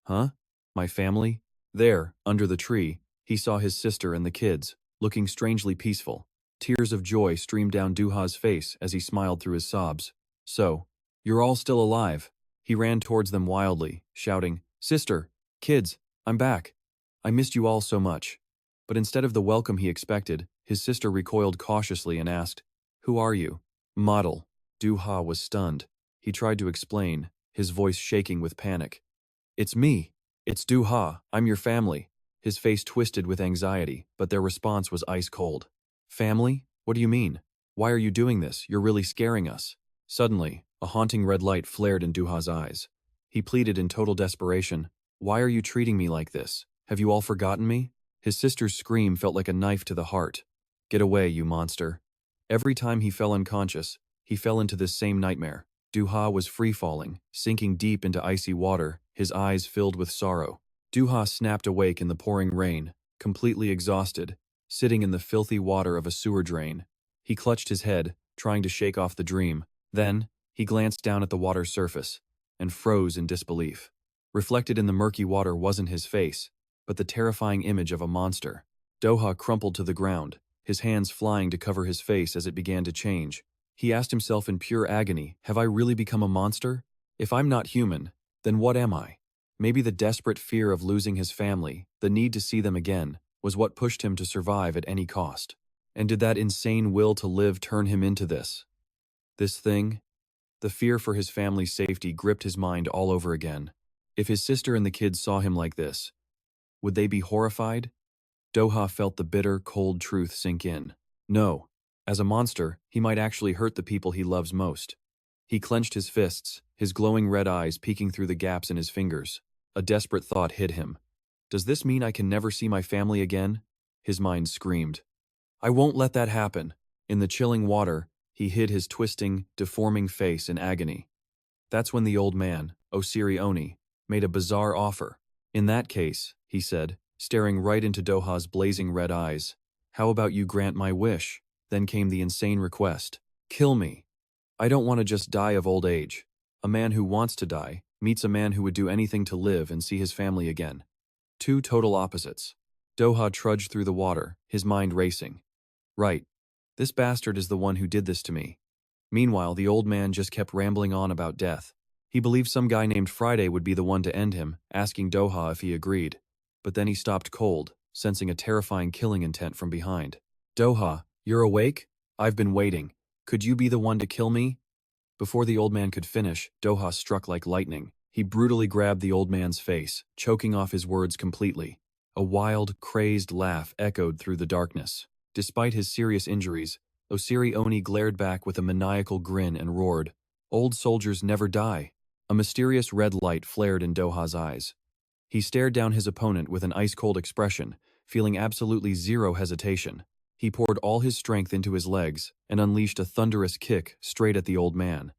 Huh? My family? There, under the tree, he saw his sister and the kids, looking strangely peaceful. Tears of joy streamed down Doha's face as he smiled through his sobs. So, you're all still alive. He ran towards them wildly, shouting, Sister, kids, I'm back. I missed you all so much. But instead of the welcome he expected, his sister recoiled cautiously and asked, Who are you? Model. Doha was stunned. He tried to explain, his voice shaking with panic. It's me. It's Doha. I'm your family. His face twisted with anxiety, but their response was ice cold. Family? What do you mean? Why are you doing this? You're really scaring us. Suddenly, a haunting red light flared in Doha's eyes. He pleaded in total desperation, Why are you treating me like this? Have you all forgotten me? His sister's scream felt like a knife to the heart. Get away, you monster. Every time he fell unconscious, he fell into this same nightmare. Doha was free-falling, sinking deep into icy water, his eyes filled with sorrow. Doha snapped awake in the pouring rain, completely exhausted, sitting in the filthy water of a sewer drain. He clutched his head, trying to shake off the dream. Then, he glanced down at the water's surface, and froze in disbelief. Reflected in the murky water wasn't his face, but the terrifying image of a monster. Doha crumpled to the ground, his hands flying to cover his face as it began to change. He asked himself in pure agony, have I really become a monster? If I'm not human, then what am I? Maybe the desperate fear of losing his family, the need to see them again, was what pushed him to survive at any cost. And did that insane will to live turn him into this? This thing? The fear for his family's safety gripped his mind all over again. If his sister and the kids saw him like this, would they be horrified? Doha felt the bitter, cold truth sink in. No. As a monster, he might actually hurt the people he loves most. He clenched his fists, his glowing red eyes peeking through the gaps in his fingers. A desperate thought hit him. Does this mean I can never see my family again? His mind screamed. I won't let that happen. In the chilling water, he hid his twisting, deforming face in agony. That's when the old man, Osir Oni, made a bizarre offer. In that case, he said, staring right into Doha's blazing red eyes, how about you grant my wish? Then came the insane request. Kill me. I don't want to just die of old age. A man who wants to die meets a man who would do anything to live and see his family again. Two total opposites. Doha trudged through the water, his mind racing. Right. This bastard is the one who did this to me. Meanwhile, the old man just kept rambling on about death. He believed some guy named Friday would be the one to end him, asking Doha if he agreed. But then he stopped cold, sensing a terrifying killing intent from behind. Doha, you're awake? I've been waiting. Could you be the one to kill me? Before the old man could finish, Doha struck like lightning. He brutally grabbed the old man's face, choking off his words completely. A wild, crazed laugh echoed through the darkness. Despite his serious injuries, Osir Oni glared back with a maniacal grin and roared, Old soldiers never die. A mysterious red light flared in Doha's eyes. He stared down his opponent with an ice-cold expression, feeling absolutely zero hesitation. He poured all his strength into his legs and unleashed a thunderous kick straight at the old man.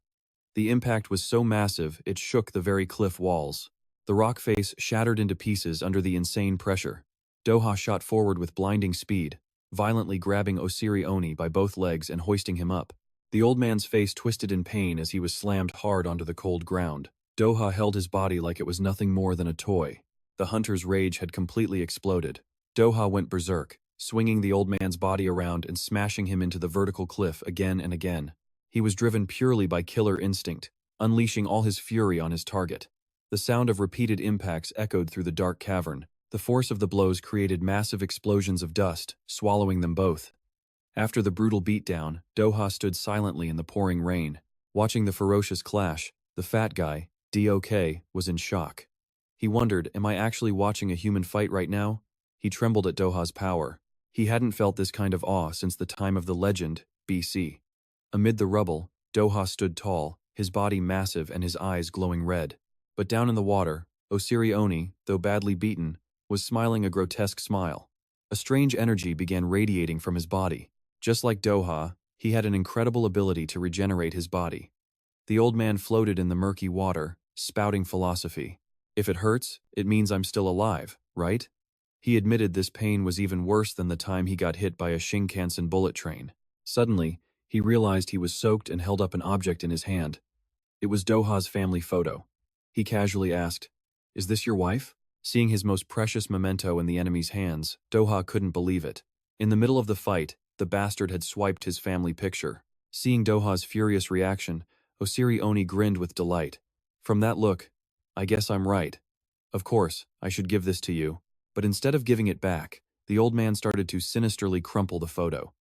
The impact was so massive it shook the very cliff walls. The rock face shattered into pieces under the insane pressure. Doha shot forward with blinding speed, violently grabbing Osir Oni by both legs and hoisting him up. The old man's face twisted in pain as he was slammed hard onto the cold ground. Doha held his body like it was nothing more than a toy. The hunter's rage had completely exploded. Doha went berserk, swinging the old man's body around and smashing him into the vertical cliff again and again. He was driven purely by killer instinct, unleashing all his fury on his target. The sound of repeated impacts echoed through the dark cavern. The force of the blows created massive explosions of dust, swallowing them both. After the brutal beatdown, Doha stood silently in the pouring rain. Watching the ferocious clash, the fat guy, Dok, was in shock. He wondered, am I actually watching a human fight right now? He trembled at Doha's power. He hadn't felt this kind of awe since the time of the legend, BC. Amid the rubble, Doha stood tall, his body massive and his eyes glowing red. But down in the water, Osiri Oni, though badly beaten, was smiling a grotesque smile. A strange energy began radiating from his body. Just like Doha, he had an incredible ability to regenerate his body. The old man floated in the murky water, spouting philosophy. If it hurts, it means I'm still alive, right? He admitted this pain was even worse than the time he got hit by a Shinkansen bullet train. Suddenly, he realized he was soaked and held up an object in his hand. It was Doha's family photo. He casually asked, "Is this your wife?" Seeing his most precious memento in the enemy's hands, Doha couldn't believe it. In the middle of the fight, the bastard had swiped his family picture. Seeing Doha's furious reaction, Osiri Oni grinned with delight. From that look, I guess I'm right. Of course, I should give this to you. But instead of giving it back, the old man started to sinisterly crumple the photo.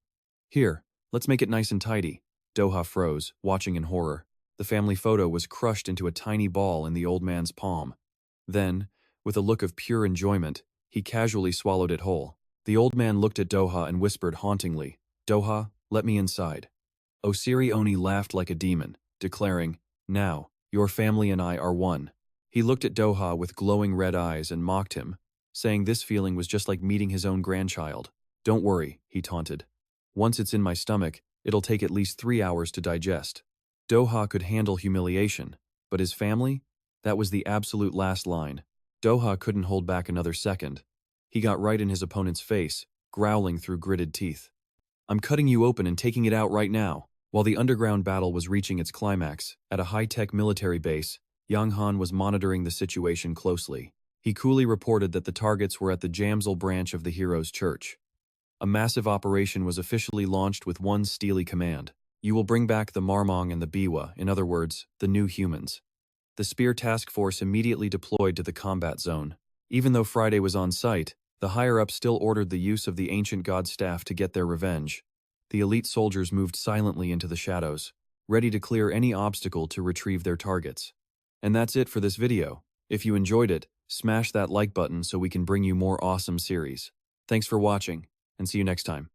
Here, let's make it nice and tidy. Doha froze, watching in horror. The family photo was crushed into a tiny ball in the old man's palm. Then, with a look of pure enjoyment, he casually swallowed it whole. The old man looked at Doha and whispered hauntingly, "Doha, let me inside." Osiri Oni laughed like a demon, declaring, "Now, your family and I are one." He looked at Doha with glowing red eyes and mocked him, saying this feeling was just like meeting his own grandchild. "Don't worry," he taunted. "Once it's in my stomach, it'll take at least 3 hours to digest." Doha could handle humiliation, but his family? That was the absolute last line. Doha couldn't hold back another second. He got right in his opponent's face, growling through gritted teeth. "I'm cutting you open and taking it out right now." While the underground battle was reaching its climax, at a high-tech military base, Yang Han was monitoring the situation closely. He coolly reported that the targets were at the Jamsil branch of the Heroes' Church. A massive operation was officially launched with one steely command. You will bring back the Marmong and the Biwa, in other words, the new humans. The Spear Task Force immediately deployed to the combat zone. Even though Friday was on site, the higher-ups still ordered the use of the ancient god staff to get their revenge. The elite soldiers moved silently into the shadows, ready to clear any obstacle to retrieve their targets. And that's it for this video. If you enjoyed it, smash that like button so we can bring you more awesome series. Thanks for watching, and see you next time.